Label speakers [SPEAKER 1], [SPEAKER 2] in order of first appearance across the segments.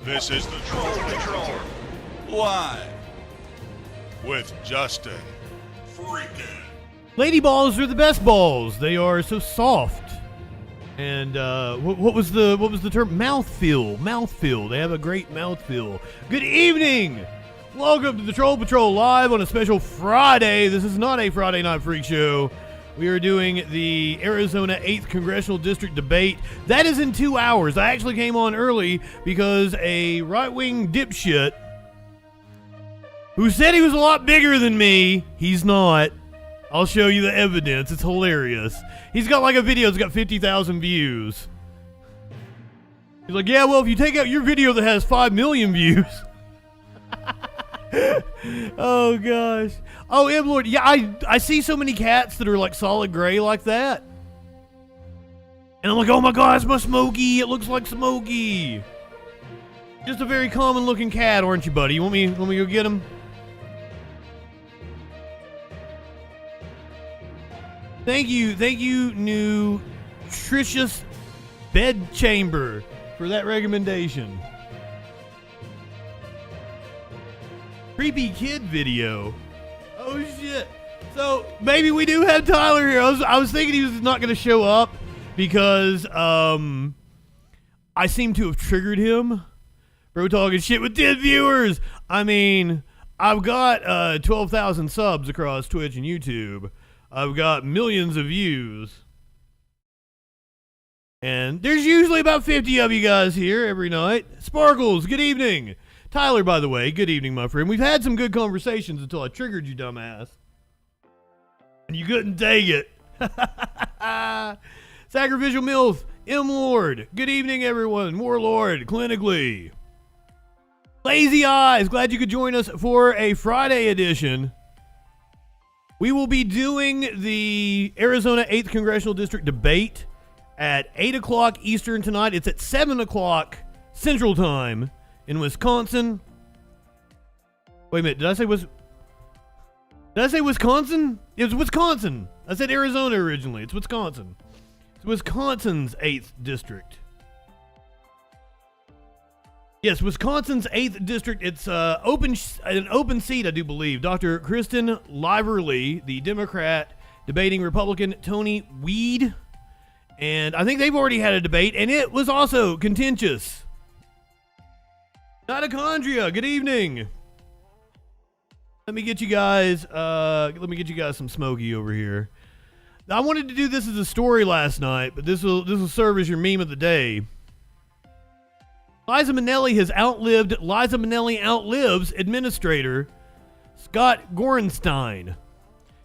[SPEAKER 1] This is the Troll Patrol. Live. With Justin Freakin.
[SPEAKER 2] Lady balls are the best balls. They are so soft. And what was the term? Mouthfeel. Mouthfeel. They have a great mouthfeel. Good evening. Welcome to the Troll Patrol live on a special Friday. This is not a Friday Night Freak Show. We are doing the Arizona 8th Congressional District debate. That is in 2 hours. I actually came on early because a right-wing dipshit who said he was a lot bigger than me, he's not. I'll show you the evidence. It's hilarious. He's got like a video that's got 50,000 views. He's like, yeah, well, if you take out your video that has 5 million views. Oh, gosh. Oh, M Lord. Yeah, I see so many cats that are like solid gray like that. And I'm like, oh my God, it's my Smokey. It looks like Smokey. Just a very common looking cat, aren't you, buddy? You want me to go get him? Thank you, nutritious bedchamber, for that recommendation. Creepy kid video. Oh shit. So maybe we do have Tyler here. I was thinking he was not going to show up because I seem to have triggered him. Bro talking shit with 10 viewers. I mean, I've got 12,000 subs across Twitch and YouTube. I've got millions of views. And there's usually about 50 of you guys here every night. Sparkles, good evening. Tyler, by the way, good evening, my friend. We've had some good conversations until I triggered you, dumbass. And you couldn't take it. Sacrificial MILF, M Lord, good evening, everyone. Warlord, clinically. Lazy Eyes, glad you could join us for a Friday edition. We will be doing the Arizona 8th Congressional District debate at 8 o'clock Eastern tonight. It's at 7 o'clock Central Time in Wisconsin. Wait a minute, did I say Wisconsin? It was Wisconsin. I said Arizona originally. It's Wisconsin. It's Wisconsin's 8th District. Yes, Wisconsin's 8th District. It's an open seat, I do believe. Dr. Kristen Liverly, the Democrat, debating Republican Tony Weed. And I think they've already had a debate, and it was also contentious. Mitochondria, good evening. Let me get you guys some Smokey over here. I wanted to do this as a story last night, but this will serve as your meme of the day. Liza Minnelli outlives Administrator Scott Gorenstein.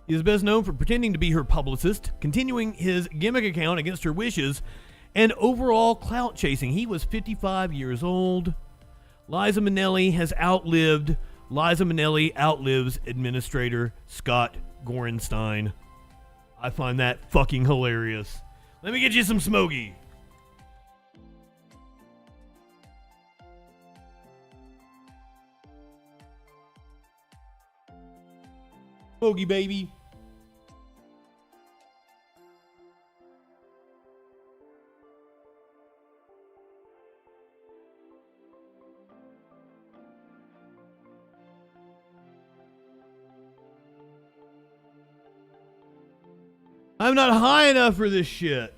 [SPEAKER 2] He is best known for pretending to be her publicist, continuing his gimmick account against her wishes, and overall clout chasing. He was 55 years old. Liza Minnelli outlives Administrator Scott Gorenstein. I find that fucking hilarious. Let me get you some Smokey. Smokey, baby. I'm not high enough for this shit.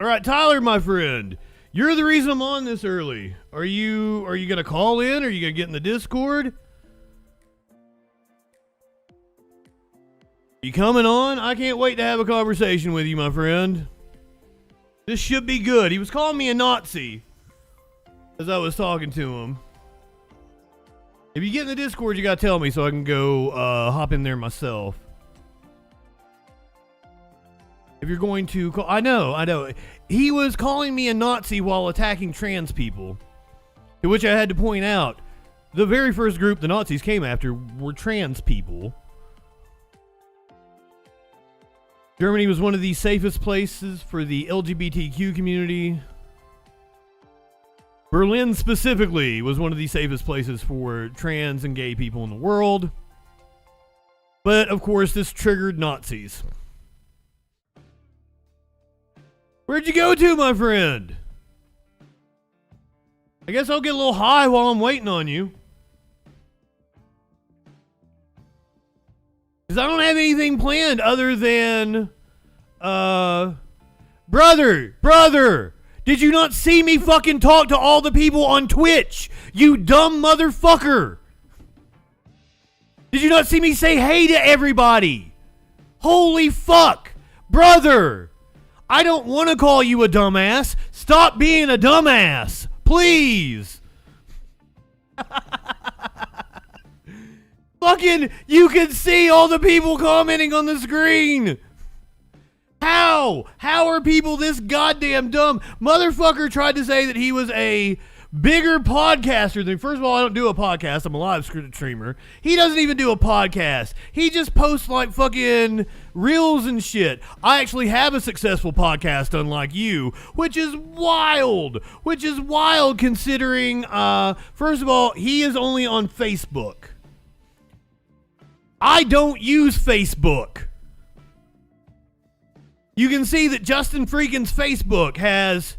[SPEAKER 2] All right, Tyler, my friend, you're the reason I'm on this early. Are you gonna call in? Are you gonna get in the Discord? You coming on? I can't wait to have a conversation with you, my friend. This should be good. He was calling me a Nazi as I was talking to him. If you get in the Discord, you gotta tell me so I can go hop in there myself. If you're going to call, I know. He was calling me a Nazi while attacking trans people, to which I had to point out, the very first group the Nazis came after were trans people. Germany was one of the safest places for the LGBTQ community. Berlin specifically was one of the safest places for trans and gay people in the world. But of course, this triggered Nazis. Where'd you go to, my friend? I guess I'll get a little high while I'm waiting on you. Because I don't have anything planned other than, brother, did you not see me fucking talk to all the people on Twitch? You dumb motherfucker. Did you not see me say hey to everybody? Holy fuck. Brother, I don't want to call you a dumbass. Stop being a dumbass. Please. Fucking, you can see all the people commenting on the screen. How are people this goddamn dumb? Motherfucker tried to say that he was a bigger podcaster than, first of all, I don't do a podcast. I'm a live streamer. He doesn't even do a podcast. He just posts like fucking reels and shit. I actually have a successful podcast, unlike you, which is wild. Considering, first of all, he is only on Facebook. I don't use Facebook. You can see that JustinFREAKIN's Facebook has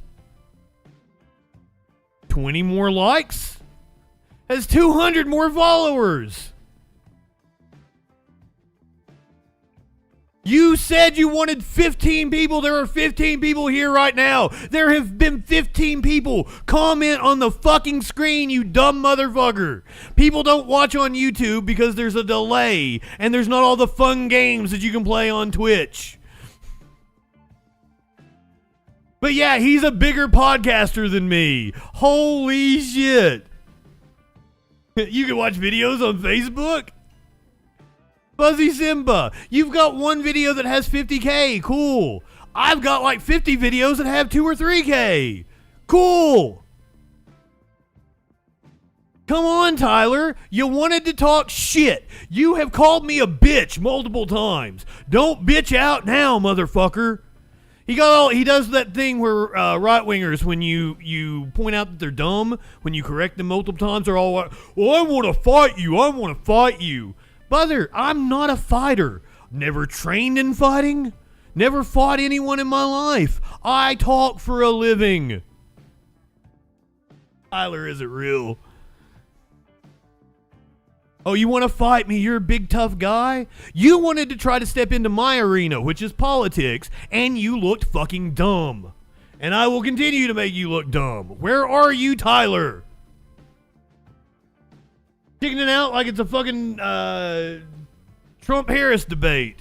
[SPEAKER 2] 20 more likes, has 200 more followers. You said you wanted 15 people. There are 15 people here right now. There have been 15 people. Comment on the fucking screen, you dumb motherfucker. People don't watch on YouTube because there's a delay and there's not all the fun games that you can play on Twitch. But yeah, he's a bigger podcaster than me. Holy shit. You can watch videos on Facebook? Fuzzy Simba, you've got one video that has 50K. Cool. I've got like 50 videos that have 2 or 3K. Cool. Come on, Tyler. You wanted to talk shit. You have called me a bitch multiple times. Don't bitch out now, motherfucker. He does that thing where right-wingers, when you point out that they're dumb, when you correct them multiple times, they're all like, well, I want to fight you. Brother, I'm not a fighter. Never trained in fighting. Never fought anyone in my life. I talk for a living. Tyler isn't real. Oh, you want to fight me? You're a big tough guy? You wanted to try to step into my arena, which is politics, and you looked fucking dumb. And I will continue to make you look dumb. Where are you, Tyler? Kicking it out like it's a fucking Trump-Harris debate.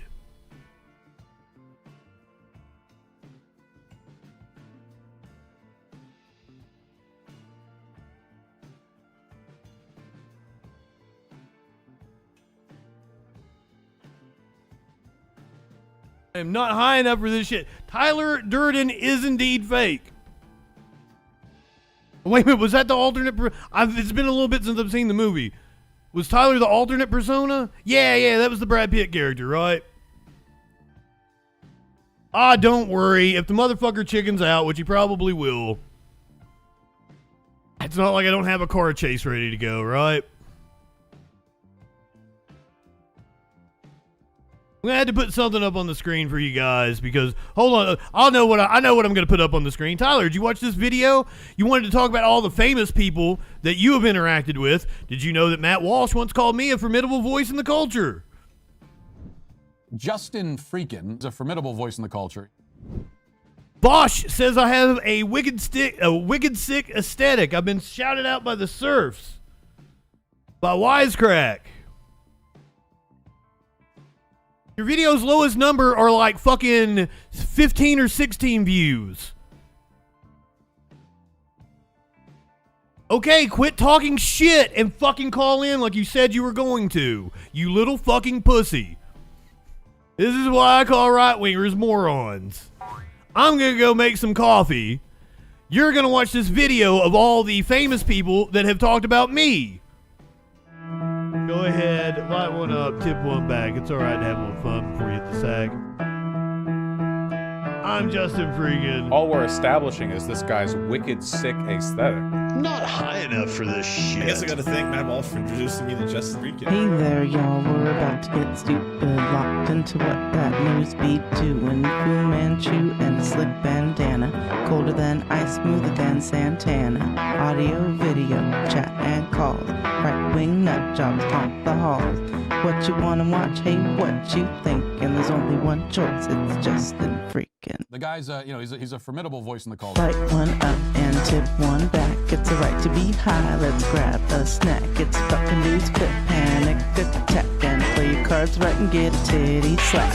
[SPEAKER 2] I am not high enough for this shit. Tyler Durden is indeed fake. Wait a minute, was that the alternate? It's been a little bit since I've seen the movie. Was Tyler the alternate persona? Yeah, that was the Brad Pitt character, right? Ah, don't worry. If the motherfucker chickens out, which he probably will, it's not like I don't have a car chase ready to go, right? I'm gonna have to put something up on the screen for you guys because, hold on, I know what I'm gonna put up on the screen. Tyler, did you watch this video? You wanted to talk about all the famous people that you have interacted with. Did you know that Matt Walsh once called me a formidable voice in the culture?
[SPEAKER 3] JustinFREAKIN is a formidable voice in the culture.
[SPEAKER 2] Bosch says I have a wicked sick aesthetic. I've been shouted out by the serfs. By Wisecrack. Your video's lowest number are like fucking 15 or 16 views. Okay, quit talking shit and fucking call in like you said you were going to. You little fucking pussy. This is why I call right-wingers morons. I'm gonna go make some coffee. You're gonna watch this video of all the famous people that have talked about me. Go ahead, light one up, tip one back. It's alright to have a little fun before you hit the sack. I'm JustinFREAKIN.
[SPEAKER 4] All we're establishing is this guy's wicked sick aesthetic. Not high enough for this shit.
[SPEAKER 5] I guess I gotta thank Matt Walsh for introducing me to Justin Freakin.
[SPEAKER 6] Hey there, y'all. We're about to get stupid, locked into what that news be doing. Fu Manchu and a slick bandana, colder than ice, smoother than Santana. Audio, video, chat and calls. Right-wing nut jobs haunt the halls. What you wanna watch? Hey, what you think? And there's only one choice. It's Justin Freakin.
[SPEAKER 3] The guy's, he's a formidable voice in the culture.
[SPEAKER 6] Light one up and tip one back. It's a right to be high. Let's grab a snack. It's fucking news, clip, panic, attack, and play your cards right and get a titty slap.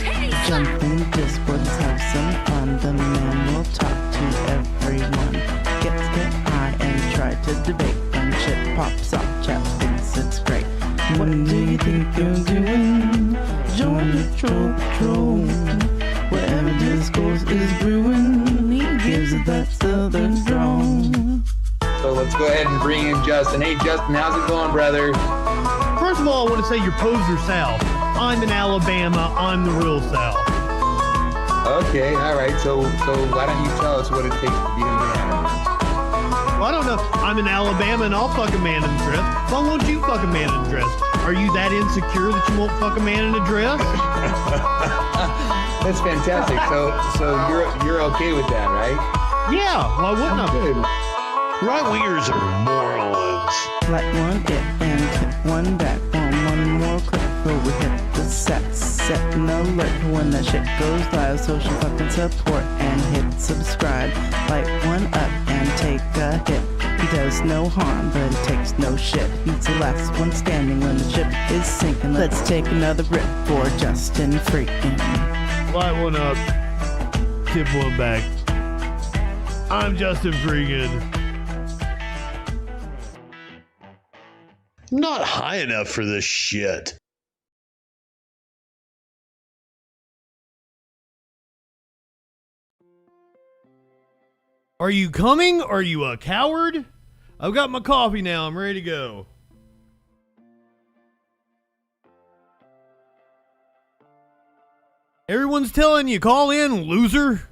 [SPEAKER 6] Jump in Discords, have some fun. The man will talk to everyone. Get high and try to debate. When shit pops off, chat thinks it's great. What do you think you're doing? Join the troll patrol. Wherever discourse is brewing, he gives it that southern drawl.
[SPEAKER 7] So let's go ahead and bring in Justin. Hey Justin, how's it going, brother?
[SPEAKER 2] First of all, I want to say you're poser South. I'm in Alabama. I'm the real South.
[SPEAKER 7] Okay, all right. So why don't you tell us what it takes to be a man?
[SPEAKER 2] Well, I don't know. I'm in Alabama and I'll fuck a man in a dress. Why won't you fuck a man in a dress? Are you that insecure that you won't fuck a man in a dress?
[SPEAKER 7] That's fantastic. So you're okay with that, right?
[SPEAKER 2] Yeah. Why wouldn't I?
[SPEAKER 7] Good.
[SPEAKER 4] Right-wingers are morons.
[SPEAKER 6] Light one it and hit one back. One more click before we hit the set an alert when that shit goes live. Social fucking support and hit subscribe. Light one up and take a hit. He does no harm, but he takes no shit. He's the last one standing when the ship is sinking. Let's take another rip for Justin Freakin.
[SPEAKER 2] Light one up, tip one back. I'm Justin Freakin.
[SPEAKER 4] Not high enough for this shit.
[SPEAKER 2] Are you coming? Are you a coward? I've got my coffee now. I'm ready to go. Everyone's telling you, call in, loser.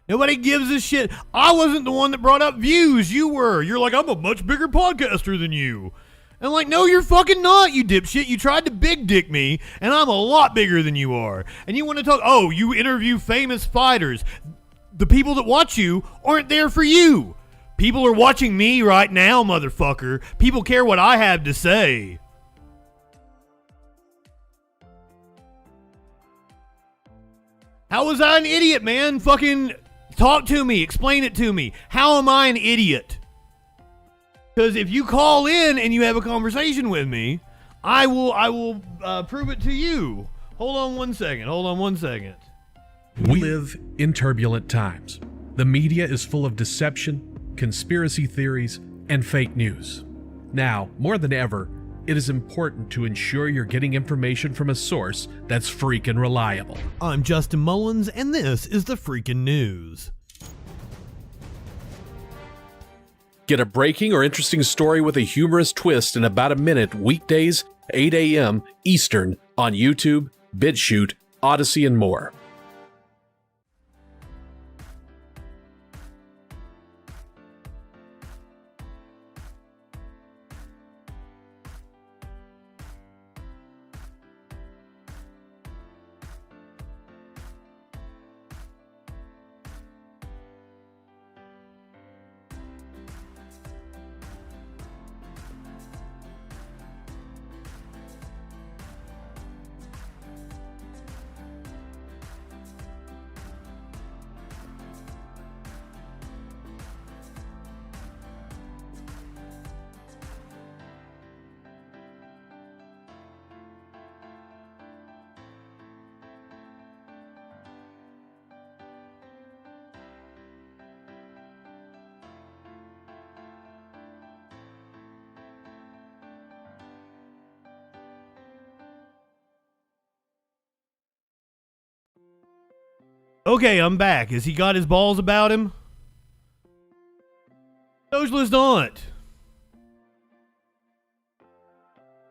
[SPEAKER 2] Nobody gives a shit. I wasn't the one that brought up views. You were. You're like, I'm a much bigger podcaster than you. And like, no, you're fucking not, you dipshit. You tried to big dick me, and I'm a lot bigger than you are. And you want to talk, oh, you interview famous fighters. The people that watch you aren't there for you. People are watching me right now, motherfucker. People care what I have to say. How was I an idiot, man? Fucking talk to me. Explain it to me. How am I an idiot? Because if you call in and you have a conversation with me, I will prove it to you. Hold on one second.
[SPEAKER 8] We live in turbulent times. The media is full of deception, conspiracy theories, and fake news. Now, more than ever, it is important to ensure you're getting information from a source that's freaking reliable.
[SPEAKER 2] I'm Justin Mullins, and this is the Freakin' News.
[SPEAKER 8] Get a breaking or interesting story with a humorous twist in about a minute weekdays, 8 a.m. Eastern on YouTube, BitChute, Odyssey, and more.
[SPEAKER 2] Okay, I'm back. Has he got his balls about him? Socialist aunt.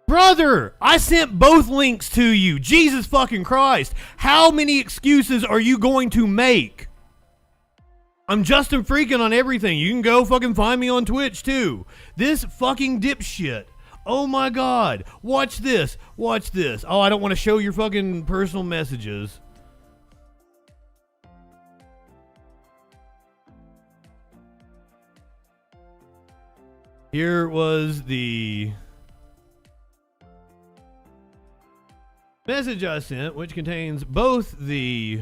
[SPEAKER 2] Brother, I sent both links to you. Jesus fucking Christ. How many excuses are you going to make? I'm JustinFREAKIN on everything. You can go fucking find me on Twitch too. This fucking dipshit. Oh my god. Watch this. Watch this. Oh, I don't want to show your fucking personal messages. Here was the message I sent, which contains both the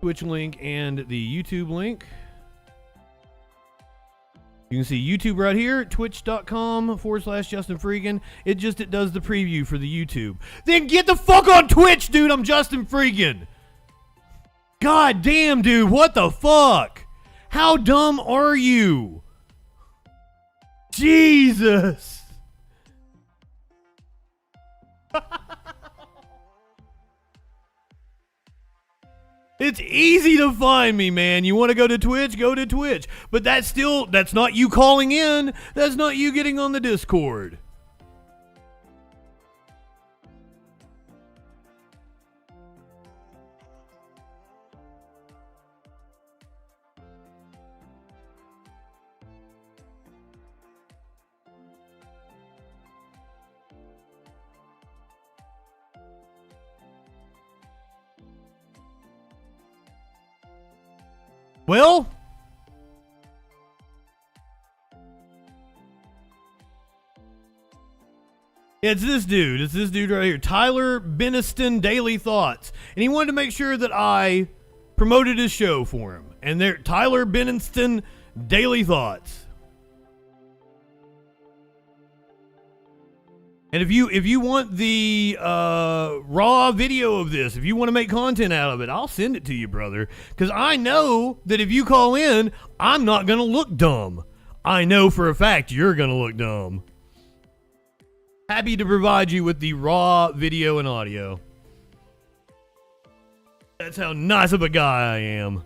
[SPEAKER 2] Twitch link and the YouTube link. You can see YouTube right here, twitch.com/JustinFREAKIN. It does the preview for the YouTube. Then get the fuck on Twitch, dude. I'm JustinFREAKIN. God damn, dude. What the fuck? How dumb are you? Jesus. It's easy to find me, man. You want to go to Twitch? Go to Twitch. But that's not you calling in. That's not you getting on the Discord. Well, it's this dude. It's this dude right here, Tyler Beniston Daily Thoughts. And he wanted to make sure that I promoted his show for him. And there, Tyler Beniston Daily Thoughts. And if you want the raw video of this, if you want to make content out of it, I'll send it to you, brother. Because I know that if you call in, I'm not going to look dumb. I know for a fact you're going to look dumb. Happy to provide you with the raw video and audio. That's how nice of a guy I am.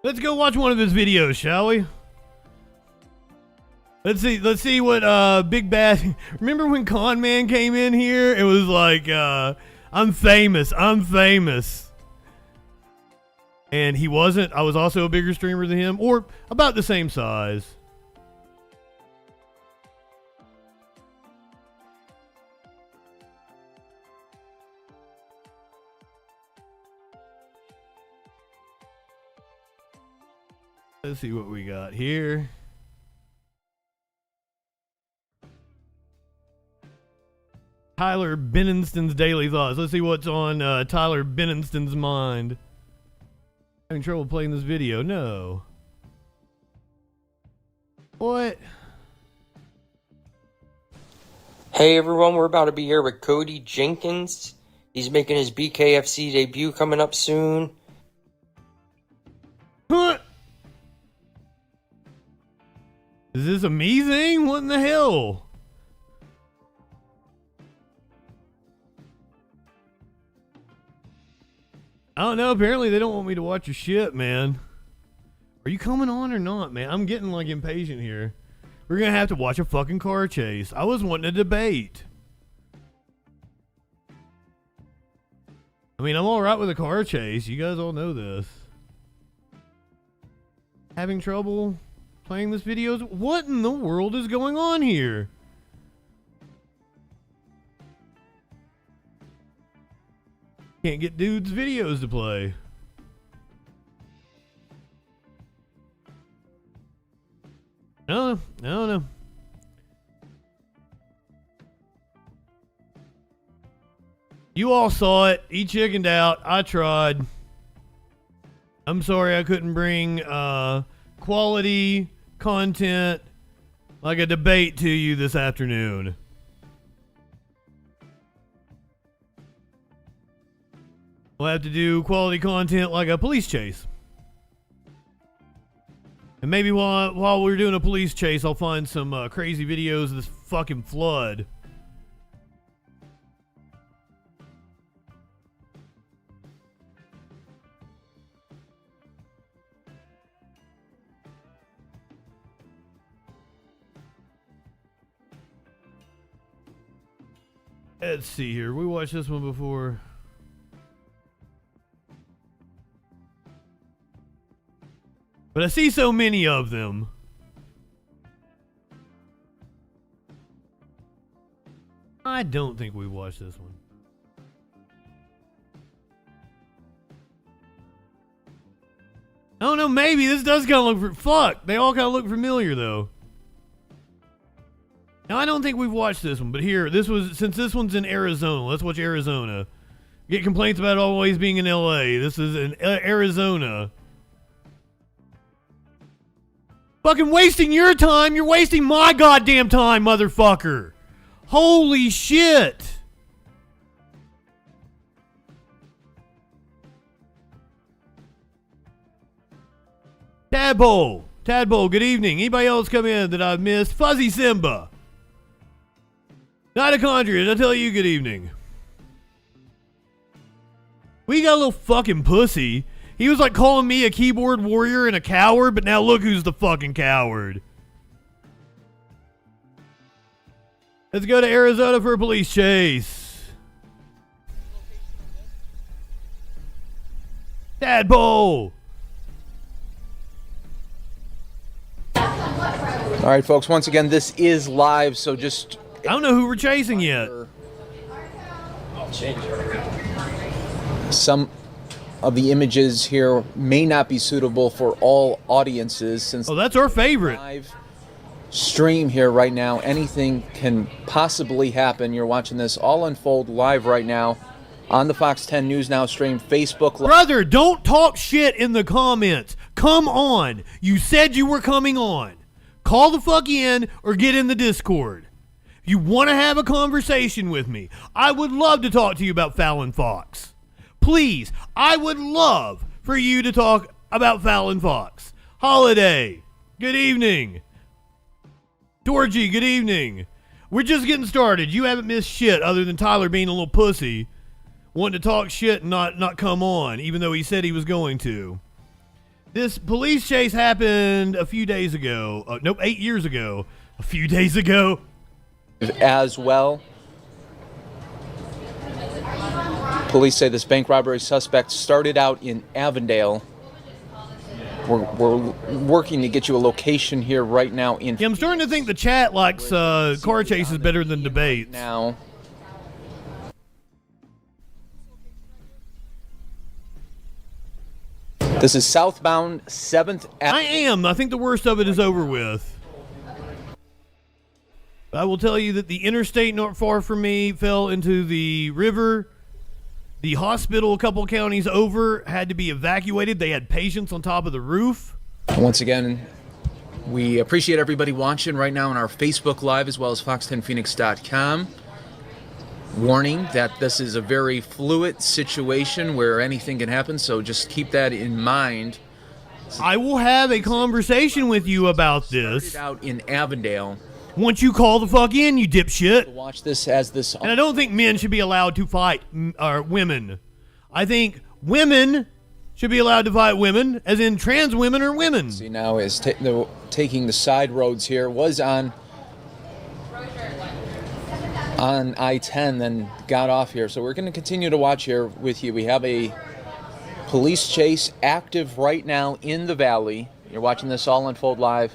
[SPEAKER 2] Let's go watch one of his videos, shall we? Let's see what Big Bad. Remember when Con Man came in here? It was like I'm famous. And he wasn't. I was also a bigger streamer than him, or about the same size. Let's see what we got here. Tyler Beniston's Daily Thoughts. Let's see what's on Tyler Beniston's mind. Having trouble playing this video? No. What?
[SPEAKER 9] Hey everyone, we're about to be here with Cody Jenkins. He's making his BKFC debut coming up soon.
[SPEAKER 2] Huh? Is this amazing? What in the hell? I don't know. Apparently they don't want me to watch your shit, man. Are you coming on or not, man? I'm getting like impatient here. We're gonna have to watch a fucking car chase. I was wanting a debate. I mean, I'm alright with a car chase. You guys all know this. Having trouble playing this video? What in the world is going on here? Can't get dudes' videos to play. I don't know. You all saw it. He chickened out. I tried. I'm sorry I couldn't bring quality content like a debate to you this afternoon. We'll have to do quality content like a police chase. And maybe while we're doing a police chase, I'll find some crazy videos of this fucking flood. Let's see here. We watched this one before. But I see so many of them. I don't think we watched this one. I don't know, maybe this does kind of look fuck. They all kind of look familiar though. Now I don't think we've watched this one, but here, since this one's in Arizona, let's watch Arizona. Get complaints about always being in LA. This is in Arizona. Fucking wasting your time. You're wasting my goddamn time, motherfucker. Holy shit. Tadpole, good evening. Anybody else come in that I've missed? Fuzzy Simba. Mitochondria, I tell you good evening. We got a little fucking pussy. He was like calling me a keyboard warrior and a coward, but now look who's the fucking coward. Let's go to Arizona for a police chase. Tadpole.
[SPEAKER 7] All right, folks, once again, this is live, so just...
[SPEAKER 2] I don't know who we're chasing yet.
[SPEAKER 7] Some of the images here may not be suitable for all audiences since...
[SPEAKER 2] Oh, that's our favorite.
[SPEAKER 7] Live stream here right now. Anything can possibly happen. You're watching this all unfold live right now on the Fox 10 News Now stream, Facebook Live.
[SPEAKER 2] Brother, don't talk shit in the comments. Come on. You said you were coming on. Call the fuck in or get in the Discord. If you want to have a conversation with me, I would love to talk to you about Fallon Fox. Please, I would love for you to talk about Fallon Fox. Holiday, good evening. Dorji, good evening. We're just getting started. You haven't missed shit other than Tyler being a little pussy, wanting to talk shit and not come on, even though he said he was going to. This police chase happened a few days ago. Nope, 8 years ago. A few days ago.
[SPEAKER 7] As well. Police say this bank robbery suspect started out in Avondale. We're working to get you a location here right now in...
[SPEAKER 2] Yeah, I'm starting to think the chat likes car chases better than debates.
[SPEAKER 7] Now... This is southbound 7th Avenue.
[SPEAKER 2] I think the worst of it is over with. I will tell you that the interstate not far from me fell into the river. The hospital a couple counties over had to be evacuated. They had patients on top of the roof.
[SPEAKER 7] Once again, we appreciate everybody watching right now on our Facebook Live as well as fox10phoenix.com. Warning that this is a very fluid situation where anything can happen, so just keep that in mind.
[SPEAKER 2] I will have a conversation with you about this.
[SPEAKER 7] Started out in Avondale.
[SPEAKER 2] Once you call the fuck in, you dipshit.
[SPEAKER 7] Watch this as this...
[SPEAKER 2] And I don't think men should be allowed to fight women. I think women should be allowed to fight women, as in trans women are women.
[SPEAKER 7] See, now is taking the side roads here. Was on I-10, then got off here. So we're going to continue to watch here with you. We have a police chase active right now in the valley. You're watching this all unfold live.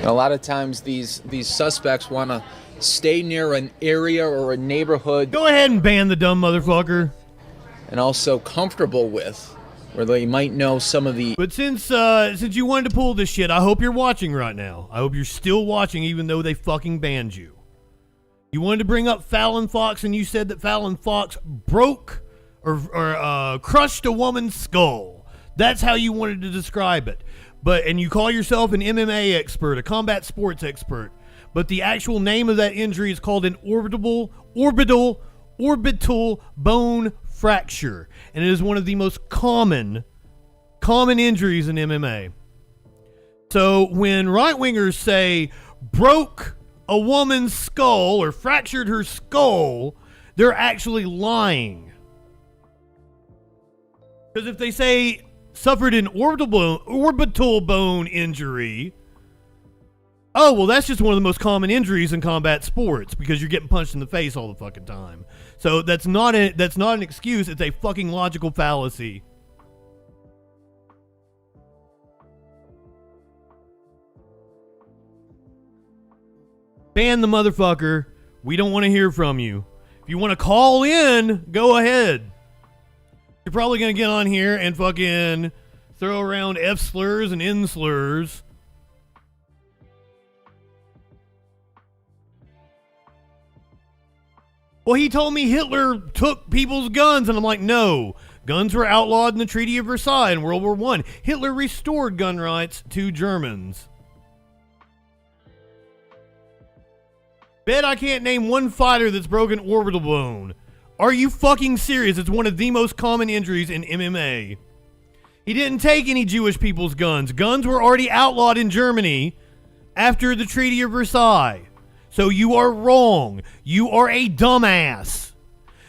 [SPEAKER 7] And a lot of times these suspects want to stay near an area or a neighborhood.
[SPEAKER 2] Go ahead and ban the dumb motherfucker.
[SPEAKER 7] And also comfortable with, where they might know some of the...
[SPEAKER 2] But since you wanted to pull this shit, I hope you're watching right now. I hope you're still watching even though they fucking banned you. You wanted to bring up Fallon Fox and you said that Fallon Fox broke or crushed a woman's skull. That's how you wanted to describe it. And you call yourself an MMA expert, a combat sports expert. But the actual name of that injury is called an orbital bone fracture. And it is one of the most common injuries in MMA. So when right-wingers say broke a woman's skull or fractured her skull, they're actually lying. Because if they say suffered an orbital bone injury, oh, well, that's just one of the most common injuries in combat sports because you're getting punched in the face all the fucking time. So that's not an excuse. It's a fucking logical fallacy. ban the motherfucker. We don't want to hear from you. If you want to call in, go ahead. You're probably going to get on here and fucking throw around F slurs and N slurs. Well, he told me Hitler took people's guns, and I'm like, no. Guns were outlawed in the Treaty of Versailles in World War I. Hitler restored gun rights to Germans. Bet I can't name one fighter that's broken orbital bone. Are you fucking serious? It's one of the most common injuries in MMA. He didn't take any Jewish people's guns. Guns were already outlawed in Germany after the Treaty of Versailles. So you are wrong. You are a dumbass.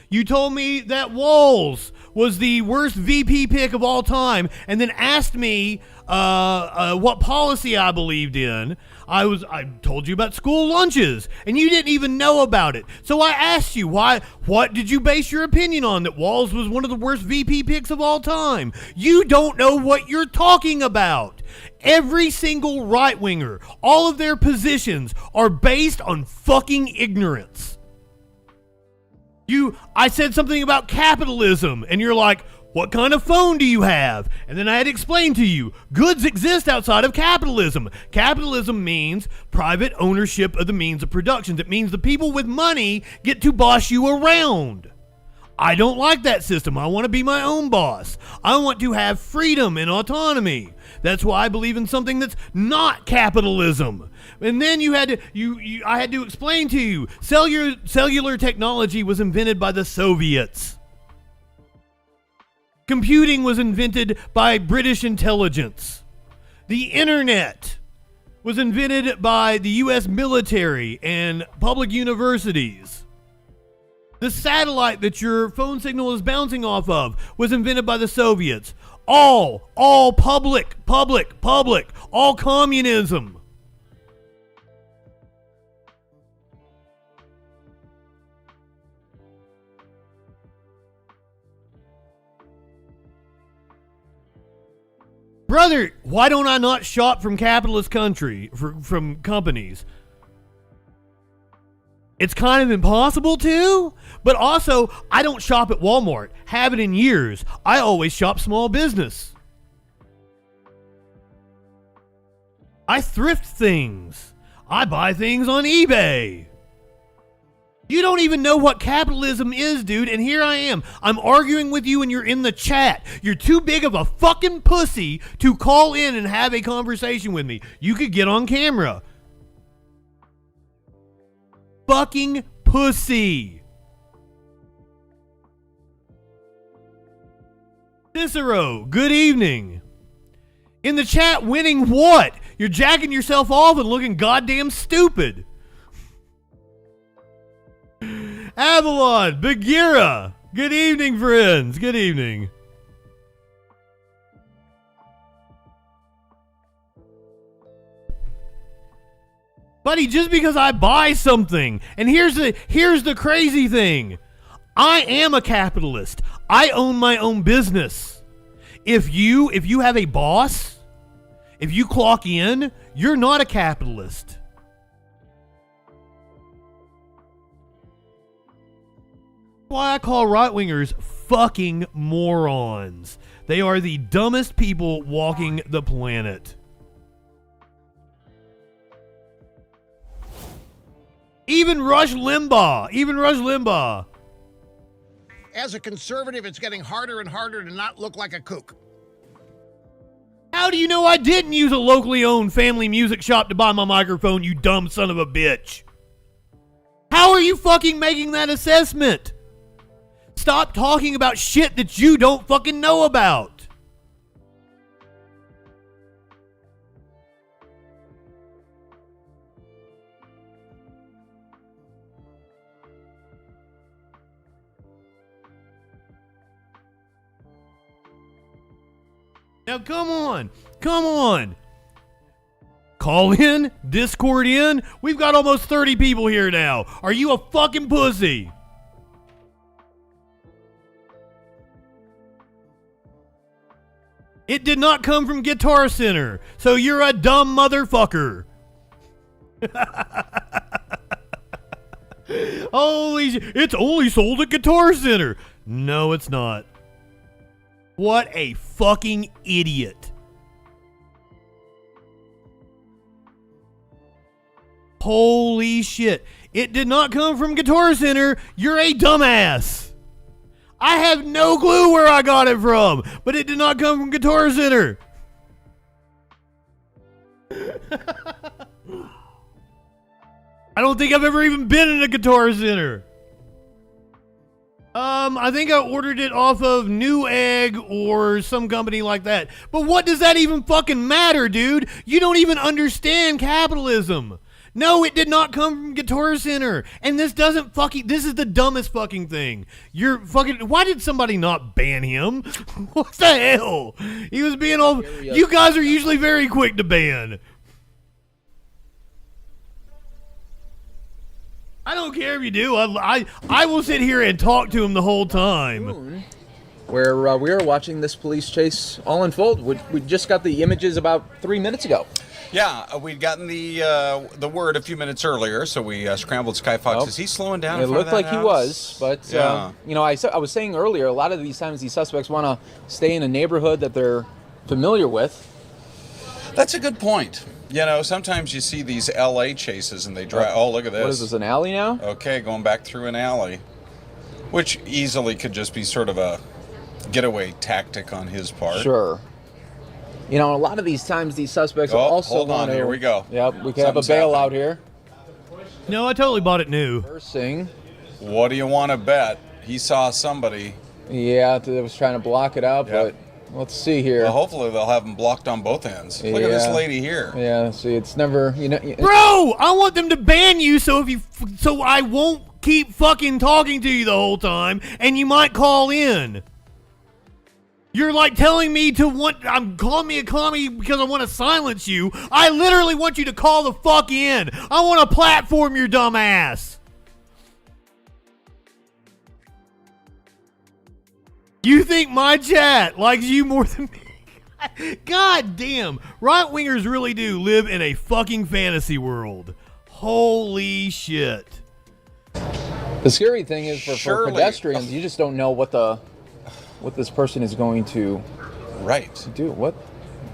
[SPEAKER 2] You told me that Walls was the worst VP pick of all time, and then asked me what policy I believed in. I told you about school lunches, and you didn't even know about it. So I asked you, what did you base your opinion on, that Walls was one of the worst VP picks of all time? You don't know what you're talking about. Every single right-winger, all of their positions are based on fucking ignorance. I said something about capitalism, and you're like, what kind of phone do you have? And then I had explained to you, goods exist outside of capitalism. Capitalism means private ownership of the means of production. It means the people with money get to boss you around. I don't like that system. I want to be my own boss. I want to have freedom and autonomy. That's why I believe in something that's not capitalism. And then I had to explain to you, cellular technology was invented by the Soviets. Computing was invented by British intelligence. The internet was invented by the U.S. military and public universities. The satellite that your phone signal is bouncing off of was invented by the Soviets. All public, all communism. Brother, why don't I not shop from capitalist from companies? It's kind of impossible to, but also, I don't shop at Walmart. Haven't in years. I always shop small business. I thrift things. I buy things on eBay. You don't even know what capitalism is, dude, and here I am. I'm arguing with you and you're in the chat. You're too big of a fucking pussy to call in and have a conversation with me. You could get on camera. Fucking pussy. Cicero, good evening. In the chat, winning what? You're jacking yourself off and looking goddamn stupid. Avalon, Bagheera, good evening, friends. Good evening. Buddy, just because I buy something, and here's the crazy thing. I am a capitalist. I own my own business. If you have a boss, if you clock in, you're not a capitalist. Why I call right-wingers fucking morons. They are the dumbest people walking the planet. Even Rush Limbaugh.
[SPEAKER 10] As a conservative, it's getting harder and harder to not look like a kook.
[SPEAKER 2] How do you know I didn't use a locally owned family music shop to buy my microphone, you dumb son of a bitch? How are you fucking making that assessment? Stop talking about shit that you don't fucking know about. Now come on. Call in, Discord in. We've got almost 30 people here now. Are you a fucking pussy? It did not come from Guitar Center, so you're a dumb motherfucker. Holy shit. It's only sold at Guitar Center. No, it's not. What a fucking idiot. Holy shit. It did not come from Guitar Center. You're a dumbass. I have no clue where I got it from, but it did not come from Guitar Center. I don't think I've ever even been in a Guitar Center. I think I ordered it off of Newegg or some company like that. But what does that even fucking matter, dude? You don't even understand capitalism. No, it did not come from Guitar Center. And this doesn't fucking, this is the dumbest fucking thing. You're fucking, why did somebody not ban him? What the hell? He was being all, you guys are usually very quick to ban. I don't care if you do. I will sit here and talk to him the whole time.
[SPEAKER 7] Where we are watching this police chase all unfold. We just got the images about 3 minutes ago.
[SPEAKER 3] Yeah, we'd gotten the word a few minutes earlier, so we scrambled Sky Fox. Is he slowing down?
[SPEAKER 7] It
[SPEAKER 3] in front
[SPEAKER 7] looked
[SPEAKER 3] of
[SPEAKER 7] like
[SPEAKER 3] that
[SPEAKER 7] he
[SPEAKER 3] house?
[SPEAKER 7] was, but
[SPEAKER 3] Yeah.
[SPEAKER 7] you know, I was saying earlier, a lot of these times these suspects want to stay in a neighborhood that they're familiar with.
[SPEAKER 3] That's a good point. You know, sometimes you see these LA chases and they drive. Oh, look at this.
[SPEAKER 7] What is this, an alley now?
[SPEAKER 3] Okay, going back through an alley, which easily could just be sort of a getaway tactic on his part.
[SPEAKER 7] Sure. You know, a lot of these times these suspects also
[SPEAKER 3] hold on,
[SPEAKER 7] want to.
[SPEAKER 3] here we go.
[SPEAKER 7] Yep, we can have a bailout here.
[SPEAKER 2] No, I totally bought it new.
[SPEAKER 7] First thing.
[SPEAKER 3] What do you want to bet? He saw somebody.
[SPEAKER 7] Yeah, that was trying to block it out,
[SPEAKER 3] Yep.
[SPEAKER 7] but let's see here.
[SPEAKER 3] Well, hopefully they'll have them blocked on both ends. Look at this lady here.
[SPEAKER 7] Yeah, see, it's never, you know.
[SPEAKER 2] Bro, I want them to ban you so I won't keep fucking talking to you the whole time, and you might call in. You're like telling me I'm calling me a commie because I want to silence you. I literally want you to call the fuck in. I want to platform your dumb ass. You think my chat likes you more than me? God damn. Right-wingers really do live in a fucking fantasy world. Holy shit.
[SPEAKER 7] The scary thing is for
[SPEAKER 3] Surely.
[SPEAKER 7] pedestrians, you just don't know what this person is going to do. What?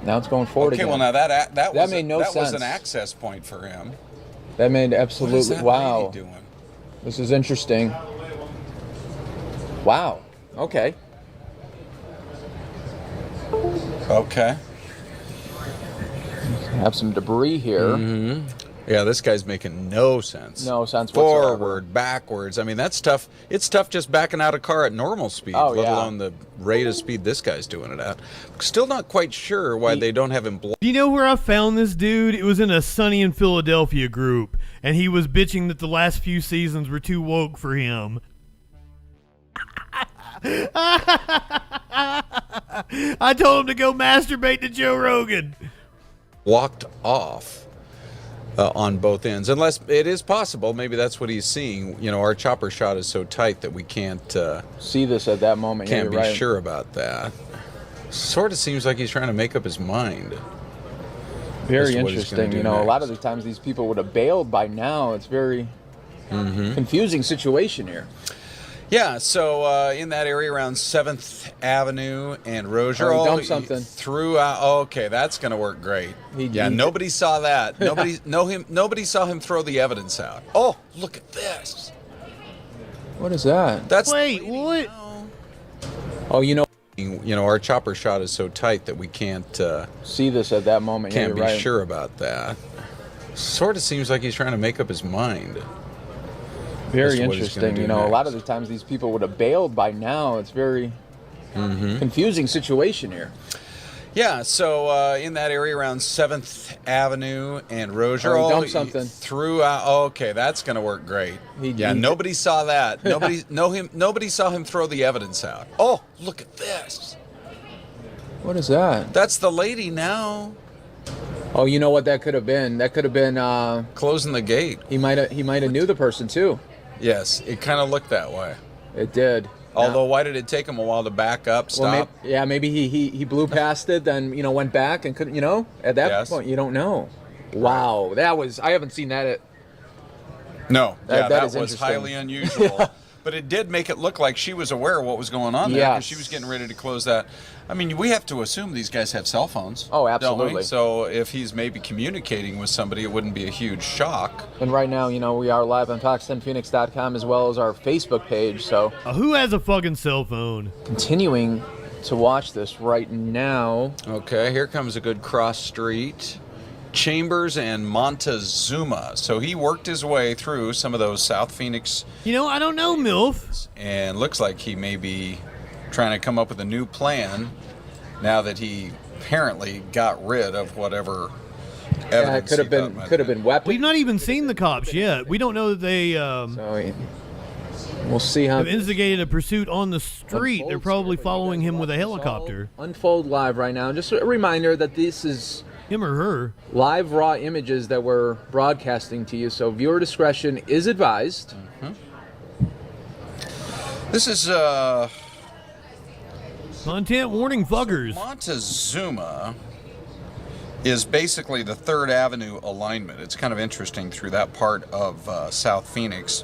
[SPEAKER 7] Now it's going forward
[SPEAKER 3] Okay,
[SPEAKER 7] again.
[SPEAKER 3] well now that
[SPEAKER 7] made no
[SPEAKER 3] that was
[SPEAKER 7] sense.
[SPEAKER 3] an access point for him.
[SPEAKER 7] That made
[SPEAKER 3] What
[SPEAKER 7] absolutely
[SPEAKER 3] is that
[SPEAKER 7] wow.
[SPEAKER 3] lady doing?
[SPEAKER 7] This is interesting. Wow. Okay.
[SPEAKER 3] Okay.
[SPEAKER 7] Have some debris here.
[SPEAKER 3] Mm-hmm. Yeah, this guy's making no sense.
[SPEAKER 7] No sense whatsoever.
[SPEAKER 3] Forward, backwards. I mean, that's tough. It's tough just backing out a car at normal speed,
[SPEAKER 7] Oh,
[SPEAKER 3] let
[SPEAKER 7] yeah.
[SPEAKER 3] alone the rate of speed this guy's doing it at. Still not quite sure why they don't have him blocked.
[SPEAKER 2] Do you know where I found this dude? It was in a Sunny in Philadelphia group, and he was bitching that the last few seasons were too woke for him. I told him to go masturbate to Joe Rogan.
[SPEAKER 3] Walked off on both ends, unless it is possible. Maybe that's what he's seeing. You know, our chopper shot is so tight that we can't
[SPEAKER 7] see this at that moment.
[SPEAKER 3] Can't
[SPEAKER 7] Yeah,
[SPEAKER 3] be
[SPEAKER 7] right.
[SPEAKER 3] sure about that. Sort of seems like he's trying to make up his mind.
[SPEAKER 7] Very
[SPEAKER 3] as to what he's gonna
[SPEAKER 7] interesting.
[SPEAKER 3] do
[SPEAKER 7] You know, a lot
[SPEAKER 3] next.
[SPEAKER 7] of the times these people would have bailed by now. It's very confusing situation here.
[SPEAKER 3] Yeah, so in that area around 7th Avenue and Rozier,
[SPEAKER 7] Oh, he dumped something.
[SPEAKER 3] Threw out. Oh, okay, that's going to work great.
[SPEAKER 7] He-
[SPEAKER 3] Nobody saw that. Nobody saw him throw the evidence out. Oh, look at this.
[SPEAKER 7] What is that?
[SPEAKER 3] That's
[SPEAKER 2] Wait, what?
[SPEAKER 7] Oh, you know,
[SPEAKER 3] our chopper shot is so tight that we can't
[SPEAKER 7] see this at that moment. Yeah,
[SPEAKER 3] can't be
[SPEAKER 7] you're right.
[SPEAKER 3] sure about that. Sort of seems like he's trying to make up his mind.
[SPEAKER 7] Very
[SPEAKER 3] as to what he's gonna
[SPEAKER 7] interesting.
[SPEAKER 3] do
[SPEAKER 7] You know, a lot
[SPEAKER 3] next.
[SPEAKER 7] of the times these people would have bailed by now. It's very confusing situation here.
[SPEAKER 3] Yeah, so in that area around 7th Avenue and Rozier,
[SPEAKER 7] Oh, he dumped something.
[SPEAKER 3] Threw out. Oh, okay, that's going to work great.
[SPEAKER 7] He-
[SPEAKER 3] Nobody saw that. Nobody saw him throw the evidence out. Oh, look at this.
[SPEAKER 7] What is that?
[SPEAKER 3] That's the lady now.
[SPEAKER 7] Oh, you know what that could have been? That could have been
[SPEAKER 3] Closing the gate.
[SPEAKER 7] he might have knew the person too.
[SPEAKER 3] Yes, it kind of looked that way.
[SPEAKER 7] It did.
[SPEAKER 3] Although, why did it take him a while to back up, stop?
[SPEAKER 7] Well, maybe he blew past it, then went back and couldn't. At that
[SPEAKER 3] Yes.
[SPEAKER 7] point you don't know. Wow, that was I haven't seen that.
[SPEAKER 3] No,
[SPEAKER 7] That
[SPEAKER 3] that
[SPEAKER 7] is
[SPEAKER 3] was
[SPEAKER 7] interesting.
[SPEAKER 3] highly unusual. But it did make it look like she was aware of what was going on there.
[SPEAKER 7] Yes.
[SPEAKER 3] Because she was getting ready to close that. I mean, we have to assume these guys have cell phones.
[SPEAKER 7] Oh,
[SPEAKER 3] don't we?
[SPEAKER 7] absolutely.
[SPEAKER 3] So if he's maybe communicating with somebody, it wouldn't be a huge shock.
[SPEAKER 7] And right now, we are live on Fox10Phoenix.com as well as our Facebook page. So
[SPEAKER 2] Who has a fucking cell phone?
[SPEAKER 7] continuing to watch this right now.
[SPEAKER 3] Okay, here comes a good cross street. Chambers and Montezuma. So he worked his way through some of those South Phoenix.
[SPEAKER 2] I don't know, MILF.
[SPEAKER 3] And looks like he may be trying to come up with a new plan now that he apparently got rid of whatever evidence.
[SPEAKER 7] Could have been weapons.
[SPEAKER 2] We've not even seen the cops yet. We don't know that they
[SPEAKER 7] So we'll see how
[SPEAKER 2] have instigated a pursuit on the street. They're probably following him with a helicopter.
[SPEAKER 7] unfold live right now. Just a reminder that this is
[SPEAKER 2] him or her
[SPEAKER 7] live raw images that we're broadcasting to you, so viewer discretion is advised.
[SPEAKER 3] This is
[SPEAKER 2] content warning, fuckers.
[SPEAKER 3] Montezuma is basically the 3rd Avenue alignment. It's kind of interesting through that part of South Phoenix.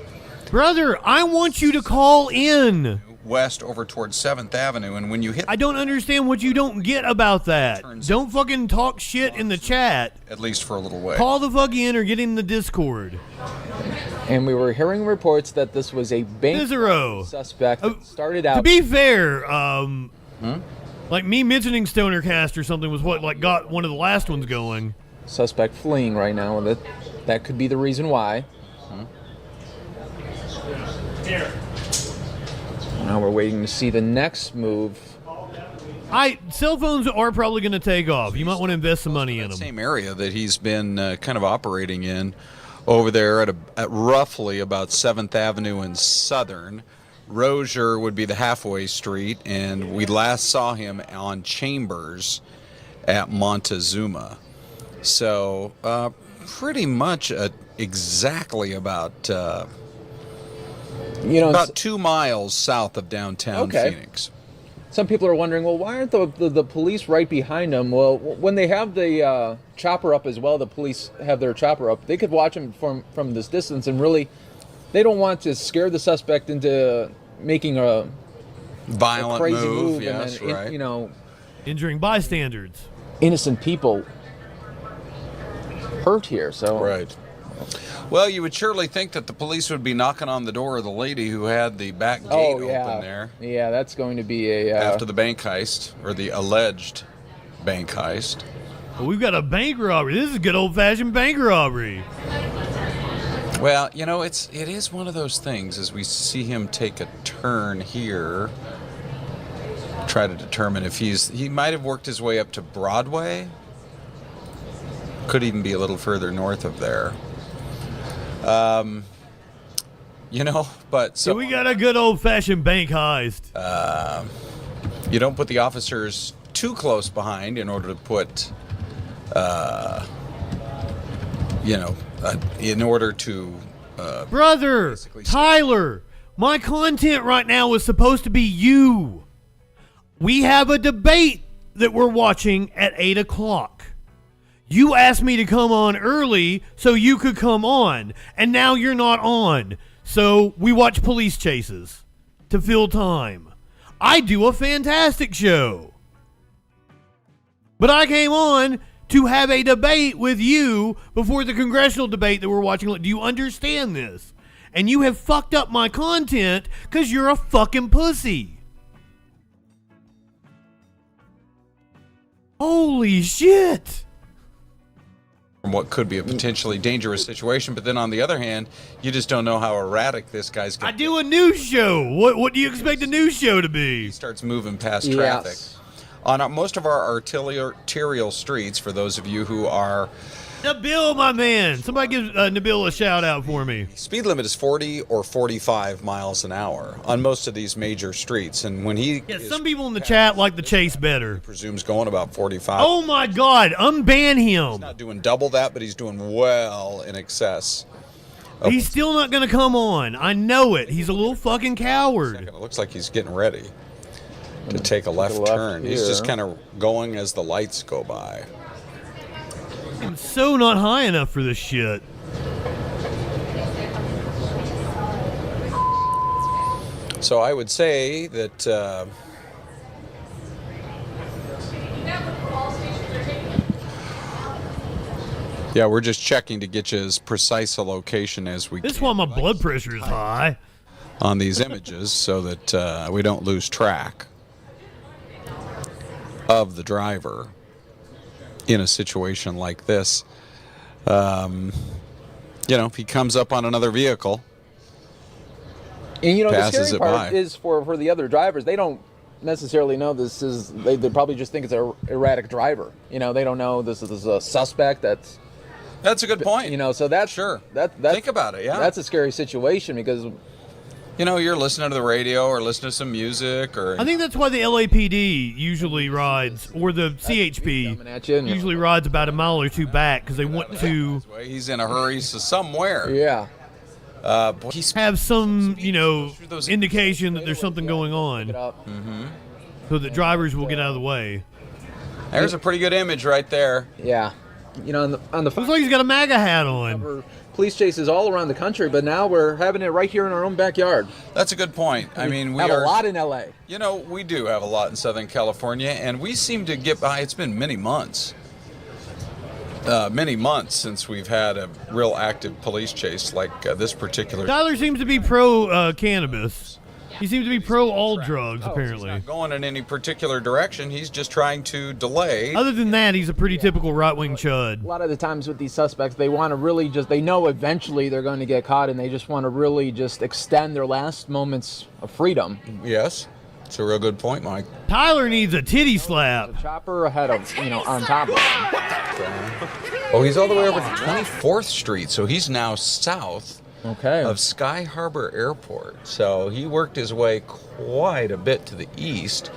[SPEAKER 2] Brother, I want you to call in.
[SPEAKER 3] West over towards 7th Avenue, and when you hit...
[SPEAKER 2] I don't understand what you don't get about that. Don't fucking talk shit in the chat.
[SPEAKER 3] At least for a little way.
[SPEAKER 2] Call the fuck in or get in the Discord.
[SPEAKER 7] And we were hearing reports that this was a bank
[SPEAKER 2] Cicero.
[SPEAKER 7] suspect that started out...
[SPEAKER 2] To be fair, like me mentioning Stoner Cast or something was what got one of the last ones going.
[SPEAKER 7] Suspect fleeing right now. That could be the reason why. Now we're waiting to see the next move.
[SPEAKER 2] Cell phones are probably going to take off. You might want to invest some money in them.
[SPEAKER 3] Same area that he's been kind of operating in over there at roughly about 7th Avenue and Southern. Rozier would be the halfway street, and we last saw him on Chambers at Montezuma. So pretty much exactly about... about 2 miles south of downtown Phoenix.
[SPEAKER 7] Some people are wondering, well, why aren't the police right behind them? Well, when they have the chopper up as well, the police have their chopper up. They could watch him from this distance, and really, they don't want to scare the suspect into making a
[SPEAKER 3] violent
[SPEAKER 7] crazy move
[SPEAKER 3] yes,
[SPEAKER 7] and then,
[SPEAKER 3] right.
[SPEAKER 2] Injuring bystanders.
[SPEAKER 7] Innocent people hurt here. So
[SPEAKER 3] right. Well, you would surely think that the police would be knocking on the door of the lady who had the back gate open there.
[SPEAKER 7] Yeah, that's going to be a...
[SPEAKER 3] after the bank heist, or the alleged bank heist.
[SPEAKER 2] Well, we've got a bank robbery. This is good old-fashioned bank robbery.
[SPEAKER 3] Well, it is one of those things as we see him take a turn here, try to determine if he might have worked his way up to Broadway. Could even be a little further north of there. But
[SPEAKER 2] so we got a good old-fashioned bank heist.
[SPEAKER 3] You don't put the officers too close behind in order to put, in order to.
[SPEAKER 2] Brother, Tyler, my content right now is supposed to be you. We have a debate that we're watching at 8 o'clock. You asked me to come on early so you could come on, and now you're not on. So we watch police chases to fill time. I do a fantastic show. But I came on to have a debate with you before the congressional debate that we're watching. Do you understand this? And you have fucked up my content because you're a fucking pussy. Holy shit.
[SPEAKER 3] From what could be a potentially dangerous situation, but then on the other hand, you just don't know how erratic this guy's going.
[SPEAKER 2] I do a news show. What do you expect a news show to be?
[SPEAKER 3] He starts moving past traffic. On most of our arterial streets, for those of you who are...
[SPEAKER 2] Nabil, my man. Somebody give Nabil a shout out for me.
[SPEAKER 3] Speed limit is 40 or 45 miles an hour on most of these major streets. And when he...
[SPEAKER 2] Yeah, some people in the chat like the chase better.
[SPEAKER 3] Presumes going about 45.
[SPEAKER 2] Oh my God, unban him.
[SPEAKER 3] He's not doing double that, but he's doing well in excess.
[SPEAKER 2] He's still not going to come on. I know it. He's a little fucking coward.
[SPEAKER 3] It looks like he's getting ready to take a left turn. He's just kind of going as the lights go by.
[SPEAKER 2] I'm so not high enough for this shit.
[SPEAKER 3] So I would say that yeah, we're just checking to get you as precise a location as we
[SPEAKER 2] This
[SPEAKER 3] can
[SPEAKER 2] one, my blood pressure is high.
[SPEAKER 3] on these images so that we don't lose track of the driver in a situation like this. You know, if he comes up on another vehicle,
[SPEAKER 11] and you know, the
[SPEAKER 3] passes
[SPEAKER 11] scary
[SPEAKER 3] it
[SPEAKER 11] part
[SPEAKER 3] by.
[SPEAKER 11] is for the other drivers, they don't necessarily know this is, they probably just think it's an erratic driver. You know, they don't know this is a suspect that's
[SPEAKER 3] a good point.
[SPEAKER 11] You know, so that's
[SPEAKER 3] Sure.
[SPEAKER 11] That
[SPEAKER 3] Think about it, yeah.
[SPEAKER 11] That's a scary situation because,
[SPEAKER 3] you know, you're listening to the radio or listening to some music or...
[SPEAKER 2] I think that's why the LAPD usually rides, or the CHP usually rides about a mile or two back because they want to
[SPEAKER 3] He's in a hurry somewhere.
[SPEAKER 11] Yeah.
[SPEAKER 2] have some, you know, indication that there's something going on, so that drivers will get out of the way.
[SPEAKER 3] There's a pretty good image right there.
[SPEAKER 11] Yeah. You know, on the
[SPEAKER 2] looks like he's got a MAGA hat on.
[SPEAKER 11] Police chases all around the country, but now we're having it right here in our own backyard.
[SPEAKER 3] That's a good point. I mean, we
[SPEAKER 11] have
[SPEAKER 3] are
[SPEAKER 11] a lot in LA.
[SPEAKER 3] You know, we do have a lot in Southern California, and we seem to get by. It's been many months since we've had a real active police chase like this particular.
[SPEAKER 2] Tyler seems to be pro cannabis. He seems to be pro all drugs, apparently.
[SPEAKER 3] He's not going in any particular direction. He's just trying to delay.
[SPEAKER 2] Other than that, he's a pretty typical right-wing chud.
[SPEAKER 11] A lot of the times with these suspects, they want to really just, they know eventually they're going to get caught, and they just want to really just extend their last moments of freedom.
[SPEAKER 3] Yes, it's a real good point, Mike.
[SPEAKER 2] Tyler needs a titty slap.
[SPEAKER 11] A chopper ahead of, you know, on top of him.
[SPEAKER 3] Oh, he's all the way over to 24th Street, so he's now south of Sky Harbor Airport. So he worked his way quite a bit to the east.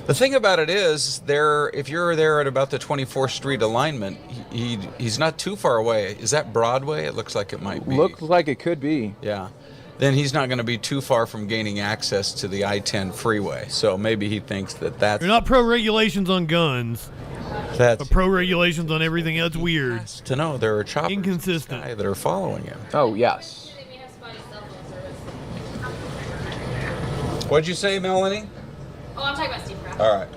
[SPEAKER 3] The thing about it is, if you're there at about the 24th Street alignment, he's not too far away. Is that Broadway? It looks like it might be.
[SPEAKER 11] Looks like it could be.
[SPEAKER 3] Yeah. Then he's not going to be too far from gaining access to the I-10 freeway. So maybe he thinks that's...
[SPEAKER 2] You're not pro-regulations on guns.
[SPEAKER 3] That's
[SPEAKER 2] but pro-regulations on everything else weird.
[SPEAKER 3] To know there are choppers
[SPEAKER 2] inconsistent
[SPEAKER 3] that are following him.
[SPEAKER 11] Oh, yes.
[SPEAKER 3] What'd you say, Melanie?
[SPEAKER 12] Oh, I'm talking about Steve Kraft.
[SPEAKER 3] All right.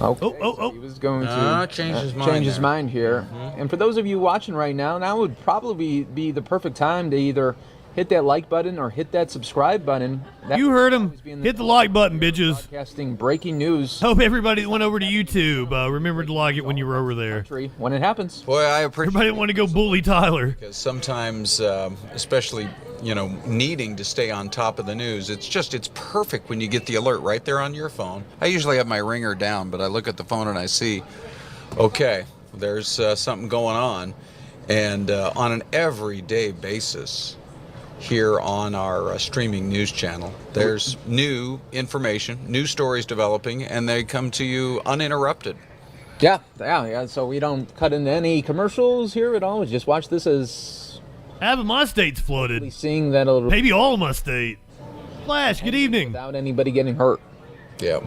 [SPEAKER 11] Okay. So he was going to
[SPEAKER 3] change his mind
[SPEAKER 11] here. And for those of you watching right now, now would probably be the perfect time to either hit that like button or hit that subscribe button.
[SPEAKER 2] You heard him. Hit the like button, bitches.
[SPEAKER 11] Broadcasting breaking news.
[SPEAKER 2] Hope everybody that went over to YouTube remembered to like it when you were over there.
[SPEAKER 11] When it happens.
[SPEAKER 3] Boy, I appreciate
[SPEAKER 2] everybody want to go bully Tyler.
[SPEAKER 3] Because sometimes, especially, you know, needing to stay on top of the news, it's perfect when you get the alert right there on your phone. I usually have my ringer down, but I look at the phone and I see, okay, there's something going on. And on an everyday basis, here on our streaming news channel, there's new information, new stories developing, and they come to you uninterrupted.
[SPEAKER 11] Yeah. So we don't cut into any commercials here at all. We just watch this as
[SPEAKER 2] half of my state's flooded.
[SPEAKER 11] Seeing that
[SPEAKER 2] maybe all of my state. Flash, good evening.
[SPEAKER 11] Without anybody getting hurt.
[SPEAKER 3] Yeah.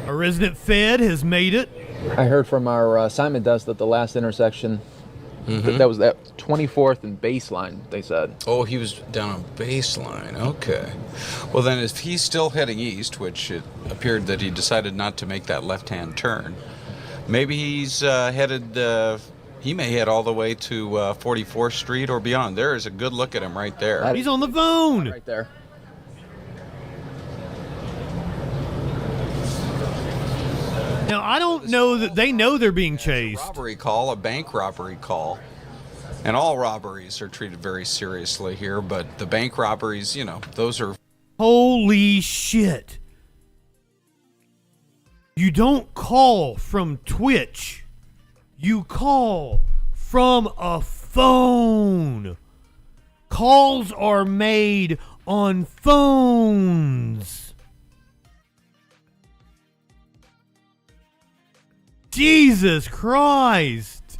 [SPEAKER 2] A resident Fed has made it.
[SPEAKER 11] I heard from our assignment desk that the last intersection. That was that 24th and Baseline, they said.
[SPEAKER 3] Oh, he was down on Baseline. Okay. Well, then if he's still heading east, which it appeared that he decided not to make that left-hand turn, maybe he's headed, he may head all the way to 44th Street or beyond. There is a good look at him right there.
[SPEAKER 2] He's on the phone.
[SPEAKER 11] Right there.
[SPEAKER 2] Now, I don't know that they know they're being chased.
[SPEAKER 3] Robbery call, a bank robbery call. And all robberies are treated very seriously here, but the bank robberies, you know, those are...
[SPEAKER 2] Holy shit. You don't call from Twitch. You call from a phone. Calls are made on phones. Jesus Christ.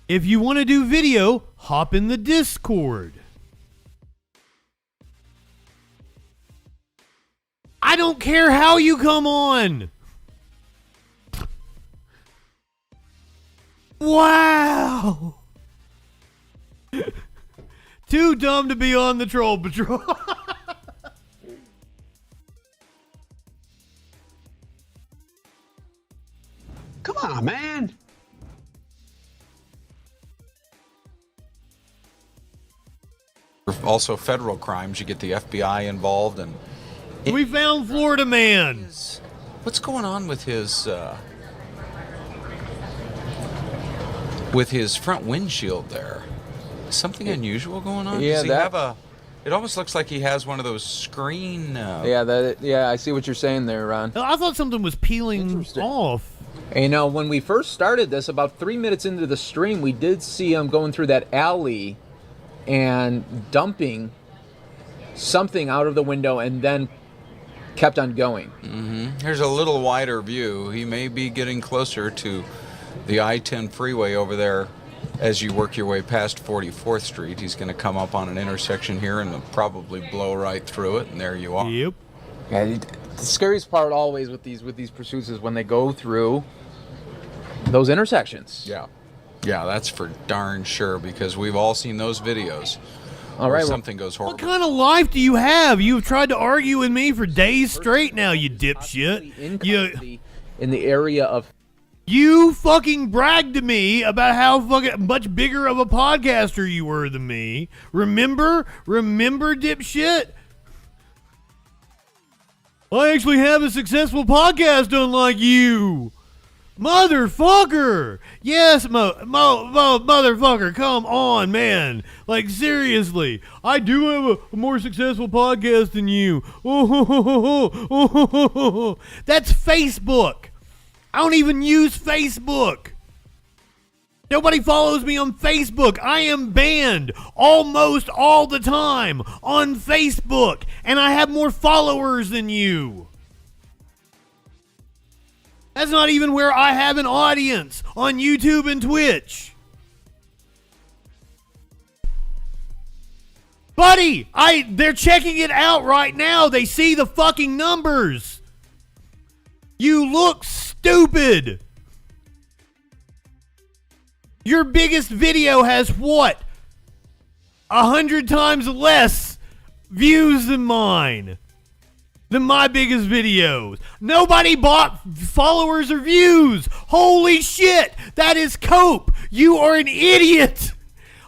[SPEAKER 2] If you want to do video, hop in the Discord. care how you come on. Wow. Too dumb to be on the troll patrol.
[SPEAKER 13] Come on, man.
[SPEAKER 3] Also, federal crimes, you get the FBI involved, and
[SPEAKER 2] we found Florida man.
[SPEAKER 3] What's going on with his front windshield there? Something unusual going on?
[SPEAKER 11] Yeah,
[SPEAKER 3] Does he have a? It almost looks like he has one of those screen.
[SPEAKER 11] Yeah, I see what you're saying there, Ron.
[SPEAKER 2] I thought something was peeling off.
[SPEAKER 11] And, you know, when we first started this, about 3 minutes into the stream, we did see him going through that alley and dumping something out of the window and then kept on going.
[SPEAKER 3] Mm-hmm. Here's a little wider view. He may be getting closer to the I-10 freeway over there as you work your way past 44th Street. He's going to come up on an intersection here and probably blow right through it, and there you are.
[SPEAKER 2] Yep.
[SPEAKER 11] Yeah, the scariest part always with these pursuits is when they go through those intersections.
[SPEAKER 3] Yeah. Yeah, that's for darn sure, because we've all seen those videos.
[SPEAKER 11] All right,
[SPEAKER 3] something goes horrible.
[SPEAKER 2] What kind of life do you have? You've tried to argue with me for days straight now, you dipshit. You
[SPEAKER 11] in the area of.
[SPEAKER 2] You fucking bragged to me about how fucking much bigger of a podcaster you were than me. Remember, dipshit? I actually have a successful podcast unlike you. Motherfucker! Yes, motherfucker, come on, man. Like, seriously, I do have a more successful podcast than you. That's Facebook. I don't even use Facebook. Nobody follows me on Facebook. I am banned almost all the time on Facebook, and I have more followers than you. That's not even where I have an audience, on YouTube and Twitch. Buddy, they're checking it out right now. They see the fucking numbers. You look stupid. Your biggest video has what? 100 times less views than mine. Than my biggest videos. Nobody bought followers or views. Holy shit. That is cope. You are an idiot.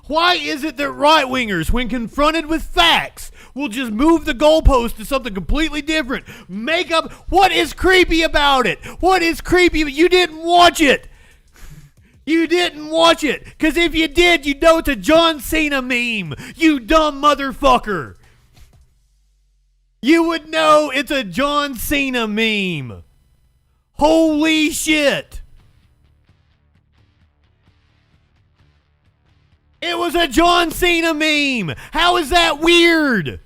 [SPEAKER 2] Why is it that right-wingers, when confronted with facts, will just move the goalpost to something completely different? Make up. What is creepy about it? What is creepy? You didn't watch it. You didn't watch it. Because if you did, you'd know it's a John Cena meme. You dumb motherfucker. You would know it's a John Cena meme. Holy shit. It was a John Cena meme. How is that weird?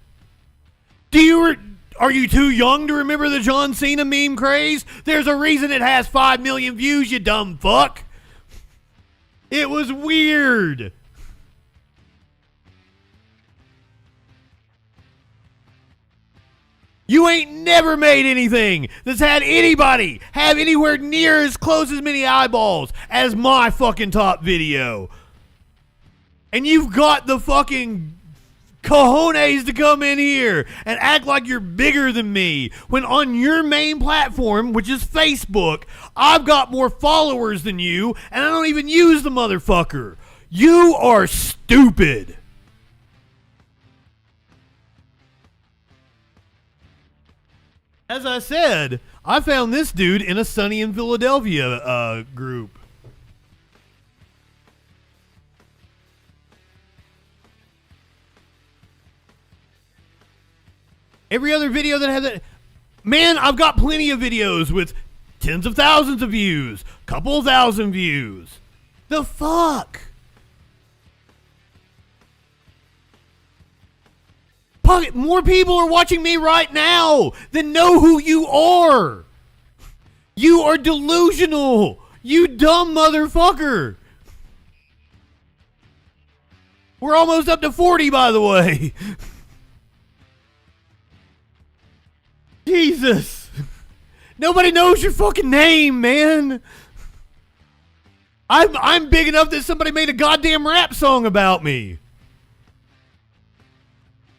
[SPEAKER 2] Are you too young to remember the John Cena meme craze? There's a reason it has 5 million views, you dumb fuck. It was weird. You ain't never made anything that's had anybody have anywhere near as close as many eyeballs as my fucking top video. And you've got the fucking cojones to come in here and act like you're bigger than me when on your main platform, which is Facebook, I've got more followers than you and I don't even use the motherfucker. You are stupid. As I said, I found this dude in a Sunny in Philadelphia group. Every other video that has it, man, I've got plenty of videos with tens of thousands of views, couple thousand views. The fuck? More people are watching me right now than know who you are. You are delusional. You dumb motherfucker. We're almost up to 40, by the way. Jesus. Nobody knows your fucking name, man. I'm big enough that somebody made a goddamn rap song about me.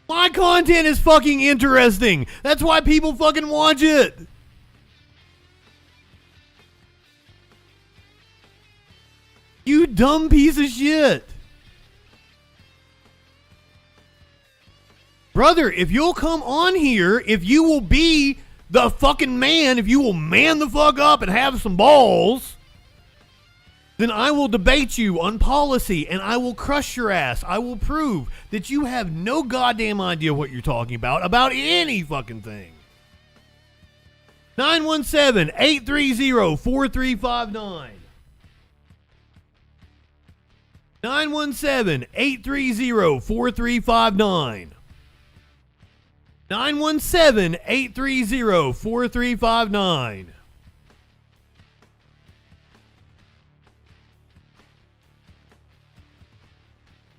[SPEAKER 2] My content is fucking interesting. That's why people fucking watch it. You dumb piece of shit. Brother, if you'll come on here, if you will be the fucking man, if you will man the fuck up and have some balls, then I will debate you on policy and I will crush your ass. I will prove that you have no goddamn idea what you're talking about any fucking thing. 917-830-4359. 917-830-4359. 917-830-4359.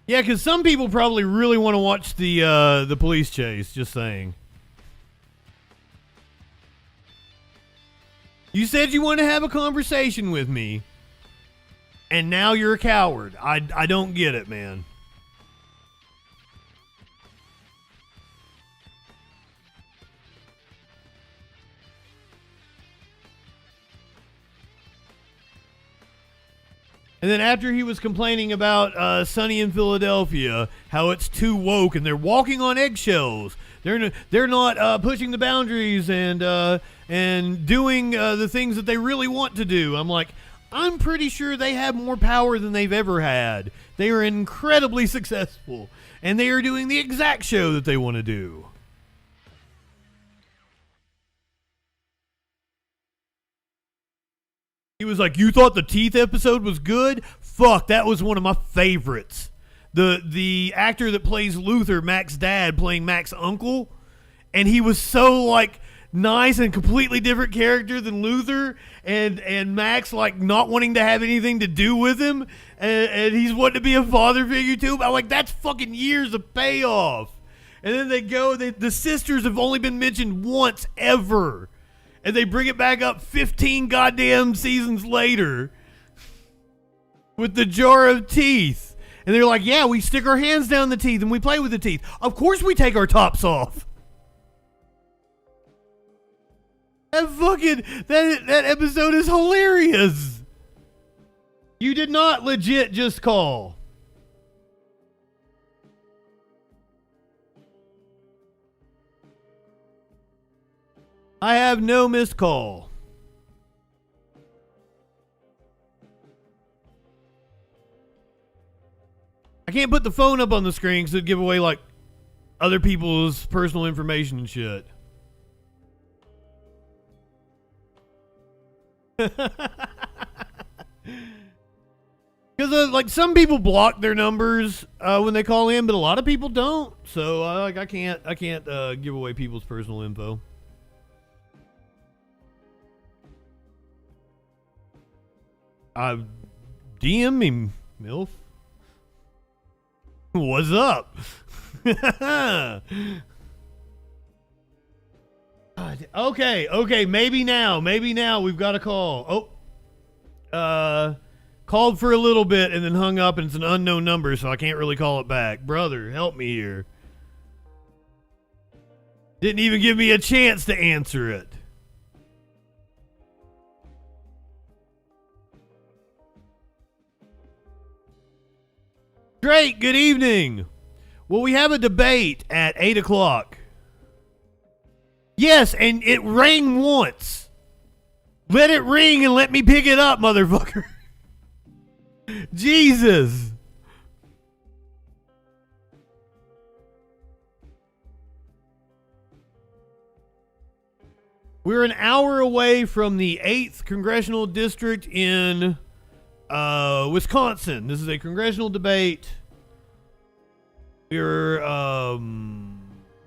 [SPEAKER 2] Yeah, because some people probably really want to watch the police chase, just saying. You said you want to have a conversation with me, and now you're a coward. I don't get it, man. And then after he was complaining about Sunny in Philadelphia, how it's too woke and they're walking on eggshells. They're not pushing the boundaries and doing the things that they really want to do. I'm like, I'm pretty sure they have more power than they've ever had. They are incredibly successful, and they are doing the exact show that they want to do. He was like, you thought the teeth episode was good? Fuck, that was one of my favorites. The actor that plays Luther, Mac's dad, playing Mac's uncle, and he was so like nice and completely different character than Luther, and Max like not wanting to have anything to do with him, and he's wanting to be a father figure too. I'm like, that's fucking years of payoff. And then they go, the sisters have only been mentioned once ever. And they bring it back up 15 goddamn seasons later with the jar of teeth. And they're like, yeah, we stick our hands down the teeth and we play with the teeth. Of course we take our tops off. That episode is hilarious. You did not legit just call. I have no missed call. I can't put the phone up on the screen because it'd give away like other people's personal information and shit. Because like some people block their numbers when they call in, but a lot of people don't. So I can't give away people's personal info. DM me, MILF. What's up? Okay, maybe now we've got a call. Called for a little bit and then hung up, and it's an unknown number, so I can't really call it back. Brother, help me here. Didn't even give me a chance to answer it. Drake, good evening. Well, we have a debate at 8 o'clock. Yes, and it rang once. Let it ring and let me pick it up, motherfucker. Jesus. We're an hour away from the 8th Congressional District in Wisconsin. This is a congressional debate. We're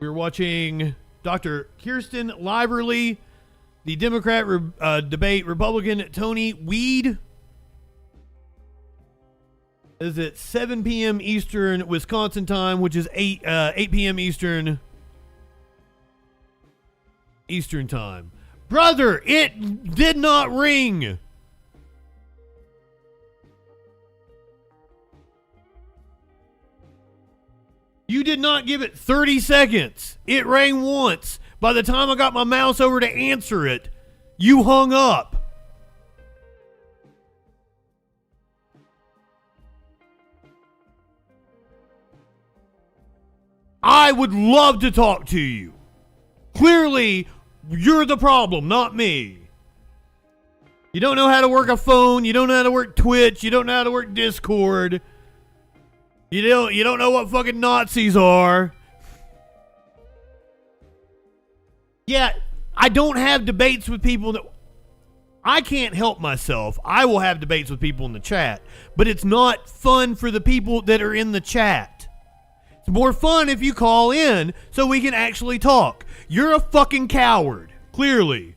[SPEAKER 2] watching Dr. Kirsten Liverly, the Democrat debate Republican Tony Weed. Is it 7 p.m. Eastern Wisconsin time, which is 8 p.m. Eastern Eastern time. Brother, it did not ring. You did not give it 30 seconds. It rang once. By the time I got my mouse over to answer it, you hung up. I would love to talk to you. Clearly, you're the problem, not me. You don't know how to work a phone. You don't know how to work Twitch. You don't know how to work Discord. You don't know what fucking Nazis are. Yeah, I don't have debates with people that... I can't help myself. I will have debates with people in the chat, but it's not fun for the people that are in the chat. It's more fun if you call in so we can actually talk. You're a fucking coward, clearly.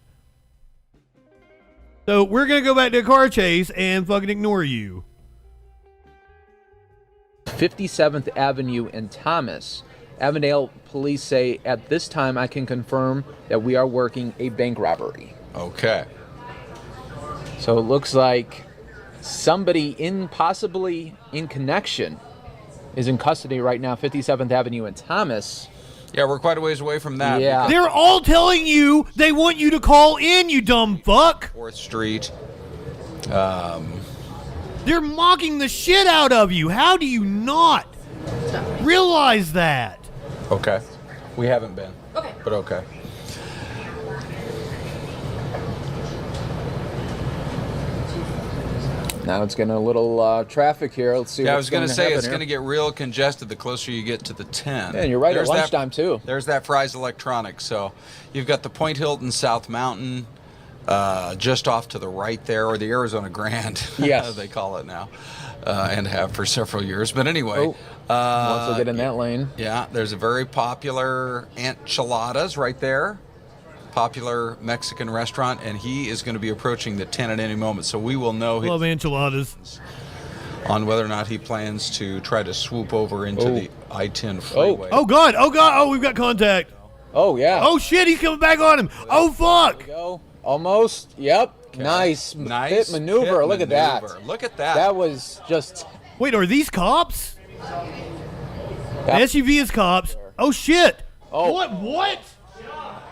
[SPEAKER 2] So we're going to go back to a car chase and fucking ignore you.
[SPEAKER 11] 57th Avenue and Thomas. Avondale police say at this time I can confirm that we are working a bank robbery.
[SPEAKER 3] Okay.
[SPEAKER 11] So it looks like somebody possibly in connection is in custody right now, 57th Avenue and Thomas.
[SPEAKER 3] Yeah, we're quite a ways away from that.
[SPEAKER 11] Yeah.
[SPEAKER 2] They're all telling you they want you to call in, you dumb fuck.
[SPEAKER 3] 4th Street.
[SPEAKER 2] They're mocking the shit out of you. How do you not realize that?
[SPEAKER 3] Okay. We haven't been.
[SPEAKER 12] Okay.
[SPEAKER 3] But okay.
[SPEAKER 11] Now it's getting a little traffic here. Let's see
[SPEAKER 3] Yeah, I
[SPEAKER 11] what's
[SPEAKER 3] was going to say,
[SPEAKER 11] happen
[SPEAKER 3] it's
[SPEAKER 11] here.
[SPEAKER 3] going to get real congested the closer you get to the 10.
[SPEAKER 11] Yeah, and you're right,
[SPEAKER 3] There's
[SPEAKER 11] at lunchtime, too.
[SPEAKER 3] There's that Fry's Electronics. So you've got the Point Hilton South Mountain just off to the right there, or the Arizona Grand,
[SPEAKER 11] Yes.
[SPEAKER 3] they call it now, and have for several years. But anyway.
[SPEAKER 11] Once we get in that lane.
[SPEAKER 3] Yeah, there's a very popular Enchiladas right there. Popular Mexican restaurant, and he is going to be approaching the 10 at any moment, so we will know
[SPEAKER 2] Love enchiladas.
[SPEAKER 3] on whether or not he plans to try to swoop over into the I-10 freeway.
[SPEAKER 2] Oh God! Oh God! Oh, we've got contact.
[SPEAKER 11] Oh yeah.
[SPEAKER 2] Oh shit! He's coming back on him. Oh fuck!
[SPEAKER 11] There we go. Almost. Yep.
[SPEAKER 3] Okay.
[SPEAKER 11] Nice
[SPEAKER 3] Nice
[SPEAKER 11] pit maneuver.
[SPEAKER 3] pit
[SPEAKER 11] Look at
[SPEAKER 3] maneuver.
[SPEAKER 11] that.
[SPEAKER 3] Look at that.
[SPEAKER 11] That was just.
[SPEAKER 2] Wait, are these cops? The
[SPEAKER 11] Yep.
[SPEAKER 2] SUV is cops. Oh shit!
[SPEAKER 11] Oh.
[SPEAKER 2] What?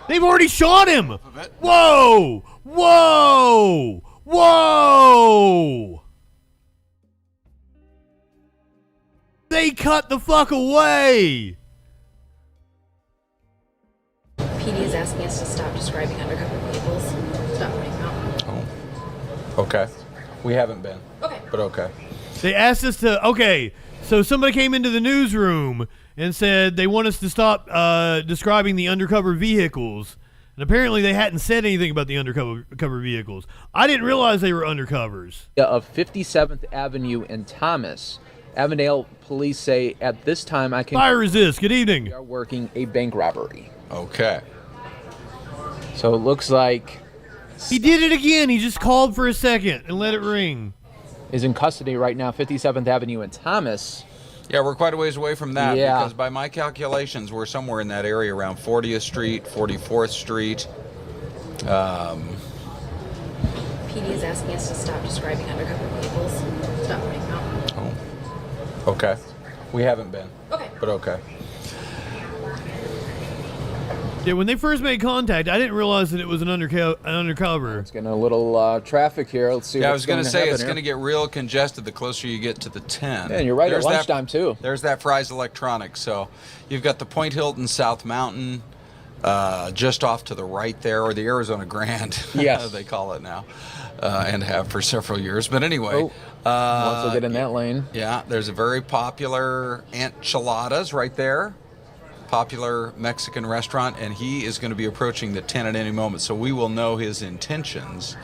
[SPEAKER 2] They've already shot him! Whoa! Whoa! Whoa! They cut the fuck away!
[SPEAKER 12] PD is asking us to stop describing undercover vehicles. Stop putting them out.
[SPEAKER 3] Oh. Okay. We haven't been.
[SPEAKER 12] Okay.
[SPEAKER 3] But okay.
[SPEAKER 2] They asked us to... Okay, so somebody came into the newsroom and said they want us to stop describing the undercover vehicles. And apparently they hadn't said anything about the undercover vehicles. I didn't realize they were undercovers.
[SPEAKER 11] Of 57th Avenue and Thomas. Avondale police say at this time I can.
[SPEAKER 2] Fire resist. Good evening.
[SPEAKER 11] We are working a bank robbery.
[SPEAKER 3] Okay.
[SPEAKER 11] So it looks like
[SPEAKER 2] He did it again. He just called for a second and let it ring.
[SPEAKER 11] is in custody right now, 57th Avenue and Thomas.
[SPEAKER 3] Yeah, we're quite a ways away from that,
[SPEAKER 11] Yeah.
[SPEAKER 3] because by my calculations, we're somewhere in that area around 40th Street, 44th Street.
[SPEAKER 12] PD is asking us to stop describing undercover vehicles. Stop putting them out.
[SPEAKER 3] Oh. Okay. We haven't been.
[SPEAKER 12] Okay.
[SPEAKER 3] But okay.
[SPEAKER 2] Yeah, when they first made contact, I didn't realize that it was an undercover.
[SPEAKER 11] It's getting a little traffic here. Let's see
[SPEAKER 3] Yeah, I
[SPEAKER 11] what's
[SPEAKER 3] was going to say,
[SPEAKER 11] happen
[SPEAKER 3] it's
[SPEAKER 11] here.
[SPEAKER 3] going to get real congested the closer you get to the 10.
[SPEAKER 11] Yeah, and you're right,
[SPEAKER 3] There's
[SPEAKER 11] at
[SPEAKER 3] that-
[SPEAKER 11] lunchtime, too.
[SPEAKER 3] There's that Fry's Electronics. So you've got the Point Hilton South Mountain just off to the right there, or the Arizona Grand,
[SPEAKER 11] Yes.
[SPEAKER 3] they call it now, and have for several years. But anyway.
[SPEAKER 11] Once we get in that lane.
[SPEAKER 3] Yeah, there's a very popular Enchiladas right there. Popular Mexican restaurant, and he is going to be approaching the 10 at any moment, so we will know his intentions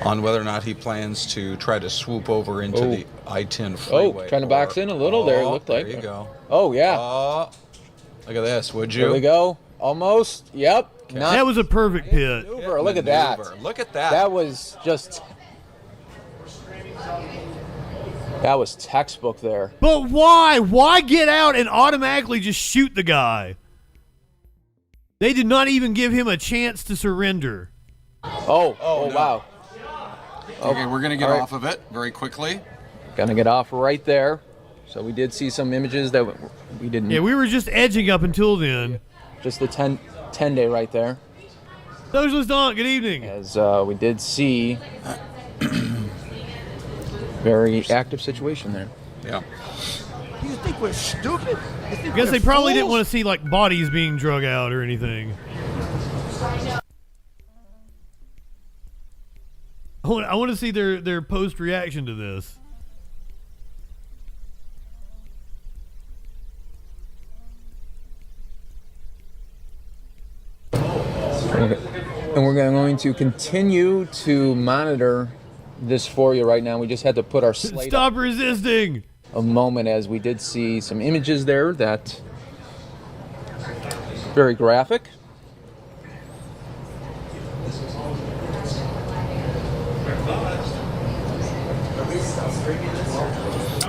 [SPEAKER 3] on whether or not he plans to try to swoop over into the I-10 freeway.
[SPEAKER 11] Oh, trying to box in a little there, it looked like.
[SPEAKER 3] There you go.
[SPEAKER 11] Oh, yeah.
[SPEAKER 3] Oh, look at this, would you?
[SPEAKER 11] There we go. Almost. Yep.
[SPEAKER 3] Okay.
[SPEAKER 2] That was a perfect pit.
[SPEAKER 11] Maneuver. Look at that.
[SPEAKER 3] Maneuver. Look at that.
[SPEAKER 11] That was just. That was textbook there.
[SPEAKER 2] But why? Why get out and automatically just shoot the guy? They did not even give him a chance to surrender.
[SPEAKER 11] Oh,
[SPEAKER 3] no.
[SPEAKER 11] wow.
[SPEAKER 3] Okay, we're going to get
[SPEAKER 11] All right.
[SPEAKER 3] off of it very quickly.
[SPEAKER 11] Gonna get off right there. So we did see some images that we didn't.
[SPEAKER 2] Yeah, we were just edging up until then.
[SPEAKER 11] Just the 10 day right there.
[SPEAKER 2] Socialist Don, good evening.
[SPEAKER 11] As we did see very active situation there.
[SPEAKER 3] Yeah.
[SPEAKER 10] You think we're stupid?
[SPEAKER 2] I guess they probably didn't want to see like bodies being drug out or anything. I want to see their post reaction to this.
[SPEAKER 11] And we're going to continue to monitor this for you right now. We just had to put our slate
[SPEAKER 2] Stop
[SPEAKER 11] up
[SPEAKER 2] resisting.
[SPEAKER 11] a moment as we did see some images there that very graphic.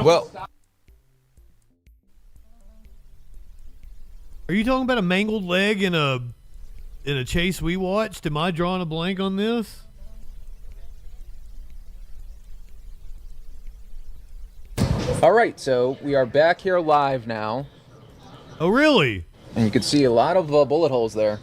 [SPEAKER 3] Well,
[SPEAKER 2] Are you talking about a mangled leg in a chase we watched? Am I drawing a blank on this?
[SPEAKER 11] All right, so we are back here live now.
[SPEAKER 2] Oh, really?
[SPEAKER 11] And you can see a lot of bullet holes there.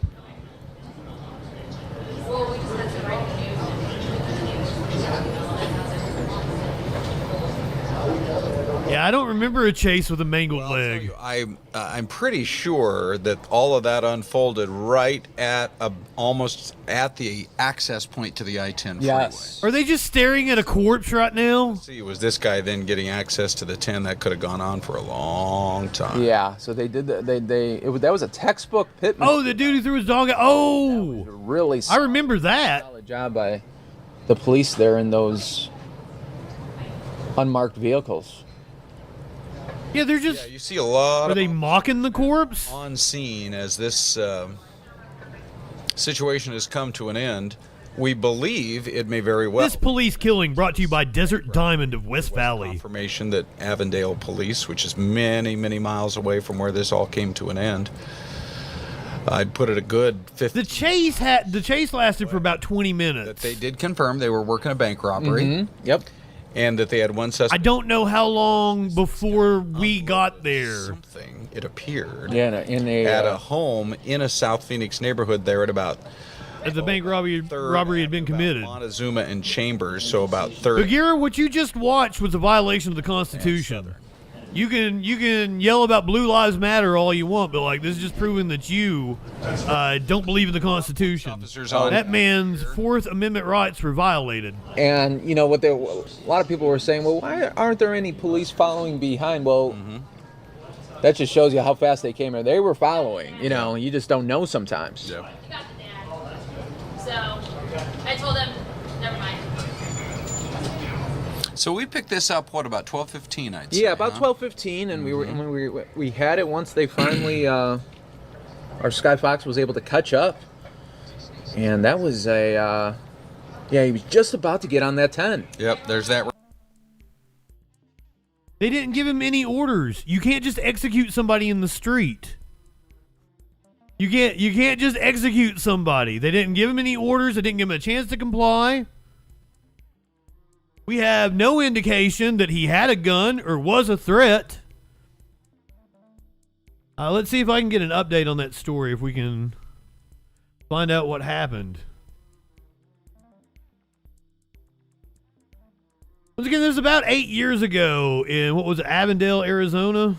[SPEAKER 2] Yeah, I don't remember a chase with a mangled leg.
[SPEAKER 3] I'm pretty sure that all of that unfolded right at almost at the access point to the I-10
[SPEAKER 11] Yes.
[SPEAKER 2] Are they just staring at a corpse right now?
[SPEAKER 3] freeway. See, it was this guy then getting access to the 10 that could have gone on for a long time.
[SPEAKER 11] Yeah, so they did that was a textbook pit.
[SPEAKER 2] Oh, the dude who threw his dog out. Oh,
[SPEAKER 11] really?
[SPEAKER 2] I remember that.
[SPEAKER 11] Solid job by the police there in those unmarked vehicles.
[SPEAKER 2] Yeah, they're just.
[SPEAKER 3] Yeah, you see a lot
[SPEAKER 2] Are
[SPEAKER 3] of
[SPEAKER 2] they mocking the corpse?
[SPEAKER 3] on scene as this situation has come to an end. We believe it may very well.
[SPEAKER 2] This police killing brought to you by Desert Diamond of West Valley.
[SPEAKER 3] Confirmation that Avondale Police, which is many, many miles away from where this all came to an end, I'd put it a good 50.
[SPEAKER 2] The chase lasted for about 20 minutes.
[SPEAKER 3] That they did confirm they were working a bank robbery.
[SPEAKER 11] Mm-hmm. Yep.
[SPEAKER 3] And that they had one suspect.
[SPEAKER 2] I don't know how long before we got there.
[SPEAKER 3] Something, it appeared.
[SPEAKER 11] Yeah,
[SPEAKER 3] at a home in a South Phoenix neighborhood there at about.
[SPEAKER 2] The bank robbery had been committed.
[SPEAKER 3] Montezuma and Chambers, so about 30.
[SPEAKER 2] Bagheera, what you just watched was a violation of the Constitution. You can yell about Blue Lives Matter all you want, but like this is just proving that you don't believe in the Constitution. That man's Fourth Amendment rights were violated.
[SPEAKER 11] And you know what? A lot of people were saying, well, why aren't there any police following behind? Well, that just shows you how fast they came here. They were following. You know, you just don't know sometimes.
[SPEAKER 3] Yeah.
[SPEAKER 12] So I told him, never mind.
[SPEAKER 3] So we picked this up, what, about 12:15, I'd say?
[SPEAKER 11] Yeah, about 12:15, and we had it once they finally our Sky Fox was able to catch up, and that was a he was just about to get on that 10.
[SPEAKER 3] Yep, there's that.
[SPEAKER 2] They didn't give him any orders. You can't just execute somebody in the street. You can't just execute somebody. They didn't give him any orders. They didn't give him a chance to comply. We have no indication that he had a gun or was a threat. Let's see if I can get an update on that story, if we can find out what happened. Once again, this was about 8 years ago in, what was it, Avondale, Arizona?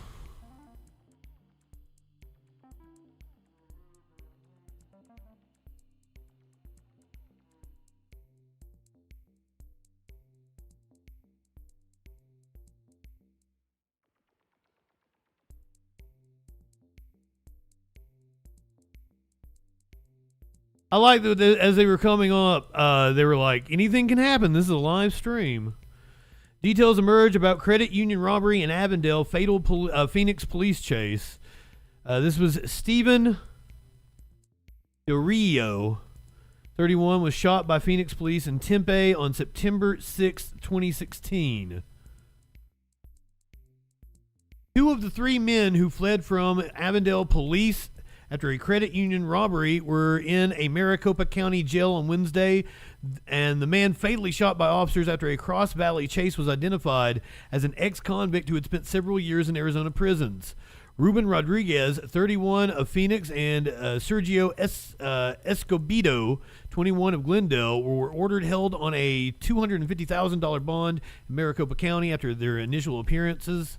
[SPEAKER 2] I like that as they were coming up, they were like, anything can happen. This is a live stream. Details emerge about credit union robbery in Avondale, fatal Phoenix police chase. This was Stephen Rio, 31, was shot by Phoenix police in Tempe on September 6, 2016. Two of the three men who fled from Avondale police after a credit union robbery were in a Maricopa County jail on Wednesday, and the man fatally shot by officers after a cross-valley chase was identified as an ex-convict who had spent several years in Arizona prisons. Ruben Rodriguez, 31 of Phoenix, and Sergio Escobedo, 21 of Glendale, were ordered held on a $250,000 bond in Maricopa County after their initial appearances.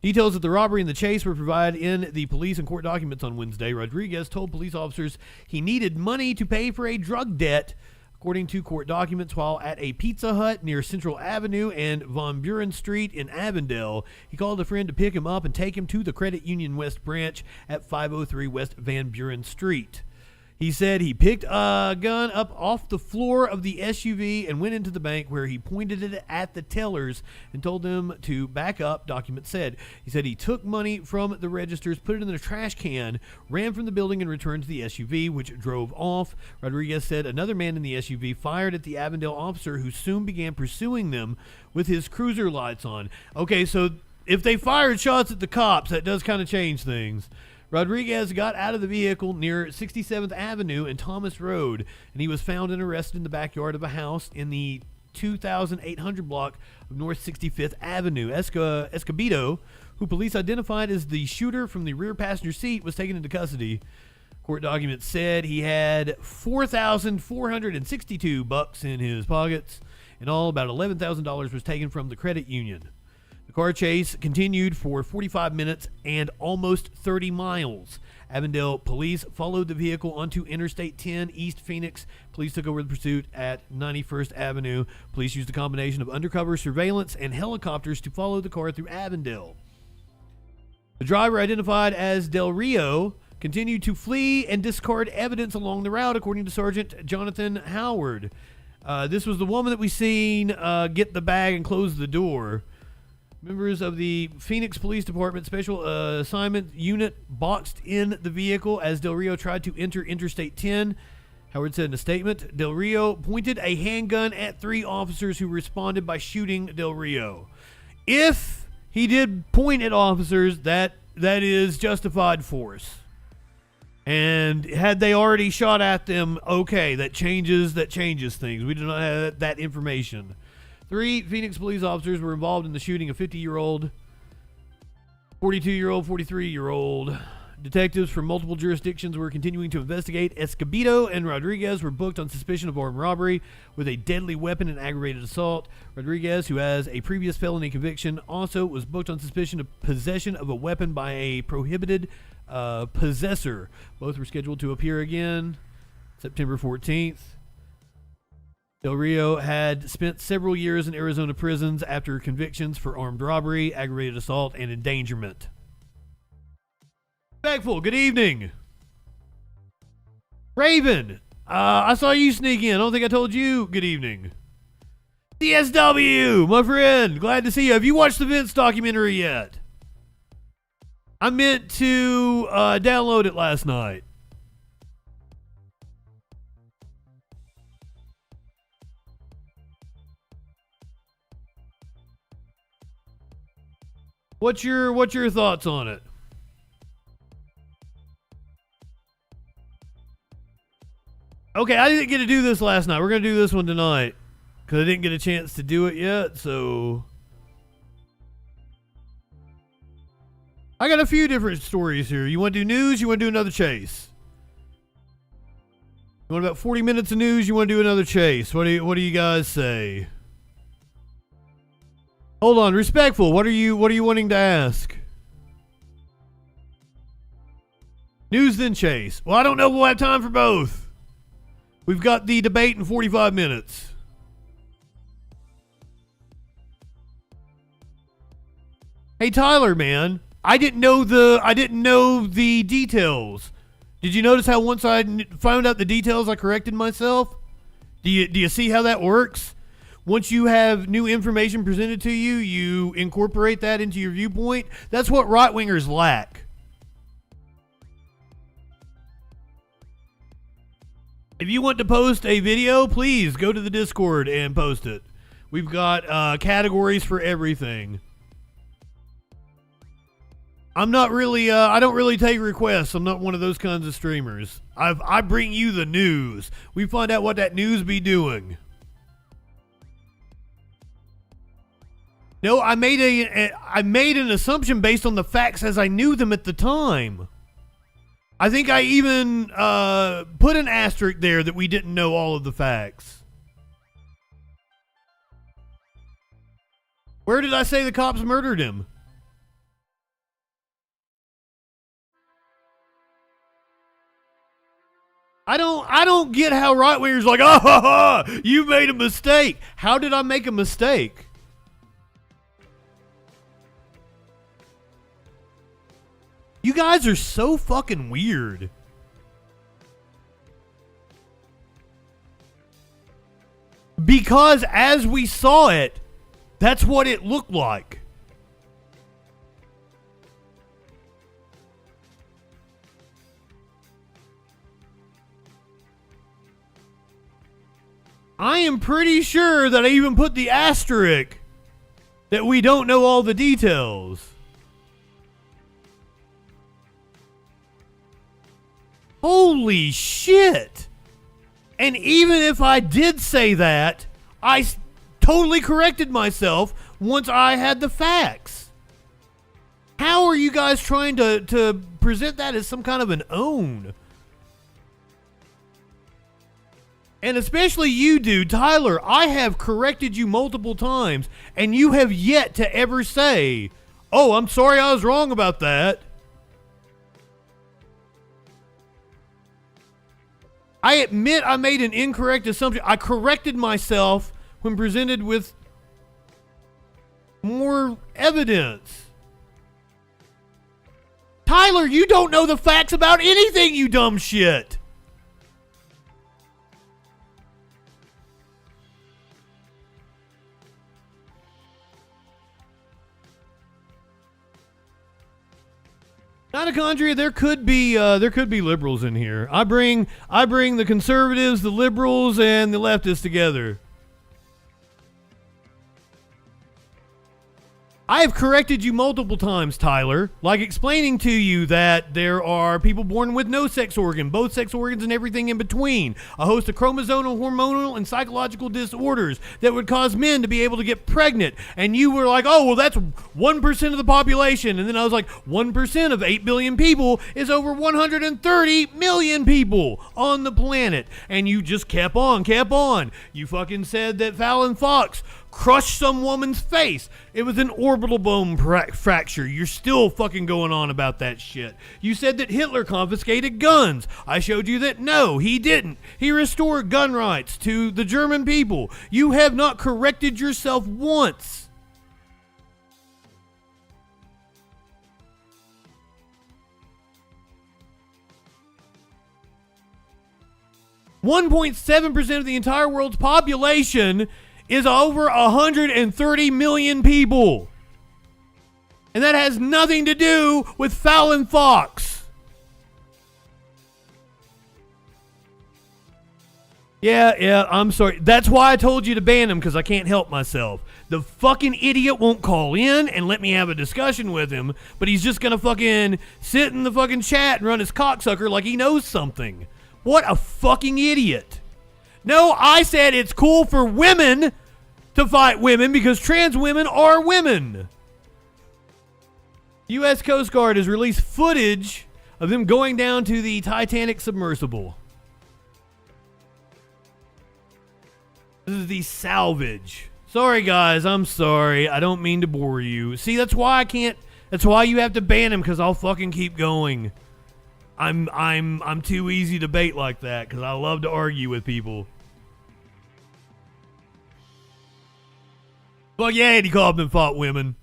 [SPEAKER 2] Details of the robbery and the chase were provided in the police and court documents on Wednesday. Rodriguez told police officers he needed money to pay for a drug debt, according to court documents, while at a Pizza Hut near Central Avenue and Von Buren Street in Avondale. He called a friend to pick him up and take him to the Credit Union West branch at 503 West Van Buren Street. He said he picked a gun up off the floor of the SUV and went into the bank, where he pointed it at the tellers and told them to back up, documents said. He said he took money from the registers, put it in a trash can, ran from the building, and returned to the SUV, which drove off. Rodriguez said another man in the SUV fired at the Avondale officer, who soon began pursuing them with his cruiser lights on. Okay, so if they fired shots at the cops, that does kind of change things. Rodriguez got out of the vehicle near 67th Avenue and Thomas Road, and he was found and arrested in the backyard of a house in the 2800 block of North 65th Avenue. Escobedo, who police identified as the shooter from the rear passenger seat, was taken into custody. Court documents said he had $4,462 in his pockets. In all, about $11,000 was taken from the credit union. The car chase continued for 45 minutes and almost 30 miles. Avondale police followed the vehicle onto Interstate 10 East Phoenix. Police took over the pursuit at 91st Avenue. Police used a combination of undercover surveillance and helicopters to follow the car through Avondale. The driver, identified as Del Rio, continued to flee and discard evidence along the route, according to Sergeant Jonathan Howard. This was the woman that we seen get the bag and close the door. Members of the Phoenix Police Department Special Assignment Unit boxed in the vehicle as Del Rio tried to enter Interstate 10. Howard said in a statement, Del Rio pointed a handgun at 3 officers who responded by shooting Del Rio. If he did point at officers, that is justified force. And had they already shot at them, okay, that changes things. We do not have that information. 3 Phoenix police officers were involved in the shooting of 50-year-old, 42-year-old, 43-year-old. Detectives from multiple jurisdictions were continuing to investigate. Escobedo and Rodriguez were booked on suspicion of armed robbery with a deadly weapon and aggravated assault. Rodriguez, who has a previous felony conviction, also was booked on suspicion of possession of a weapon by a prohibited possessor. Both were scheduled to appear again September 14th. Del Rio had spent several years in Arizona prisons after convictions for armed robbery, aggravated assault, and endangerment. Respectful, good evening. Raven, I saw you sneak in. I don't think I told you good evening. CSW, my friend, glad to see you. Have you watched the Vince documentary yet? I meant to download it last night. What's your thoughts on it? Okay, I didn't get to do this last night. We're going to do this one tonight because I didn't get a chance to do it yet, so I got a few different stories here. You want to do news? You want to do another chase? You want about 40 minutes of news? You want to do another chase? What do you guys say? Hold on, respectful. What are you wanting to ask? News then chase. Well, I don't know. We'll have time for both. We've got the debate in 45 minutes. Hey Tyler, man, I didn't know the details. Did you notice how once I found out the details, I corrected myself? Do you see how that works? Once you have new information presented to you, you incorporate that into your viewpoint. That's what right-wingers lack. If you want to post a video, please go to the Discord and post it. We've got categories for everything. I'm not really, I don't really take requests. I'm not one of those kinds of streamers. I bring you the news. We find out what that news be doing. No, I made an assumption based on the facts as I knew them at the time. I think I even put an asterisk there that we didn't know all of the facts. Where did I say the cops murdered him? I don't get how right-wingers like, oh, ha, ha, you made a mistake. How did I make a mistake? You guys are so fucking weird. Because as we saw it, that's what it looked like. I am pretty sure that I even put the asterisk that we don't know all the details. Holy shit. And even if I did say that, I totally corrected myself once I had the facts. How are you guys trying to present that as some kind of an own? And especially you, dude, Tyler, I have corrected you multiple times, and you have yet to ever say, oh, I'm sorry I was wrong about that. I admit I made an incorrect assumption. I corrected myself when presented with more evidence. Tyler, you don't know the facts about anything, you dumb shit. Mitochondria, there could be liberals in here. I bring the conservatives, the liberals, and the leftists together. I have corrected you multiple times, Tyler, like explaining to you that there are people born with no sex organ, both sex organs and everything in between, a host of chromosomal, hormonal, and psychological disorders that would cause men to be able to get pregnant. And you were like, oh, well, that's 1% of the population. And then I was like, 1% of 8 billion people is over 130 million people on the planet. And you just kept on. You fucking said that Fallon Fox crushed some woman's face. It was an orbital bone fracture. You're still fucking going on about that shit. You said that Hitler confiscated guns. I showed you that no, he didn't. He restored gun rights to the German people. You have not corrected yourself once. .7% of the entire world's population is over 130 million people. And that has nothing to do with Fallon Fox. Yeah, I'm sorry. That's why I told you to ban him, because I can't help myself. The fucking idiot won't call in and let me have a discussion with him, but he's just gonna fucking sit in the fucking chat and run his cocksucker like he knows something. What a fucking idiot. No, I said it's cool for women to fight women because trans women are women. U.S. Coast Guard has released footage of them going down to the Titanic submersible. This is the salvage. Sorry, guys. I'm sorry. I don't mean to bore you. See, that's why I can't. That's why you have to ban him, because I'll fucking keep going. I'm too easy to bait like that, because I love to argue with people. Well, yeah, Andy Kaufman fought women.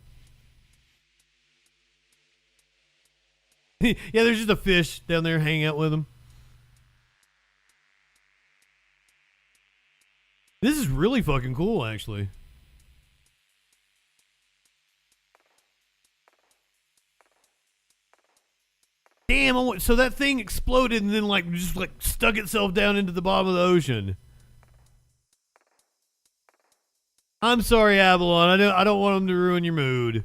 [SPEAKER 2] Yeah, there's just a fish down there hanging out with him. This is really fucking cool, actually. Damn, so that thing exploded and then just stuck itself down into the bottom of the ocean. I'm sorry, Avalon. I don't want them to ruin your mood.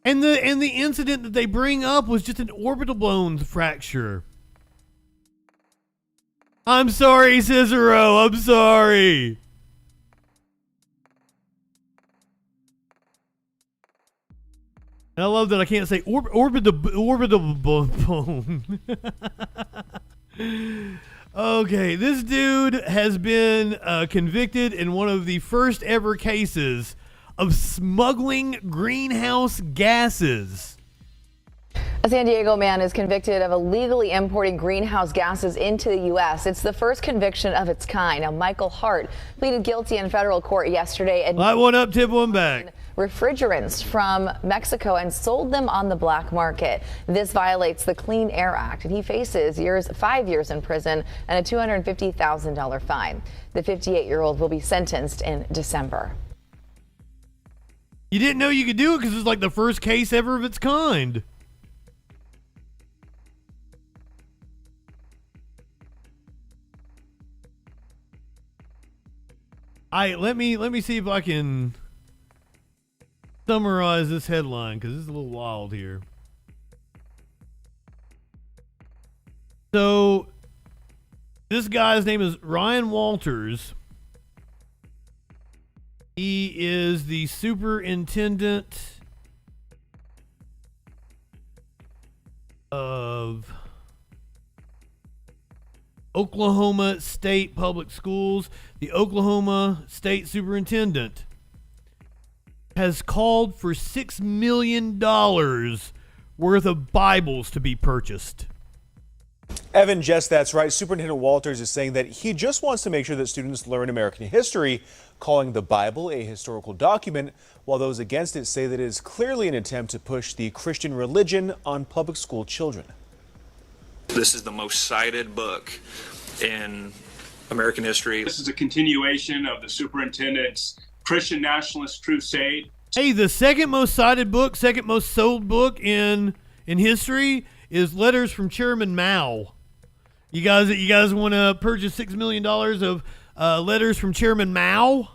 [SPEAKER 2] And the incident that they bring up was just an orbital bone fracture. I'm sorry, Cicero. I'm sorry. And I love that I can't say orbital bone. Okay, this dude has been convicted in one of the first ever cases of smuggling greenhouse gases.
[SPEAKER 14] A San Diego man is convicted of illegally importing greenhouse gases into the U.S. It's the first conviction of its kind. Now, Michael Hart pleaded guilty in federal court yesterday.
[SPEAKER 2] Light one up, tip one back.
[SPEAKER 14] Refrigerants from Mexico and sold them on the black market. This violates the Clean Air Act, and he faces 5 years in prison and a $250,000 fine. The 58-year-old will be sentenced in December.
[SPEAKER 2] You didn't know you could do it because it's like the first case ever of its kind. Let me see if I can summarize this headline because it's a little wild here. So this guy's name is Ryan Walters. He is the superintendent of Oklahoma State Public Schools. The Oklahoma State Superintendent has called for $6 million worth of Bibles to be purchased.
[SPEAKER 15] Evan, just that's right. Superintendent Walters is saying that he just wants to make sure that students learn American history, calling the Bible a historical document, while those against it say that it is clearly an attempt to push the Christian religion on public school children.
[SPEAKER 16] This is the most cited book in American history.
[SPEAKER 17] This is a continuation of the superintendent's Christian nationalist crusade.
[SPEAKER 2] Hey, the second most cited book, second most sold book in history is Letters from Chairman Mao. You guys want to purchase $6 million of Letters from Chairman Mao?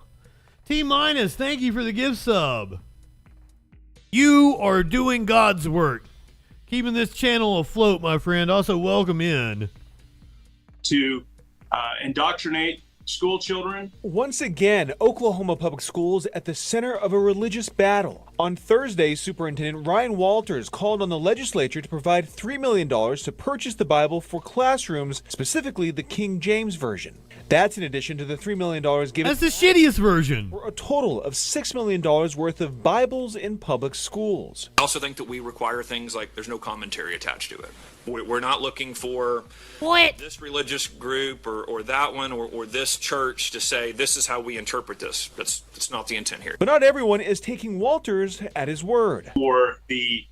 [SPEAKER 2] T-, thank you for the gift sub. You are doing God's work, keeping this channel afloat, my friend. Also, welcome in.
[SPEAKER 17] To indoctrinate school children.
[SPEAKER 15] Once again, Oklahoma Public Schools at the center of a religious battle. On Thursday, Superintendent Ryan Walters called on the legislature to provide $3 million to purchase the Bible for classrooms, specifically the King James Version. That's in addition to the $3 million given.
[SPEAKER 2] That's the shittiest version.
[SPEAKER 15] For a total of $6 million worth of Bibles in public schools.
[SPEAKER 16] I also think that we require things like there's no commentary attached to it. We're not looking for this religious group or that one or this church to say this is how we interpret this. That's not the intent here.
[SPEAKER 15] But not everyone is taking Walters at his word.
[SPEAKER 17] For the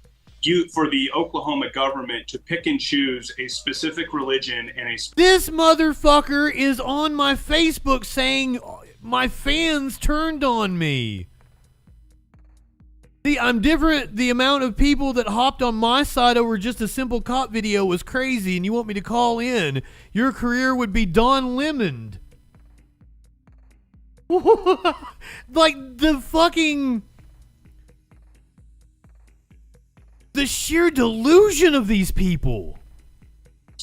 [SPEAKER 17] Oklahoma government to pick and choose a specific religion and
[SPEAKER 2] This motherfucker is on my Facebook saying my fans turned on me. See, I'm different. The amount of people that hopped on my side over just a simple cop video was crazy, and you want me to call in. Your career would be Don Lemon. Like the sheer delusion of these people.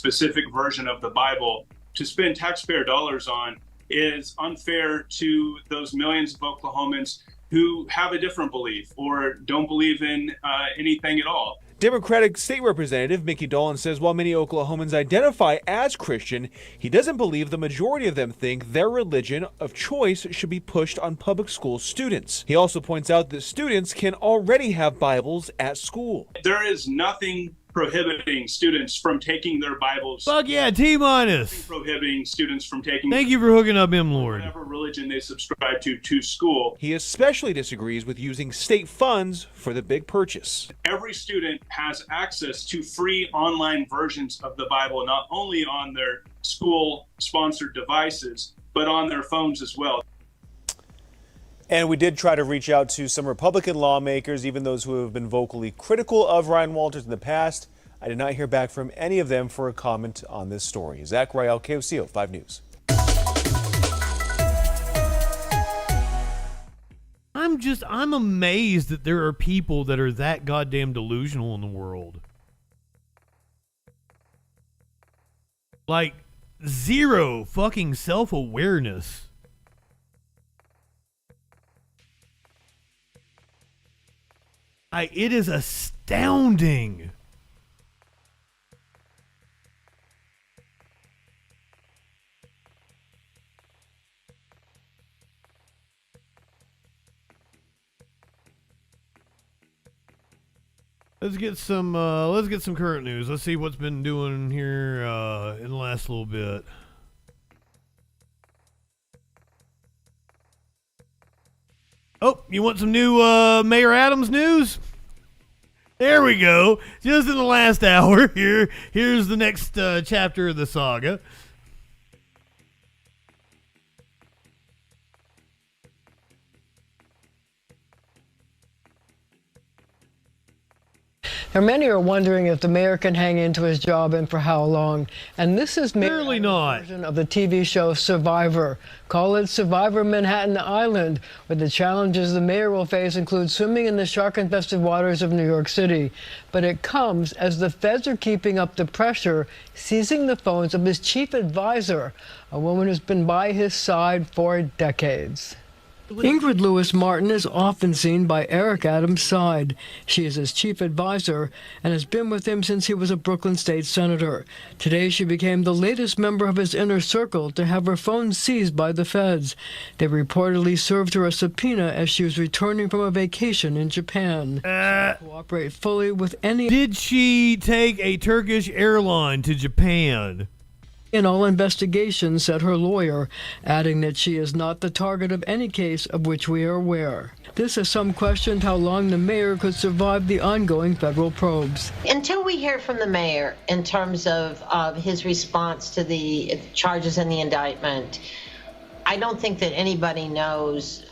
[SPEAKER 17] specific version of the Bible to spend taxpayer dollars on is unfair to those millions of Oklahomans who have a different belief or don't believe in anything at all.
[SPEAKER 15] Democratic State Representative Mickey Dolan says while many Oklahomans identify as Christian, he doesn't believe the majority of them think their religion of choice should be pushed on public school students. He also points out that students can already have Bibles at school.
[SPEAKER 17] There is nothing prohibiting students from taking their Bibles.
[SPEAKER 2] Fuck yeah, T-minus.
[SPEAKER 17] Prohibiting students from taking.
[SPEAKER 2] Thank you for hooking up, M. Lord.
[SPEAKER 17] Whatever religion they subscribe to school.
[SPEAKER 15] He especially disagrees with using state funds for the big purchase.
[SPEAKER 17] Every student has access to free online versions of the Bible, not only on their school-sponsored devices, but on their phones as well.
[SPEAKER 15] And we did try to reach out to some Republican lawmakers, even those who have been vocally critical of Ryan Walters in the past. I did not hear back from any of them for a comment on this story. Zach Royale, KOCO 5 News.
[SPEAKER 2] I'm I'm amazed that there are people that are that goddamn delusional in the world. Like, zero fucking self-awareness. It is astounding. Let's get some current news. Let's see what's been doing here in the last little bit. Oh, you want some new Mayor Adams news? There we go. Just in the last hour. Here's the next chapter of the saga.
[SPEAKER 18] Now, many are wondering if the mayor can hang into his job and for how long. And this is
[SPEAKER 2] Clearly not.
[SPEAKER 18] version of the TV show Survivor. Call it Survivor Manhattan Island, where the challenges the mayor will face include swimming in the shark-infested waters of New York City. But it comes as the feds are keeping up the pressure, seizing the phones of his chief advisor, a woman who's been by his side for decades. Ingrid Lewis Martin is often seen by Eric Adams' side. She is his chief advisor and has been with him since he was a Brooklyn state senator. Today she became the latest member of his inner circle to have her phone seized by the feds. They reportedly served her a subpoena as she was returning from a vacation in Japan. Cooperate fully with any...
[SPEAKER 2] Did she take a Turkish airline to Japan?
[SPEAKER 18] In all investigations, said her lawyer, adding that she is not the target of any case of which we are aware. This has some questioned how long the mayor could survive the ongoing federal probes.
[SPEAKER 19] Until we hear from the mayor in terms of his response to the charges in the indictment, I don't think that anybody knows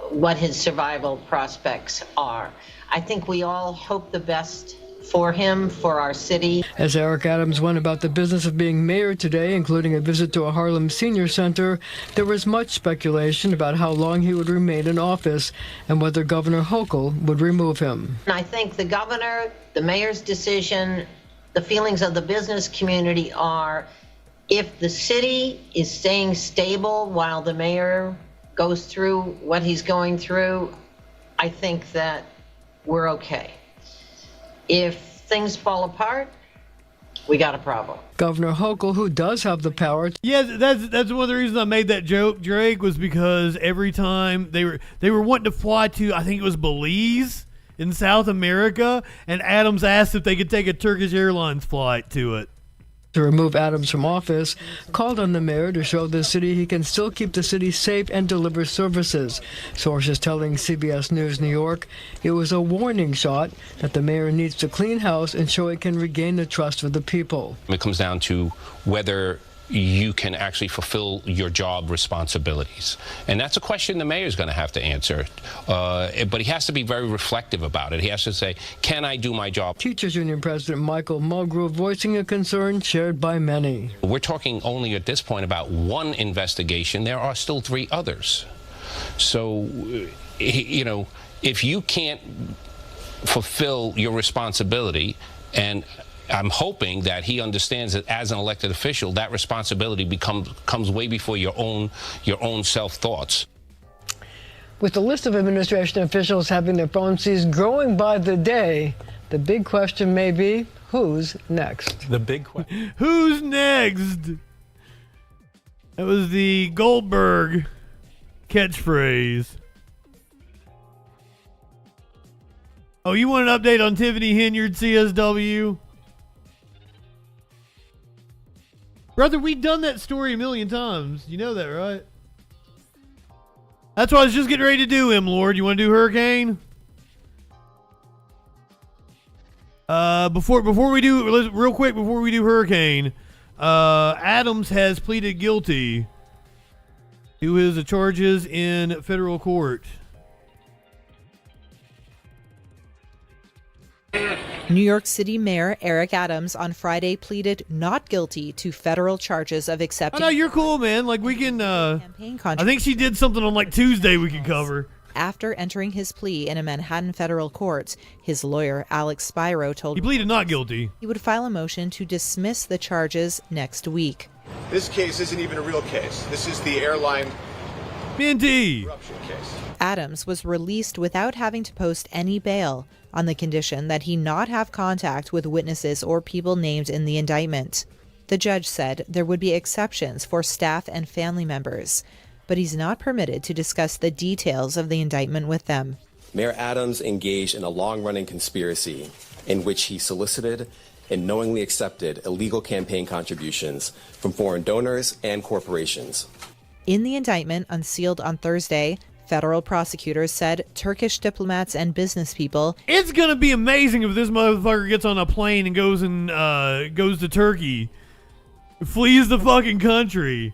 [SPEAKER 19] what his survival prospects are. I think we all hope the best for him, for our city.
[SPEAKER 18] As Eric Adams went about the business of being mayor today, including a visit to a Harlem senior center, there was much speculation about how long he would remain in office and whether Governor Hochul would remove him.
[SPEAKER 19] And I think the governor, the mayor's decision, the feelings of the business community are, if the city is staying stable while the mayor goes through what he's going through, I think that we're okay. If things fall apart, we got a problem.
[SPEAKER 18] Governor Hochul, who does have the power.
[SPEAKER 2] Yeah, that's one of the reasons I made that joke, Drake, was because every time they were wanting to fly to, I think it was Belize in South America, and Adams asked if they could take a Turkish Airlines flight to it.
[SPEAKER 18] To remove Adams from office, called on the mayor to show the city he can still keep the city safe and deliver services. Sources telling CBS News New York it was a warning shot that the mayor needs to clean house and show he can regain the trust of the people.
[SPEAKER 20] It comes down to whether you can actually fulfill your job responsibilities. And that's a question the mayor's going to have to answer. But he has to be very reflective about it. He has to say, can I do my job?
[SPEAKER 18] Teachers Union President Michael Mulgrew voicing a concern shared by many.
[SPEAKER 20] We're talking only at this point about one investigation. There are still 3 others. So, you know, if you can't fulfill your responsibility, and I'm hoping that he understands that as an elected official, that responsibility comes way before your own self-thoughts.
[SPEAKER 18] With the list of administration officials having their phones seized growing by the day, the big question may be, who's next?
[SPEAKER 5] The big question.
[SPEAKER 2] Who's next? That was the Goldberg catchphrase. Oh, you want an update on Tiffany Henyard, CSW? Brother, we've done that story a million times. You know that, right? That's what I was just getting ready to do, M. Lord. You want to do Hurricane? Before we do, real quick, before we do Hurricane, Adams has pleaded guilty to his charges in federal court.
[SPEAKER 21] New York City Mayor Eric Adams on Friday pleaded not guilty to federal charges of accepting.
[SPEAKER 2] Oh, no, you're cool, man. Like, we can, I think she did something on, like, Tuesday we can cover.
[SPEAKER 21] After entering his plea in a Manhattan federal court, his lawyer, Alex Spiro, told
[SPEAKER 2] he pleaded not guilty.
[SPEAKER 21] He would file a motion to dismiss the charges next week.
[SPEAKER 1] This case isn't even a real case. This is the airline
[SPEAKER 2] Minty
[SPEAKER 1] corruption case.
[SPEAKER 21] Adams was released without having to post any bail on the condition that he not have contact with witnesses or people named in the indictment. The judge said there would be exceptions for staff and family members, but he's not permitted to discuss the details of the indictment with them.
[SPEAKER 22] Mayor Adams engaged in a long-running conspiracy in which he solicited and knowingly accepted illegal campaign contributions from foreign donors and corporations.
[SPEAKER 21] In the indictment, unsealed on Thursday, federal prosecutors said Turkish diplomats and business people.
[SPEAKER 2] It's gonna be amazing if this motherfucker gets on a plane and goes to Turkey, flees the fucking country.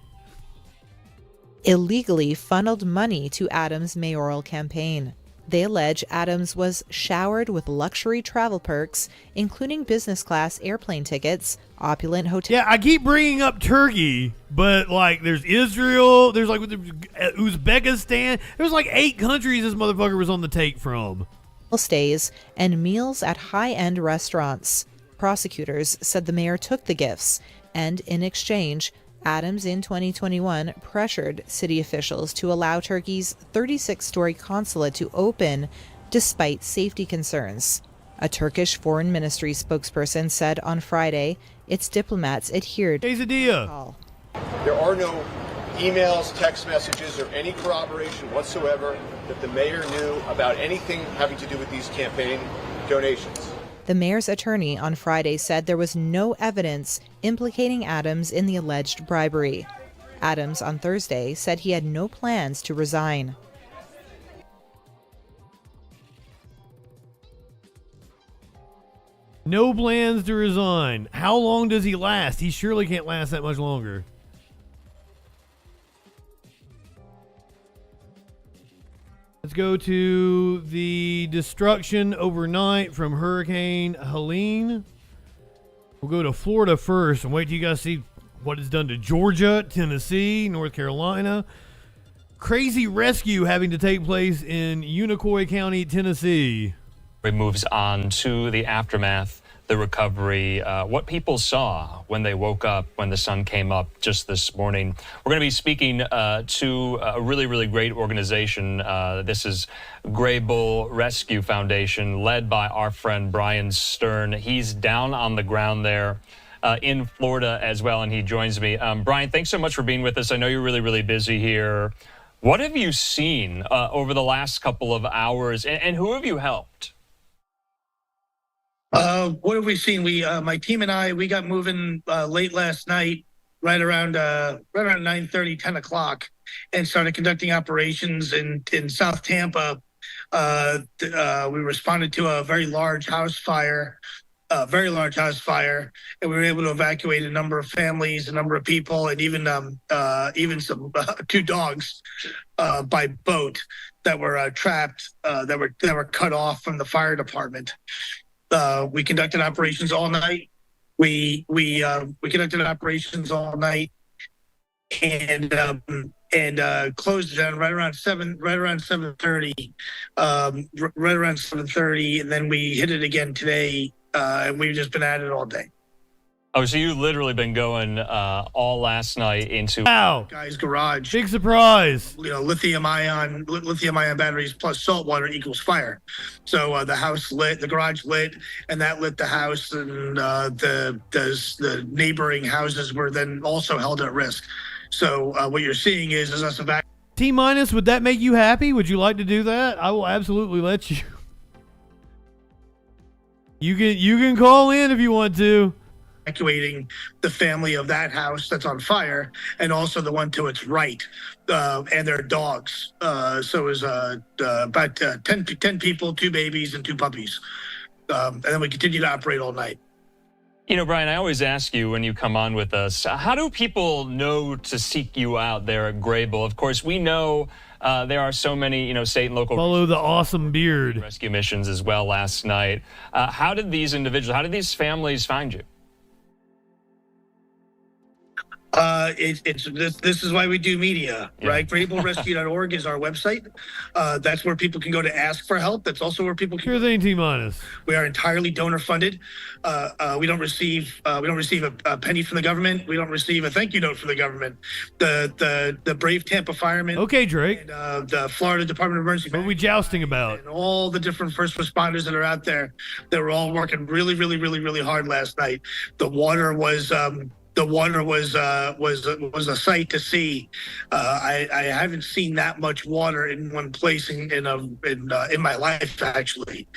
[SPEAKER 21] Illegally funneled money to Adams' mayoral campaign. They allege Adams was showered with luxury travel perks, including business class airplane tickets, opulent hotels.
[SPEAKER 2] Yeah, I keep bringing up Turkey, but like there's Israel, there's like Uzbekistan, there's like 8 countries this motherfucker was on the take from.
[SPEAKER 21] Stays and meals at high-end restaurants. Prosecutors said the mayor took the gifts, and in exchange, Adams in 2021 pressured city officials to allow Turkey's 36-story consulate to open despite safety concerns. A Turkish foreign ministry spokesperson said on Friday its diplomats adhered to the call.
[SPEAKER 1] There are no emails, text messages, or any corroboration whatsoever that the mayor knew about anything having to do with these campaign donations.
[SPEAKER 21] The mayor's attorney on Friday said there was no evidence implicating Adams in the alleged bribery. Adams on Thursday said he had no plans to resign.
[SPEAKER 2] No plans to resign. How long does he last? He surely can't last that much longer. Let's go to the destruction overnight from Hurricane Helene. We'll go to Florida first and wait till you guys see what it's done to Georgia, Tennessee, North Carolina. Crazy rescue having to take place in Unicoi County, Tennessee.
[SPEAKER 23] It moves on to the aftermath, the recovery, what people saw when they woke up, when the sun came up just this morning. We're going to be speaking to a really, really great organization. This is Gray Bull Rescue Foundation, led by our friend Brian Stern. He's down on the ground there in Florida as well, and he joins me. Brian, thanks so much for being with us. I know you're really, really busy here. What have you seen over the last couple of hours, and who have you helped?
[SPEAKER 24] What have we seen? My team and I, we got moving late last night, right around 9:30, 10 o'clock, and started conducting operations in South Tampa. We responded to a very large house fire, and we were able to evacuate a number of families, a number of people, and even some 2 dogs by boat that were trapped, that were cut off from the fire department. We conducted operations all night. We conducted operations all night, and closed it down right around 7:30, right around 7:30, and then we hit it again today, and we've just been at it all day.
[SPEAKER 23] Oh, so you've literally been going all last night into
[SPEAKER 24] guy's garage.
[SPEAKER 2] Big surprise.
[SPEAKER 24] Lithium ion batteries plus salt water equals fire. So the house lit, the garage lit, and that lit the house, and the neighboring houses were then also held at risk. So what you're seeing is us evacuating.
[SPEAKER 2] T-minus, would that make you happy? Would you like to do that? I will absolutely let you. You can call in if you want to.
[SPEAKER 24] Evacuating the family of that house that's on fire, and also the one to its right, and their dogs. So it was about 10 people, 2 babies, and 2 puppies. And then we continued to operate all night.
[SPEAKER 23] You know, Brian, I always ask you when you come on with us, how do people know to seek you out there at Gray Bull? Of course, we know there are so many, state and local.
[SPEAKER 2] Follow the awesome beard.
[SPEAKER 23] Rescue missions as well last night. How did these families find you?
[SPEAKER 24] This is why we do media, right? FreeAbleRescue.org is our website. That's where people can go to ask for help. That's also where people can.
[SPEAKER 2] Sure thing, T-minus.
[SPEAKER 24] We are entirely donor funded. We don't receive a penny from the government. We don't receive a thank you note from the government. The brave Tampa firemen.
[SPEAKER 2] Okay, Drake.
[SPEAKER 24] And, the Florida Department of Emergency.
[SPEAKER 2] What are we jousting about?
[SPEAKER 24] And all the different first responders that are out there, they were all working really, really, really, really hard last night. The water was a sight to see. I haven't seen that much water in one place in my life, actually.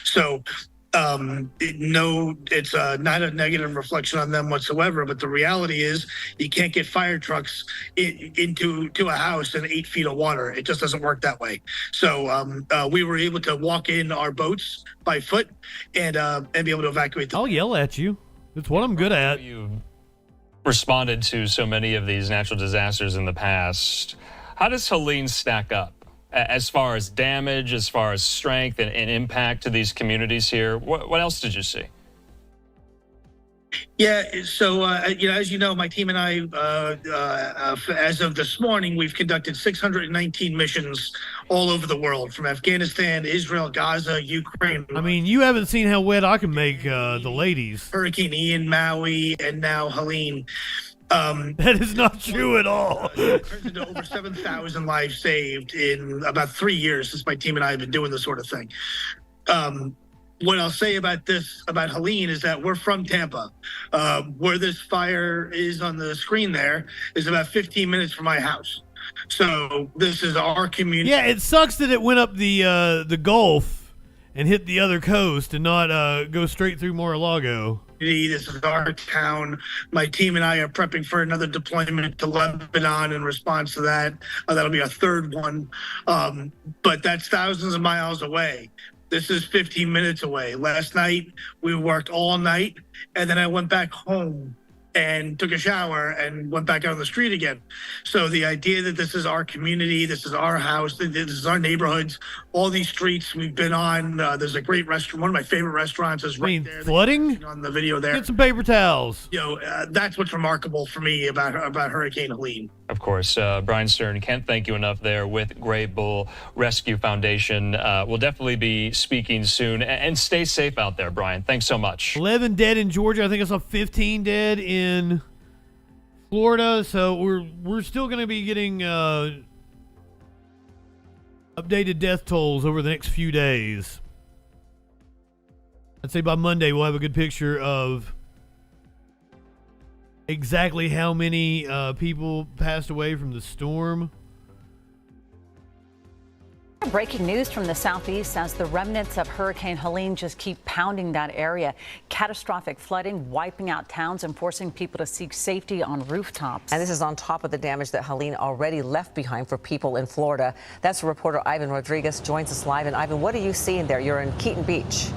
[SPEAKER 24] So it's not a negative reflection on them whatsoever, but the reality is you can't get fire trucks into a house in 8 feet of water. It just doesn't work that way. So we were able to walk in our boats by foot and be able to evacuate them.
[SPEAKER 2] I'll yell at you. It's what I'm good at.
[SPEAKER 23] You responded to so many of these natural disasters in the past. How does Helene stack up as far as damage, as far as strength and impact to these communities here? What else did you see?
[SPEAKER 24] Yeah, so as you know, my team and I, as of this morning, we've conducted 619 missions all over the world, from Afghanistan, Israel, Gaza, Ukraine.
[SPEAKER 2] I mean, you haven't seen how wet I can make the ladies.
[SPEAKER 24] Hurricane Ian, Maui, and now Helene.
[SPEAKER 2] That is not true at all.
[SPEAKER 24] It turns into over 7,000 lives saved in about 3 years since my team and I have been doing this sort of thing. What I'll say about Helene is that we're from Tampa. Where this fire is on the screen there is about 15 minutes from my house. So this is our community.
[SPEAKER 2] Yeah, it sucks that it went up the Gulf and hit the other coast and not go straight through Mar-a-Lago.
[SPEAKER 24] This is our town. My team and I are prepping for another deployment to Lebanon in response to that. That'll be our third one. But that's thousands of miles away. This is 15 minutes away. Last night, we worked all night, and then I went back home and took a shower and went back out on the street again. So the idea that this is our community, this is our house, this is our neighborhoods, all these streets we've been on. There's a great restaurant. One of my favorite restaurants is right there.
[SPEAKER 2] Flooding?
[SPEAKER 24] On the video there.
[SPEAKER 2] Get some paper towels.
[SPEAKER 24] That's what's remarkable for me about Hurricane Helene.
[SPEAKER 23] Of course, Brian Stern, can't thank you enough there with Gray Bull Rescue Foundation. We'll definitely be speaking soon. And stay safe out there, Brian. Thanks so much.
[SPEAKER 2] 11 dead in Georgia. I think I saw 15 dead in Florida. So we're still going to be getting updated death tolls over the next few days. I'd say by Monday we'll have a good picture of exactly how many people passed away from the storm.
[SPEAKER 4] Breaking news from the southeast as the remnants of Hurricane Helene just keep pounding that area. Catastrophic flooding, wiping out towns and forcing people to seek safety on rooftops.
[SPEAKER 6] And this is on top of the damage that Helene already left behind for people in Florida. That's reporter Ivan Rodriguez joins us live. And Ivan, what are you seeing there? You're in Keaton Beach.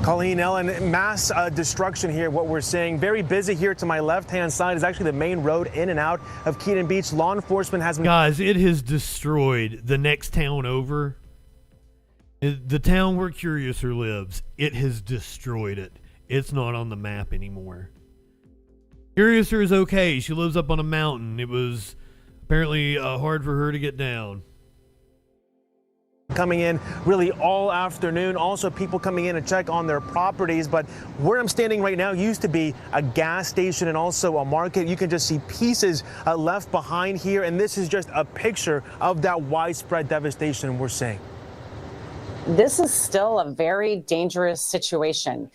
[SPEAKER 8] Colleen, Ellen, mass destruction here. What we're seeing, very busy here to my left-hand side is actually the main road in and out of Keaton Beach. Law enforcement has been...
[SPEAKER 2] Guys, it has destroyed the next town over. The town where Curiouser lives, it has destroyed it. It's not on the map anymore. Curiouser is okay. She lives up on a mountain. It was apparently hard for her to get down.
[SPEAKER 8] Coming in really all afternoon. Also people coming in to check on their properties. But where I'm standing right now used to be a gas station and also a market. You can just see pieces left behind here. And this is just a picture of that widespread devastation we're seeing.
[SPEAKER 9] This is still a very dangerous situation.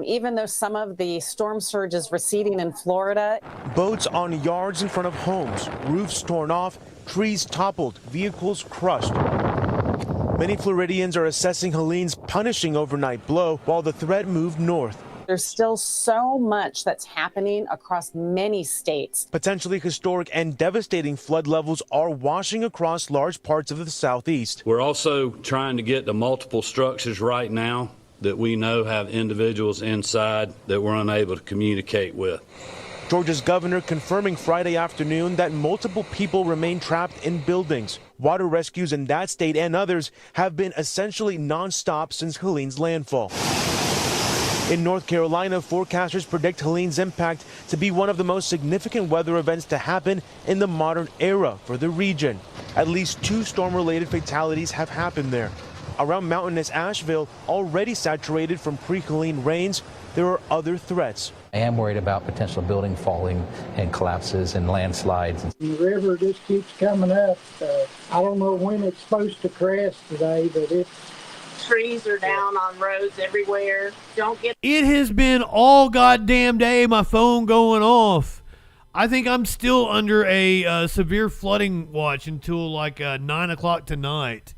[SPEAKER 9] Even though some of the storm surge is receding in Florida.
[SPEAKER 8] Boats on yards in front of homes, roofs torn off, trees toppled, vehicles crushed. Many Floridians are assessing Helene's punishing overnight blow while the threat moved north.
[SPEAKER 9] There's still so much that's happening across many states.
[SPEAKER 8] Potentially historic and devastating flood levels are washing across large parts of the southeast.
[SPEAKER 25] We're also trying to get the multiple structures right now that we know have individuals inside that we're unable to communicate with.
[SPEAKER 8] Georgia's governor confirming Friday afternoon that multiple people remain trapped in buildings. Water rescues in that state and others have been essentially nonstop since Helene's landfall. In North Carolina, forecasters predict Helene's impact to be one of the most significant weather events to happen in the modern era for the region. At least 2 storm-related fatalities have happened there. Around mountainous Asheville, already saturated from pre-Helene rains, there are other threats.
[SPEAKER 7] I am worried about potential building falling and collapses and landslides.
[SPEAKER 10] The river just keeps coming up. I don't know when it's supposed to crest today, but it's...
[SPEAKER 11] Trees are down on roads everywhere. Don't get...
[SPEAKER 2] It has been all goddamn day my phone going off. I think I'm still under a severe flooding watch until like 9 o'clock tonight.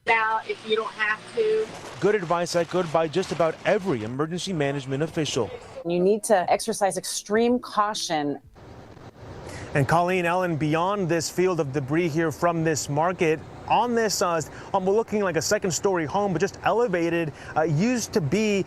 [SPEAKER 11] Out if you don't have to.
[SPEAKER 8] Good advice echoed by just about every emergency management official.
[SPEAKER 9] You need to exercise extreme caution.
[SPEAKER 8] And Colleen, Ellen, beyond this field of debris here from this market, on this, we're looking like a second-story home, but just elevated, used to be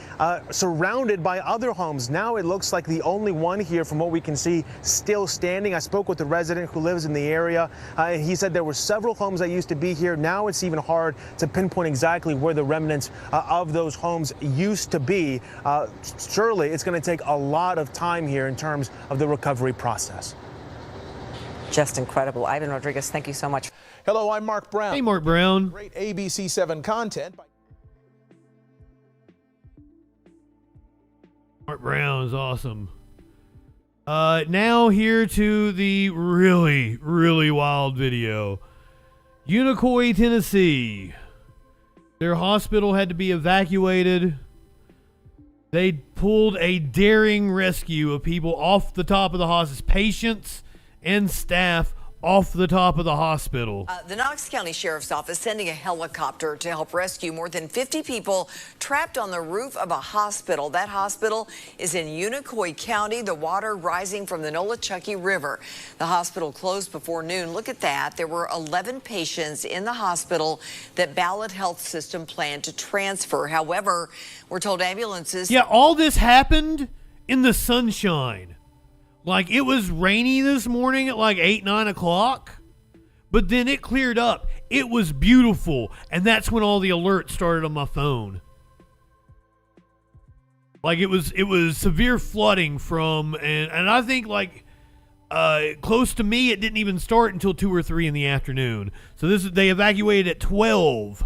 [SPEAKER 8] surrounded by other homes. Now it looks like the only one here, from what we can see, still standing. I spoke with a resident who lives in the area. He said there were several homes that used to be here. Now it's even hard to pinpoint exactly where the remnants of those homes used to be. Surely it's going to take a lot of time here in terms of the recovery process.
[SPEAKER 6] Just incredible. Ivan Rodriguez, thank you so much.
[SPEAKER 12] Hello, I'm Mark Brown.
[SPEAKER 2] Hey, Mark Brown.
[SPEAKER 12] Great ABC7 content.
[SPEAKER 2] Mark Brown is awesome. Now here to the really, really wild video. Unicoi, Tennessee. Their hospital had to be evacuated. They pulled a daring rescue of people off the top of the hospital, patients and staff off the top of the hospital.
[SPEAKER 13] The Knox County Sheriff's Office sending a helicopter to help rescue more than 50 people trapped on the roof of a hospital. That hospital is in Unicoi County, the water rising from the Nolichucky River. The hospital closed before noon. Look at that. There were 11 patients in the hospital that Ballot Health System planned to transfer. However, we're told ambulances...
[SPEAKER 2] Yeah, all this happened in the sunshine. Like, it was rainy this morning at like 8, 9 o'clock, but then it cleared up. It was beautiful, and that's when all the alerts started on my phone. Like, it was severe flooding from, and I think like close to me, it didn't even start until 2 or 3 in the afternoon. So they evacuated at 12.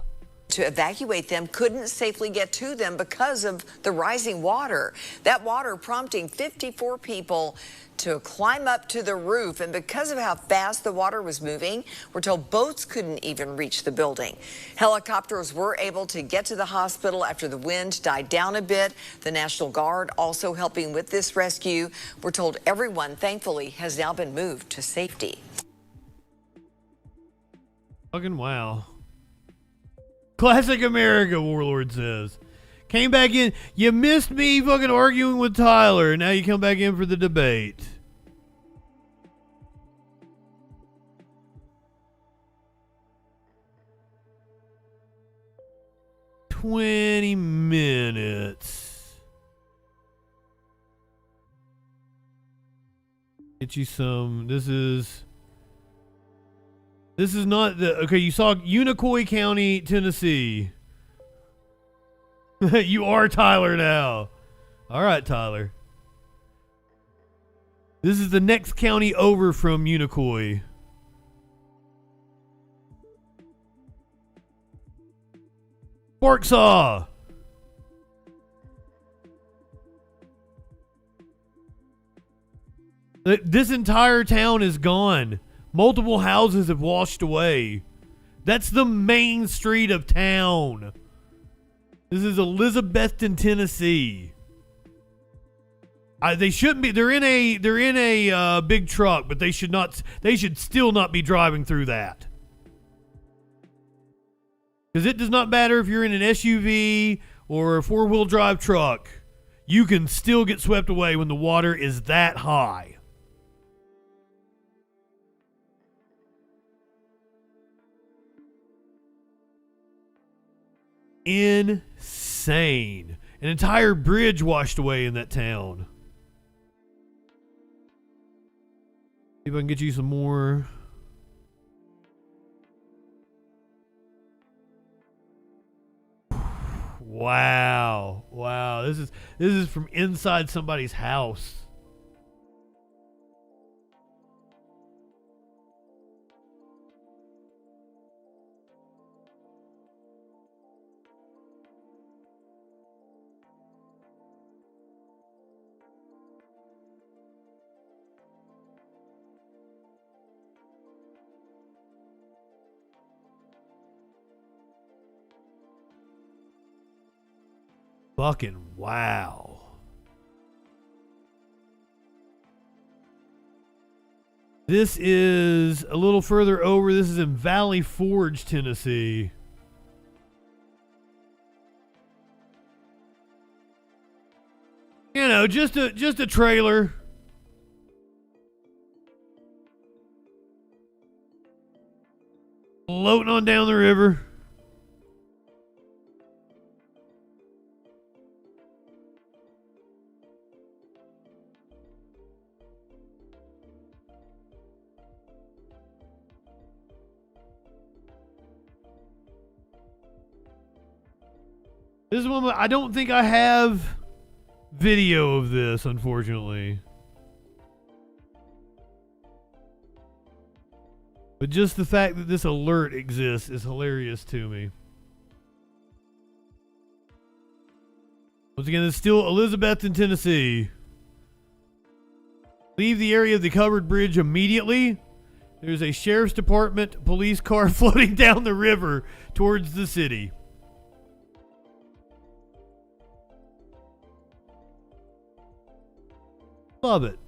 [SPEAKER 13] To evacuate them, couldn't safely get to them because of the rising water. That water prompting 54 people to climb up to the roof, and because of how fast the water was moving, we're told boats couldn't even reach the building. Helicopters were able to get to the hospital after the wind died down a bit. The National Guard also helping with this rescue. We're told everyone, thankfully, has now been moved to safety.
[SPEAKER 2] Fucking wow. Classic America, Warlord says. Came back in. You missed me fucking arguing with Tyler. Now you come back in for the debate. "20 minutes. Get you some. This is not the... Okay, you saw Unicoi County, Tennessee. You are Tyler now. All right, Tyler. This is the next county over from Unicoi. Forksaw. This entire town is gone. Multiple houses have washed away. That's the main street of town. This is Elizabethton, Tennessee. They shouldn't be. They're in a big truck, but they should not. They should still not be driving through that. Because it does not matter if you're in an SUV or a 4-wheel drive truck. You can still get swept away when the water is that high. Insane. An entire bridge washed away in that town. See if I can get you some more. Wow. Wow. This is from inside somebody's house. Fucking wow. This is a little further over. This is in Valley Forge, Tennessee. You know, just a trailer. Floating on down the river. This is one I don't think I have video of this, unfortunately. But just the fact that this alert exists is hilarious to me. Once again, it's still Elizabethton, Tennessee. Leave the area of the covered bridge immediately. There's a sheriff's department police car floating down the river towards the city. Love it.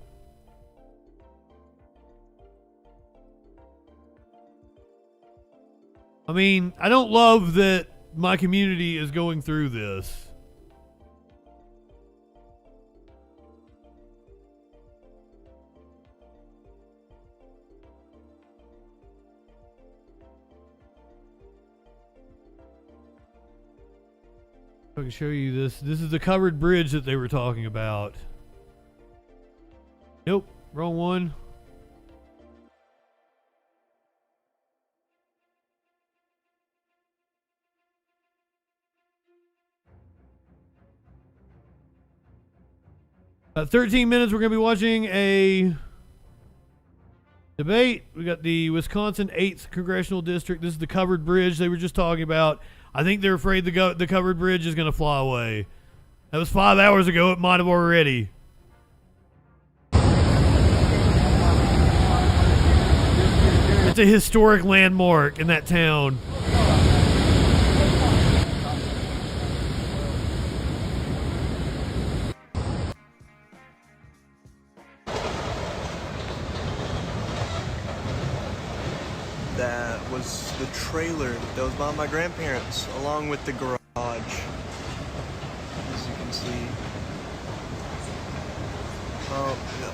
[SPEAKER 2] I mean, I don't love that my community is going through this. I can show you this. This is the covered bridge that they were talking about. Nope, wrong one. About 13 minutes, we're going to be watching a debate. We got the Wisconsin 8th Congressional District. This is the covered bridge they were just talking about. I think they're afraid the covered bridge is going to fly away. That was 5 hours ago. It might have already. It's a historic landmark in that town.
[SPEAKER 3] That was the trailer that was by my grandparents, along with the garage, as you can see. Oh, no.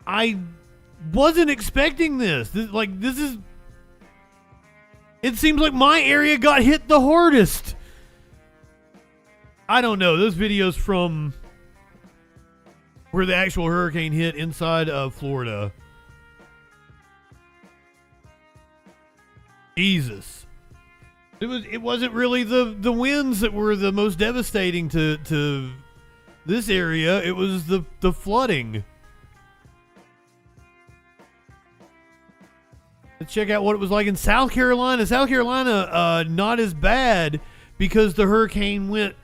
[SPEAKER 2] I wasn't expecting this. It seems like my area got hit the hardest. I don't know. Those videos from where the actual hurricane hit inside of Florida. Jesus. It wasn't really the winds that were the most devastating to this area. It was the flooding. Let's check out what it was like in South Carolina. South Carolina, not as bad because the hurricane went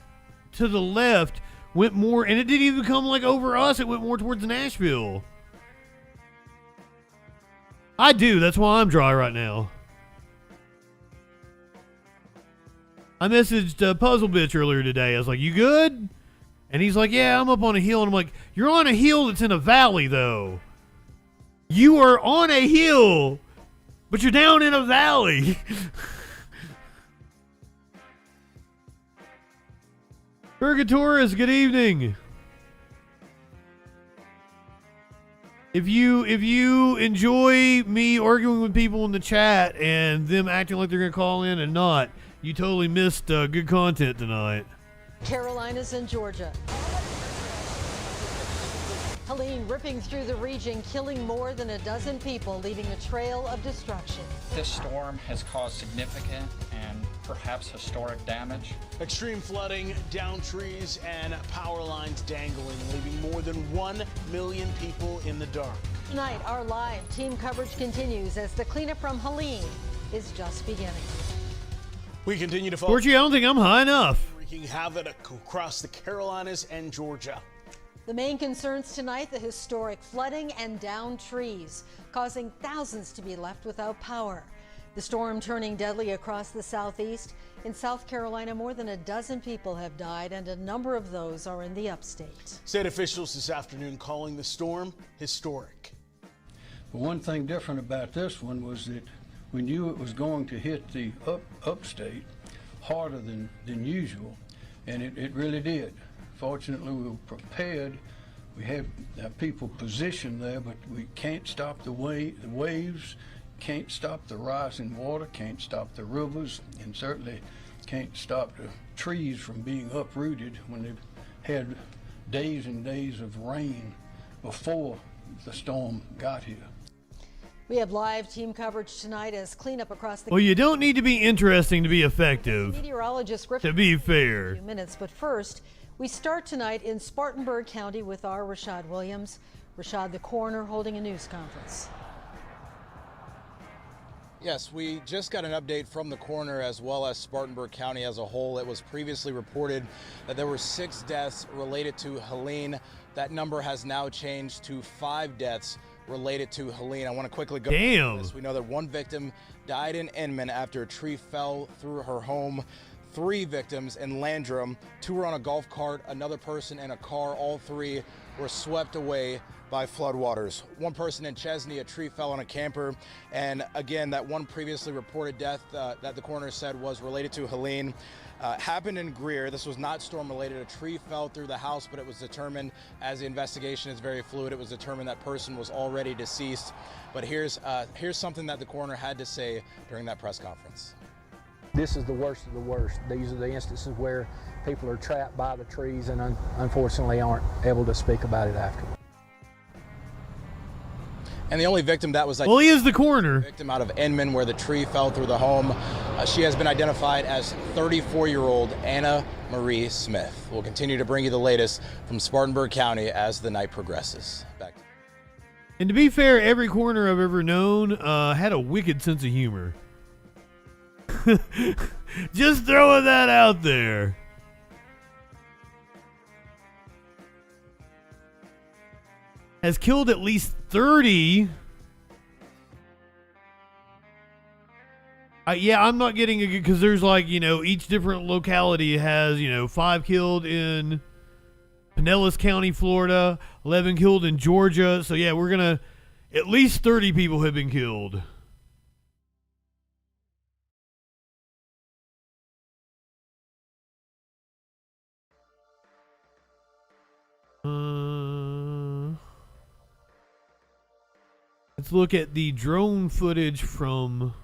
[SPEAKER 2] to the left, went more, and it didn't even come like over us. It went more towards Nashville. I do. That's why I'm dry right now. I messaged Puzzle Bitch earlier today. I was like, you good? And he's like, yeah, I'm up on a hill. And I'm like, you're on a hill that's in a valley, though. You are on a hill, but you're down in a valley. Purgatorus, good evening. If you enjoy me arguing with people in the chat and them acting like they're going to call in and not, you totally missed good content tonight.
[SPEAKER 14] Carolinas and Georgia. Helene ripping through the region, killing more than a dozen people, leaving a trail of destruction.
[SPEAKER 15] This storm has caused significant and perhaps historic damage.
[SPEAKER 12] Extreme flooding, downed trees, and power lines dangling, leaving more than 1 million people in the dark.
[SPEAKER 14] Tonight, our live team coverage continues as the cleanup from Helene is just beginning.
[SPEAKER 12] We continue to focus.
[SPEAKER 2] Georgie, I don't think I'm high enough.
[SPEAKER 12] Wreaking havoc across the Carolinas and Georgia.
[SPEAKER 14] The main concerns tonight, the historic flooding and downed trees, causing thousands to be left without power. The storm turning deadly across the southeast. In South Carolina, more than a dozen people have died, and a number of those are in the upstate.
[SPEAKER 12] State officials this afternoon calling the storm historic.
[SPEAKER 16] But one thing different about this one was that we knew it was going to hit the upstate harder than usual, and it really did. Fortunately, we were prepared. We had people positioned there, but we can't stop the waves, can't stop the rising water, can't stop the rivers, and certainly can't stop the trees from being uprooted when they've had days and days of rain before the storm got here.
[SPEAKER 14] We have live team coverage tonight as cleanup across the...
[SPEAKER 2] Well, you don't need to be interesting to be effective.
[SPEAKER 14] Meteorologist Griffin,
[SPEAKER 2] to be fair.
[SPEAKER 14] In a few minutes, but first, we start tonight in Spartanburg County with our Rashad Williams. Rashad, the coroner, holding a news conference.
[SPEAKER 17] Yes, we just got an update from the coroner as well as Spartanburg County as a whole. It was previously reported that there were 6 deaths related to Helene. That number has now changed to 5 deaths related to Helene. I want to quickly go through this. We know that 1 victim died in Inman after a tree fell through her home. 3 victims in Landrum. 2 were on a golf cart, another person in a car. All 3 were swept away by floodwaters. 1 person in Chesney, a tree fell on a camper. And again, that 1 previously reported death that the coroner said was related to Helene happened in Greer. This was not storm related. A tree fell through the house, but it was determined, as the investigation is very fluid, it was determined that person was already deceased. But here's something that the coroner had to say during that press conference.
[SPEAKER 19] This is the worst of the worst. These are the instances where people are trapped by the trees and unfortunately aren't able to speak about it after.
[SPEAKER 17] And the only victim that was
[SPEAKER 2] well, he is the coroner.
[SPEAKER 17] Victim out of Inman, where the tree fell through the home. She has been identified as 34-year-old Anna Marie Smith. We'll continue to bring you the latest from Spartanburg County as the night progresses. Back.
[SPEAKER 2] And to be fair, every coroner I've ever known had a wicked sense of humor. Just throwing that out there. Has killed at least 30. Yeah, I'm not getting a good, because there's like, each different locality has, 5 killed in Pinellas County, Florida, 11 killed in Georgia. So yeah, we're gonna, at least 30 people have been killed. Let's look at the drone footage from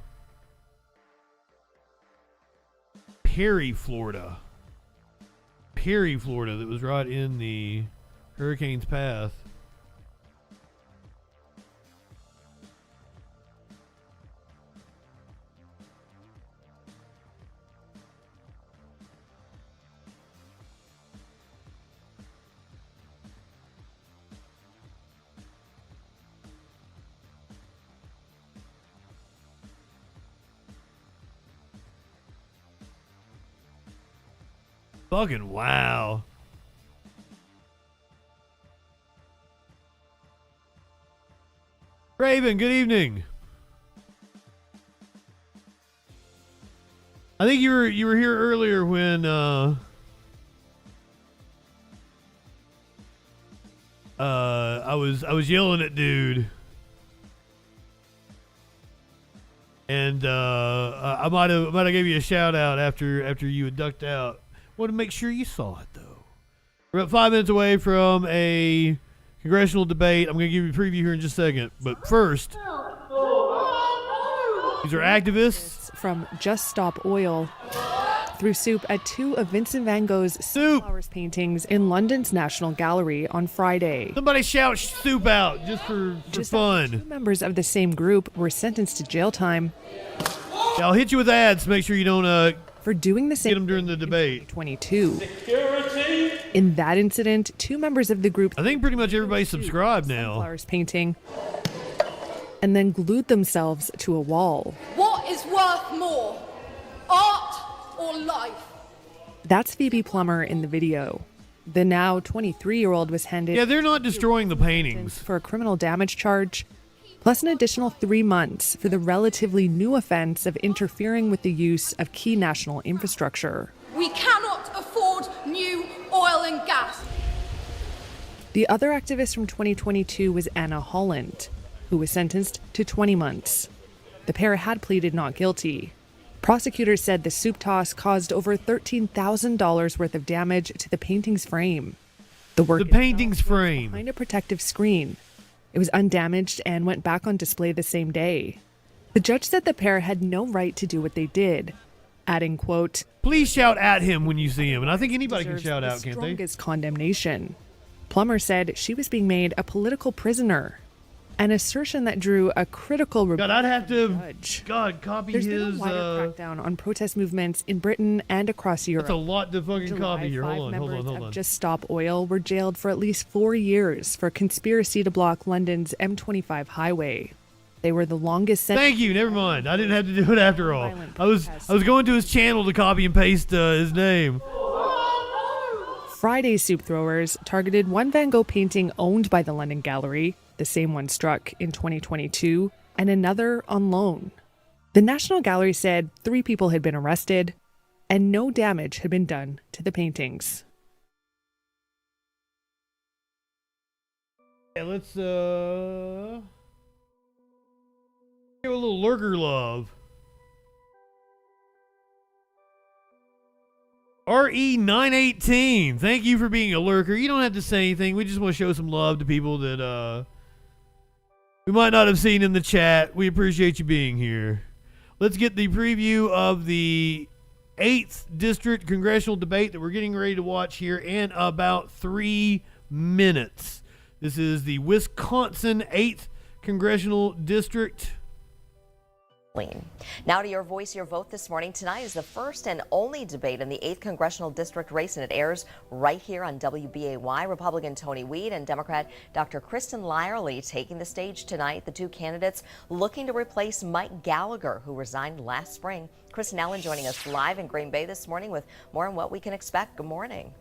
[SPEAKER 2] Perry, Florida. Perry, Florida, that was right in the hurricane's path. Fucking wow. Raven, good evening. I think you were here earlier when I was yelling at dude. And I might have gave you a shout out after you had ducked out. Want to make sure you saw it, though. We're about 5 minutes away from a congressional debate. I'm going to give you a preview here in just a second. But first, these are activists
[SPEAKER 26] from Just Stop Oil.
[SPEAKER 1] threw soup at two of Vincent van Gogh's Sunflowers paintings in London's National Gallery on Friday.
[SPEAKER 2] Somebody shout soup out just for fun.
[SPEAKER 1] Two members of the same group were sentenced to jail time.
[SPEAKER 2] Yeah, I'll hit you with ads. Make sure you don't
[SPEAKER 1] for doing the same
[SPEAKER 2] get them during the debate.
[SPEAKER 1] 22. In that incident, two members of the group,
[SPEAKER 2] I think pretty much everybody's subscribed now,
[SPEAKER 1] Sunflowers painting, and then glued themselves to a wall.
[SPEAKER 5] What is worth more, art or life?
[SPEAKER 1] That's Phoebe Plummer in the video. The now 23-year-old was handed...
[SPEAKER 2] Yeah, they're not destroying the paintings.
[SPEAKER 1] ...for a criminal damage charge, plus an additional 3 months for the relatively new offense of interfering with the use of key national infrastructure.
[SPEAKER 5] We cannot afford new oil and gas.
[SPEAKER 1] The other activist from 2022 was Anna Holland, who was sentenced to 20 months. The pair had pleaded not guilty. Prosecutors said the soup toss caused over $13,000 worth of damage to the painting's frame. The
[SPEAKER 2] painting's frame
[SPEAKER 1] behind a protective screen. It was undamaged and went back on display the same day. The judge said the pair had no right to do what they did, adding, quote,
[SPEAKER 2] "Please shout at him when you see him." And I think anybody can shout out, can't they?
[SPEAKER 1] Strongest condemnation. Plummer said she was being made a political prisoner. An assertion that drew a critical
[SPEAKER 2] God, I'd have to copy
[SPEAKER 1] There's
[SPEAKER 2] his
[SPEAKER 1] been a wider crackdown on protest movements in Britain and across Europe.
[SPEAKER 2] That's a lot to fucking
[SPEAKER 1] July,
[SPEAKER 2] copy here.
[SPEAKER 1] 5
[SPEAKER 2] Hold
[SPEAKER 1] members
[SPEAKER 2] on.
[SPEAKER 1] of Just Stop Oil were jailed for at least 4 years for conspiracy to block London's M25 highway. They were the longest sentence.
[SPEAKER 2] Thank you. Never mind. I didn't have to do it after all. I was going to his channel to copy and paste his name.
[SPEAKER 1] Friday's soup throwers targeted one Van Gogh painting owned by the London Gallery, the same one struck in 2022, and another on loan. The National Gallery said 3 people had been arrested and no damage had been done to the paintings.
[SPEAKER 2] Yeah, let's give a little lurker love. RE918, thank you for being a lurker. You don't have to say anything. We just want to show some love to people that we might not have seen in the chat. We appreciate you being here. Let's get the preview of the 8th District Congressional debate that we're getting ready to watch here in about 3 minutes. This is the Wisconsin 8th Congressional District.
[SPEAKER 18] Now to your voice, your vote this morning. Tonight is the first and only debate in the 8th Congressional District race, and it airs right here on WBAY. Republican Tony Weed and Democrat Dr. Kristen Lyerly taking the stage tonight. The two candidates looking to replace Mike Gallagher, who resigned last spring. Kristen Allen joining us live in Green Bay this morning with more on what we can expect. Good morning.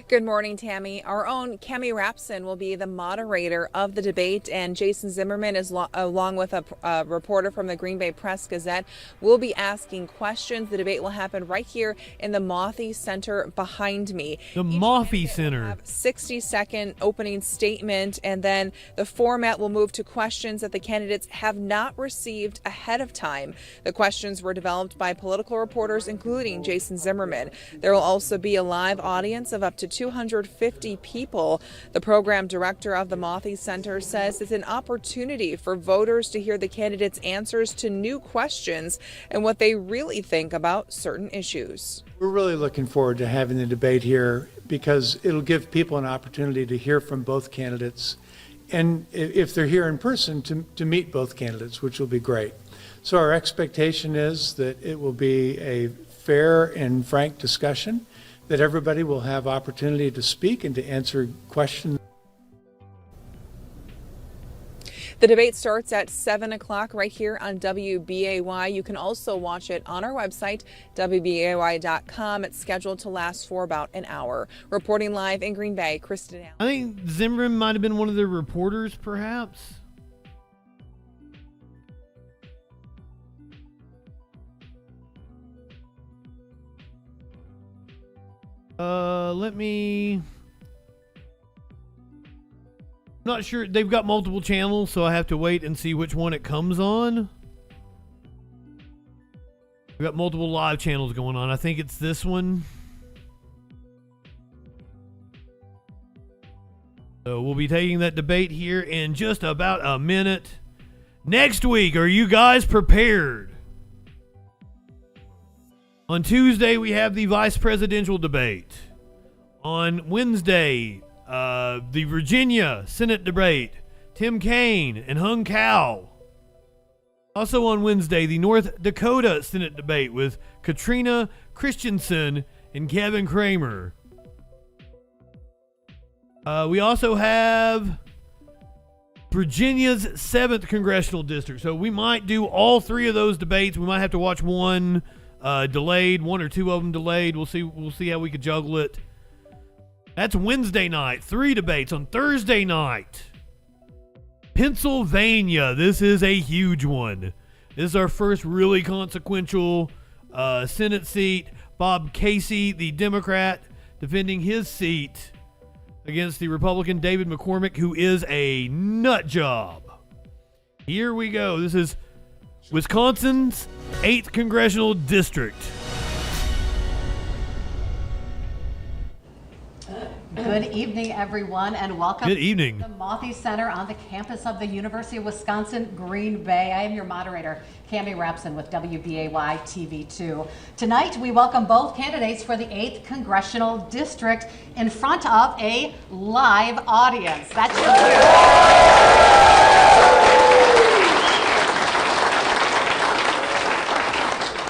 [SPEAKER 20] Good morning, Tammy. Our own Cami Rapson will be the moderator of the debate, and Jason Zimmerman, is along with a reporter from the Green Bay Press-Gazette, will be asking questions. The debate will happen right here in the Mothy Center behind me.
[SPEAKER 2] The Mothy Center.
[SPEAKER 20] 60-second opening statement, and then the format will move to questions that the candidates have not received ahead of time. The questions were developed by political reporters, including Jason Zimmerman. There will also be a live audience of up to 250 people. The program director of the Mothy Center says it's an opportunity for voters to hear the candidates' answers to new questions and what they really think about certain issues.
[SPEAKER 22] We're really looking forward to having the debate here because it'll give people an opportunity to hear from both candidates, and if they're here in person, to meet both candidates, which will be great. So our expectation is that it will be a fair and frank discussion, that everybody will have opportunity to speak and to answer questions.
[SPEAKER 20] The debate starts at 7 o'clock right here on WBAY. You can also watch it on our website, WBAY.com. It's scheduled to last for about an hour. Reporting live in Green Bay, Kristen Allen.
[SPEAKER 2] I think Zimmerman might have been one of the reporters, perhaps. Let me... I'm not sure. They've got multiple channels, so I have to wait and see which one it comes on. We've got multiple live channels going on. I think it's this one. So we'll be taking that debate here in just about a minute. Next week, are you guys prepared? On Tuesday, we have the vice presidential debate. On Wednesday, the Virginia Senate debate, Tim Kaine and Hung Cao. Also on Wednesday, the North Dakota Senate debate with Katrina Christensen and Kevin Cramer. We also have Virginia's 7th Congressional District. So we might do all 3 of those debates. We might have to watch one delayed, 1 or 2 of them delayed. We'll see how we could juggle it. That's Wednesday night. 3 debates on Thursday night. Pennsylvania. This is a huge one. This is our first really consequential Senate seat. Bob Casey, the Democrat, defending his seat against the Republican David McCormick, who is a nut job. Here we go. This is Wisconsin's 8th Congressional District.
[SPEAKER 4] Good evening, everyone, and welcome
[SPEAKER 2] Good evening.
[SPEAKER 4] to the Mothy Center on the campus of the University of Wisconsin, Green Bay. I am your moderator, Cammie Rapson with WBAY TV2. Tonight, we welcome both candidates for the 8th Congressional District in front of a live audience. That's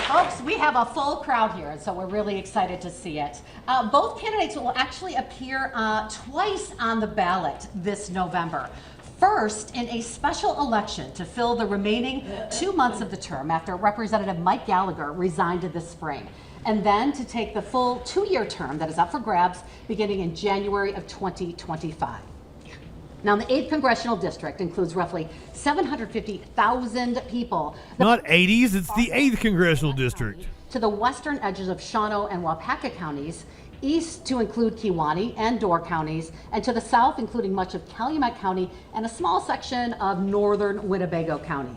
[SPEAKER 4] Folks, we have a full crowd here, and so we're really excited to see it. Both candidates will actually appear twice on the ballot this November. First, in a special election to fill the remaining 2 months of the term after Representative Mike Gallagher resigned this spring. And then to take the full 2-year term that is up for grabs beginning in January of 2025. Now, the 8th Congressional District includes roughly 750,000 people.
[SPEAKER 2] Not 80s, it's the 8th Congressional District.
[SPEAKER 4] To the western edges of Shawano and Waupaca counties, east to include Kewaunee and Door counties, and to the south, including much of Calumet County and a small section of northern Winnebago County.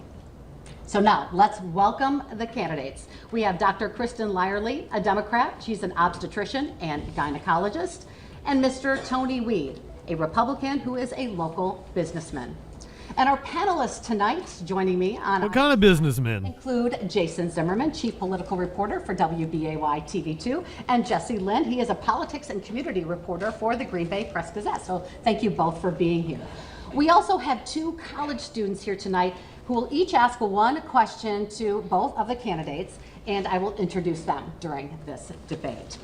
[SPEAKER 4] So now, let's welcome the candidates. We have Dr. Kristen Lyerly, a Democrat. She's an obstetrician and gynecologist. And Mr. Tony Weed, a Republican who is a local businessman. And our panelists tonight joining me on
[SPEAKER 2] What kind of businessmen?
[SPEAKER 4] include Jason Zimmerman, chief political reporter for WBAY TV2, and Jesse Lynn. He is a politics and community reporter for the Green Bay Press Gazette. So thank you both for being here. We also have 2 college students here tonight who will each ask one question to both of the candidates, and I will introduce them during this debate.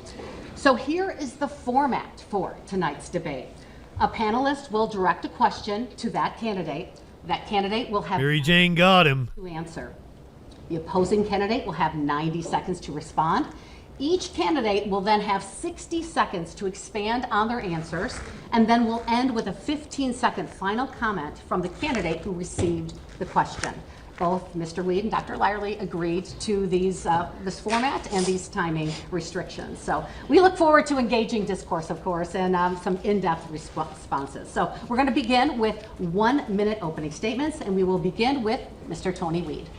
[SPEAKER 4] So here is the format for tonight's debate. A panelist will direct a question to that candidate. That candidate will have
[SPEAKER 2] Mary Jane got him.
[SPEAKER 4] to answer. The opposing candidate will have 90 seconds to respond. Each candidate will then have 60 seconds to expand on their answers, and then we'll end with a 15-second final comment from the candidate who received the question. Both Mr. Weed and Dr. Lyerly agreed to these this format and these timing restrictions. So we look forward to engaging discourse, of course, and some in-depth responses. So we're going to begin with 1-minute opening statements, and we will begin with Mr. Tony Weed.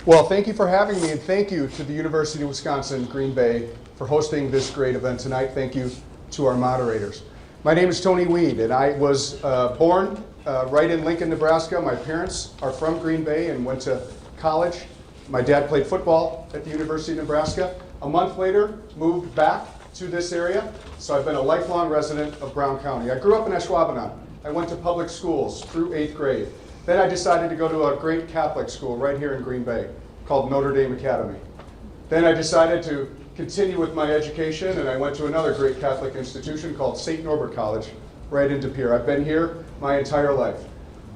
[SPEAKER 21] Well, thank you for having me, and thank you to the University of Wisconsin, Green Bay, for hosting this great event tonight. Thank you to our moderators. My name is Tony Weed, and I was born right in Lincoln, Nebraska. My parents are from Green Bay and went to college. My dad played football at the University of Nebraska. A month later, moved back to this area, so I've been a lifelong resident of Brown County. I grew up in Ashwaubenon. I went to public schools through 8th grade. Then I decided to go to a great Catholic school right here in Green Bay called Notre Dame Academy. Then I decided to continue with my education, and I went to another great Catholic institution called St. Norbert College right in De Pere. I've been here my entire life.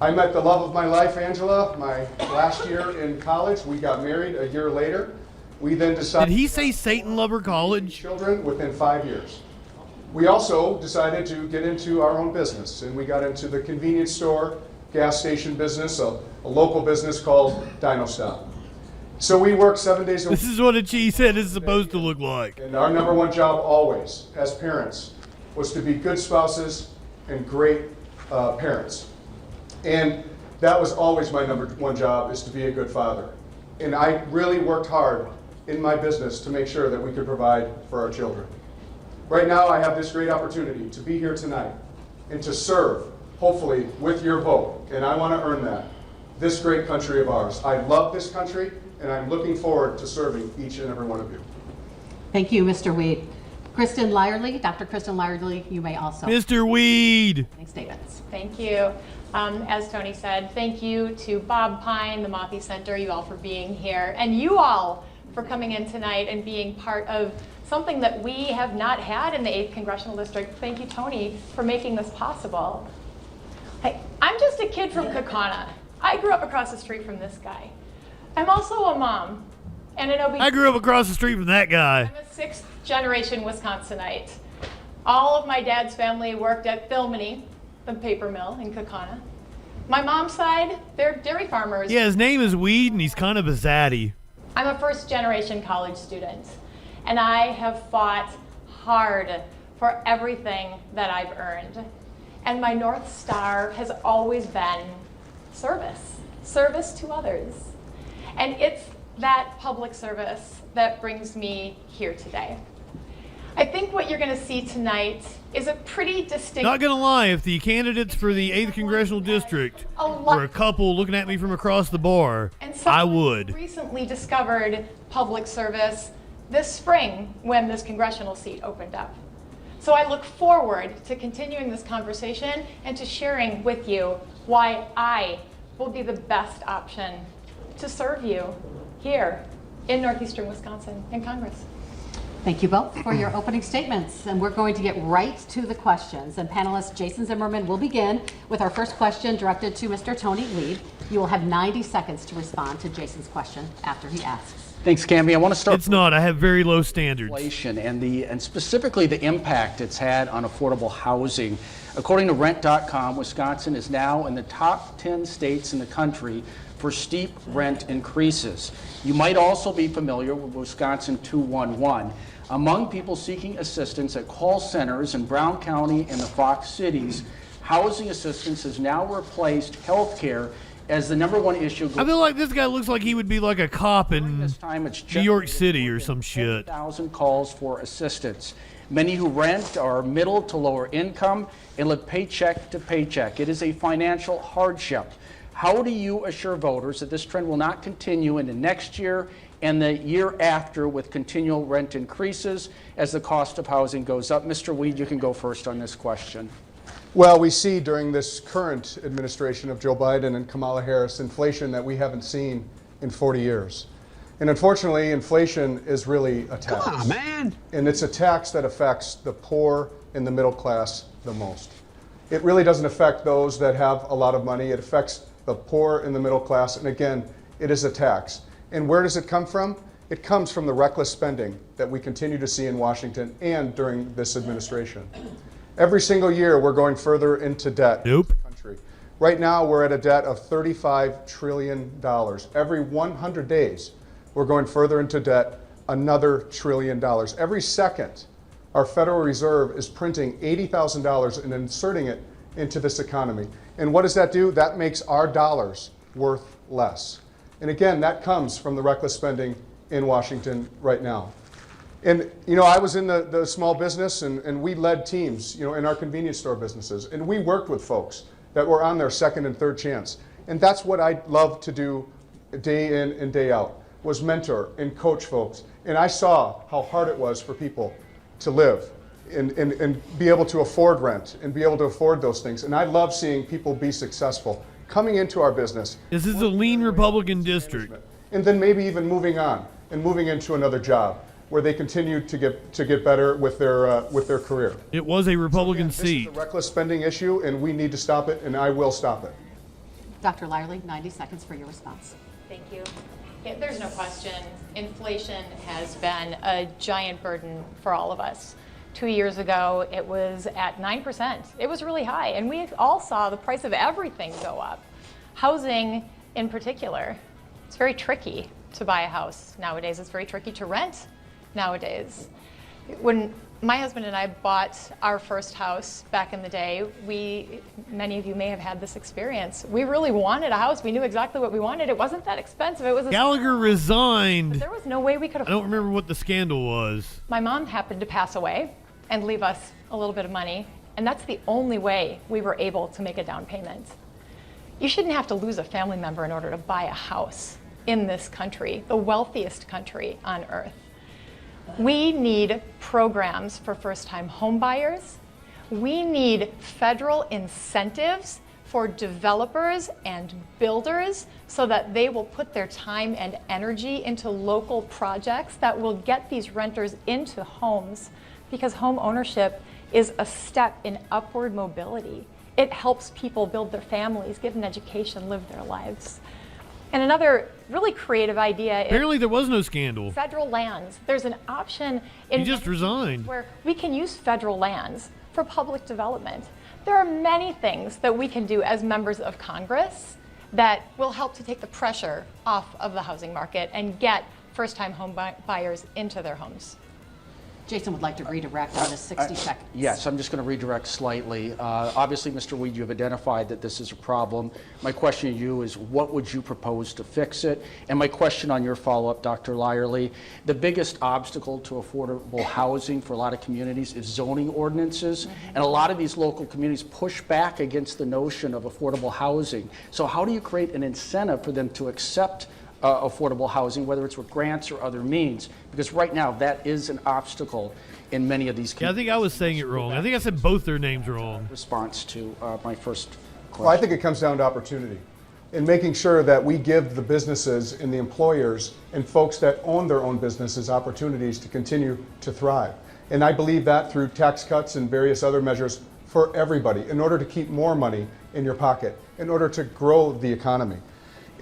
[SPEAKER 21] I met the love of my life, Angela, my last year in college. We got married a year later. We then decided...
[SPEAKER 2] Did he say Satan Lover College?
[SPEAKER 21] ...children within 5 years. We also decided to get into our own business, and we got into the convenience store, gas station business, a local business called Dino Stop. So we work 7 days a week.
[SPEAKER 2] This is what a cheese head is supposed to look like.
[SPEAKER 21] And our number one job always, as parents, was to be good spouses and great parents. And that was always my number one job, is to be a good father. And I really worked hard in my business to make sure that we could provide for our children. Right now, I have this great opportunity to be here tonight and to serve, hopefully, with your vote. And I want to earn that. This great country of ours. I love this country, and I'm looking forward to serving each and every one of you.
[SPEAKER 4] Thank you, Mr. Weed. Kristen Lyerly, Dr. Kristen Lyerly, you may also.
[SPEAKER 2] Mr. Weed.
[SPEAKER 4] Statements.
[SPEAKER 7] Thank you. As Tony said, thank you to Bob Pine, the Moffey Center, you all for being here, and you all for coming in tonight and being part of something that we have not had in the 8th Congressional District. Thank you, Tony, for making this possible. Hey, I'm just a kid from Kaukauna. I grew up across the street from this guy. I'm also a mom and an OB.
[SPEAKER 2] I grew up across the street from that guy.
[SPEAKER 7] I'm a 6th generation Wisconsinite. All of my dad's family worked at Philmany, the paper mill in Kaukauna. My mom's side, they're dairy farmers.
[SPEAKER 2] Yeah, his name is Weed, and he's kind of a zaddy.
[SPEAKER 7] I'm a 1st generation college student, and I have fought hard for everything that I've earned. And my North Star has always been service to others. And it's that public service that brings me here today. I think what you're going to see tonight is a pretty distinct...
[SPEAKER 2] Not gonna lie, if the candidates for the 8th Congressional District were a couple looking at me from across the bar, I would.
[SPEAKER 7] Recently discovered public service this spring when this congressional seat opened up. So I look forward to continuing this conversation and to sharing with you why I will be the best option to serve you here in Northeastern Wisconsin in Congress.
[SPEAKER 4] Thank you both for your opening statements, and we're going to get right to the questions. And panelist Jason Zimmerman will begin with our first question directed to Mr. Tony Weed. You will have 90 seconds to respond to Jason's question after he asks.
[SPEAKER 10] Thanks, Camby. I want to start.
[SPEAKER 2] It's not. I have very low standards.
[SPEAKER 10] Inflation and specifically the impact it's had on affordable housing. According to Rent.com, Wisconsin is now in the top 10 states in the country for steep rent increases. You might also be familiar with Wisconsin 211. Among people seeking assistance at call centers in Brown County and the Fox cities, housing assistance has now replaced health care as the #1 issue.
[SPEAKER 2] I feel like this guy looks like he would be like a cop in New York City or some shit.
[SPEAKER 10] 10,000 calls for assistance. Many who rent are middle to lower income and live paycheck to paycheck. It is a financial hardship. How do you assure voters that this trend will not continue into next year and the year after with continual rent increases as the cost of housing goes up? Mr. Weed, you can go first on this question.
[SPEAKER 21] Well, we see during this current administration of Joe Biden and Kamala Harris inflation that we haven't seen in 40 years. And unfortunately, inflation is really a tax.
[SPEAKER 23] Come on, man.
[SPEAKER 21] And it's a tax that affects the poor and the middle class the most. It really doesn't affect those that have a lot of money. It affects the poor and the middle class. And again, it is a tax. And where does it come from? It comes from the reckless spending that we continue to see in Washington and during this administration. Every single year, we're going further into debt.
[SPEAKER 2] Nope.
[SPEAKER 21] In the country. Right now, we're at a debt of $35 trillion. Every 100 days, we're going further into debt, another $1 trillion. Every second, our Federal Reserve is printing $80,000 and inserting it into this economy. And what does that do? That makes our dollars worth less. And again, that comes from the reckless spending in Washington right now. And, you know, I was in the small business and we led teams, you know, in our convenience store businesses. And we worked with folks that were on their second and third chance. And that's what I love to do day in and day out, was mentor and coach folks. And I saw how hard it was for people to live and be able to afford rent and be able to afford those things. And I love seeing people be successful coming into our business.
[SPEAKER 2] This is a lean Republican district.
[SPEAKER 21] And then maybe even moving on and moving into another job where they continue to get better with their career.
[SPEAKER 2] It was a Republican seat.
[SPEAKER 21] This is a reckless spending issue, and we need to stop it, and I will stop it.
[SPEAKER 4] Dr. Lyerly, 90 seconds for your response.
[SPEAKER 7] Thank you. Yeah, there's no question. Inflation has been a giant burden for all of us. 2 years ago, it was at 9%. It was really high, and we all saw the price of everything go up. Housing in particular, it's very tricky to buy a house nowadays. It's very tricky to rent nowadays. When my husband and I bought our first house back in the day, many of you may have had this experience. We really wanted a house. We knew exactly what we wanted. It wasn't that expensive. It was
[SPEAKER 2] Gallagher resigned.
[SPEAKER 7] There was no way we could afford it.
[SPEAKER 2] I don't remember what the scandal was.
[SPEAKER 7] My mom happened to pass away and leave us a little bit of money, and that's the only way we were able to make a down payment. You shouldn't have to lose a family member in order to buy a house in this country, the wealthiest country on earth. We need programs for first-time home buyers. We need federal incentives for developers and builders so that they will put their time and energy into local projects that will get these renters into homes, because home ownership is a step in upward mobility. It helps people build their families, get an education, live their lives. And another really creative idea
[SPEAKER 2] Apparently there was no scandal.
[SPEAKER 7] Federal lands. There's an option in
[SPEAKER 2] He just resigned.
[SPEAKER 7] where we can use federal lands for public development. There are many things that we can do as members of Congress that will help to take the pressure off of the housing market and get first-time home buyers into their homes.
[SPEAKER 4] Jason would like to redirect on this 60 seconds.
[SPEAKER 10] Yes, I'm just going to redirect slightly. Obviously, Mr. Weed, you have identified that this is a problem. My question to you is, what would you propose to fix it? And my question on your follow-up, Dr. Lyerly, the biggest obstacle to affordable housing for a lot of communities is zoning ordinances. And a lot of these local communities push back against the notion of affordable housing. So how do you create an incentive for them to accept affordable housing, whether it's with grants or other means? Because right now that is an obstacle in many of these communities.
[SPEAKER 2] Yeah, I think I was saying it wrong. I think I said both their names wrong.
[SPEAKER 10] Response to my first question.
[SPEAKER 21] Well, I think it comes down to opportunity and making sure that we give the businesses and the employers and folks that own their own businesses opportunities to continue to thrive. And I believe that through tax cuts and various other measures for everybody, in order to keep more money in your pocket, in order to grow the economy.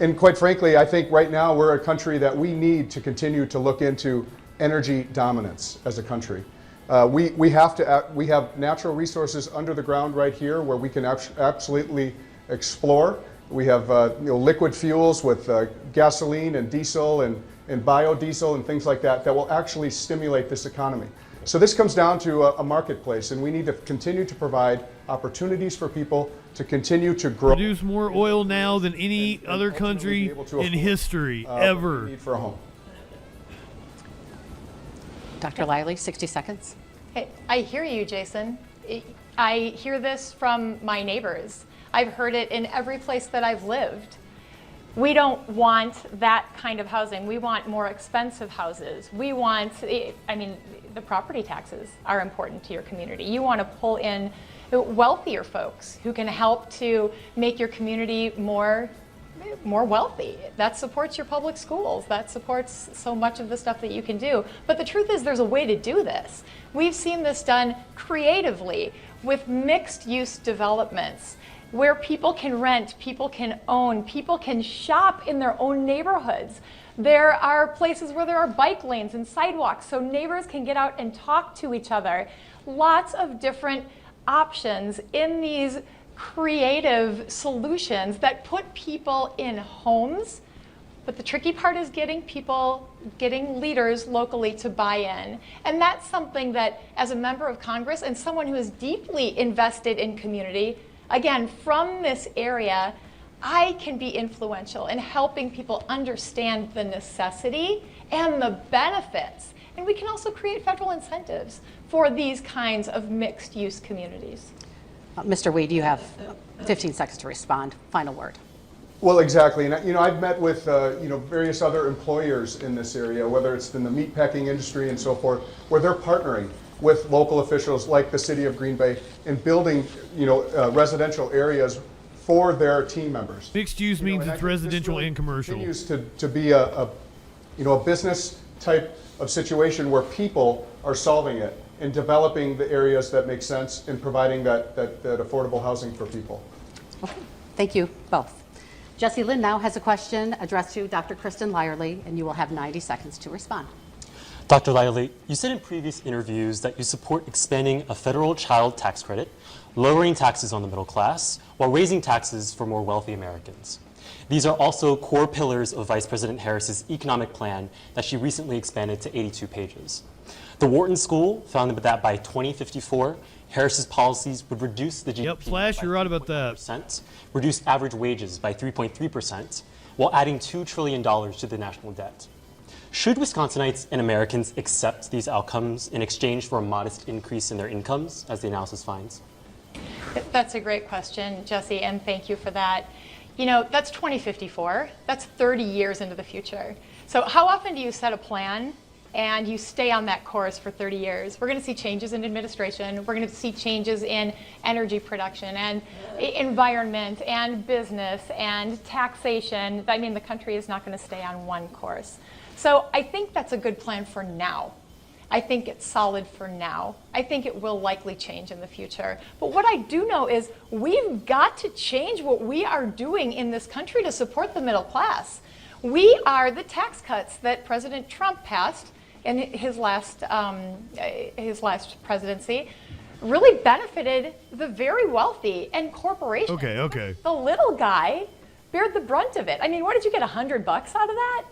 [SPEAKER 21] And quite frankly, I think right now we're a country that we need to continue to look into energy dominance as a country. We have natural resources under the ground right here where we can absolutely explore. We have liquid fuels with gasoline and diesel and biodiesel and things like that that will actually stimulate this economy. So this comes down to a marketplace, and we need to continue to provide opportunities for people to continue to grow.
[SPEAKER 2] Produce more oil now than any other country in history, ever.
[SPEAKER 21] Need for a home.
[SPEAKER 4] Dr. Lyerly, 60 seconds.
[SPEAKER 7] Hey, I hear you, Jason. I hear this from my neighbors. I've heard it in every place that I've lived. We don't want that kind of housing. We want more expensive houses. We want, I mean, the property taxes are important to your community. You want to pull in wealthier folks who can help to make your community more wealthy. That supports your public schools. That supports so much of the stuff that you can do. But the truth is, there's a way to do this. We've seen this done creatively with mixed-use developments, where people can rent, people can own, people can shop in their own neighborhoods. There are places where there are bike lanes and sidewalks so neighbors can get out and talk to each other. Lots of different options in these creative solutions that put people in homes. But the tricky part is getting leaders locally to buy in. And that's something that, as a member of Congress and someone who is deeply invested in community, again, from this area, I can be influential in helping people understand the necessity and the benefits. And we can also create federal incentives for these kinds of mixed-use communities.
[SPEAKER 4] Mr. Weed, you have 15 seconds to respond. Final word.
[SPEAKER 21] Well, exactly. And I've met with various other employers in this area, whether it's in the meatpacking industry and so forth, where they're partnering with local officials like the city of Green Bay in building residential areas for their team members.
[SPEAKER 2] Mixed use means it's residential and commercial.
[SPEAKER 21] Continues to be a business type of situation where people are solving it and developing the areas that make sense and providing that affordable housing for people.
[SPEAKER 4] Okay. Thank you both. Jesse Lynn now has a question addressed to Dr. Kristen Lyerly, and you will have 90 seconds to respond.
[SPEAKER 9] Dr. Lyerly, you said in previous interviews that you support expanding a federal child tax credit, lowering taxes on the middle class, while raising taxes for more wealthy Americans. These are also core pillars of Vice President Harris's economic plan that she recently expanded to 82 pages. The Wharton School found that by 2054, Harris's policies would reduce the GDP
[SPEAKER 2] Yep, Flash, you're right about that.
[SPEAKER 9] %, reduce average wages by 3.3%, while adding $2 trillion to the national debt. Should Wisconsinites and Americans accept these outcomes in exchange for a modest increase in their incomes, as the analysis finds?
[SPEAKER 7] That's a great question, Jesse, and thank you for that. You know, that's 2054. That's 30 years into the future. So how often do you set a plan and you stay on that course for 30 years, we're going to see changes in administration. We're going to see changes in energy production and environment and business and taxation. I mean, the country is not going to stay on one course. So I think that's a good plan for now. I think it's solid for now. I think it will likely change in the future. But what I do know is we've got to change what we are doing in this country to support the middle class. We are the tax cuts that President Trump passed in his last presidency really benefited the very wealthy and corporations.
[SPEAKER 2] Okay.
[SPEAKER 7] The little guy bared the brunt of it. I mean, what did you get, $100 out of that?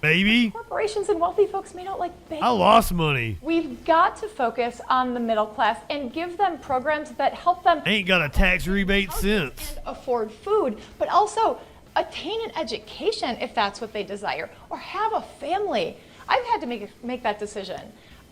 [SPEAKER 2] Maybe.
[SPEAKER 7] Corporations and wealthy folks made out like babies.
[SPEAKER 2] I lost money.
[SPEAKER 7] We've got to focus on the middle class and give them programs that help them
[SPEAKER 2] Ain't got a tax rebate since.
[SPEAKER 7] afford food, but also attain an education if that's what they desire, or have a family. I've had to make that decision.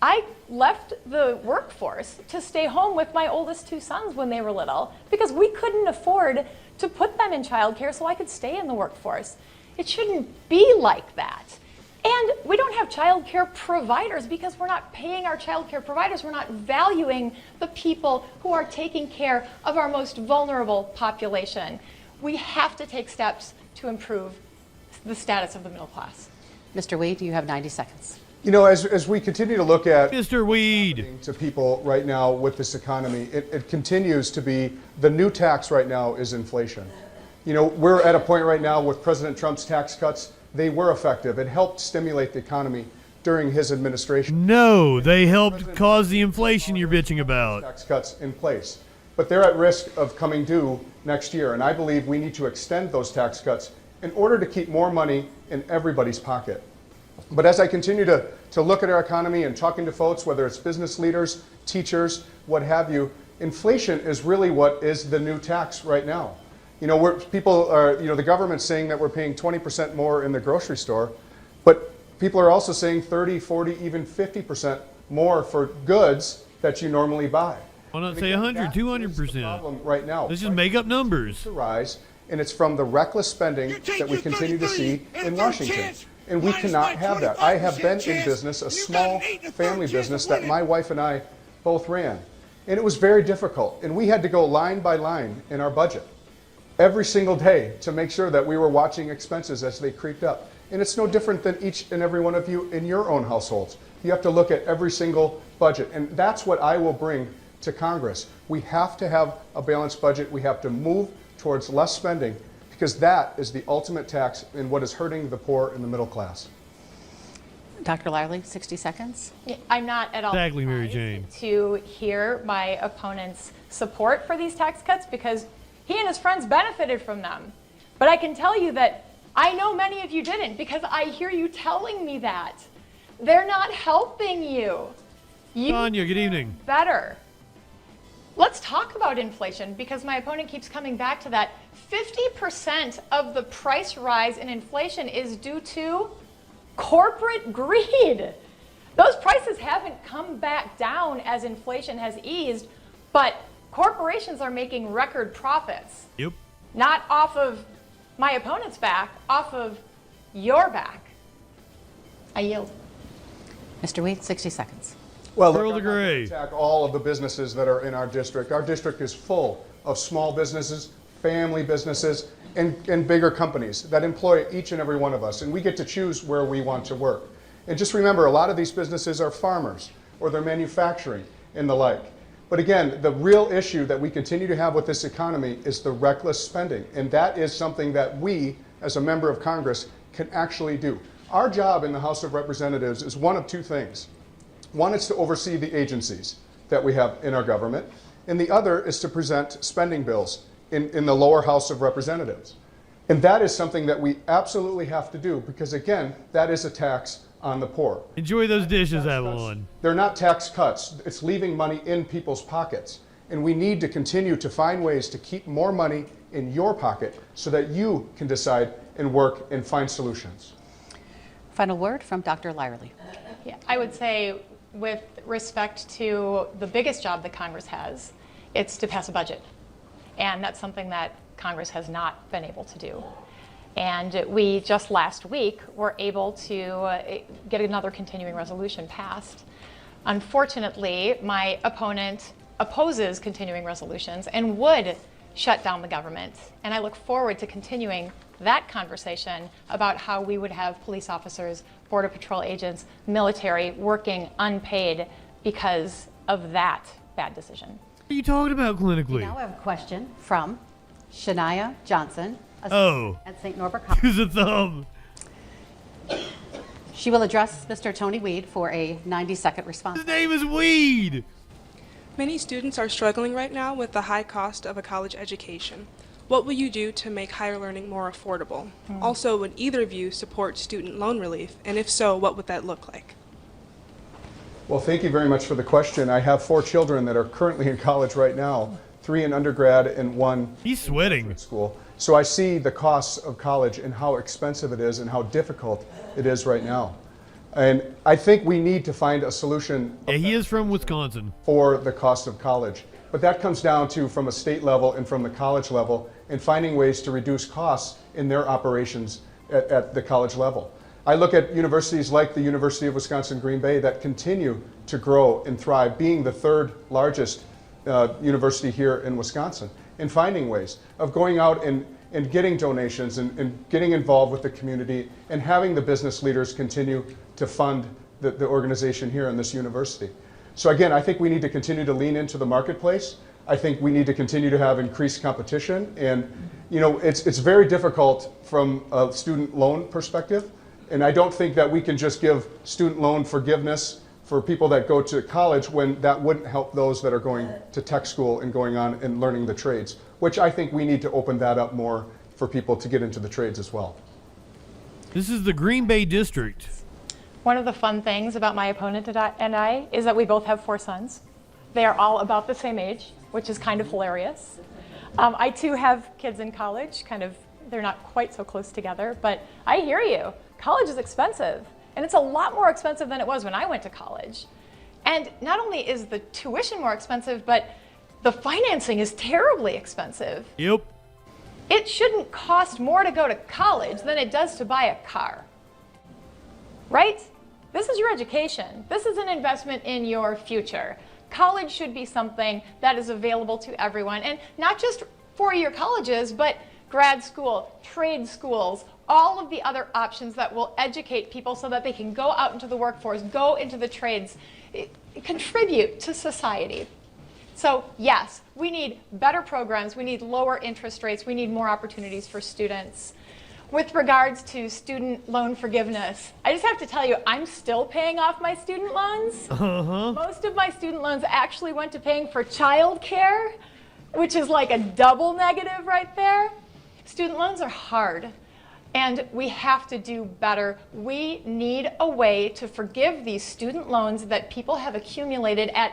[SPEAKER 7] I left the workforce to stay home with my oldest two sons when they were little because we couldn't afford to put them in childcare so I could stay in the workforce. It shouldn't be like that. And we don't have child care providers because we're not paying our child care providers. We're not valuing the people who are taking care of our most vulnerable population. We have to take steps to improve the status of the middle class.
[SPEAKER 4] Mr. Weed, you have 90 seconds.
[SPEAKER 21] You know, as we continue to look at
[SPEAKER 2] Mr. Weed
[SPEAKER 21] to people right now with this economy, it continues to be the new tax right now is inflation. You know, we're at a point right now with President Trump's tax cuts. They were effective. It helped stimulate the economy during his administration.
[SPEAKER 2] No, they helped cause the inflation you're bitching about.
[SPEAKER 21] Tax cuts in place, but they're at risk of coming due next year, and I believe we need to extend those tax cuts in order to keep more money in everybody's pocket. But as I continue to look at our economy and talking to folks, whether it's business leaders, teachers, what have you, inflation is really what is the new tax right now. You know, people are, the government's saying that we're paying 20% more in the grocery store, but people are also saying 30, 40, even 50% more for goods that you normally buy.
[SPEAKER 2] Why not say 100, 200%?
[SPEAKER 21] Problem right now.
[SPEAKER 2] Let's just make up numbers.
[SPEAKER 21] To rise, and it's from the reckless spending that we continue to see in Washington. And we cannot have that. I have been in business, a small family business that my wife and I both ran. And it was very difficult. And we had to go line by line in our budget every single day to make sure that we were watching expenses as they creeped up. And it's no different than each and every one of you in your own households. You have to look at every single budget. And that's what I will bring to Congress. We have to have a balanced budget. We have to move towards less spending, because that is the ultimate tax in what is hurting the poor and the middle class.
[SPEAKER 4] Dr. Lyerly, 60 seconds.
[SPEAKER 7] I'm not at all
[SPEAKER 2] Exactly, Mary Jane.
[SPEAKER 7] to hear my opponent's support for these tax cuts because he and his friends benefited from them. But I can tell you that I know many of you didn't because I hear you telling me that. They're not helping you.
[SPEAKER 2] Tanya, good evening.
[SPEAKER 7] Better. Let's talk about inflation because my opponent keeps coming back to that. 50% of the price rise in inflation is due to corporate greed. Those prices haven't come back down as inflation has eased, but corporations are making record profits.
[SPEAKER 2] Yep.
[SPEAKER 7] Not off of my opponent's back, off of your back. I yield.
[SPEAKER 4] Mr. Weed, 60 seconds.
[SPEAKER 21] Well, look, I'm not going to attack all of the businesses that are in our district. Our district is full of small businesses, family businesses, and bigger companies that employ each and every one of us. And we get to choose where we want to work. And just remember, a lot of these businesses are farmers or they're manufacturing and the like. But again, the real issue that we continue to have with this economy is the reckless spending. And that is something that we, as a member of Congress, can actually do. Our job in the House of Representatives is one of two things. One is to oversee the agencies that we have in our government, and the other is to present spending bills in the lower House of Representatives. And that is something that we absolutely have to do because, again, that is a tax on the poor.
[SPEAKER 2] Enjoy those dishes, Avalon.
[SPEAKER 21] They're not tax cuts. It's leaving money in people's pockets. And we need to continue to find ways to keep more money in your pocket so that you can decide and work and find solutions.
[SPEAKER 4] Final word from Dr. Lyerly.
[SPEAKER 7] Yeah, I would say with respect to the biggest job that Congress has, it's to pass a budget. And that's something that Congress has not been able to do. And we just last week were able to get another continuing resolution passed. Unfortunately, my opponent opposes continuing resolutions and would shut down the government. And I look forward to continuing that conversation about how we would have police officers, Border Patrol agents, military working unpaid because of that bad decision.
[SPEAKER 2] What are you talking about clinically?
[SPEAKER 4] Now I have a question from Shania Johnson at St. Norbert College.
[SPEAKER 2] Use a thumb.
[SPEAKER 4] She will address Mr. Tony Weed for a 90-second response.
[SPEAKER 2] His name is Weed.
[SPEAKER 8] Many students are struggling right now with the high cost of a college education. What will you do to make higher learning more affordable? Also, would either of you support student loan relief? And if so, what would that look like?
[SPEAKER 21] Well, thank you very much for the question. I have 4 children that are currently in college right now, 3 in undergrad and 1
[SPEAKER 2] He's sweating.
[SPEAKER 21] in school. So I see the costs of college and how expensive it is and how difficult it is right now. And I think we need to find a solution.
[SPEAKER 2] Yeah, he is from Wisconsin.
[SPEAKER 21] For the cost of college. But that comes down to from a state level and from the college level and finding ways to reduce costs in their operations at the college level. I look at universities like the University of Wisconsin-Green Bay that continue to grow and thrive, being the 3rd largest university here in Wisconsin, and finding ways of going out and getting donations and getting involved with the community and having the business leaders continue to fund the organization here in this university. So again, I think we need to continue to lean into the marketplace. I think we need to continue to have increased competition. And you know, it's very difficult from a student loan perspective. And I don't think that we can just give student loan forgiveness for people that go to college when that wouldn't help those that are going to tech school and going on and learning the trades, which I think we need to open that up more for people to get into the trades as well.
[SPEAKER 2] This is the Green Bay district.
[SPEAKER 7] One of the fun things about my opponent and I is that we both have 4 sons. They are all about the same age, which is kind of hilarious. I too have kids in college, they're not quite so close together, but I hear you. College is expensive, and it's a lot more expensive than it was when I went to college. And not only is the tuition more expensive, but the financing is terribly expensive.
[SPEAKER 2] Yep.
[SPEAKER 7] It shouldn't cost more to go to college than it does to buy a car. Right? This is your education. This is an investment in your future. College should be something that is available to everyone, and not just four-year colleges, but grad school, trade schools, all of the other options that will educate people so that they can go out into the workforce, go into the trades, contribute to society. So yes, we need better programs, we need lower interest rates, we need more opportunities for students. With regards to student loan forgiveness, I just have to tell you, I'm still paying off my student loans. Most of my student loans actually went to paying for childcare, which is like a double negative right there. Student loans are hard, and we have to do better. We need a way to forgive these student loans that people have accumulated at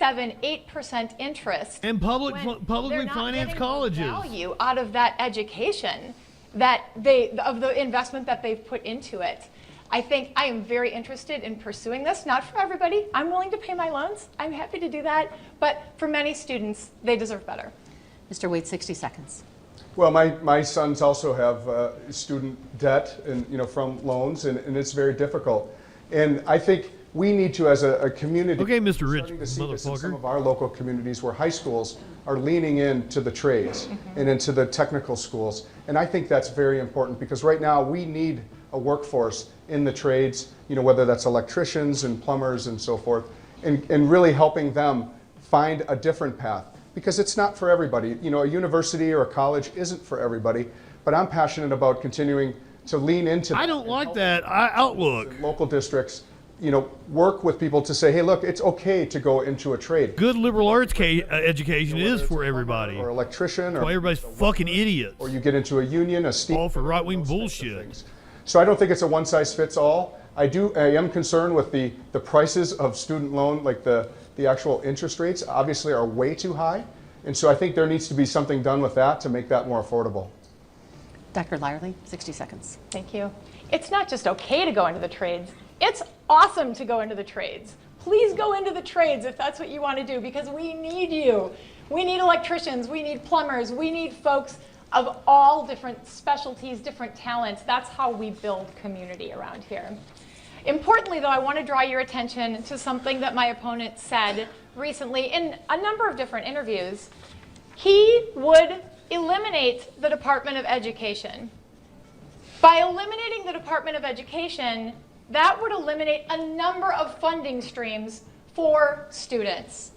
[SPEAKER 7] 7-8% interest.
[SPEAKER 2] And publicly financed colleges.
[SPEAKER 7] Value out of that education of the investment that they've put into it. I think I am very interested in pursuing this, not for everybody. I'm willing to pay my loans. I'm happy to do that. But for many students, they deserve better.
[SPEAKER 4] Mr. Wade, 60 seconds.
[SPEAKER 21] Well, my sons also have student debt and from loans, and it's very difficult. And I think we need to, as a community,
[SPEAKER 2] okay, Mr. Rich,
[SPEAKER 21] starting to see this in some of our local communities where high schools are leaning into the trades and into the technical schools. And I think that's very important because right now we need a workforce in the trades, whether that's electricians and plumbers and so forth, and really helping them find a different path. Because it's not for everybody. A university or a college isn't for everybody, but I'm passionate about continuing to lean into that.
[SPEAKER 2] I don't like that outlook.
[SPEAKER 21] Local districts, work with people to say, hey, look, it's okay to go into a trade.
[SPEAKER 2] Good liberal arts education is for everybody.
[SPEAKER 21] Or electrician.
[SPEAKER 2] That's why everybody's fucking idiots.
[SPEAKER 21] Or you get into a union, a steam.
[SPEAKER 2] All for right-wing bullshit.
[SPEAKER 21] So I don't think it's a one-size-fits-all. I am concerned with the prices of student loan, like the actual interest rates obviously are way too high. And so I think there needs to be something done with that to make that more affordable.
[SPEAKER 4] Dr. Lyerly, 60 seconds.
[SPEAKER 7] Thank you. It's not just okay to go into the trades. It's awesome to go into the trades. Please go into the trades if that's what you want to do, because we need you. We need electricians, we need plumbers, we need folks of all different specialties, different talents. That's how we build community around here. Importantly, though, I want to draw your attention to something that my opponent said recently in a number of different interviews. He would eliminate the Department of Education. By eliminating the Department of Education, that would eliminate a number of funding streams for students.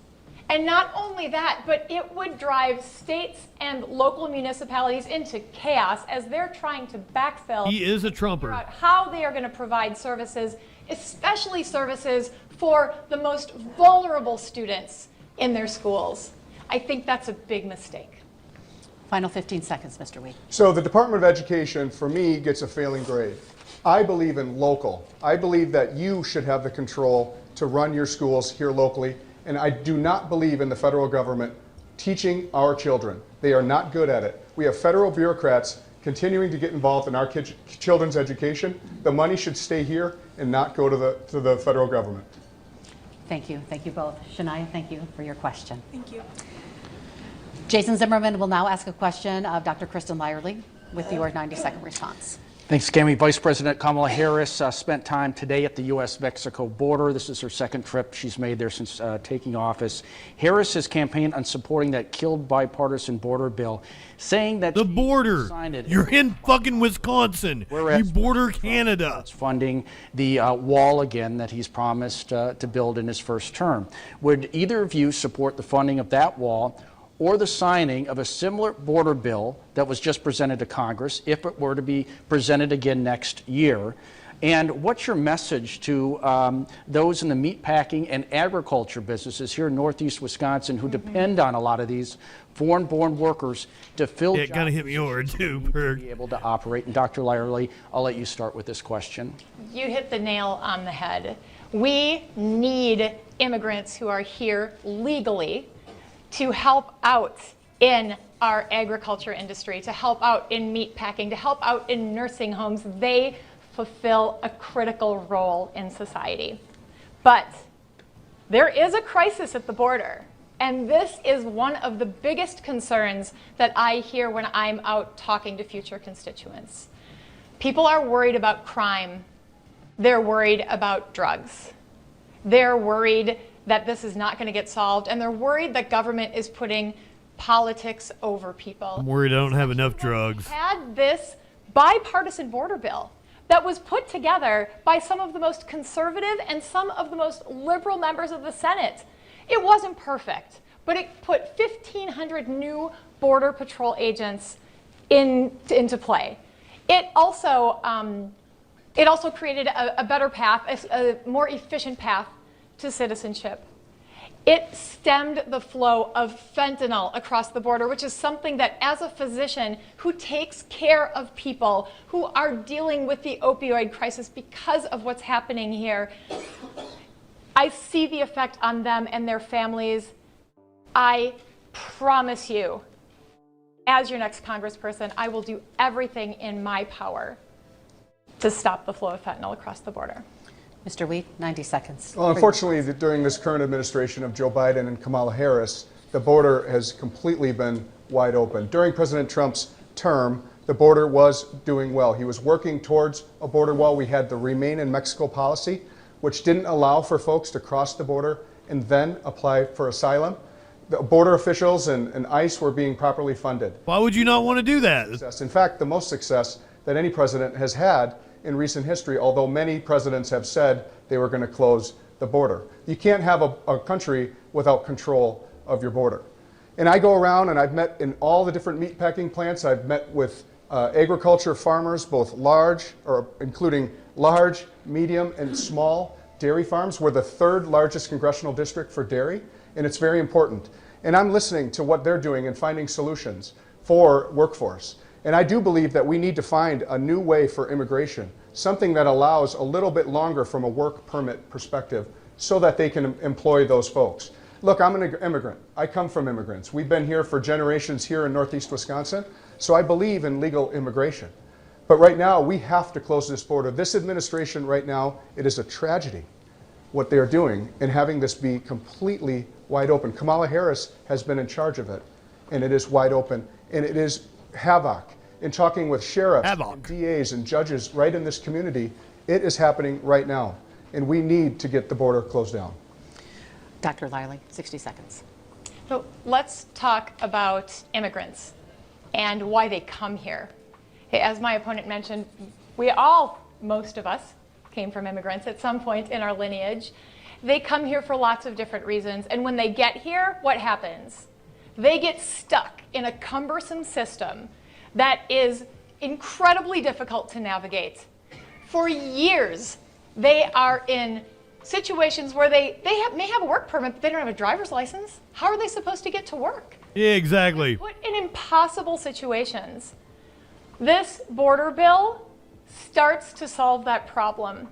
[SPEAKER 7] And not only that, but it would drive states and local municipalities into chaos as they're trying to backfill.
[SPEAKER 2] He is a Trumper.
[SPEAKER 7] Figure out how they are going to provide services, especially services for the most vulnerable students in their schools. I think that's a big mistake.
[SPEAKER 4] Final 15 seconds, Mr. Weed.
[SPEAKER 21] So the Department of Education, for me, gets a failing grade. I believe in local. I believe that you should have the control to run your schools here locally. And I do not believe in the federal government teaching our children. They are not good at it. We have federal bureaucrats continuing to get involved in our children's education. The money should stay here and not go to the federal government.
[SPEAKER 4] Thank you. Thank you both. Shania, thank you for your question.
[SPEAKER 8] Thank you.
[SPEAKER 4] Jason Zimmerman will now ask a question of Dr. Kristen Lyerly with your 90-second response.
[SPEAKER 10] Thanks, Cami. Vice President Kamala Harris spent time today at the U.S.-Mexico border. This is her second trip she's made there since taking office. Harris has campaigned on supporting that killed bipartisan border bill, saying that
[SPEAKER 2] the border. You're in fucking Wisconsin. You border Canada.
[SPEAKER 10] It's funding the wall again that he's promised to build in his first term. Would either of you support the funding of that wall or the signing of a similar border bill that was just presented to Congress if it were to be presented again next year? And what's your message to those in the meatpacking and agriculture businesses here in Northeast Wisconsin who depend on a lot of these foreign-born workers to fill jobs?
[SPEAKER 2] It kind of hit me hard too, Berg.
[SPEAKER 10] Be able to operate. And Dr. Lyerly, I'll let you start with this question.
[SPEAKER 7] You hit the nail on the head. We need immigrants who are here legally to help out in our agriculture industry, to help out in meat packing, to help out in nursing homes. They fulfill a critical role in society. But there is a crisis at the border, and this is one of the biggest concerns that I hear when I'm out talking to future constituents. People are worried about crime. They're worried about drugs. They're worried that this is not going to get solved, and they're worried that government is putting politics over people.
[SPEAKER 2] I'm worried I don't have enough drugs.
[SPEAKER 7] Had this bipartisan border bill that was put together by some of the most conservative and some of the most liberal members of the Senate. It wasn't perfect, but it put 1,500 new Border Patrol agents into play. It also created a better path, a more efficient path to citizenship. It stemmed the flow of fentanyl across the border, which is something that, as a physician who takes care of people who are dealing with the opioid crisis because of what's happening here, I see the effect on them and their families. I promise you, as your next congressperson, I will do everything in my power to stop the flow of fentanyl across the border.
[SPEAKER 4] Mr. Weed, 90 seconds.
[SPEAKER 21] Well, unfortunately, during this current administration of Joe Biden and Kamala Harris, the border has completely been wide open. During President Trump's term, the border was doing well. He was working towards a border wall. We had the Remain in Mexico policy, which didn't allow for folks to cross the border and then apply for asylum. The border officials and ICE were being properly funded.
[SPEAKER 2] Why would you not want to do that?
[SPEAKER 21] In fact, the most success that any president has had in recent history, although many presidents have said they were going to close the border. You can't have a country without control of your border. And I go around and I've met in all the different meatpacking plants. I've met with agriculture farmers, both including large, medium, and small dairy farms. We're the third largest congressional district for dairy, and it's very important. And I'm listening to what they're doing and finding solutions for workforce. And I do believe that we need to find a new way for immigration, something that allows a little bit longer from a work permit perspective so that they can employ those folks. Look, I'm an immigrant. I come from immigrants. We've been here for generations here in Northeast Wisconsin, so I believe in legal immigration. But right now, we have to close this border. This administration right now, it is a tragedy what they're doing and having this be completely wide open. Kamala Harris has been in charge of it, and it is wide open, and it is havoc. In talking with sheriffs, and DAs, and judges right in this community, it is happening right now. And we need to get the border closed down.
[SPEAKER 4] Dr. Lyerly, 60 seconds.
[SPEAKER 7] So let's talk about immigrants and why they come here. As my opponent mentioned, most of us came from immigrants at some point in our lineage. They come here for lots of different reasons. And when they get here, what happens? They get stuck in a cumbersome system that is incredibly difficult to navigate. For years, they are in situations where they may have a work permit, but they don't have a driver's license. How are they supposed to get to work?
[SPEAKER 2] Yeah, exactly.
[SPEAKER 7] Put in impossible situations. This border bill starts to solve that problem.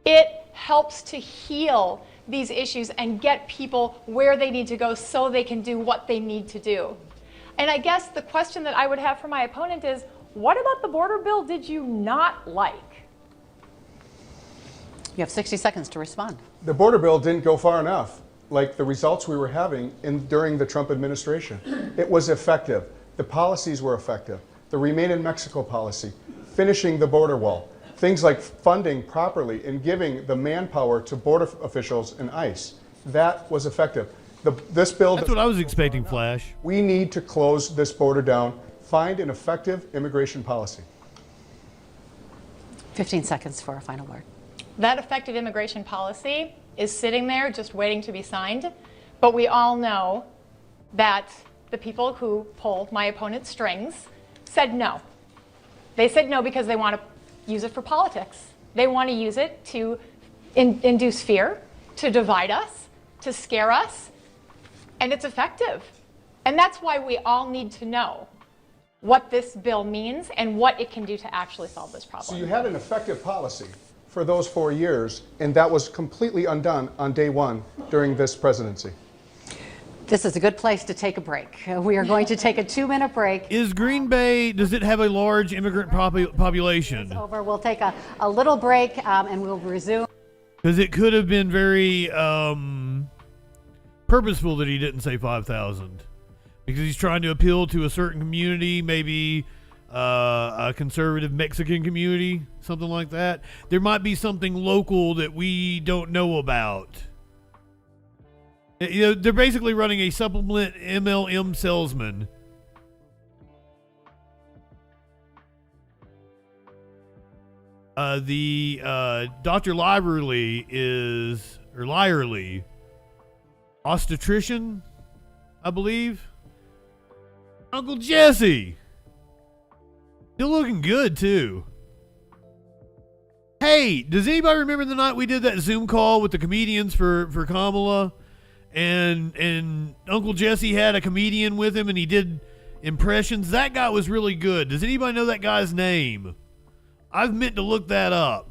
[SPEAKER 7] It helps to heal these issues and get people where they need to go so they can do what they need to do. And I guess the question that I would have for my opponent is, what about the border bill did you not like?
[SPEAKER 4] You have 60 seconds to respond.
[SPEAKER 21] The border bill didn't go far enough, like the results we were having during the Trump administration. It was effective. The policies were effective. The Remain in Mexico policy, finishing the border wall, things like funding properly and giving the manpower to border officials and ICE. That was effective. This bill.
[SPEAKER 2] That's what I was expecting, Flash.
[SPEAKER 21] We need to close this border down, find an effective immigration policy.
[SPEAKER 4] 15 seconds for a final word.
[SPEAKER 7] That effective immigration policy is sitting there just waiting to be signed. But we all know that the people who pull my opponent's strings said no. They said no because they want to use it for politics. They want to use it to induce fear, to divide us, to scare us. And it's effective. And that's why we all need to know what this bill means and what it can do to actually solve this problem.
[SPEAKER 21] So you had an effective policy for those 4 years, and that was completely undone on day one during this presidency.
[SPEAKER 4] This is a good place to take a break. We are going to take a 2-minute break.
[SPEAKER 2] Is Green Bay, does it have a large immigrant population?
[SPEAKER 4] It's over. We'll take a little break and we'll resume.
[SPEAKER 2] Because it could have been very purposeful that he didn't say 5,000. Because he's trying to appeal to a certain community, maybe a conservative Mexican community, something like that. There might be something local that we don't know about. You know, they're basically running a supplement MLM salesman. Dr. Lyerly, obstetrician, I believe. Uncle Jesse. Still looking good, too. Hey, does anybody remember the night we did that Zoom call with the comedians for Kamala? And Uncle Jesse had a comedian with him and he did impressions. That guy was really good. Does anybody know that guy's name? I've meant to look that up.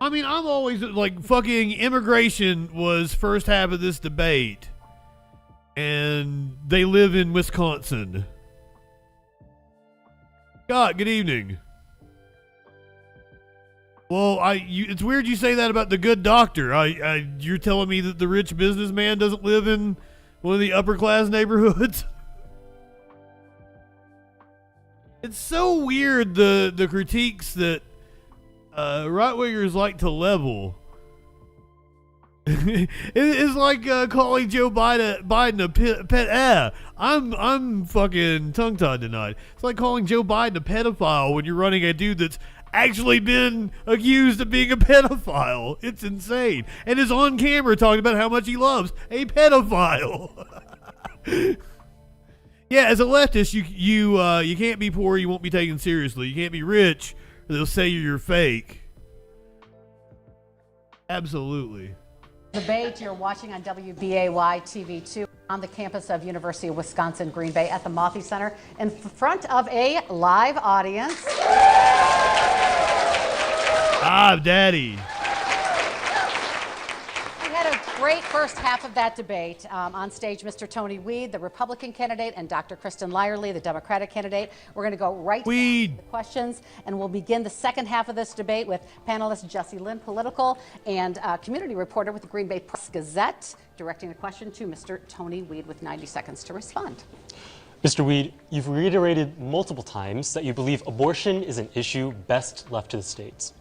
[SPEAKER 2] I mean, I'm always like, fucking immigration was first half of this debate. And they live in Wisconsin. God, good evening. Well, it's weird you say that about the good doctor. You're telling me that the rich businessman doesn't live in one of the upper class neighborhoods? It's so weird, the critiques that right-wingers like to level. It's like calling Joe Biden a pet. I'm fucking tongue-tied tonight. It's like calling Joe Biden a pedophile when you're running a dude that's actually been accused of being a pedophile. It's insane. And is on camera talking about how much he loves a pedophile. Yeah, as a leftist, you can't be poor, you won't be taken seriously. You can't be rich, or they'll say you're fake. Absolutely.
[SPEAKER 4] Debate you're watching on WBAY TV2 on the campus of University of Wisconsin Green Bay at the Mothie Center in front of a live audience.
[SPEAKER 2] Ah, Daddy.
[SPEAKER 4] We had a great first half of that debate. On stage, Mr. Tony Weed, the Republican candidate, and Dr. Kristen Lyerly, the Democratic candidate. We're going to go right to the questions, and we'll begin the second half of this debate with panelist Jesse Lynn, political and community reporter with the Green Bay Press-Gazette, directing the question to Mr. Tony Weed with 90 seconds to respond.
[SPEAKER 9] Mr. Weed, you've reiterated multiple times that you believe abortion is an issue best left to the states.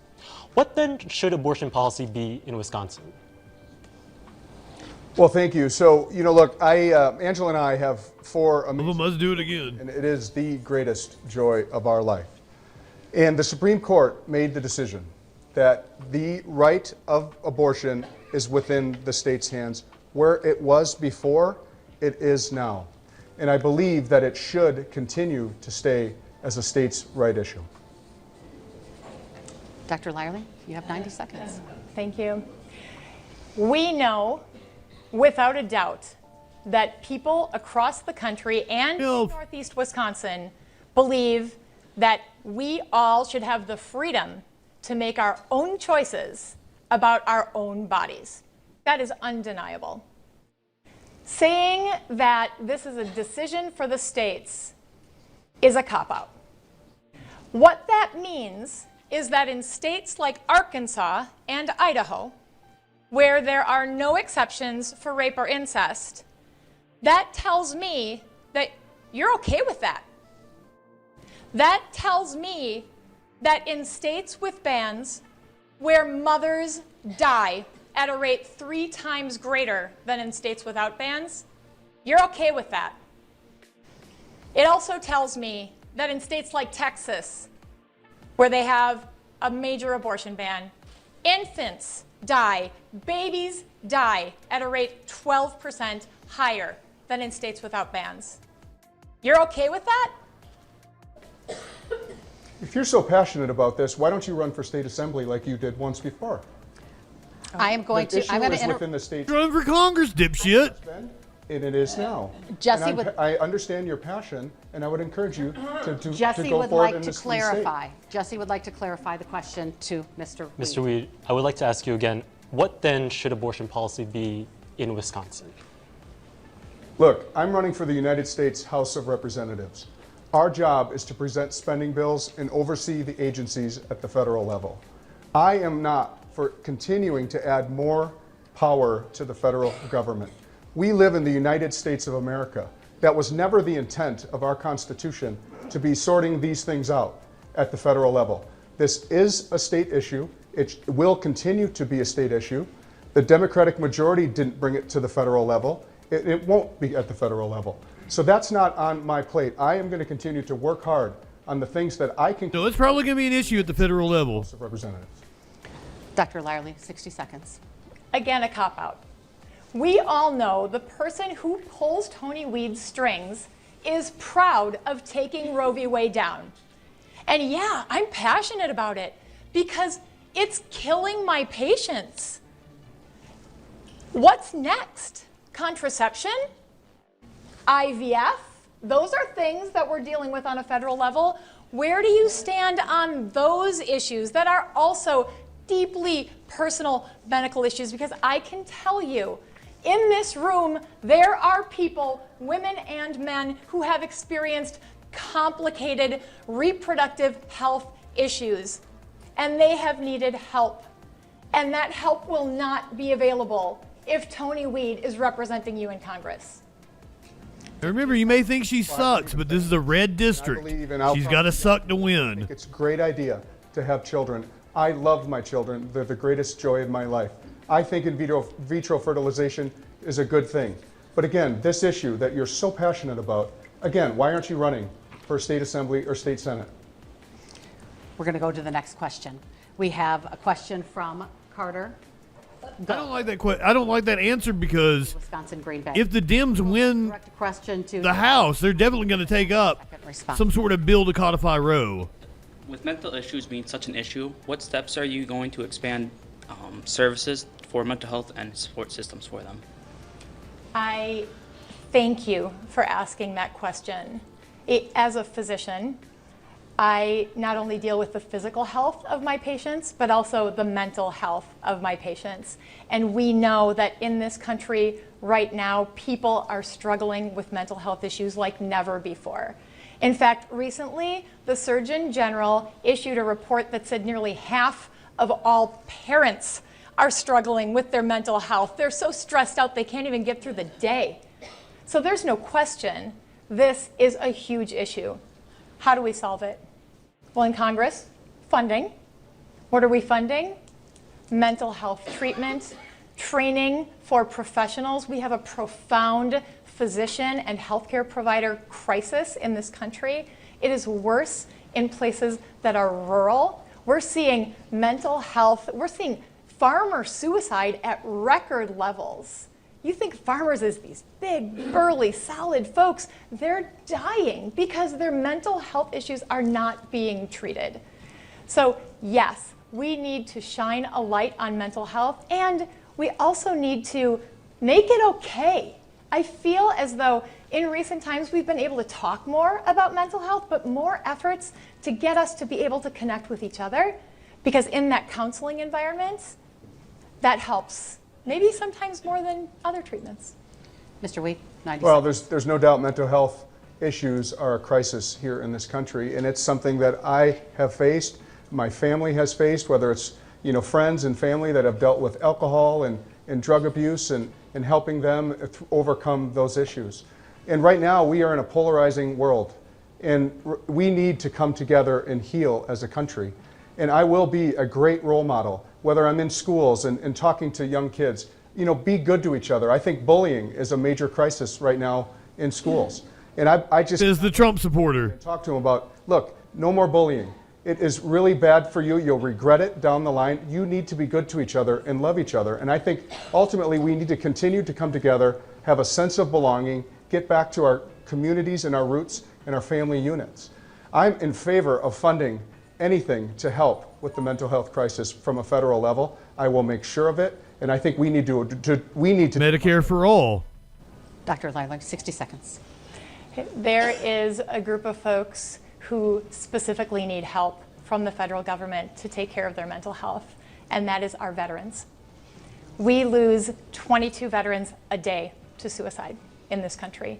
[SPEAKER 9] What then should abortion policy be in Wisconsin?
[SPEAKER 21] Well, thank you. So, you know, look, Angela and I have 4 amazing.
[SPEAKER 2] Let's do it again.
[SPEAKER 21] And it is the greatest joy of our life. And the Supreme Court made the decision that the right of abortion is within the state's hands. Where it was before, it is now. And I believe that it should continue to stay as a state's right issue.
[SPEAKER 4] Dr. Lyerly, you have 90 seconds.
[SPEAKER 7] Thank you. We know, without a doubt, that people across the country and in Northeast Wisconsin believe that we all should have the freedom to make our own choices about our own bodies. That is undeniable. Saying that this is a decision for the states is a cop-out. What that means is that in states like Arkansas and Idaho, where there are no exceptions for rape or incest, that tells me that you're okay with that. That tells me that in states with bans where mothers die at a rate 3 times greater than in states without bans, you're okay with that. It also tells me that in states like Texas, where they have a major abortion ban, infants die, babies die at a rate 12% higher than in states without bans. You're okay with that?
[SPEAKER 21] If you're so passionate about this, why don't you run for state assembly like you did once before?
[SPEAKER 4] I am going to.
[SPEAKER 21] I'm going to within the state.
[SPEAKER 2] Run for Congress, dipshit.
[SPEAKER 21] And it is now.
[SPEAKER 4] Jesse
[SPEAKER 21] I understand your passion, and I would encourage you to
[SPEAKER 4] Jesse
[SPEAKER 21] go
[SPEAKER 4] would
[SPEAKER 21] forward
[SPEAKER 4] like
[SPEAKER 21] in
[SPEAKER 4] to
[SPEAKER 21] this
[SPEAKER 4] clarify. Jesse would like to clarify the question to Mr. Weed.
[SPEAKER 9] Mr. Weed, I would like to ask you again, what then should abortion policy be in Wisconsin?
[SPEAKER 21] Look, I'm running for the United States House of Representatives. Our job is to present spending bills and oversee the agencies at the federal level. I am not for continuing to add more power to the federal government. We live in the United States of America. That was never the intent of our Constitution, to be sorting these things out at the federal level. This is a state issue. It will continue to be a state issue. The Democratic majority didn't bring it to the federal level. It won't be at the federal level. So that's not on my plate. I am going to continue to work hard on the things that I can.
[SPEAKER 2] No, it's probably going to be an issue at the federal level.
[SPEAKER 21] House of Representatives.
[SPEAKER 4] Dr. Lyerly, 60 seconds.
[SPEAKER 7] Again, a cop-out. We all know the person who pulls Tony Weed's strings is proud of taking Roe v. Wade down. And yeah, I'm passionate about it because it's killing my patients. What's next? Contraception? IVF? Those are things that we're dealing with on a federal level. Where do you stand on those issues that are also deeply personal medical issues? Because I can tell you, in this room, there are people, women and men, who have experienced complicated reproductive health issues, and they have needed help. And that help will not be available if Tony Weed is representing you in Congress.
[SPEAKER 21] Remember,
[SPEAKER 2] you may think she sucks, but this is a red district. She's got to suck to win.
[SPEAKER 21] I think it's a great idea to have children. I love my children. They're the greatest joy in my life. I think in vitro fertilization is a good thing. But again, this issue that you're so passionate about, again, why aren't you running for state assembly or state senate?
[SPEAKER 4] We're going to go to the next question. We have a question from Carter.
[SPEAKER 2] I don't like that I don't like that answer because
[SPEAKER 4] Wisconsin, Green Bay.
[SPEAKER 2] If the Dems win the House, they're definitely going to take up some sort of bill to codify Roe.
[SPEAKER 6] With mental issues being such an issue, what steps are you going to expand services for mental health and support systems for them?
[SPEAKER 7] I thank you for asking that question. As a physician, I not only deal with the physical health of my patients, but also the mental health of my patients. And we know that in this country right now, people are struggling with mental health issues like never before. In fact, recently, the Surgeon General issued a report that said nearly half of all parents are struggling with their mental health. They're so stressed out they can't even get through the day. So there's no question, this is a huge issue. How do we solve it? Well, in Congress, funding. What are we funding? Mental health treatment, training for professionals. We have a profound physician and healthcare provider crisis in this country. It is worse in places that are rural. We're seeing mental health, we're seeing farmer suicide at record levels. You think farmers is these big, burly, solid folks. They're dying because their mental health issues are not being treated. So yes, we need to shine a light on mental health, and we also need to make it okay. I feel as though in recent times we've been able to talk more about mental health, but more efforts to get us to be able to connect with each other, because in that counseling environment, that helps. Maybe sometimes more than other treatments.
[SPEAKER 4] Mr. Weed, 90
[SPEAKER 21] Well,
[SPEAKER 4] seconds.
[SPEAKER 21] there's no doubt mental health issues are a crisis here in this country, and it's something that I have faced, my family has faced, whether it's friends and family that have dealt with alcohol and drug abuse and helping them overcome those issues. And right now we are in a polarizing world, and we need to come together and heal as a country. And I will be a great role model, whether I'm in schools and talking to young kids. Be good to each other. I think bullying is a major crisis right now in schools. And I just
[SPEAKER 2] is the Trump supporter.
[SPEAKER 21] Talk to them about, look, no more bullying. It is really bad for you. You'll regret it down the line. You need to be good to each other and love each other. And I think ultimately we need to continue to come together, have a sense of belonging, get back to our communities and our roots and our family units. I'm in favor of funding anything to help with the mental health crisis from a federal level. I will make sure of it, and I think we need to
[SPEAKER 2] Medicare for all.
[SPEAKER 4] Dr. Lyler, 60 seconds.
[SPEAKER 7] There is a group of folks who specifically need help from the federal government to take care of their mental health, and that is our veterans. We lose 22 veterans a day to suicide in this country.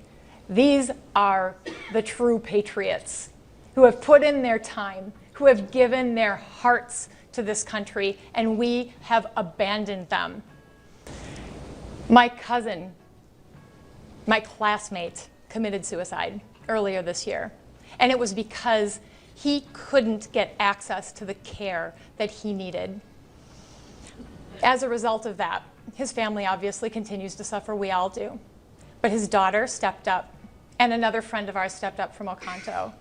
[SPEAKER 7] These are the true patriots who have put in their time, who have given their hearts to this country, and we have abandoned them. My cousin, my classmate, committed suicide earlier this year, and it was because he couldn't get access to the care that he needed. As a result of that, his family obviously continues to suffer, we all do. But his daughter stepped up, and another friend of ours stepped up from Oconto.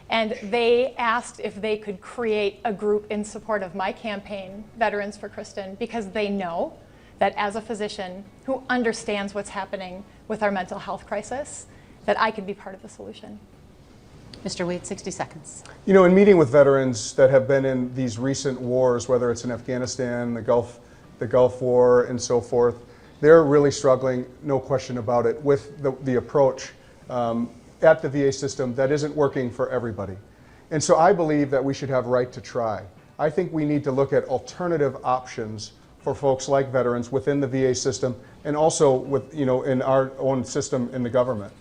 [SPEAKER 7] And they asked if they could create a group in support of my campaign, Veterans for Kristen, because they know that as a physician who understands what's happening with our mental health crisis, that I could be part of the solution.
[SPEAKER 4] Mr. Weed, 60 seconds.
[SPEAKER 21] In meeting with veterans that have been in these recent wars, whether it's in Afghanistan, the Gulf War, and so forth, they're really struggling, no question about it, with the approach at the VA system that isn't working for everybody. And so I believe that we should have right to try. I think we need to look at alternative options for folks like veterans within the VA system and also with, in our own system in the government.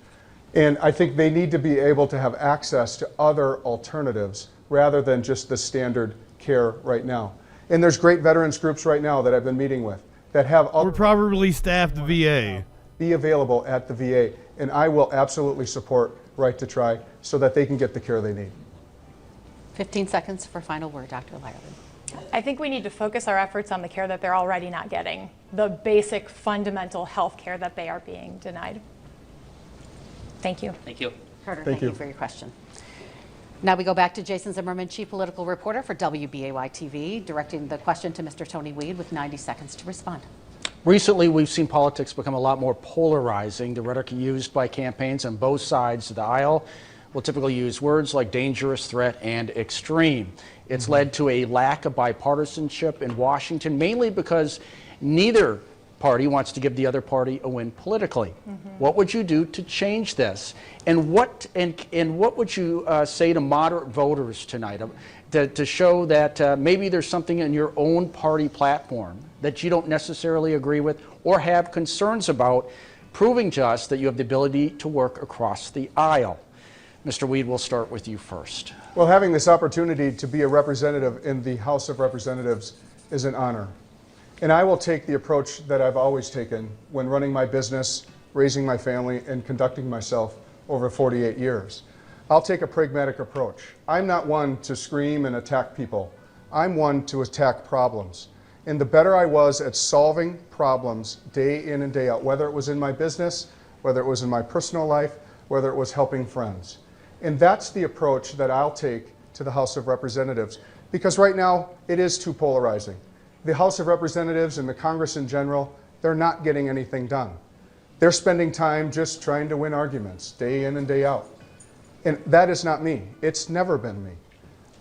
[SPEAKER 21] And I think they need to be able to have access to other alternatives rather than just the standard care right now. And there's great veterans groups right now that I've been meeting with that have
[SPEAKER 2] We're properly staffed VA.
[SPEAKER 21] Be available at the VA, and I will absolutely support Right to Try so that they can get the care they need.
[SPEAKER 4] 15 seconds for final word, Dr. Lyerly.
[SPEAKER 7] I think we need to focus our efforts on the care that they're already not getting, the basic fundamental health care that they are being denied. Thank you.
[SPEAKER 6] Thank you.
[SPEAKER 4] Carter, thank you for your question. Now we go back to Jason Zimmerman, Chief Political Reporter for WBAY TV, directing the question to Mr. Tony Weed with 90 seconds to respond.
[SPEAKER 10] Recently, we've seen politics become a lot more polarizing. The rhetoric used by campaigns on both sides of the aisle will typically use words like dangerous, threat, and extreme. It's led to a lack of bipartisanship in Washington, mainly because neither party wants to give the other party a win politically. What would you do to change this? And what would you say to moderate voters tonight to show that maybe there's something in your own party platform that you don't necessarily agree with or have concerns about, proving to us that you have the ability to work across the aisle? Mr. Weed, we'll start with you first.
[SPEAKER 21] Well, having this opportunity to be a representative in the House of Representatives is an honor. And I will take the approach that I've always taken when running my business, raising my family, and conducting myself over 48 years. I'll take a pragmatic approach. I'm not one to scream and attack people. I'm one to attack problems. And the better I was at solving problems day in and day out, whether it was in my business, whether it was in my personal life, whether it was helping friends. And that's the approach that I'll take to the House of Representatives, because right now it is too polarizing. The House of Representatives and the Congress in general, they're not getting anything done. They're spending time just trying to win arguments day in and day out. And that is not me. It's never been me.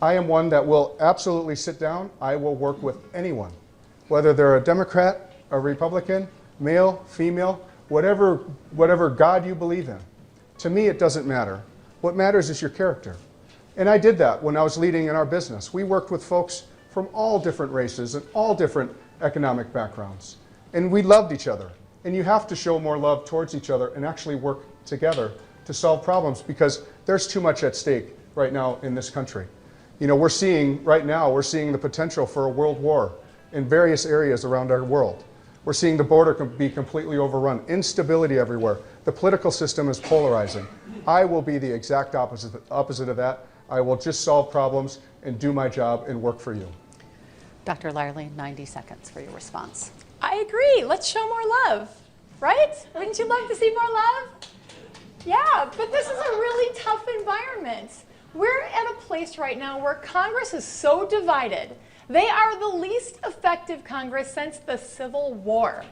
[SPEAKER 21] I am one that will absolutely sit down. I will work with anyone, whether they're a Democrat, a Republican, male, female, whatever God you believe in. To me, it doesn't matter. What matters is your character. And I did that when I was leading in our business. We worked with folks from all different races and all different economic backgrounds. And we loved each other. And you have to show more love towards each other and actually work together to solve problems, because there's too much at stake right now in this country. You know, we're seeing the potential for a world war in various areas around our world. We're seeing the border be completely overrun, instability everywhere. The political system is polarizing. I will be the exact opposite of that. I will just solve problems and do my job and work for you.
[SPEAKER 4] Dr. Lyerly, 90 seconds for your response.
[SPEAKER 7] I agree. Let's show more love, right? Wouldn't you love to see more love? Yeah, but this is a really tough environment. We're at a place right now where Congress is so divided. They are the least effective Congress since the Civil War.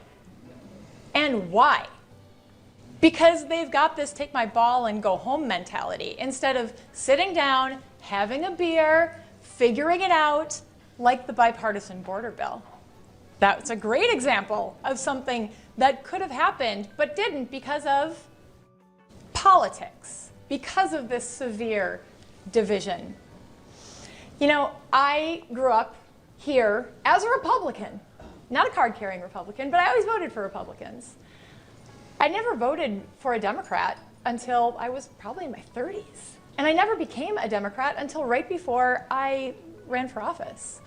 [SPEAKER 7] And why? Because they've got this take my ball and go home mentality instead of sitting down, having a beer, figuring it out, like the bipartisan border bill. That's a great example of something that could have happened but didn't because of politics, because of this severe division. You know, I grew up here as a Republican, not a card-carrying Republican, but I always voted for Republicans. I never voted for a Democrat until I was probably in my 30s. And I never became a Democrat until right before I ran for office.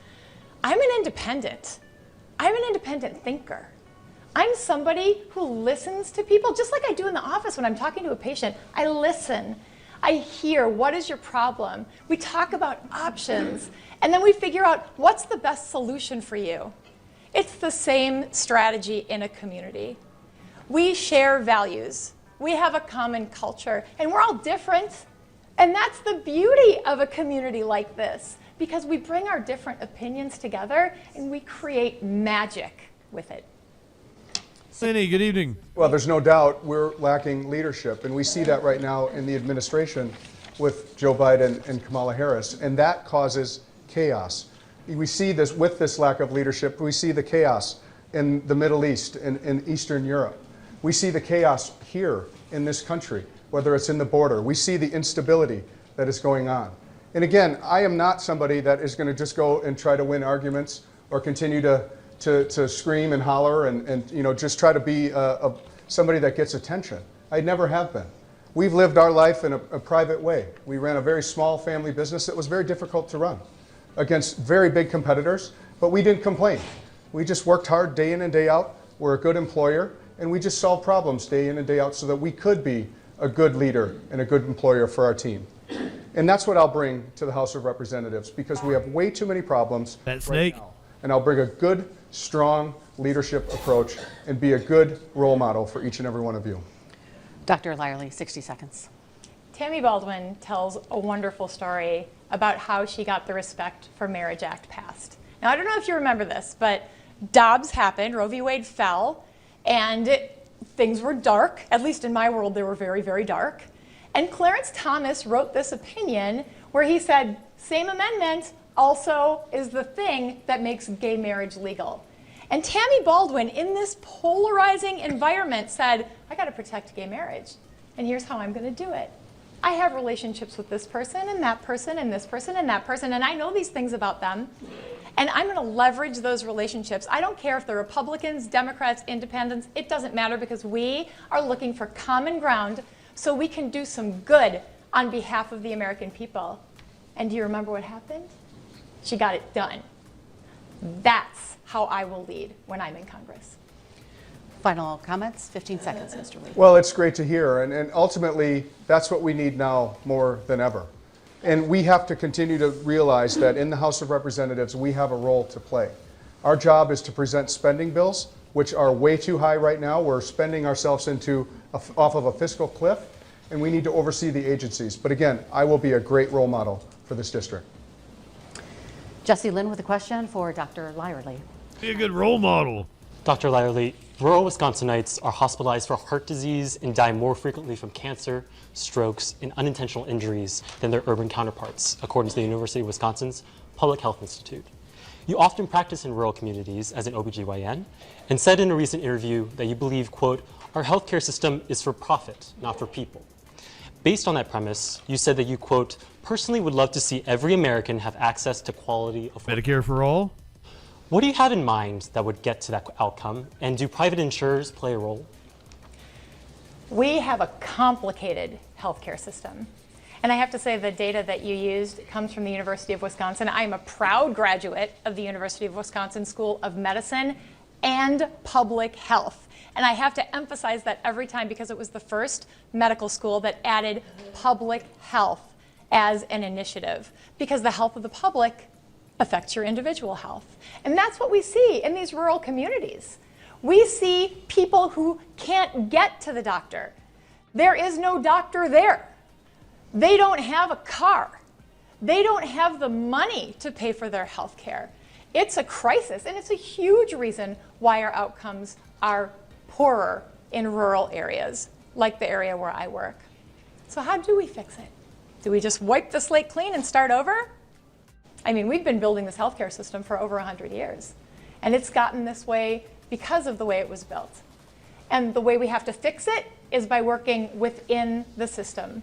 [SPEAKER 7] I'm an independent. I'm an independent thinker. I'm somebody who listens to people, just like I do in the office when I'm talking to a patient. I listen. I hear, what is your problem? We talk about options, and then we figure out what's the best solution for you. It's the same strategy in a community. We share values. We have a common culture, and we're all different. And that's the beauty of a community like this, because we bring our different opinions together and we create magic with it.
[SPEAKER 2] Lenny, good evening.
[SPEAKER 21] Well, there's no doubt we're lacking leadership, and we see that right now in the administration with Joe Biden and Kamala Harris, and that causes chaos. We see this with this lack of leadership. We see the chaos in the Middle East and in Eastern Europe. We see the chaos here in this country, whether it's in the border. We see the instability that is going on. And again, I am not somebody that is going to just go and try to win arguments or continue to scream and holler and you know, just try to be somebody that gets attention. I never have been. We've lived our life in a private way. We ran a very small family business that was very difficult to run against very big competitors, but we didn't complain. We just worked hard day in and day out. We're a good employer, and we just solved problems day in and day out so that we could be a good leader and a good employer for our team. And that's what I'll bring to the House of Representatives, because we have way too many problems right now. And I'll bring a good, strong leadership approach and be a good role model for each and every one of you.
[SPEAKER 4] Dr. Lyerly, 60 seconds.
[SPEAKER 7] Tammy Baldwin tells a wonderful story about how she got the Respect for Marriage Act passed. Now, I don't know if you remember this, but Dobbs happened, Roe v. Wade fell, and things were dark. At least in my world, they were very, very dark. And Clarence Thomas wrote this opinion where he said, same amendment also is the thing that makes gay marriage legal. And Tammy Baldwin, in this polarizing environment, said, I got to protect gay marriage. And here's how I'm going to do it. I have relationships with this person and that person and this person and that person, and I know these things about them. And I'm going to leverage those relationships. I don't care if they're Republicans, Democrats, Independents. It doesn't matter, because we are looking for common ground so we can do some good on behalf of the American people. And do you remember what happened? She got it done. That's how I will lead when I'm in Congress.
[SPEAKER 4] Final comments, 15 seconds, Mr. Lee.
[SPEAKER 21] Well, it's great to hear, and ultimately, that's what we need now more than ever. And we have to continue to realize that in the House of Representatives, we have a role to play. Our job is to present spending bills, which are way too high right now. We're spending ourselves off of a fiscal cliff, and we need to oversee the agencies. But again, I will be a great role model for this district.
[SPEAKER 4] Jesse Lynn with a question for Dr. Lyerly.
[SPEAKER 2] Be a good role model.
[SPEAKER 9] Dr. Lyerly, rural Wisconsinites are hospitalized for heart disease and die more frequently from cancer, strokes, and unintentional injuries than their urban counterparts, according to the University of Wisconsin's Public Health Institute. You often practice in rural communities as an OBGYN and said in a recent interview that you believe, quote, our healthcare system is for profit, not for people. Based on that premise, you said that you, quote, personally would love to see every American have access to quality of
[SPEAKER 2] Medicare for all?
[SPEAKER 9] What do you have in mind that would get to that outcome, and do private insurers play a role?
[SPEAKER 7] We have a complicated healthcare system. And I have to say the data that you used comes from the University of Wisconsin. I am a proud graduate of the University of Wisconsin School of Medicine and Public Health. And I have to emphasize that every time, because it was the first medical school that added public health as an initiative, because the health of the public affects your individual health. And that's what we see in these rural communities. We see people who can't get to the doctor. There is no doctor there. They don't have a car. They don't have the money to pay for their health care. It's a crisis, and it's a huge reason why our outcomes are poorer in rural areas, like the area where I work. So how do we fix it? Do we just wipe the slate clean and start over? I mean, we've been building this healthcare system for over 100 years, and it's gotten this way because of the way it was built. And the way we have to fix it is by working within the system.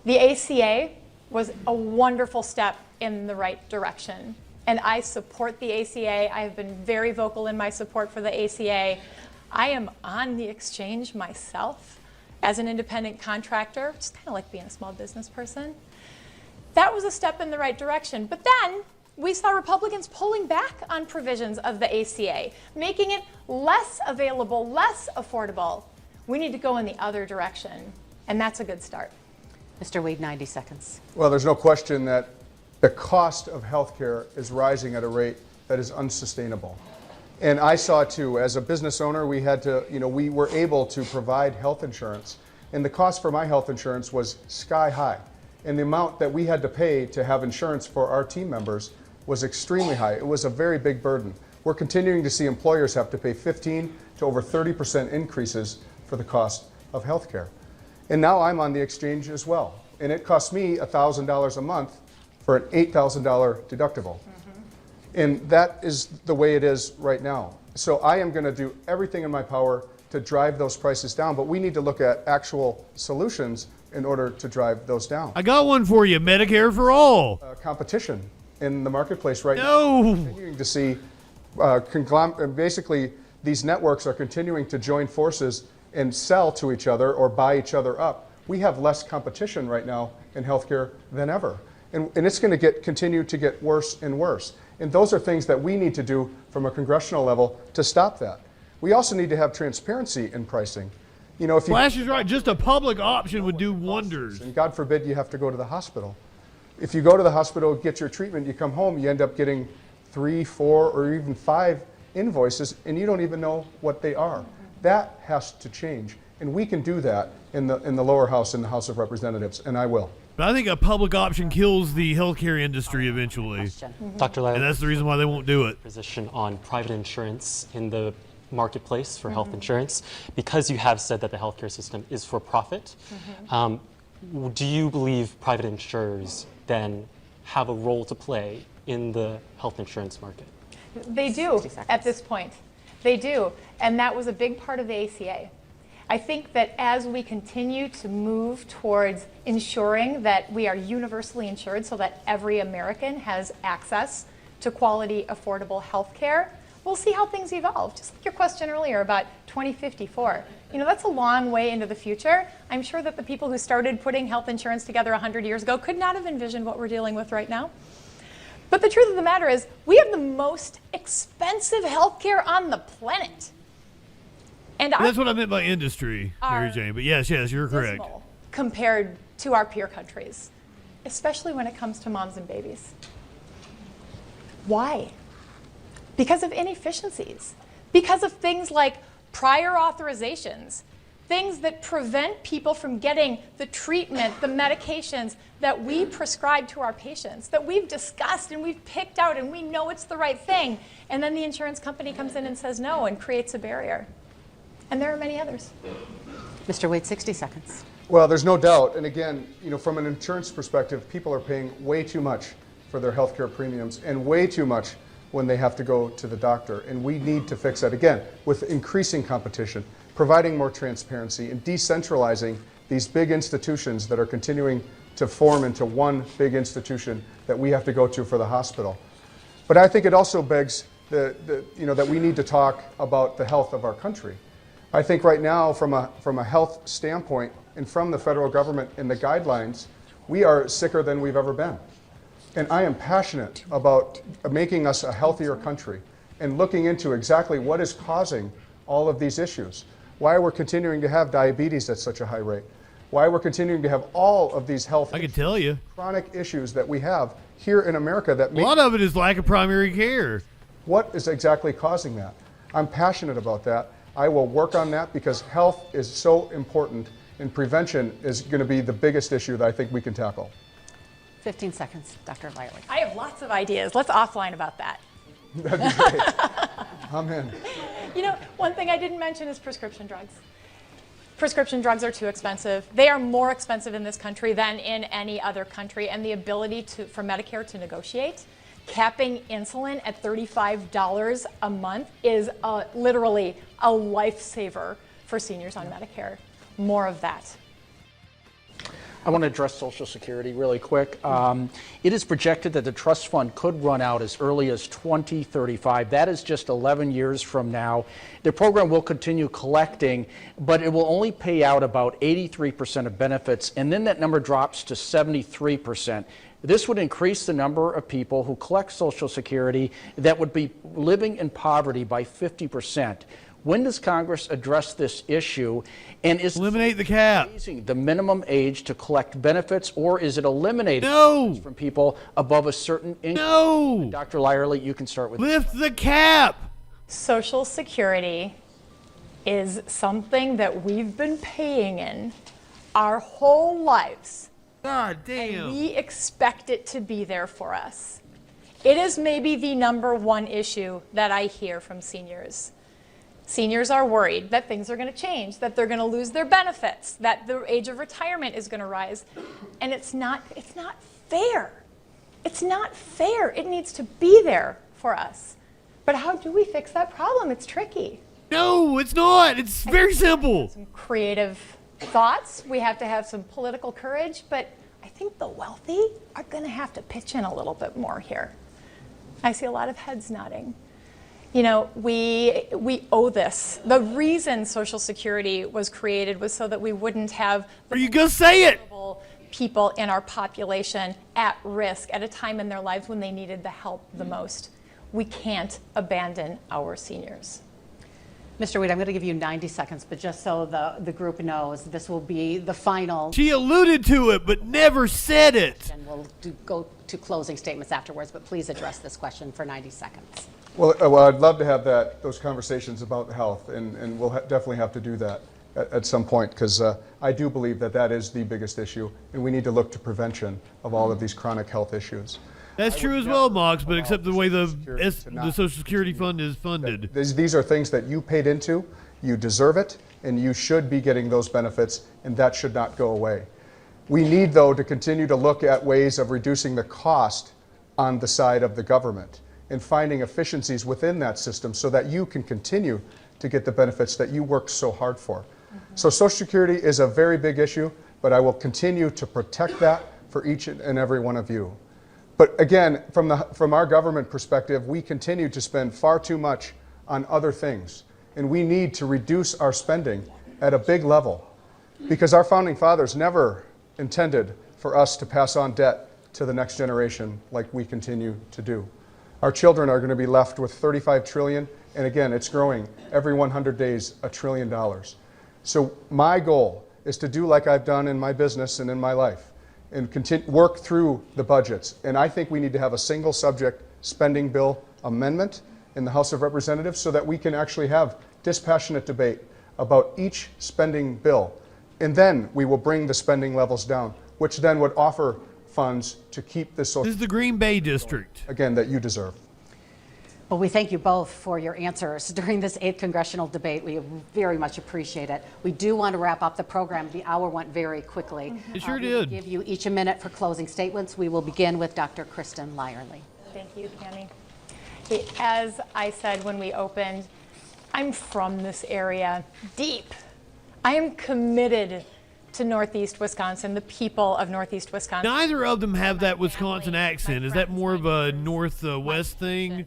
[SPEAKER 7] The ACA was a wonderful step in the right direction, and I support the ACA. I have been very vocal in my support for the ACA. I am on the exchange myself as an independent contractor, which is kind of like being a small business person. That was a step in the right direction. But then we saw Republicans pulling back on provisions of the ACA, making it less available, less affordable. We need to go in the other direction, and that's a good start.
[SPEAKER 4] Mr. Wade, 90 seconds.
[SPEAKER 21] Well, there's no question that the cost of health care is rising at a rate that is unsustainable. And I saw too, as a business owner, we had to, we were able to provide health insurance. And the cost for my health insurance was sky high. And the amount that we had to pay to have insurance for our team members was extremely high. It was a very big burden. We're continuing to see employers have to pay 15 to over 30% increases for the cost of health care. And now I'm on the exchange as well. And it costs me $1,000 a month for an $8,000 deductible. And that is the way it is right now. So I am going to do everything in my power to drive those prices down, but we need to look at actual solutions in order to drive those down.
[SPEAKER 2] I got one for you, Medicare for all.
[SPEAKER 21] Competition in the marketplace right now. We're continuing to see basically these networks are continuing to join forces and sell to each other or buy each other up. We have less competition right now in healthcare than ever. And it's going to continue to get worse and worse. And those are things that we need to do from a congressional level to stop that. We also need to have transparency in pricing. If
[SPEAKER 2] Flash is right. Just a public option would do wonders.
[SPEAKER 21] And God forbid you have to go to the hospital. If you go to the hospital, get your treatment, you come home, you end up getting 3, 4, or even 5 invoices, and you don't even know what they are. That has to change. And we can do that in the lower house, in the House of Representatives, and I will.
[SPEAKER 2] But I think a public option kills the healthcare industry eventually.
[SPEAKER 9] Dr. Lyerly,
[SPEAKER 2] and that's the reason why they won't do it.
[SPEAKER 9] Position on private insurance in the marketplace for health insurance, because you have said that the healthcare system is for profit. Do you believe private insurers then have a role to play in the health insurance market?
[SPEAKER 7] They do at this point. They do. And that was a big part of the ACA. I think that as we continue to move towards ensuring that we are universally insured so that every American has access to quality, affordable health care, we'll see how things evolve. Just like your question earlier about 2054. You know, that's a long way into the future. I'm sure that the people who started putting health insurance together 100 years ago could not have envisioned what we're dealing with right now. But the truth of the matter is, we have the most expensive health care on the planet. And
[SPEAKER 2] that's what I meant by industry, Mary Jane. But yes, you're correct.
[SPEAKER 7] Compared to our peer countries, especially when it comes to moms and babies. Why? Because of inefficiencies, because of things like prior authorizations, things that prevent people from getting the treatment, the medications that we prescribe to our patients, that we've discussed and we've picked out and we know it's the right thing. And then the insurance company comes in and says no and creates a barrier. And there are many others.
[SPEAKER 4] Mr. Wade, 60 seconds.
[SPEAKER 21] Well, there's no doubt. And again, you know, from an insurance perspective, people are paying way too much for their health care premiums and way too much when they have to go to the doctor. And we need to fix that, again, with increasing competition, providing more transparency, and decentralizing these big institutions that are continuing to form into one big institution that we have to go to for the hospital. But I think it also begs that we need to talk about the health of our country. I think right now, from a health standpoint and from the federal government and the guidelines, we are sicker than we've ever been. And I am passionate about making us a healthier country and looking into exactly what is causing all of these issues. Why we're continuing to have diabetes at such a high rate. Why we're continuing to have all of these health chronic issues that we have here in America. That
[SPEAKER 2] a lot of it is lack of primary care.
[SPEAKER 21] What is exactly causing that? I'm passionate about that. I will work on that because health is so important, and prevention is going to be the biggest issue that I think we can tackle.
[SPEAKER 4] 15 seconds, Dr. Lyerly.
[SPEAKER 7] I have lots of ideas. Let's offline about that.
[SPEAKER 21] That'd be great. I'm in.
[SPEAKER 7] You know, one thing I didn't mention is prescription drugs. Prescription drugs are too expensive. They are more expensive in this country than in any other country, and the ability for Medicare to negotiate, capping insulin at $35 a month is literally a lifesaver for seniors on Medicare. More of that.
[SPEAKER 10] I want to address Social Security really quick. It is projected that the trust fund could run out as early as 2035. That is just 11 years from now. The program will continue collecting, but it will only pay out about 83% of benefits, and then that number drops to 73%. This would increase the number of people who collect Social Security that would be living in poverty by 50%. When does Congress address this issue? And is
[SPEAKER 2] eliminate the cap,
[SPEAKER 10] raising the minimum age to collect benefits, or is it eliminating from people above a certain income?
[SPEAKER 2] No.
[SPEAKER 10] Dr. Lyerly, you can start with
[SPEAKER 2] lift the cap.
[SPEAKER 7] Social Security is something that we've been paying in our whole lives.
[SPEAKER 2] God damn.
[SPEAKER 7] And we expect it to be there for us. It is maybe the #1 issue that I hear from seniors. Seniors are worried that things are going to change, that they're going to lose their benefits, that the age of retirement is going to rise. And it's not fair. It's not fair. It needs to be there for us. But how do we fix that problem? It's tricky.
[SPEAKER 2] No, it's not. It's very simple.
[SPEAKER 7] Some creative thoughts. We have to have some political courage, but I think the wealthy are going to have to pitch in a little bit more here. I see a lot of heads nodding. You know, we owe this. The reason Social Security was created was so that we wouldn't have people in our population at risk at a time in their lives when they needed the help the most. We can't abandon our seniors.
[SPEAKER 4] Mr. Wade, I'm going to give you 90 seconds, but just so the group knows, this will be the final.
[SPEAKER 2] She alluded to it, but never said it.
[SPEAKER 4] And we'll go to closing statements afterwards, but please address this question for 90 seconds.
[SPEAKER 21] Well, I'd love to have those conversations about health, and we'll definitely have to do that at some point, because I do believe that is the biggest issue, and we need to look to prevention of all of these chronic health issues.
[SPEAKER 2] That's true as well, Mox, but except the way the Social Security Fund is funded.
[SPEAKER 21] These are things that you paid into, you deserve it, and you should be getting those benefits, and that should not go away. We need, though, to continue to look at ways of reducing the cost on the side of the government. and finding efficiencies within that system so that you can continue to get the benefits that you worked so hard for. So Social Security is a very big issue, but I will continue to protect that for each and every one of you. But again, from our government perspective, we continue to spend far too much on other things. And we need to reduce our spending at a big level because our founding fathers never intended for us to pass on debt to the next generation like we continue to do. Our children are going to be left with $35 trillion, and again, it's growing every 100 days, $1 trillion. So my goal is to do like I've done in my business and in my life, and work through the budgets. And I think we need to have a single subject spending bill amendment in the House of Representatives so that we can actually have dispassionate debate about each spending bill. And then we will bring the spending levels down, which then would offer funds to keep this social.
[SPEAKER 2] This is the Green Bay district.
[SPEAKER 21] Again, that you deserve.
[SPEAKER 4] Well, we thank you both for your answers during this 8th congressional debate. We very much appreciate it. We do want to wrap up the program. The hour went very quickly.
[SPEAKER 2] It sure
[SPEAKER 4] We will
[SPEAKER 2] did.
[SPEAKER 4] give you each a minute for closing statements. We will begin with Dr. Kristen Lyerly.
[SPEAKER 7] Thank you, Cami. As I said when we opened, I'm from this area deep. I am committed to Northeast Wisconsin, the people of Northeast Wisconsin.
[SPEAKER 2] Neither of them have that Wisconsin accent. Is that more of a northwest thing?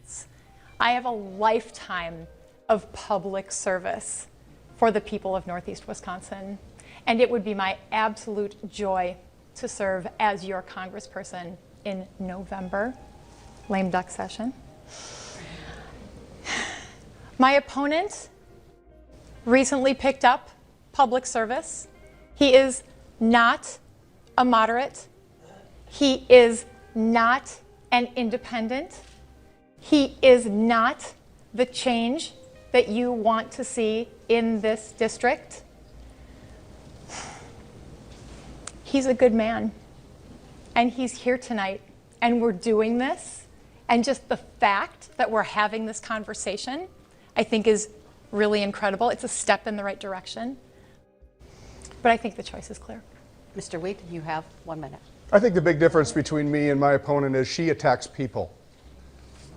[SPEAKER 7] I have a lifetime of public service for the people of Northeast Wisconsin, and it would be my absolute joy to serve as your congressperson in November, lame duck session. My opponent recently picked up public service. He is not a moderate. He is not an independent. He is not the change that you want to see in this district. He's a good man, and he's here tonight, and we're doing this, and just the fact that we're having this conversation, I think is really incredible. It's a step in the right direction, but I think the choice is clear.
[SPEAKER 4] Mr. Weed, you have 1 minute.
[SPEAKER 21] I think the big difference between me and my opponent is she attacks people.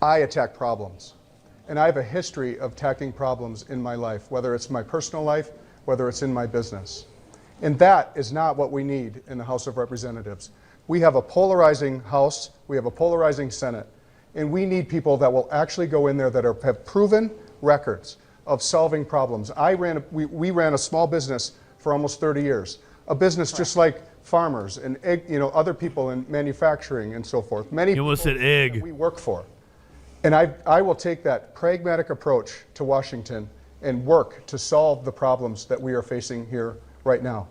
[SPEAKER 21] I attack problems. And I have a history of attacking problems in my life, whether it's my personal life, whether it's in my business. And that is not what we need in the House of Representatives. We have a polarizing House, we have a polarizing Senate, and we need people that will actually go in there that have proven records of solving problems. We ran a small business for almost 30 years, a business just like farmers and other people in manufacturing and so forth. Many
[SPEAKER 2] You almost
[SPEAKER 21] people
[SPEAKER 2] said egg.
[SPEAKER 21] that we work for. And I will take that pragmatic approach to Washington and work to solve the problems that we are facing here right now.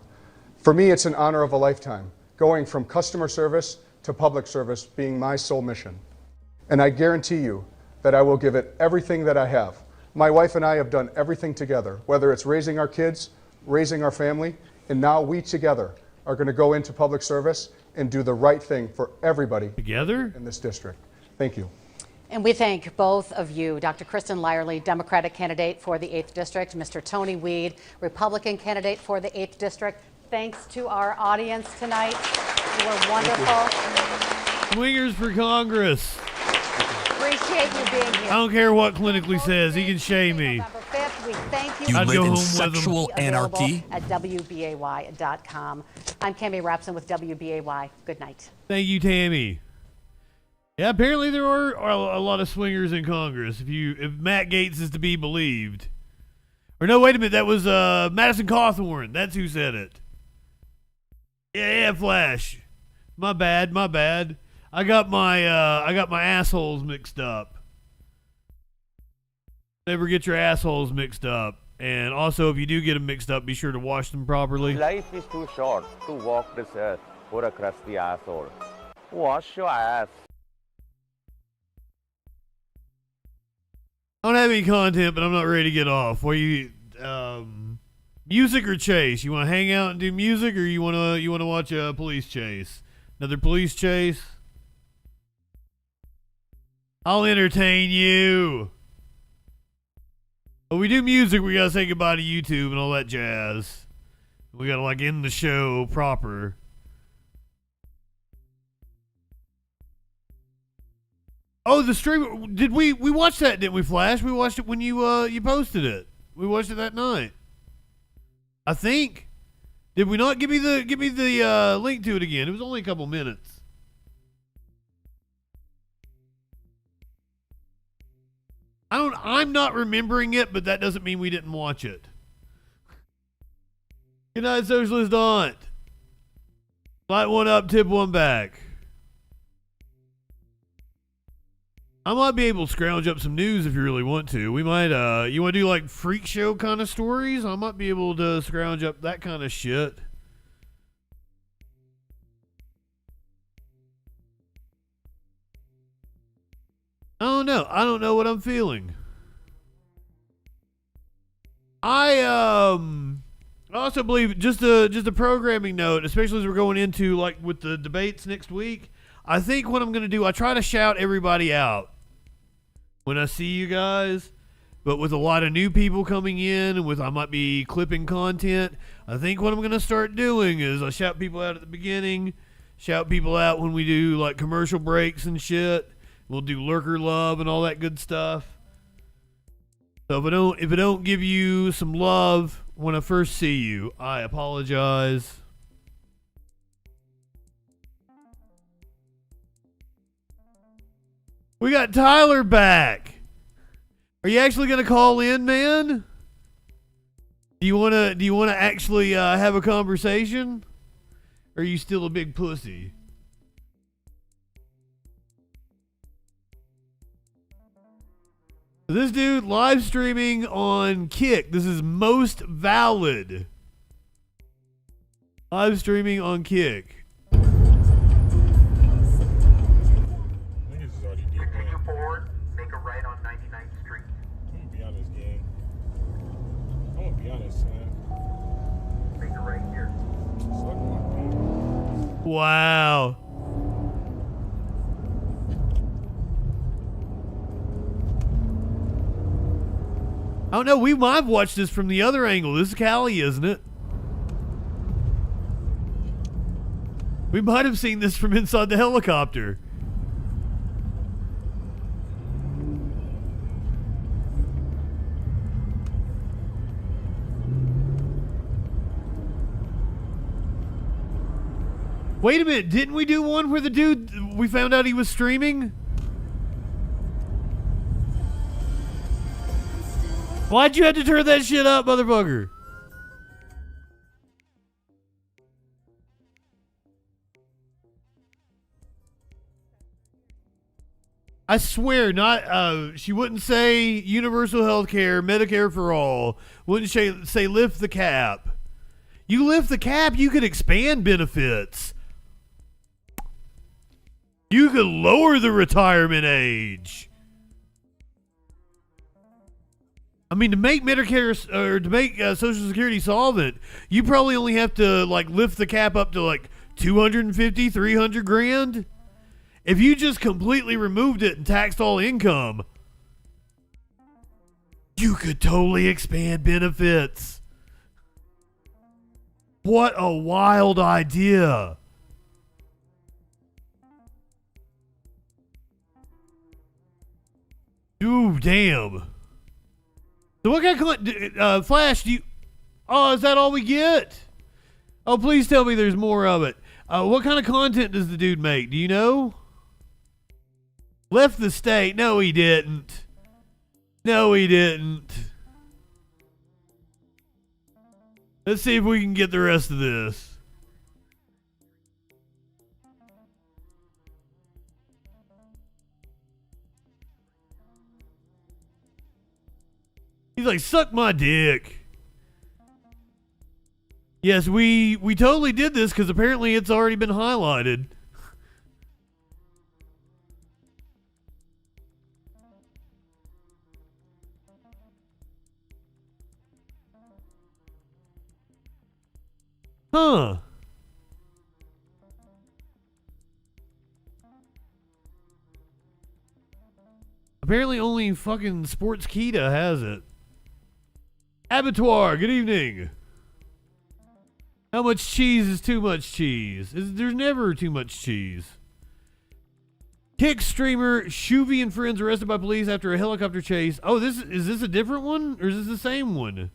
[SPEAKER 21] For me, it's an honor of a lifetime, going from customer service to public service being my sole mission. And I guarantee you that I will give it everything that I have. My wife and I have done everything together, whether it's raising our kids, raising our family, and now we together are going to go into public service and do the right thing for everybody
[SPEAKER 2] together
[SPEAKER 21] in this district. Thank you.
[SPEAKER 4] And we thank both of you, Dr. Kristen Lyerly, Democratic candidate for the 8th District, Mr. Tony Weed, Republican candidate for the 8th District. Thanks to our audience tonight. You were wonderful.
[SPEAKER 2] Swingers for Congress.
[SPEAKER 4] Appreciate you being here.
[SPEAKER 2] I don't care what clinically says. He can shame me.
[SPEAKER 4] November 5th, we thank you.
[SPEAKER 2] You
[SPEAKER 4] I'd
[SPEAKER 2] live
[SPEAKER 4] go
[SPEAKER 2] in
[SPEAKER 4] home
[SPEAKER 2] sexual
[SPEAKER 4] with them.
[SPEAKER 2] anarchy?
[SPEAKER 4] At WBAY.com. I'm Cami Rapson with WBAY. Good night.
[SPEAKER 2] Thank you, Tammy. Yeah, apparently there are a lot of swingers in Congress, if Matt Gaetz is to be believed. Or no, wait a minute, that was Madison Cawthorn. That's who said it. Yeah, Flash. My bad. I got my assholes mixed up. Never get your assholes mixed up. And also, if you do get them mixed up, be sure to wash them properly.
[SPEAKER 11] Life is too short to walk this earth for a crusty asshole. Wash your ass.
[SPEAKER 2] I don't have any content, but I'm not ready to get off. What you music or chase? You want to hang out and do music, or you want to watch a police chase? Another police chase? I'll entertain you. When we do music, we gotta say goodbye to YouTube and all that jazz. We gotta end the show proper. Oh, the stream. Did we watched that? Didn't we, Flash? We watched it when you posted it. We watched it that night. I think. Did we not? Give me the link to it again. It was only a couple minutes. I'm not remembering it, but that doesn't mean we didn't watch it. Good night, Socialist Aunt. Light one up, tip one back. I might be able to scrounge up some news if you really want to. We might, you want to do like freak show kind of stories? I might be able to scrounge up that kind of shit. I don't know. I don't know what I'm feeling. I also believe just a programming note, especially as we're going into like with the debates next week. I think what I'm going to do, I try to shout everybody out when I see you guys, but with a lot of new people coming in and I might be clipping content, I think what I'm going to start doing is I shout people out at the beginning, shout people out when we do like commercial breaks and shit. We'll do lurker love and all that good stuff. So if I don't give you some love when I first see you, I apologize. We got Tyler back. Are you actually gonna call in, man? Do you wanna actually have a conversation? Or are you still a big pussy? This dude live streaming on Kick. This is most valid. Live streaming on Kick. Wow. I don't know. We might have watched this from the other angle. This is Callie, isn't it? We might have seen this from inside the helicopter. Wait a minute, didn't we do one where the dude, we found out he was streaming? Why'd you have to turn that shit up, motherfucker? I swear, she wouldn't say universal health care, Medicare for all. Wouldn't say lift the cap. You lift the cap, you could expand benefits. You could lower the retirement age. I mean, to make Medicare or to make Social Security solvent, you probably only have to like lift the cap up to like 250, 300 grand. If you just completely removed it and taxed all income, you could totally expand benefits. What a wild idea. Ooh, damn. So what kind of Flash, do you... Oh, is that all we get? Oh, please tell me there's more of it. What kind of content does the dude make? Do you know? Left the state. No, he didn't. No, he didn't. Let's see if we can get the rest of this. He's like, suck my dick. Yes, we totally did this because apparently it's already been highlighted. Huh. Apparently only fucking Sportskeeda has it. Abattoir, good evening. How much cheese is too much cheese? There's never too much cheese. Kick streamer Shuvi and friends arrested by police after a helicopter chase. Oh, is this a different one or is this the same one?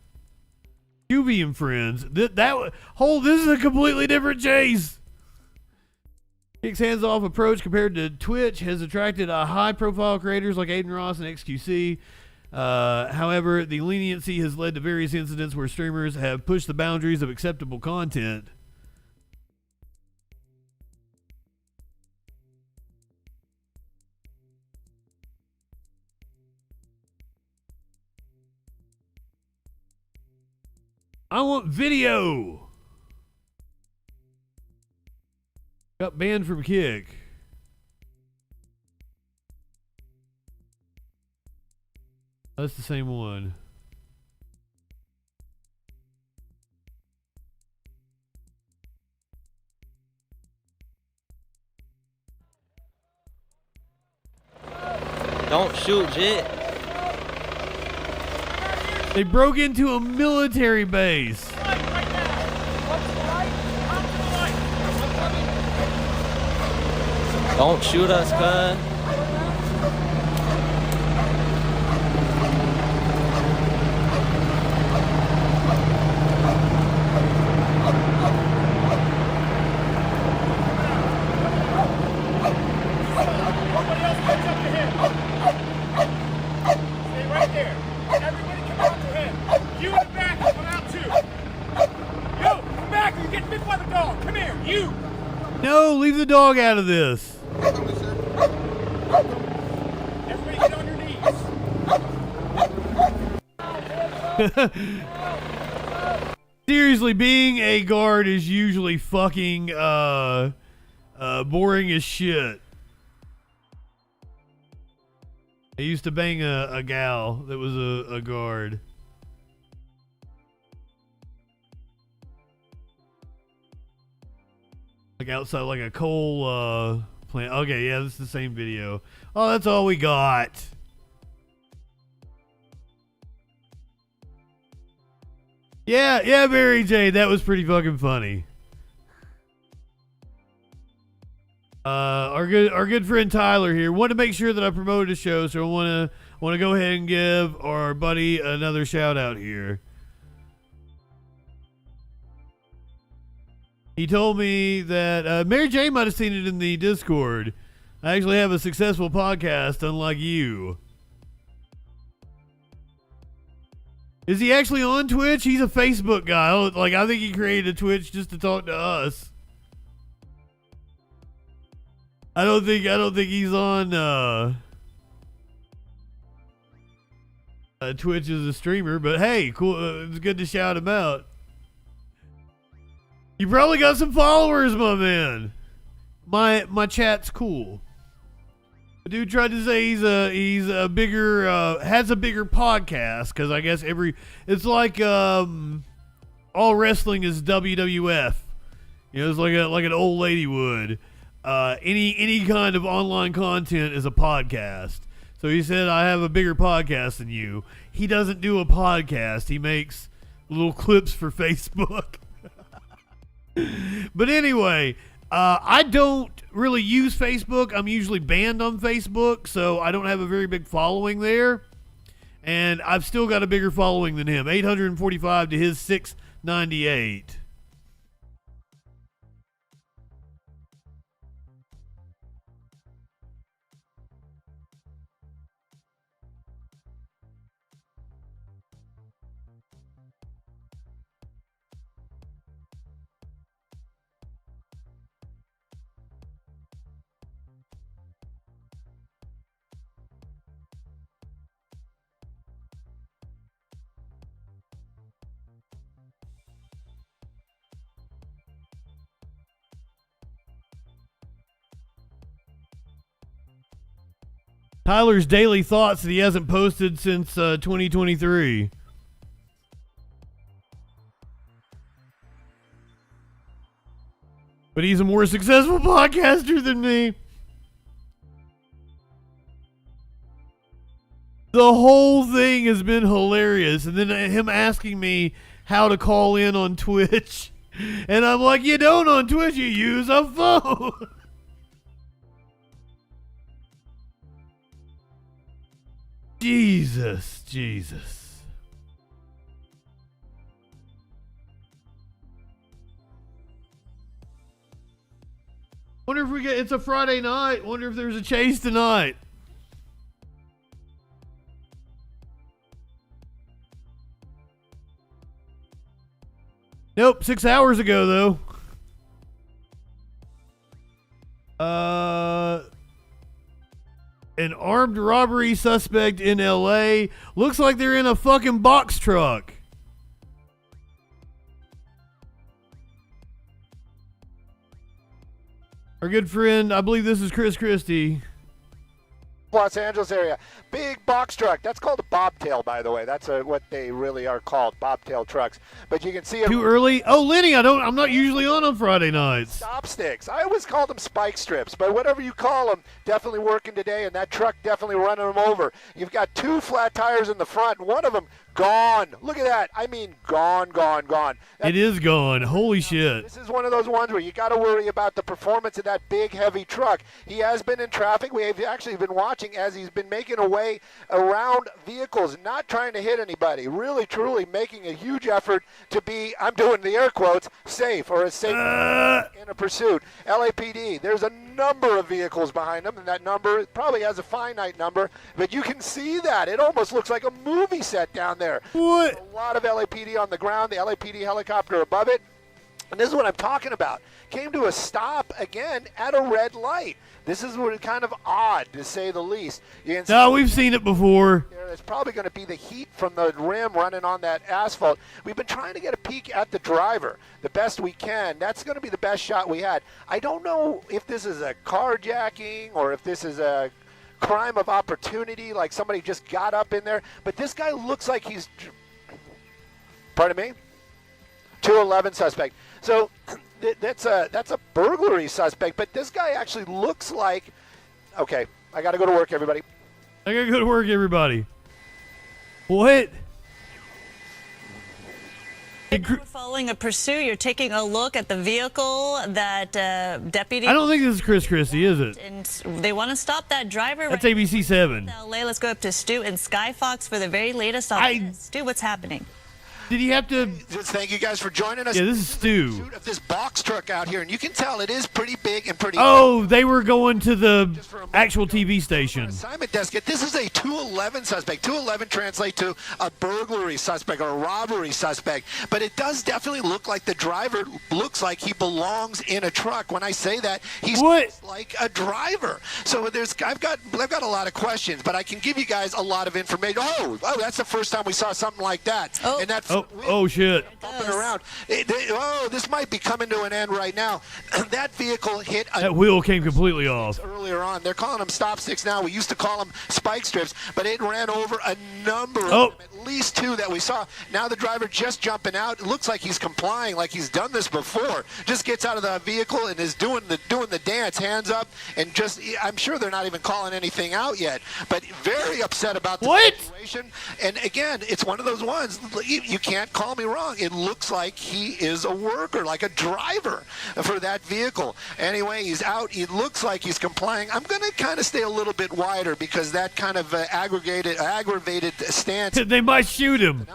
[SPEAKER 2] Shuvi and friends. This is a completely different chase. Kick's hands-off approach compared to Twitch has attracted high-profile creators like Aiden Ross and XQC. However, the leniency has led to various incidents where streamers have pushed the boundaries of acceptable content. I want video. Got banned from Kick. That's the same one.
[SPEAKER 3] Don't shoot, Jit.
[SPEAKER 2] They broke into a military base.
[SPEAKER 3] Don't shoot us, cuz.
[SPEAKER 2] No, leave the dog out of this.
[SPEAKER 13] Everybody get on your knees.
[SPEAKER 2] Seriously, being a guard is usually fucking boring as shit. I used to bang a gal that was a guard. Like outside, like a coal plant. Okay, yeah, this is the same video. Oh, that's all we got. Yeah, Mary Jane, that was pretty fucking funny. Our good friend Tyler here wanted to make sure that I promoted the show, so I want to go ahead and give our buddy another shout out here. He told me that Mary Jane might have seen it in the Discord. I actually have a successful podcast, unlike you. Is he actually on Twitch? He's a Facebook guy. Like, I think he created a Twitch just to talk to us. I don't think he's on Twitch as a streamer, but hey, cool. It's good to shout him out. You probably got some followers, my man. My chat's cool. The dude tried to say he's a bigger has a bigger podcast because I guess it's like all wrestling is WWF. You know, it's like an old lady would. Any kind of online content is a podcast. So he said, I have a bigger podcast than you. He doesn't do a podcast. He makes little clips for Facebook. But anyway, I don't really use Facebook. I'm usually banned on Facebook, so I don't have a very big following there. And I've still got a bigger following than him. 845 to his 698. Tyler's daily thoughts that he hasn't posted since 2023. But he's a more successful podcaster than me. The whole thing has been hilarious. And then him asking me how to call in on Twitch. And I'm like, you don't on Twitch, you use a phone. Jesus. Wonder if it's a Friday night. Wonder if there's a chase tonight. Nope, 6 hours ago though. An armed robbery suspect in LA. Looks like they're in a fucking box truck. Our good friend, I believe this is Chris Christie.
[SPEAKER 12] Los Angeles area. Big box truck. That's called a bobtail, by the way. That's what they really are called, bobtail trucks. But you can see it.
[SPEAKER 2] Too early? Oh, Lenny, I'm not usually on Friday nights.
[SPEAKER 12] Stop sticks. I always call them spike strips, but whatever you call them, definitely working today, and that truck definitely running them over. You've got 2 flat tires in the front, and one of them gone. Look at that. I mean, gone.
[SPEAKER 2] It is gone. Holy shit.
[SPEAKER 12] This is one of those ones where you got to worry about the performance of that big, heavy truck. He has been in traffic. We have actually been watching as he's been making a way around vehicles, not trying to hit anybody. Really, truly making a huge effort to be, I'm doing the air quotes, safe or as safe in a pursuit. LAPD, there's a number of vehicles behind him, and that number probably has a finite number, but you can see that. It almost looks like a movie set down there.
[SPEAKER 2] What?
[SPEAKER 12] A lot of LAPD on the ground, the LAPD helicopter above it. And this is what I'm talking about. Came to a stop again at a red light. This is what kind of odd, to say the least.
[SPEAKER 2] No, we've seen it before.
[SPEAKER 12] It's probably going to be the heat from the rim running on that asphalt. We've been trying to get a peek at the driver the best we can. That's going to be the best shot we had. I don't know if this is a carjacking or if this is a crime of opportunity, like somebody just got up in there. But this guy looks like he's, pardon me, 211 suspect. So that's a burglary suspect. But this guy actually looks like, okay, I got to go to work, everybody.
[SPEAKER 2] What?
[SPEAKER 15] You're following a pursuit. You're taking a look at the vehicle that deputy.
[SPEAKER 2] I don't think this is Chris Christie, is it?
[SPEAKER 15] And they want to stop that driver.
[SPEAKER 2] That's ABC 7.
[SPEAKER 15] LA. Let's go up to Stu and Skyfox for the very latest on this. Stu, what's happening?
[SPEAKER 2] Did he have to?
[SPEAKER 12] Just thank you guys for joining us.
[SPEAKER 2] Yeah, this is Stu.
[SPEAKER 12] Of this box truck out here, and you can tell it is pretty big and pretty.
[SPEAKER 2] Oh, they were going to the actual TV station.
[SPEAKER 12] Assignment desk. This is a 211 suspect. 211 translate to a burglary suspect or a robbery suspect, but it does definitely look like the driver looks like he belongs in a truck. When I say that, he's like a driver. So I've got a lot of questions, but I can give you guys a lot of information. Oh, that's the first time we saw something like that.
[SPEAKER 15] Oh.
[SPEAKER 12] And that's
[SPEAKER 2] Oh shit.
[SPEAKER 12] Bumping around. This might be coming to an end right now. That vehicle hit
[SPEAKER 2] that wheel came completely off.
[SPEAKER 12] Earlier on. They're calling them stop sticks now. We used to call them spike strips, but it ran over a number of them, at least 2 that we saw. Now the driver just jumping out. It looks like he's complying, like he's done this before. Just gets out of the vehicle and is doing the dance, hands up, and just, I'm sure they're not even calling anything out yet, but very upset about the situation. And again, it's one of those ones, you can't call me wrong. It looks like he is a worker, like a driver for that vehicle. Anyway, he's out. It looks like he's complying. I'm going to kind of stay a little bit wider because that kind of aggravated stance.
[SPEAKER 2] They might shoot him.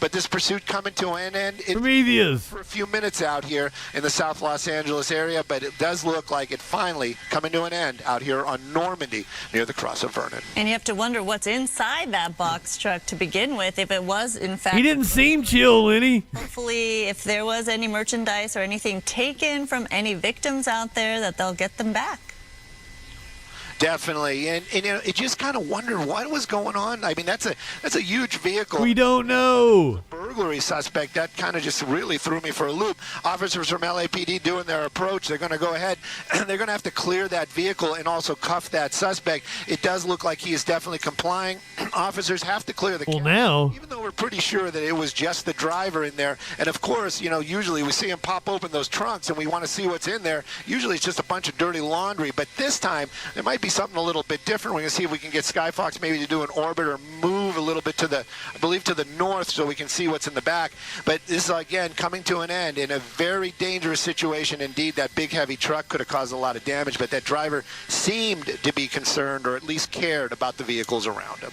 [SPEAKER 12] But this pursuit coming to an end.
[SPEAKER 2] For
[SPEAKER 12] a few minutes out here in the South Los Angeles area, but it does look like it finally coming to an end out here on Normandy near the Cross of Vernon.
[SPEAKER 15] And you have to wonder what's inside that box truck to begin with, if it was in fact.
[SPEAKER 2] He didn't seem chill, Lenny.
[SPEAKER 15] Hopefully, if there was any merchandise or anything taken from any victims out there, that they'll get them back.
[SPEAKER 12] Definitely, and you know, it just kind of wondered what was going on. I mean, that's a huge vehicle.
[SPEAKER 2] We don't know.
[SPEAKER 12] Burglary suspect. That kind of just really threw me for a loop. Officers from LAPD doing their approach. They're going to go ahead. They're going to have to clear that vehicle and also cuff that suspect. It does look like he is definitely complying. Officers have to clear the.
[SPEAKER 2] Well, now.
[SPEAKER 12] Even though we're pretty sure that it was just the driver in there, and of course, you know, usually we see him pop open those trunks and we want to see what's in there. Usually it's just a bunch of dirty laundry, but this time there might be something a little bit different. We're going to see if we can get Skyfox maybe to do an orbit or move a little bit to the, I believe, to the north so we can see what's in the back. But this is, again, coming to an end in a very dangerous situation indeed. That big, heavy truck could have caused a lot of damage, but that driver seemed to be concerned or at least cared about the vehicles around him.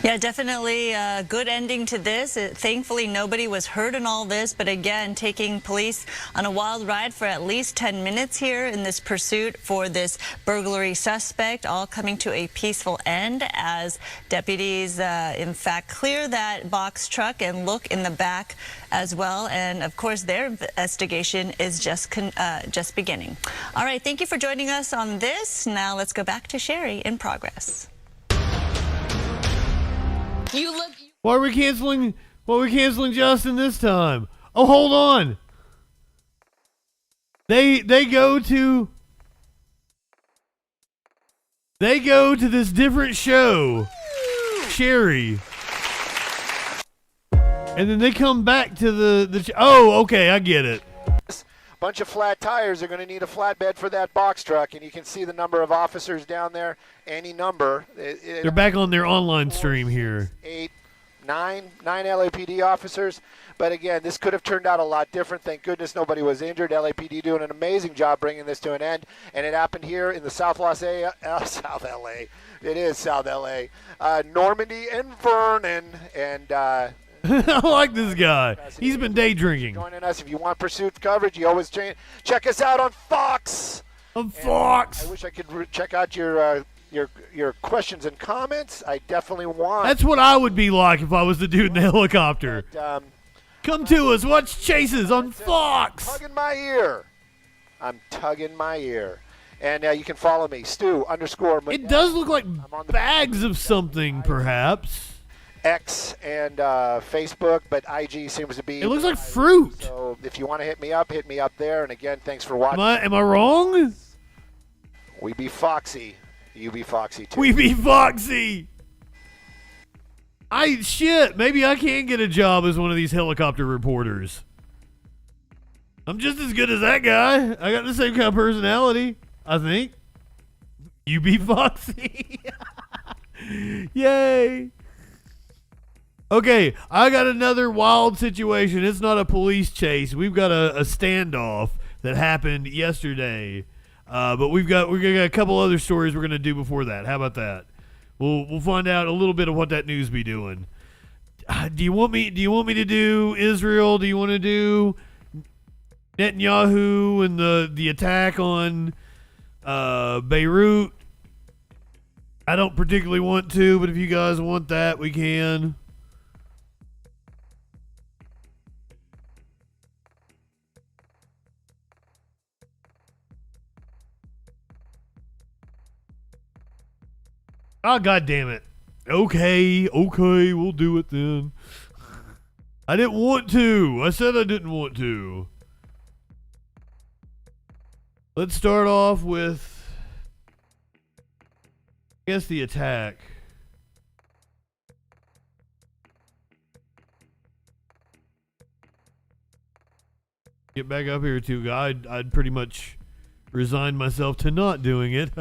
[SPEAKER 15] Yeah, definitely a good ending to this. Thankfully, nobody was hurt in all this, but again, taking police on a wild ride for at least 10 minutes here in this pursuit for this burglary suspect, all coming to a peaceful end as deputies, in fact, clear that box truck and look in the back as well. And of course, their investigation is just beginning. All right, thank you for joining us on this. Now let's go back to Sherry in progress.
[SPEAKER 2] Why are we canceling? Why are we canceling Justin this time? Oh, hold on. They go to this different show, Sherry, and then they come back to the. Oh, okay, I get it.
[SPEAKER 12] Bunch of flat tires are going to need a flatbed for that box truck, and you can see the number of officers down there. Any number.
[SPEAKER 2] They're back on their online stream here.
[SPEAKER 12] 9 LAPD officers. But again, this could have turned out a lot different. Thank goodness nobody was injured. LAPD doing an amazing job bringing this to an end. And it happened here in the South LA. It is South LA. Normandy and Vernon. And
[SPEAKER 2] I like this guy. He's been day drinking.
[SPEAKER 12] Joining us. If you want pursuit coverage, you always check us out on Fox.
[SPEAKER 2] On Fox.
[SPEAKER 12] I wish I could check out your questions and comments. I definitely want.
[SPEAKER 2] That's what I would be like if I was the dude in the helicopter.
[SPEAKER 12] But,
[SPEAKER 2] come to us. Watch Chases on Fox.
[SPEAKER 12] I'm tugging my ear. And you can follow me, Stu_.
[SPEAKER 2] It does look like bags of something, perhaps.
[SPEAKER 12] X and Facebook, but IG seems to be.
[SPEAKER 2] It looks like fruit.
[SPEAKER 12] So if you want to hit me up there. And again, thanks for watching.
[SPEAKER 2] Am I wrong?
[SPEAKER 12] We be Foxy. You be Foxy too.
[SPEAKER 2] We be Foxy. Maybe I can get a job as one of these helicopter reporters. I'm just as good as that guy. I got the same kind of personality, I think. You be Foxy. Yay. Okay, I got another wild situation. It's not a police chase. We've got a standoff that happened yesterday. But we've got a couple other stories we're gonna do before that. How about that? We'll find out a little bit of what that news be doing. Do you want me to do Israel? Do you want to do Netanyahu and the attack on Beirut? I don't particularly want to, but if you guys want that, we can. Oh, God damn it. Okay, we'll do it then. I didn't want to. I said I didn't want to. Let's start off with, I guess, the attack. Get back up here, too. I'd pretty much resigned myself to not doing it.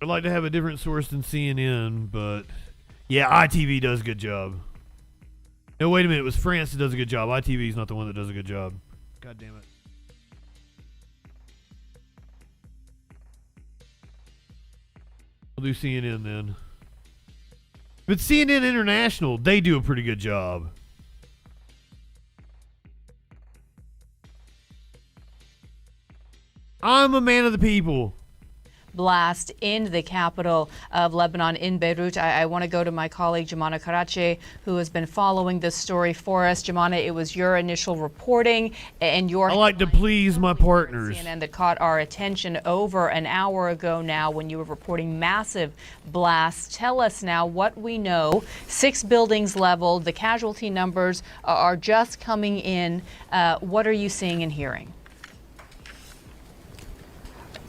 [SPEAKER 2] I'd like to have a different source than CNN, but yeah, ITV does a good job. No, wait a minute. It was France that does a good job. ITV is not the one that does a good job. God damn it. I'll do CNN then. But CNN International, they do a pretty good job. I'm a man of the people.
[SPEAKER 14] Blast in the capital of Lebanon, in Beirut. I want to go to my colleague, Jumana Karache, who has been following this story for us. Jumana, it was your initial reporting and your...
[SPEAKER 2] I like to please my partners.
[SPEAKER 14] CNN that caught our attention over an hour ago now when you were reporting massive blasts. Tell us now what we know. 6 buildings leveled. The casualty numbers are just coming in. What are you seeing and hearing?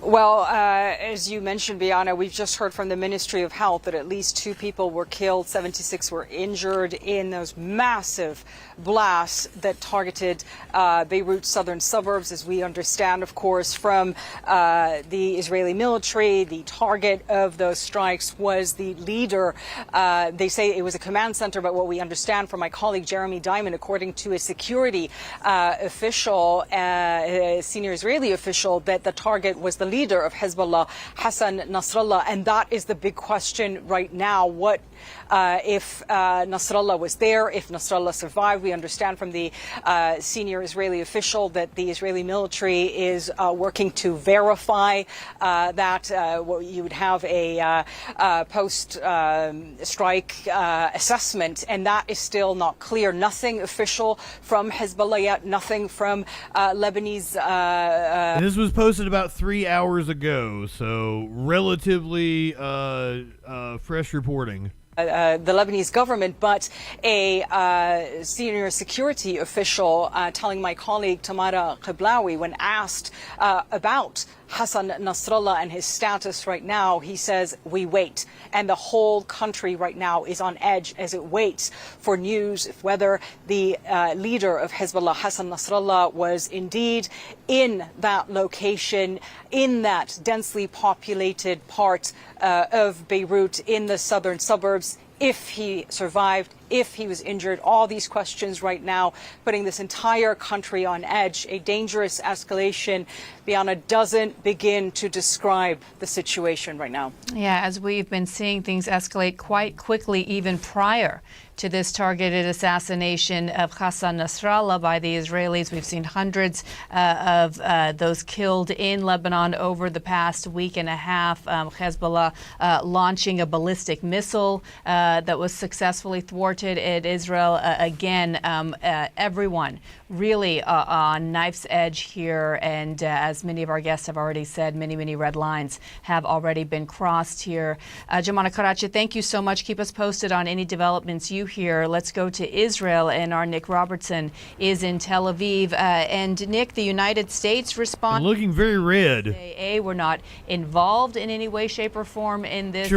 [SPEAKER 16] Well, as you mentioned, Biana, we've just heard from the Ministry of Health that at least 2 people were killed, 76 were injured in those massive blasts that targeted Beirut's southern suburbs. As we understand, of course, from the Israeli military, the target of those strikes was the leader. They say it was a command center, but what we understand from my colleague Jeremy Diamond, according to a security official, a senior Israeli official, that the target was the leader of Hezbollah, Hassan Nasrallah, and that is the big question right now. What if Nasrallah was there, if Nasrallah survived? We understand from the senior Israeli official that the Israeli military is working to verify that. You would have a post-strike assessment, and that is still not clear. Nothing official from Hezbollah yet, nothing from Lebanese.
[SPEAKER 2] And this was posted about 3 hours ago, so relatively fresh reporting.
[SPEAKER 16] The Lebanese government, but a senior security official telling my colleague Tamara Qiblawi, when asked about Hassan Nasrallah and his status right now, he says, we wait. And the whole country right now is on edge as it waits for news whether the leader of Hezbollah, Hassan Nasrallah, was indeed in that location, in that densely populated part of Beirut in the southern suburbs, if he survived, if he was injured. All these questions right now putting this entire country on edge. A dangerous escalation. Biana doesn't begin to describe the situation right now.
[SPEAKER 14] Yeah, as we've been seeing things escalate quite quickly, even prior to this targeted assassination of Hassan Nasrallah by the Israelis. We've seen hundreds of those killed in Lebanon over the past week and a half. Hezbollah launching a ballistic missile that was successfully thwarted at Israel. Again, everyone really on knife's edge here. And as many of our guests have already said, many red lines have already been crossed here. Jumana Karachi, thank you so much. Keep us posted on any developments you hear. Let's go to Israel, and our Nick Robertson is in Tel Aviv. And Nick, the United States response
[SPEAKER 2] looking very red.
[SPEAKER 14] We're not involved in any way, shape, or form in this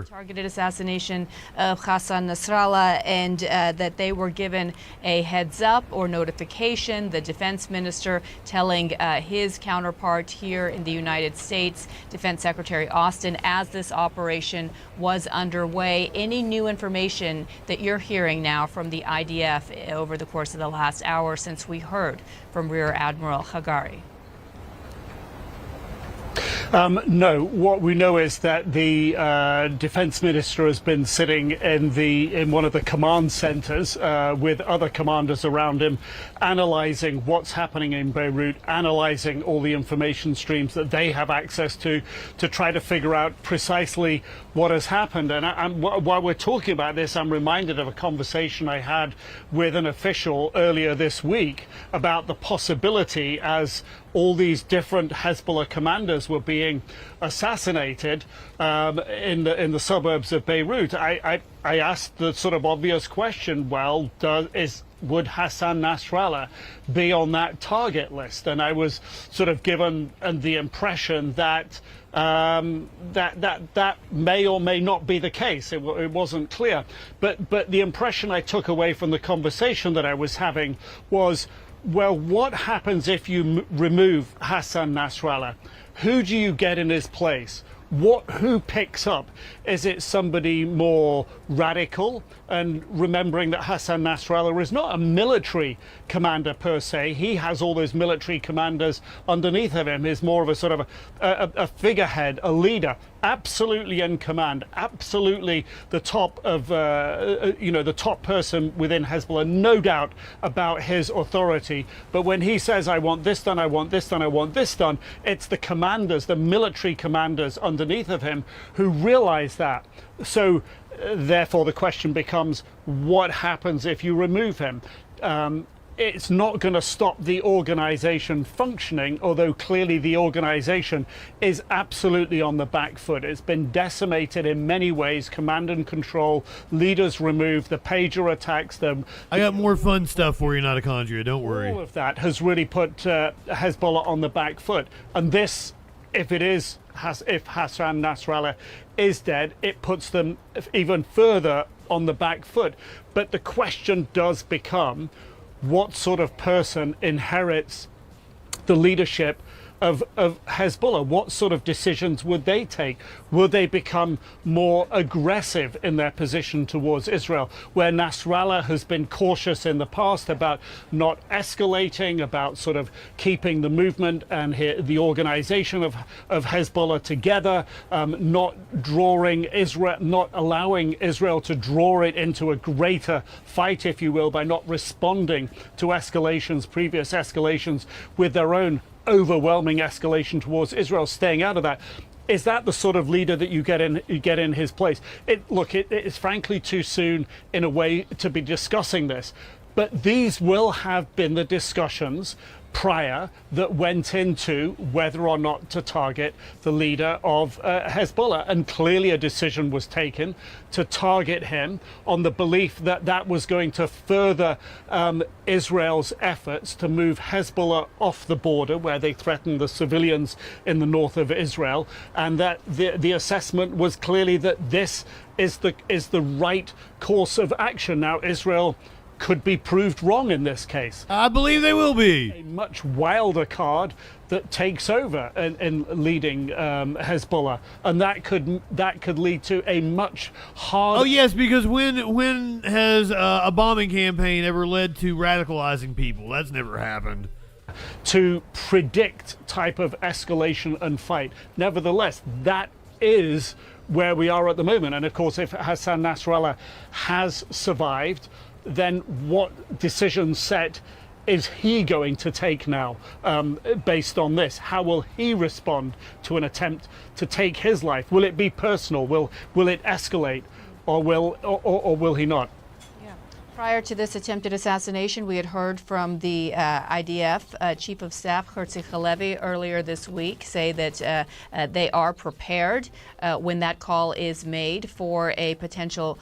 [SPEAKER 14] targeted assassination of Hassan Nasrallah, and that they were given a heads up or notification. The defense minister telling his counterpart here in the United States, Defense Secretary Austin, as this operation was underway. Any new information that you're hearing now from the IDF over the course of the last hour since we heard from Rear Admiral Hagari?
[SPEAKER 19] No, what we know is that the defense minister has been sitting in one of the command centers with other commanders around him, analyzing what's happening in Beirut, analyzing all the information streams that they have access to try to figure out precisely what has happened. And while we're talking about this, I'm reminded of a conversation I had with an official earlier this week about the possibility, as all these different Hezbollah commanders were being assassinated in the suburbs of Beirut. I asked the sort of obvious question, well, would Hassan Nasrallah be on that target list? And I was sort of given the impression that that may or may not be the case. It wasn't clear. But the impression I took away from the conversation that I was having was, well, what happens if you remove Hassan Nasrallah? Who do you get in his place? Who picks up? Is it somebody more radical? And remembering that Hassan Nasrallah is not a military commander per se. He has all those military commanders underneath of him. He's more of a sort of a figurehead, a leader, absolutely in command, absolutely the top of, the top person within Hezbollah, no doubt about his authority. But when he says, I want this done, I want this done, I want this done, it's the commanders, the military commanders underneath of him who realize that. So therefore the question becomes, what happens if you remove him? It's not going to stop the organization functioning, although clearly the organization is absolutely on the back foot. It's been decimated in many ways. Command and control, leaders removed, the pager attacks,
[SPEAKER 2] I got more fun stuff for you, Natacondria, don't worry.
[SPEAKER 19] All of that has really put Hezbollah on the back foot. And this if Hassan Nasrallah is dead, it puts them even further on the back foot. But the question does become, what sort of person inherits the leadership of Hezbollah? What sort of decisions would they take? Will they become more aggressive in their position towards Israel, where Nasrallah has been cautious in the past about not escalating, about sort of keeping the movement and the organization of Hezbollah together, not drawing Israel, not allowing Israel to draw it into a greater fight, if you will, by not responding to previous escalations with their own overwhelming escalation towards Israel, staying out of that. Is that the sort of leader that you get in his place? It is frankly too soon in a way to be discussing this, but these will have been the discussions prior that went into whether or not to target the leader of Hezbollah, and clearly a decision was taken to target him on the belief that that was going to further Israel's efforts to move Hezbollah off the border, where they threaten the civilians in the north of Israel, and that the assessment was clearly that this is the right course of action. Now, Israel could be proved wrong in this case.
[SPEAKER 2] I believe they will be.
[SPEAKER 19] A much wilder card that takes over in leading Hezbollah, and that could lead to a much harder.
[SPEAKER 2] Oh yes, because when has a bombing campaign ever led to radicalizing people? That's never happened.
[SPEAKER 19] To predict type of escalation and fight. Nevertheless, that is where we are at the moment, and of course, if Hassan Nasrallah has survived, then what decision set is he going to take now based on this? How will he respond to an attempt to take his life? Will it be personal? Will it escalate, or will he not?
[SPEAKER 14] Prior to this attempted assassination, we had heard from the IDF Chief of Staff, Herzi Halevi, earlier this week say that they are prepared when that call is made for a potential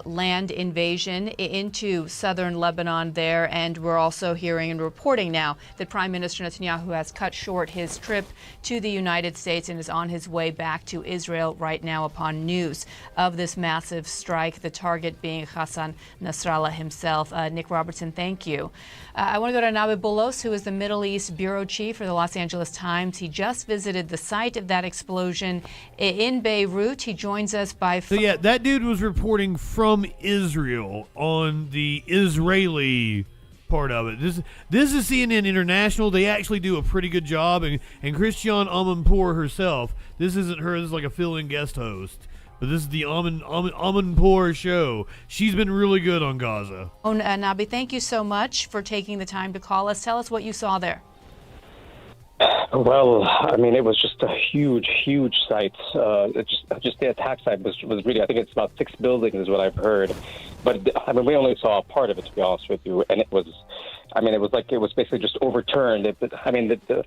[SPEAKER 14] land invasion into southern Lebanon there. And we're also hearing and reporting now that Prime Minister Netanyahu has cut short his trip to the United States and is on his way back to Israel right now upon news of this massive strike, the target being Hassan Nasrallah himself. Nick Robertson, thank you. I want to go to Nabi Bolos, who is the Middle East bureau chief for the Los Angeles Times. He just visited the site of that explosion in Beirut. He joins us by phone.
[SPEAKER 2] So yeah, that dude was reporting from Israel on the Israeli part of it. This is CNN International. They actually do a pretty good job, and Christiane Amanpour herself. This isn't her. This is like a fill-in guest host. But this is the Amanpour show. She's been really good on Gaza.
[SPEAKER 14] Nabi, thank you so much for taking the time to call us. Tell us what you saw there.
[SPEAKER 5] Well, I mean, it was just a huge site. Just the attack site was really, I think it's about 6 buildings is what I've heard. But, I mean, we only saw a part of it, to be honest with you. And it was basically just overturned.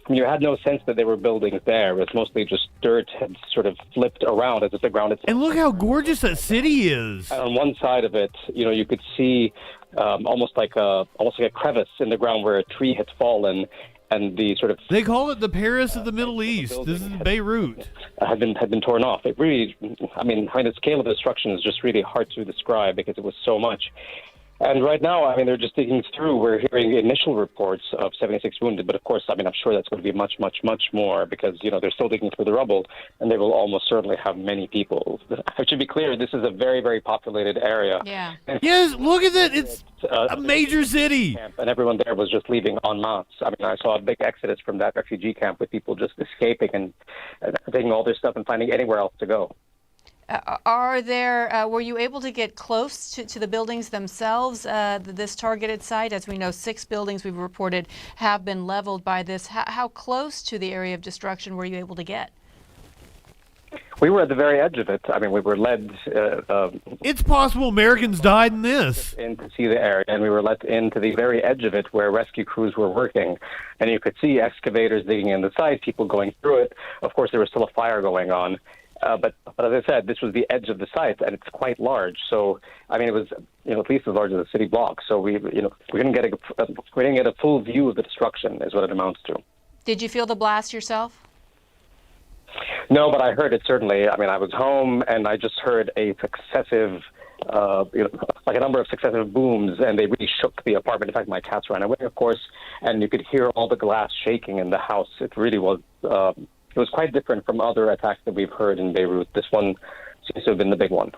[SPEAKER 5] You had no sense that there were buildings there. It was mostly just dirt had sort of flipped around as if the ground itself.
[SPEAKER 2] And look how gorgeous that city is.
[SPEAKER 5] And on one side of it, you could see almost like a crevice in the ground where a tree had fallen. And the sort of
[SPEAKER 2] they call it the Paris of the Middle East. This is Beirut.
[SPEAKER 5] Had been torn off. It really, the scale of the destruction is just really hard to describe because it was so much. And right now, they're just digging through. We're hearing initial reports of 76 wounded, but of course, I'm sure that's going to be much more because, they're still digging through the rubble, and they will almost certainly have many people. I should be clear, this is a very, very populated area.
[SPEAKER 14] Yeah.
[SPEAKER 2] Yes, look at that. It's a major city.
[SPEAKER 5] And everyone there was just leaving en masse. I saw a big exodus from that refugee camp with people just escaping and taking all their stuff and finding anywhere else to go.
[SPEAKER 14] Were you able to get close to the buildings themselves, this targeted site? As we know, 6 buildings we've reported have been leveled by this. How close to the area of destruction were you able to get?
[SPEAKER 5] We were at the very edge of it. We were led...
[SPEAKER 2] it's possible Americans died in this.
[SPEAKER 5] ...in to see the area, and we were let into the very edge of it where rescue crews were working. And you could see excavators digging in the site, people going through it. Of course, there was still a fire going on. But as I said, this was the edge of the site, and it's quite large. So, it was, at least as large as a city block. So we didn't get a full view of the destruction, is what it amounts to.
[SPEAKER 14] Did you feel the blast yourself?
[SPEAKER 5] No, but I heard it certainly. I mean, I was home and I just heard a successive, like a number of successive booms, and they really shook the apartment. In fact, my cats ran away, of course, and you could hear all the glass shaking in the house. It really was. It was quite different from other attacks that we've heard in Beirut. This one seems to have been the big one.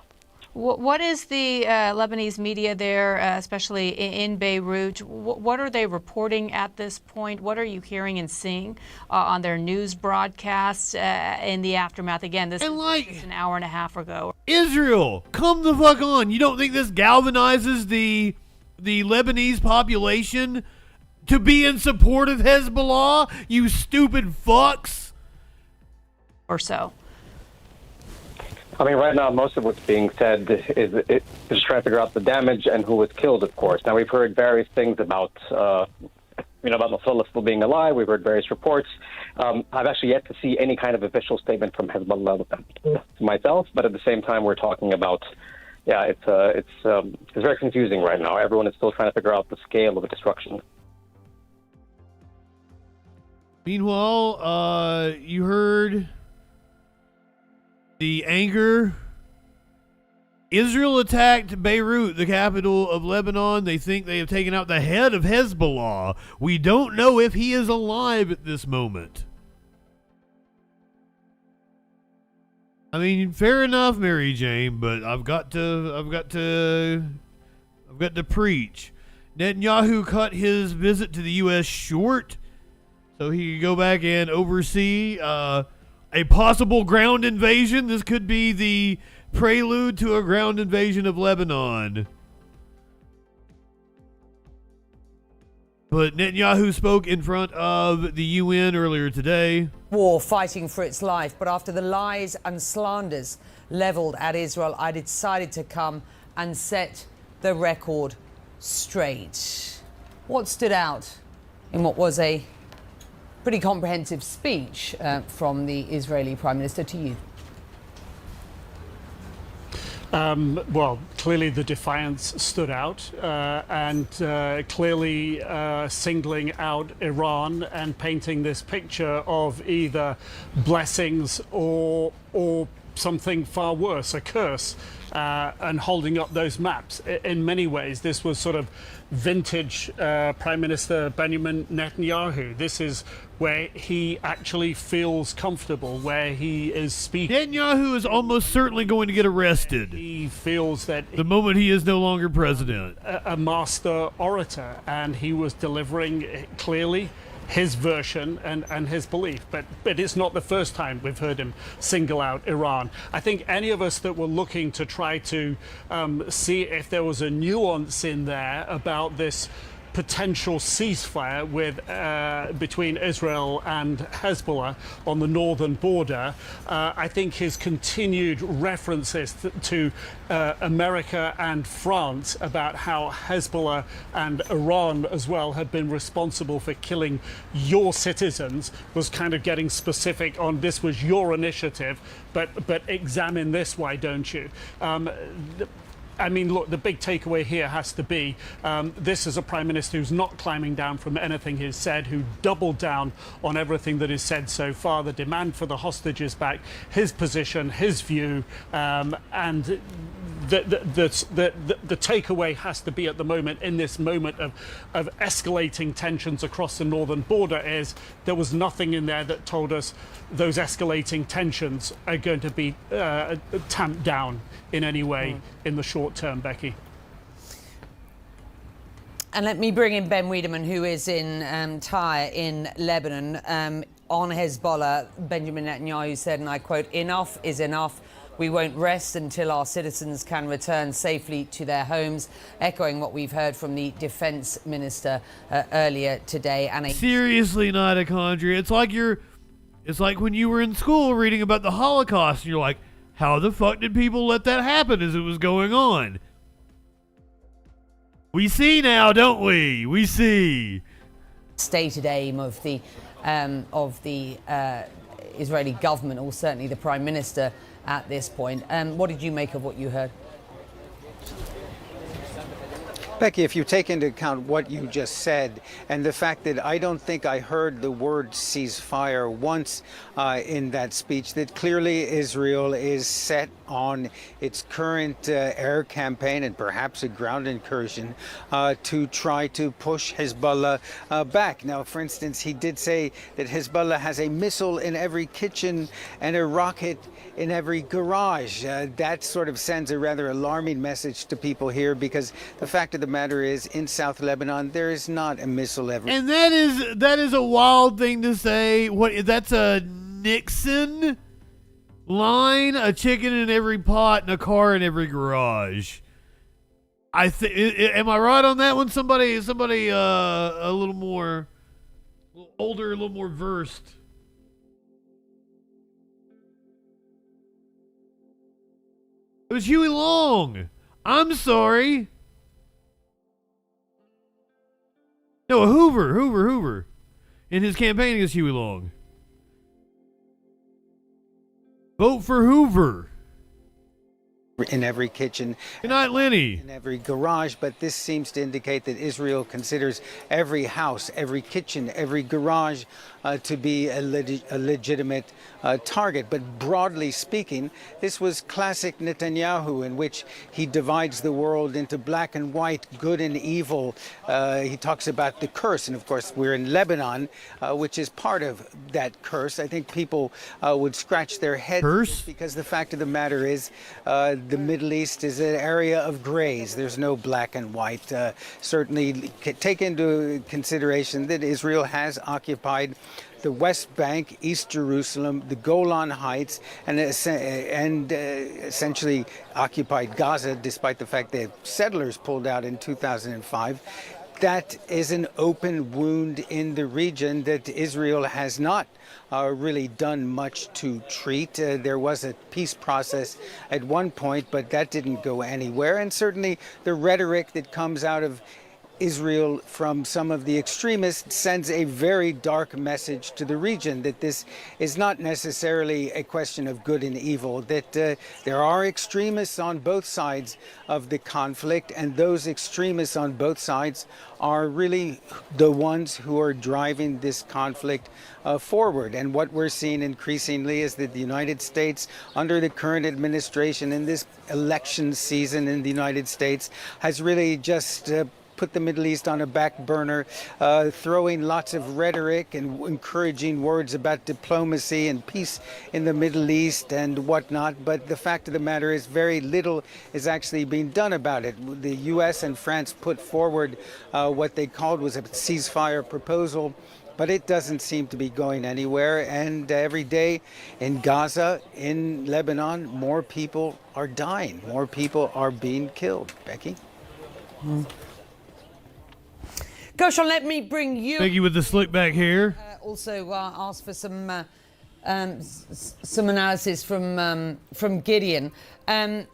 [SPEAKER 14] What is the Lebanese media there, especially in Beirut? What are they reporting at this point? What are you hearing and seeing on their news broadcasts in the aftermath? Again, this is just an hour and a half ago.
[SPEAKER 2] Israel, come the fuck on. You don't think this galvanizes the Lebanese population to be in support of Hezbollah, you stupid fucks?
[SPEAKER 14] Or so.
[SPEAKER 5] I mean, right now, most of what's being said is trying to figure out the damage and who was killed, of course. Now, we've heard various things about, about Nasrallah still being alive. We've heard various reports. I've actually yet to see any kind of official statement from Hezbollah myself, but at the same time, we're talking about, it's very confusing right now. Everyone is still trying to figure out the scale of the destruction.
[SPEAKER 2] Meanwhile, you heard the anger. Israel attacked Beirut, the capital of Lebanon. They think they have taken out the head of Hezbollah. We don't know if he is alive at this moment. I mean, fair enough, Mary Jane, but I've got to preach. Netanyahu cut his visit to the U.S. short so he could go back and oversee a possible ground invasion. This could be the prelude to a ground invasion of Lebanon. But Netanyahu spoke in front of the UN earlier today.
[SPEAKER 1] War fighting for its life, but after the lies and slanders leveled at Israel, I decided to come and set the record straight. What stood out in what was a pretty comprehensive speech from the Israeli Prime Minister to you?
[SPEAKER 19] Well, clearly the defiance stood out, and clearly singling out Iran and painting this picture of either blessings or something far worse, a curse, and holding up those maps. In many ways, this was sort of vintage Prime Minister Benjamin Netanyahu. This is where he actually feels comfortable, where he is speaking.
[SPEAKER 2] Netanyahu is almost certainly going to get arrested.
[SPEAKER 19] He feels that
[SPEAKER 2] the moment he is no longer president.
[SPEAKER 19] A master orator, and he was delivering clearly his version and his belief. But it's not the first time we've heard him single out Iran. I think any of us that were looking to try to see if there was a nuance in there about this potential ceasefire with between Israel and Hezbollah on the northern border, I think his continued references to America and France about how Hezbollah and Iran as well have been responsible for killing your citizens was kind of getting specific on this was your initiative, but examine this, why don't you? I mean, look, the big takeaway here has to be this is a Prime Minister who's not climbing down from anything he's said, who doubled down on everything that is said so far, the demand for the hostages back, his position, his view, and the takeaway has to be at the moment, in this moment of escalating tensions across the northern border, is there was nothing in there that told us those escalating tensions are going to be tamped down in any way in the short term, Becky.
[SPEAKER 1] And let me bring in Ben Wiedemann, who is in Tyre in Lebanon. On Hezbollah, Benjamin Netanyahu said, and I quote, "Enough is enough. We won't rest until our citizens can return safely to their homes," echoing what we've heard from the defense minister earlier today. And
[SPEAKER 2] seriously, mitochondria. It's like when you were in school reading about the Holocaust, and you're like, how the fuck did people let that happen as it was going on? We see now, don't we? We see.
[SPEAKER 1] Stated aim of the Israeli government, or certainly the Prime Minister at this point. What did you make of what you heard?
[SPEAKER 17] Becky, if you take into account what you just said and the fact that I don't think I heard the word ceasefire once in that speech, that clearly Israel is set on its current air campaign and perhaps a ground incursion to try to push Hezbollah back. Now, for instance, he did say that Hezbollah has a missile in every kitchen and a rocket in every garage. That sort of sends a rather alarming message to people here, because the fact of the matter is, in South Lebanon, there is not a missile ever.
[SPEAKER 2] And that is a wild thing to say. What? That's a Nixon line: a chicken in every pot and a car in every garage. I think. Am I right on that one? Somebody, a little more, a little older, a little more versed. It was Huey Long. I'm sorry. No, Hoover. In his campaign against Huey Long. Vote for Hoover.
[SPEAKER 17] In every kitchen.
[SPEAKER 2] Good night, Lenny.
[SPEAKER 17] In every garage, but this seems to indicate that Israel considers every house, every kitchen, every garage to be a legitimate target. But broadly speaking, this was classic Netanyahu, in which he divides the world into black and white, good and evil. He talks about the curse, and of course we're in Lebanon, which is part of that curse. I think people would scratch their heads
[SPEAKER 2] curse?
[SPEAKER 17] Because the fact of the matter is the Middle East is an area of grays. There's no black and white. Certainly take into consideration that Israel has occupied the West Bank, East Jerusalem, the Golan Heights, and essentially occupied Gaza, despite the fact that settlers pulled out in 2005. That is an open wound in the region that Israel has not really done much to treat. There was a peace process at one point, but that didn't go anywhere. And certainly the rhetoric that comes out of Israel from some of the extremists sends a very dark message to the region, that this is not necessarily a question of good and evil, that there are extremists on both sides of the conflict, and those extremists on both sides are really the ones who are driving this conflict forward. And what we're seeing increasingly is that the United States, under the current administration in this election season in the United States, has really just put the Middle East on a back burner, throwing lots of rhetoric and encouraging words about diplomacy and peace in the Middle East and whatnot. But the fact of the matter is very little is actually being done about it. The U.S. and France put forward what they called was a ceasefire proposal, but it doesn't seem to be going anywhere. And every day in Gaza, in Lebanon, more people are dying. More people are being killed. Becky?
[SPEAKER 1] Gershon, let me bring you.
[SPEAKER 2] Thank you with the slick back hair.
[SPEAKER 1] Also, ask for some analysis from Gideon on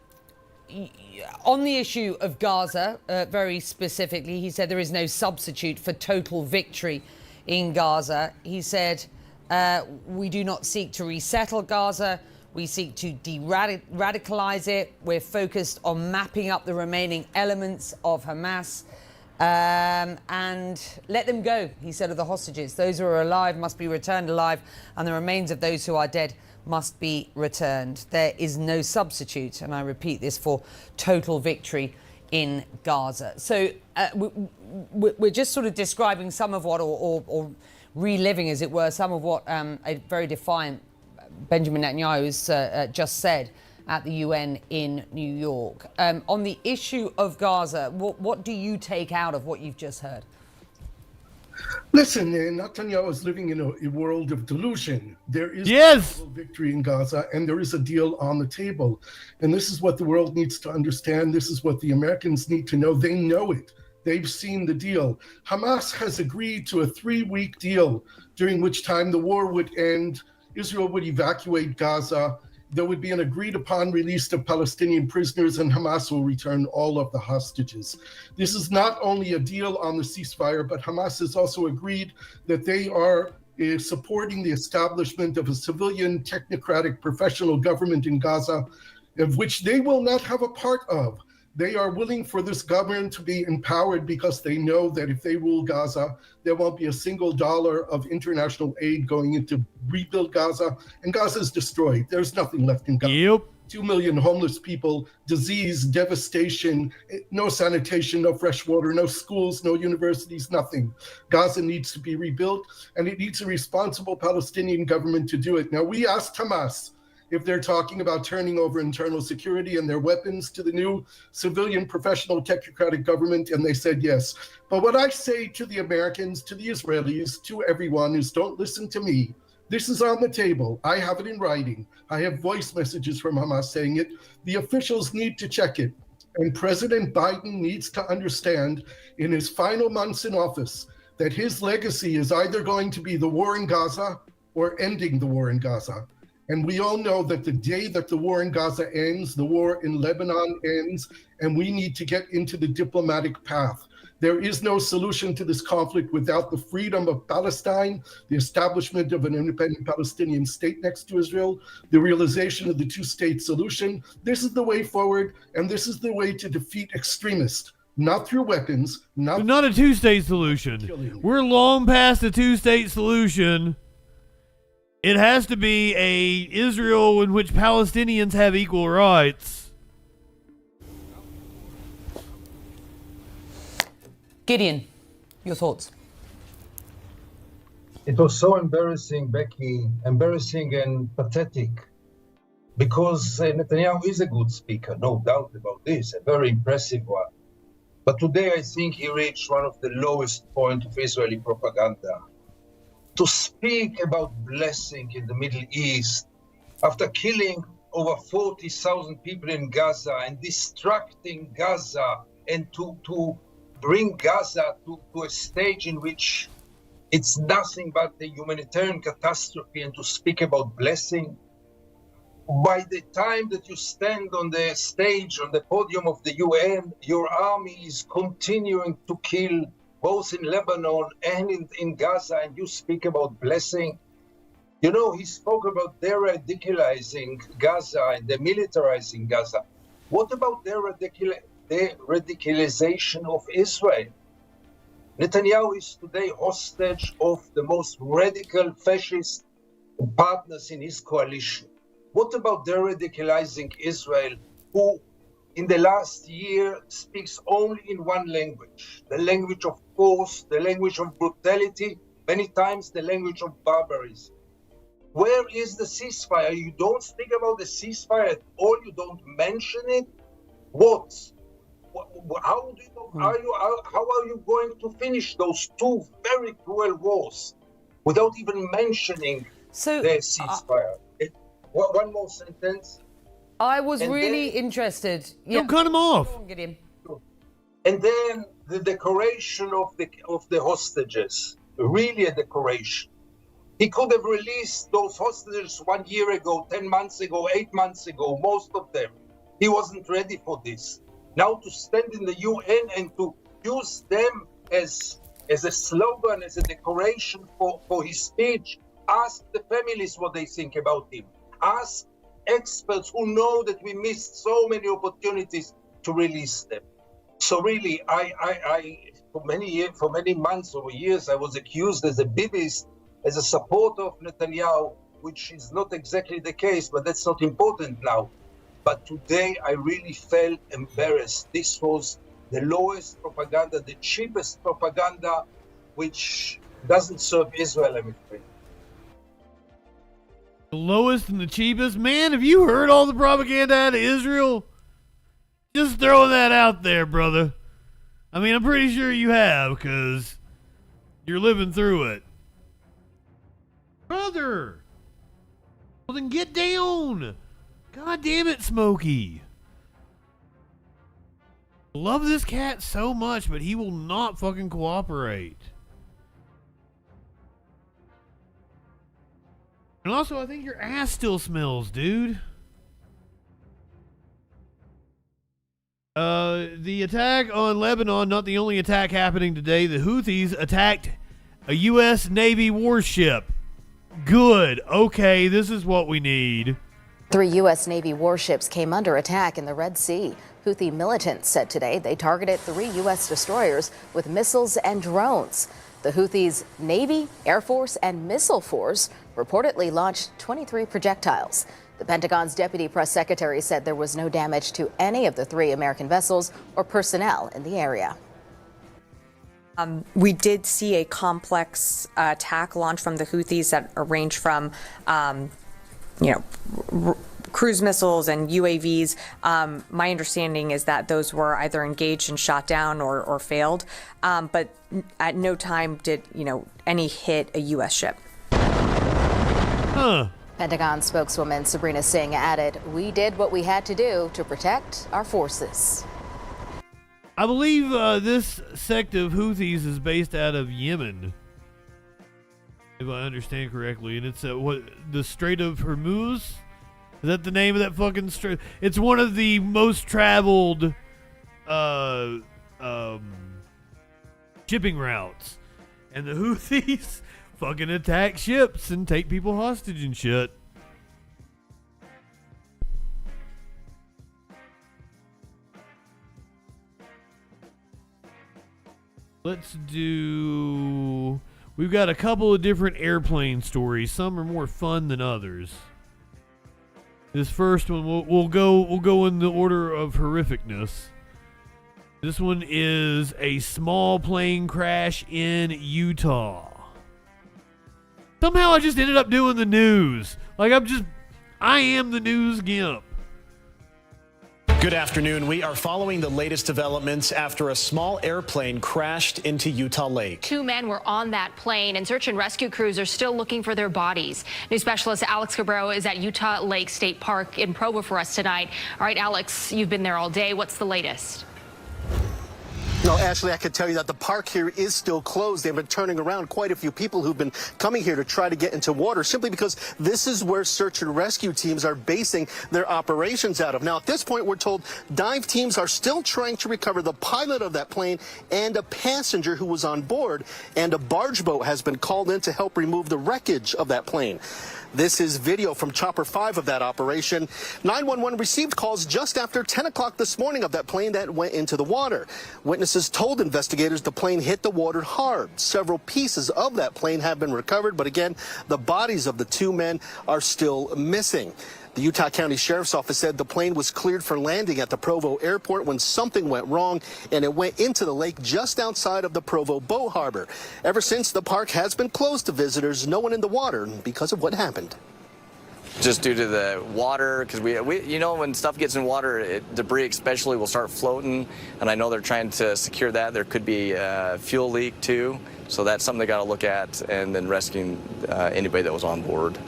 [SPEAKER 1] the issue of Gaza. Very specifically, he said there is no substitute for total victory in Gaza. He said we do not seek to resettle Gaza. We seek to de-radicalize it. We're focused on mapping up the remaining elements of Hamas. And let them go, he said of the hostages. Those who are alive must be returned alive, and the remains of those who are dead must be returned. There is no substitute, and I repeat this, for total victory in Gaza. So we're just sort of describing some of what, or reliving, as it were, some of what a very defiant Benjamin Netanyahu has just said at the UN in New York. On the issue of Gaza, what do you take out of what you've just heard?
[SPEAKER 18] Listen, Netanyahu is living in a world of delusion. There is
[SPEAKER 2] yes.
[SPEAKER 18] no victory in Gaza, and there is a deal on the table. And this is what the world needs to understand. This is what the Americans need to know. They know it. They've seen the deal. Hamas has agreed to a 3-week deal, during which time the war would end, Israel would evacuate Gaza, there would be an agreed upon release of Palestinian prisoners, and Hamas will return all of the hostages. This is not only a deal on the ceasefire, but Hamas has also agreed that they are supporting the establishment of a civilian, technocratic, professional government in Gaza, of which they will not have a part of. They are willing for this government to be empowered because they know that if they rule Gaza, there won't be a single dollar of international aid going into rebuild Gaza, and Gaza is destroyed. There's nothing left in Gaza.
[SPEAKER 2] Yep.
[SPEAKER 18] 2 million homeless people, disease, devastation, no sanitation, no fresh water, no schools, no universities, nothing. Gaza needs to be rebuilt, and it needs a responsible Palestinian government to do it. Now, we asked Hamas if they're talking about turning over internal security and their weapons to the new civilian, professional, technocratic government, and they said yes. But what I say to the Americans, to the Israelis, to everyone is don't listen to me. This is on the table. I have it in writing. I have voice messages from Hamas saying it. The officials need to check it. And President Biden needs to understand in his final months in office that his legacy is either going to be the war in Gaza or ending the war in Gaza. And we all know that the day that the war in Gaza ends, the war in Lebanon ends, and we need to get into the diplomatic path. There is no solution to this conflict without the freedom of Palestine, the establishment of an independent Palestinian state next to Israel, the realization of the two-state solution. This is the way forward, and this is the way to defeat extremists. Not through weapons,
[SPEAKER 2] not a two-state solution. We're long past a two-state solution. It has to be a Israel in which Palestinians have equal rights.
[SPEAKER 1] Gideon, your thoughts?
[SPEAKER 20] It was so embarrassing, Becky, embarrassing and pathetic, because Netanyahu is a good speaker, no doubt about this, a very impressive one. But today I think he reached one of the lowest points of Israeli propaganda. To speak about blessing in the Middle East after killing over 40,000 people in Gaza and distracting Gaza and to bring Gaza to a stage in which it's nothing but a humanitarian catastrophe, and to speak about blessing. By the time that you stand on the stage, on the podium of the UN, your army is continuing to kill both in Lebanon and in Gaza, and you speak about blessing. You know, he spoke about de-radicalizing Gaza and demilitarizing Gaza. What about de-radicalization of Israel? Netanyahu is today hostage of the most radical fascist partners in his coalition. What about de-radicalizing Israel, who in the last year speaks only in one language, the language of force, the language of brutality, many times the language of barbarism? Where is the ceasefire? You don't speak about the ceasefire at all. You don't mention it. What? How are you going to finish those two very cruel wars without even mentioning the ceasefire? One more sentence.
[SPEAKER 1] I was really interested.
[SPEAKER 2] Yeah. Don't cut him off.
[SPEAKER 20] And then the decoration of the hostages, really a decoration. He could have released those hostages 1 year ago, 10 months ago, 8 months ago, most of them. He wasn't ready for this. Now to stand in the UN and to use them as a slogan, as a decoration for his speech, ask the families what they think about him. Ask experts who know that we missed so many opportunities to release them. So really, I for many months or years, I was accused as a Bibist, as a supporter of Netanyahu, which is not exactly the case, but that's not important now. But today, I really felt embarrassed. This was the lowest propaganda, the cheapest propaganda, which doesn't serve Israel, I'm afraid.
[SPEAKER 2] The lowest and the cheapest? Man, have you heard all the propaganda out of Israel? Just throwing that out there, brother. I mean, I'm pretty sure you have, because you're living through it. Brother! Well, then get down! God damn it, Smokey. Love this cat so much, but he will not fucking cooperate. And also, I think your ass still smells, dude. The attack on Lebanon, not the only attack happening today. The Houthis attacked a U.S. Navy warship. Good. Okay, this is what we need.
[SPEAKER 8] 3 U.S. Navy warships came under attack in the Red Sea. Houthi militants said today they targeted 3 U.S. destroyers with missiles and drones. The Houthis' Navy, Air Force, and Missile Force reportedly launched 23 projectiles. The Pentagon's deputy press secretary said there was no damage to any of the 3 American vessels or personnel in the area.
[SPEAKER 22] We did see a complex attack launch from the Houthis that ranged from, cruise missiles and UAVs. My understanding is that those were either engaged and shot down or failed, but at no time did, any hit a U.S. ship.
[SPEAKER 8] Pentagon spokeswoman Sabrina Singh added, "We did what we had to do to protect our forces."
[SPEAKER 2] I believe this sect of Houthis is based out of Yemen, if I understand correctly, and it's the Strait of Hormuz? Is that the name of that fucking strait? It's one of the most traveled shipping routes, and the Houthis fucking attack ships and take people hostage and shit. We've got a couple of different airplane stories. Some are more fun than others. This first one, we'll go in the order of horrificness. This one is a small plane crash in Utah. Somehow I just ended up doing the news. I am the news gimp.
[SPEAKER 23] Good afternoon. We are following the latest developments after a small airplane crashed into Utah Lake.
[SPEAKER 24] 2 men were on that plane, and search and rescue crews are still looking for their bodies. News specialist Alex Cabrera is at Utah Lake State Park in Provo for us tonight. All right, Alex, you've been there all day. What's the latest?
[SPEAKER 25] No, Ashley, I can tell you that the park here is still closed. They've been turning around quite a few people who've been coming here to try to get into water simply because this is where search and rescue teams are basing their operations out of. Now, at this point, we're told dive teams are still trying to recover the pilot of that plane and a passenger who was on board, and a barge boat has been called in to help remove the wreckage of that plane. This is video from Chopper 5 of that operation. 911 received calls just after 10 o'clock this morning of that plane that went into the water. Witnesses told investigators the plane hit the water hard. Several pieces of that plane have been recovered, but again, the bodies of the 2 men are still missing. The Utah County Sheriff's Office said the plane was cleared for landing at the Provo airport when something went wrong, and it went into the lake just outside of the Provo boat harbor. Ever since, the park has been closed to visitors, no one in the water because of what happened.
[SPEAKER 26] Just due to the water, because we when stuff gets in water, debris especially will start floating, and I know they're trying to secure that. There could be a fuel leak too, so that's something they got to look at, and then rescuing anybody that was on board.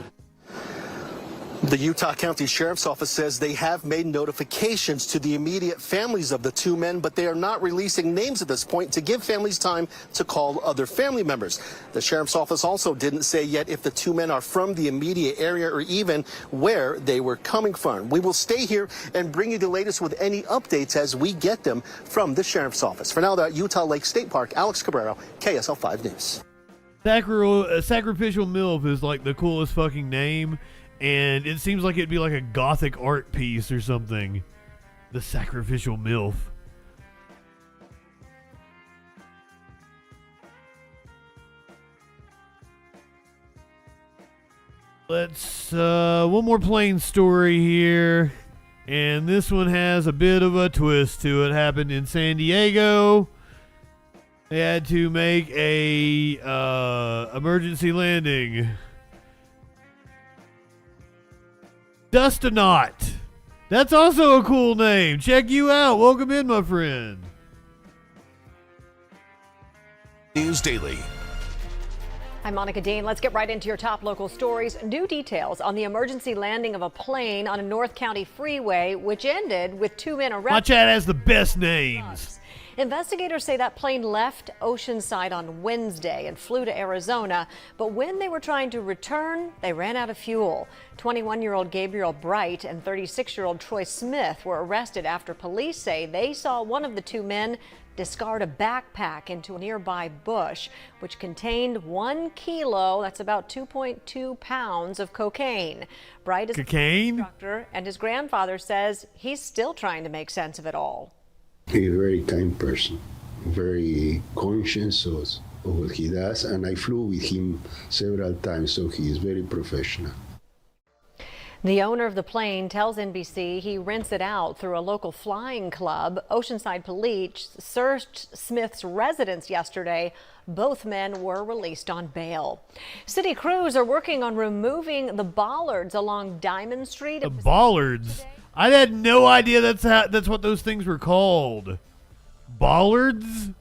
[SPEAKER 25] The Utah County Sheriff's Office says they have made notifications to the immediate families of the 2 men, but they are not releasing names at this point to give families time to call other family members. The Sheriff's Office also didn't say yet if the 2 men are from the immediate area or even where they were coming from. We will stay here and bring you the latest with any updates as we get them from the Sheriff's Office. For now, the Utah Lake State Park, Alex Cabrera, KSL 5 News.
[SPEAKER 2] Sacrificial MILF is like the coolest fucking name. And it seems like it'd be like a gothic art piece or something. The Sacrificial MILF. Let's, one more plane story here. And this one has a bit of a twist to it. Happened in San Diego. They had to make a, emergency landing. Dustanaut. That's also a cool name. Check you out. Welcome in, my friend.
[SPEAKER 27] News Daily.
[SPEAKER 28] I'm Monica Dean. Let's get right into your top local stories. New details on the emergency landing of a plane on a North County freeway, which ended with 2 men arrested.
[SPEAKER 2] My chat has the best names.
[SPEAKER 28] Investigators say that plane left Oceanside on Wednesday and flew to Arizona, but when they were trying to return, they ran out of fuel. 21-year-old Gabriel Bright and 36-year-old Troy Smith were arrested after police say they saw one of the two men discard a backpack into a nearby bush, which contained 1 kilo, that's about 2.2 pounds of cocaine. Bright is
[SPEAKER 2] cocaine?
[SPEAKER 28] an instructor, and his grandfather says he's still trying to make sense of it all.
[SPEAKER 3] He's a very kind person, very conscious of what he does, and I flew with him several times, so he is very professional.
[SPEAKER 28] The owner of the plane tells NBC he rents it out through a local flying club. Oceanside police searched Smith's residence yesterday. Both men were released on bail. City crews are working on removing the bollards along Diamond Street.
[SPEAKER 2] The bollards? I had no idea that's what those things were called. Bollards?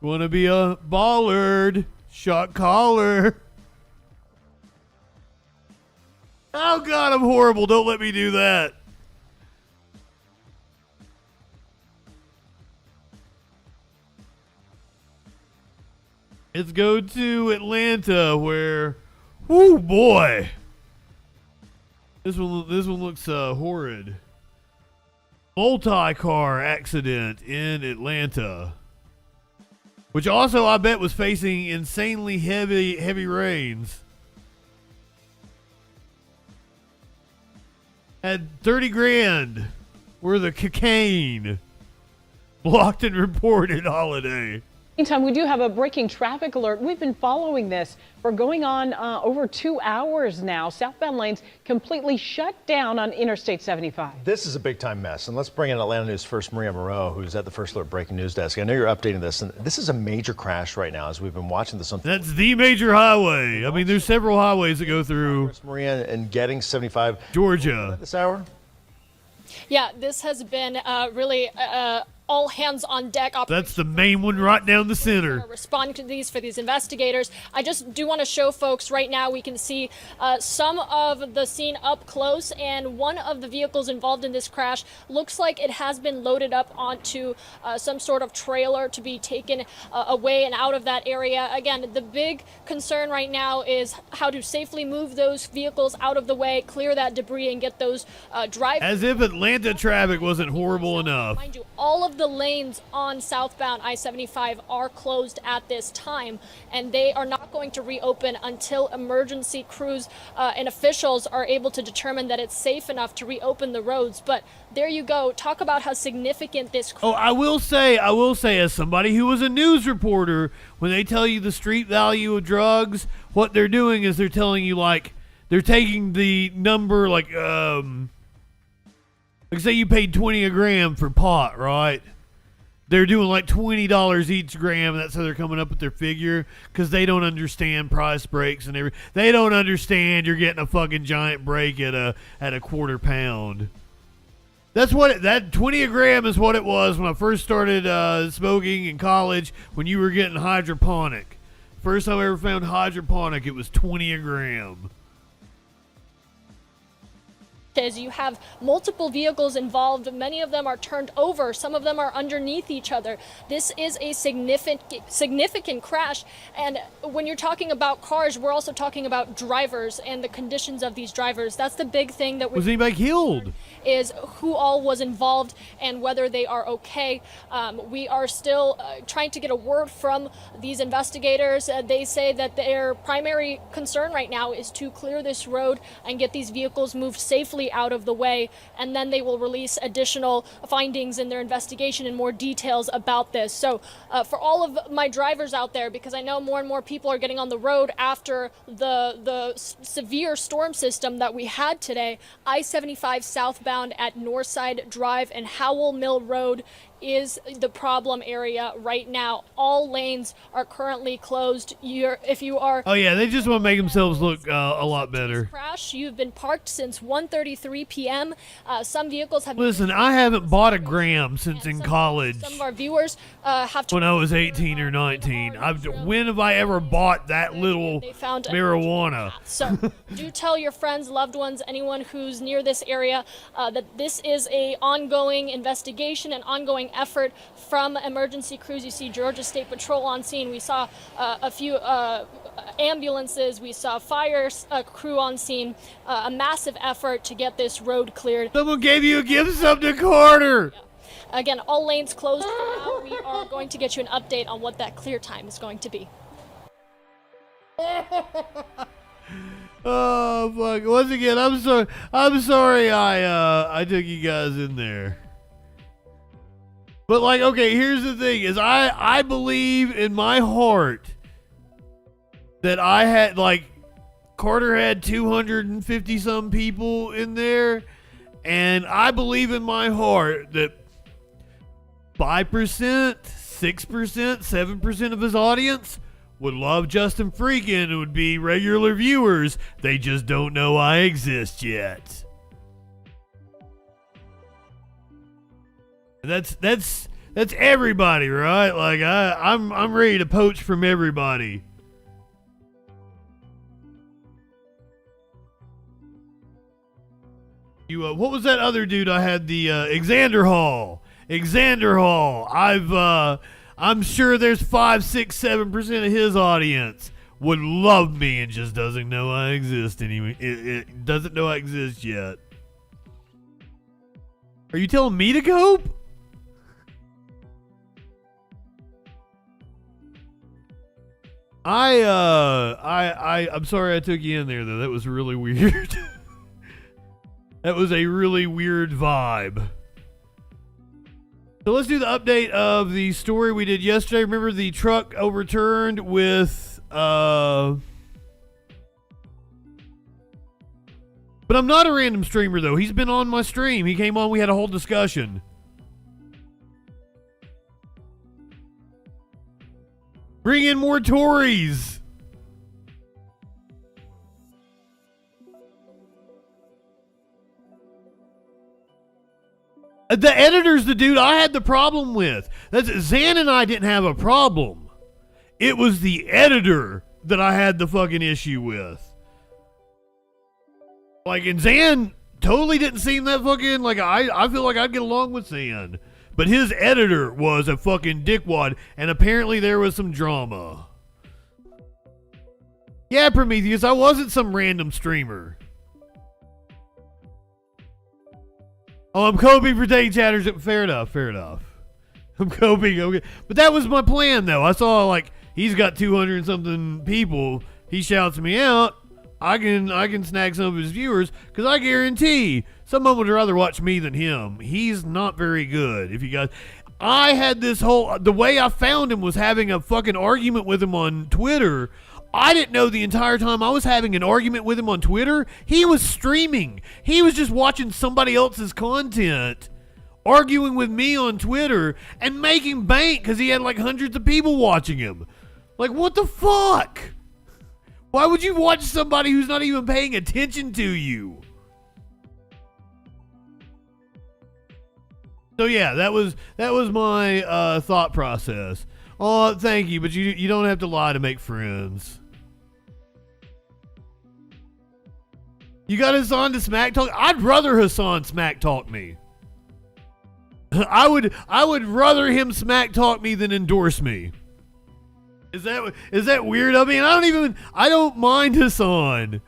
[SPEAKER 2] Wanna be a bollard? Shot caller. Oh God, I'm horrible. Don't let me do that. Let's go to Atlanta where, whoo boy. This one looks horrid. Multi-car accident in Atlanta. Which also I bet was facing insanely heavy rains. Had 30 grand worth of cocaine blocked and reported holiday.
[SPEAKER 4] Meantime, we do have a breaking traffic alert. We've been following this for going on over 2 hours now. Southbound lanes completely shut down on Interstate 75.
[SPEAKER 6] This is a big time mess. And let's bring in Atlanta News First Maria Moreau, who's at the First Alert Breaking News Desk. I know you're updating this, and this is a major crash right now as we've been watching this on.
[SPEAKER 2] That's the major highway. I mean, there's several highways that go through.
[SPEAKER 6] Maria and getting 75.
[SPEAKER 2] Georgia.
[SPEAKER 6] This hour?
[SPEAKER 7] Yeah, this has been really all hands on deck.
[SPEAKER 2] That's the main one right down the center.
[SPEAKER 7] Responding to these for these investigators. I just do want to show folks right now we can see some of the scene up close, and one of the vehicles involved in this crash looks like it has been loaded up onto some sort of trailer to be taken away and out of that area. Again, the big concern right now is how to safely move those vehicles out of the way, clear that debris, and get those drivers.
[SPEAKER 2] As if Atlanta traffic wasn't horrible enough.
[SPEAKER 7] Mind you, all of the lanes on southbound I-75 are closed at this time, and they are not going to reopen until emergency crews and officials are able to determine that it's safe enough to reopen the roads. But there you go. Talk about how significant this.
[SPEAKER 2] Oh, I will say, as somebody who was a news reporter, when they tell you the street value of drugs, what they're doing is they're telling you, like, they're taking the number, like say you paid 20 a gram for pot, right? They're doing like $20 each gram. That's how they're coming up with their figure, because they don't understand price breaks and everything. They don't understand you're getting a fucking giant break at a quarter pound. That's what that 20 a gram is what it was when I first started smoking in college, when you were getting hydroponic. First time I ever found hydroponic, it was 20 a gram.
[SPEAKER 7] As you have multiple vehicles involved, many of them are turned over, some of them are underneath each other. This is a significant crash, and when you're talking about cars, we're also talking about drivers and the conditions of these drivers. That's the big thing that
[SPEAKER 2] was anybody killed?
[SPEAKER 7] Is who all was involved and whether they are okay. We are still trying to get a word from these investigators. They say that their primary concern right now is to clear this road and get these vehicles moved safely out of the way, and then they will release additional findings in their investigation and more details about this. So for all of my drivers out there, because I know more and more people are getting on the road after the severe storm system that we had today, I-75 southbound at Northside Drive and Howell Mill Road is the problem area right now. All lanes are currently closed.
[SPEAKER 2] Oh yeah, they just want to make themselves look a lot better.
[SPEAKER 7] Crash, you've been parked since 1:30 2:43 p.m. Some vehicles have.
[SPEAKER 2] Listen, I haven't bought a gram since in college.
[SPEAKER 7] Some of our viewers have to.
[SPEAKER 2] When I was 18 or 19. When have I ever bought that little
[SPEAKER 7] found
[SPEAKER 2] marijuana?
[SPEAKER 7] So do tell your friends, loved ones, anyone who's near this area that this is a ongoing investigation, an ongoing effort from emergency crews. You see Georgia State Patrol on scene. We saw a few ambulances. We saw fire crew on scene. A massive effort to get this road cleared.
[SPEAKER 2] Someone gave you a gift sub to Carter.
[SPEAKER 7] Again, all lanes closed for now. We are going to get you an update on what that clear time is going to be.
[SPEAKER 2] Oh fuck! Once again, I'm sorry. I'm sorry. I took you guys in there. But like, okay, here's the thing: is I believe in my heart that I had like Carter had 250 some people in there, and I believe in my heart that 5%, 6%, 7% of his audience would love JustinFREAKIN and would be regular viewers. They just don't know I exist yet. That's everybody, right? Like I'm ready to poach from everybody. What was that other dude I had? The Xander Hall. I'm sure there's 5, 6, 7% of his audience would love me and just doesn't know I exist anyway. It doesn't know I exist yet. Are you telling me to cope? I'm sorry I took you in there though. That was really weird. That was a really weird vibe. So let's do the update of the story we did yesterday. Remember the truck overturned with, but I'm not a random streamer though. He's been on my stream. He came on, we had a whole discussion. Bring in more Tories. The editor's the dude I had the problem with. Zan and I didn't have a problem. It was the editor that I had the fucking issue with. Like, and Zan totally didn't seem that fucking, like, I feel like I'd get along with Zan. But his editor was a fucking dickwad, and apparently there was some drama. Yeah, Prometheus, I wasn't some random streamer. Oh, I'm coping for taking chatters. Fair enough. I'm coping. Okay. But that was my plan, though. I saw, like, he's got 200 and something people. He shouts me out. I can snag some of his viewers, because I guarantee some of them would rather watch me than him. He's not very good. If you guys... I had this whole... The way I found him was having a fucking argument with him on Twitter. I didn't know the entire time I was having an argument with him on Twitter, he was streaming. He was just watching somebody else's content, arguing with me on Twitter, and making bank because he had like hundreds of people watching him. Like, what the fuck? Why would you watch somebody who's not even paying attention to you? So yeah, that was my thought process. Oh, thank you, but you don't have to lie to make friends. You got Hassan to smack talk? I'd rather Hassan smack talk me. I would rather him smack talk me than endorse me. Is that weird? I mean, I don't mind Hassan.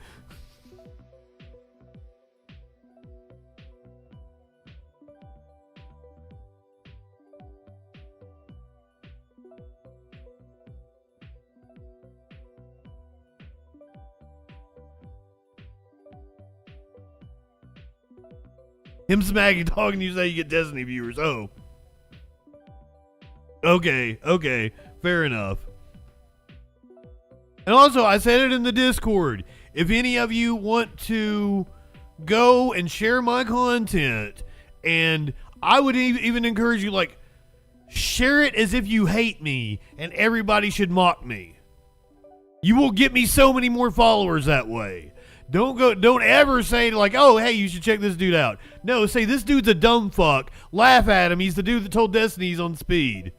[SPEAKER 2] Him smacking talking, you say you get Destiny viewers. Oh. Okay. Fair enough. And also, I said it in the Discord. If any of you want to go and share my content, and I would even encourage you, like, share it as if you hate me, and everybody should mock me. You will get me so many more followers that way. Don't ever say like, oh, hey, you should check this dude out. No, say this dude's a dumb fuck. Laugh at him. He's the dude that told Destiny he's on speed.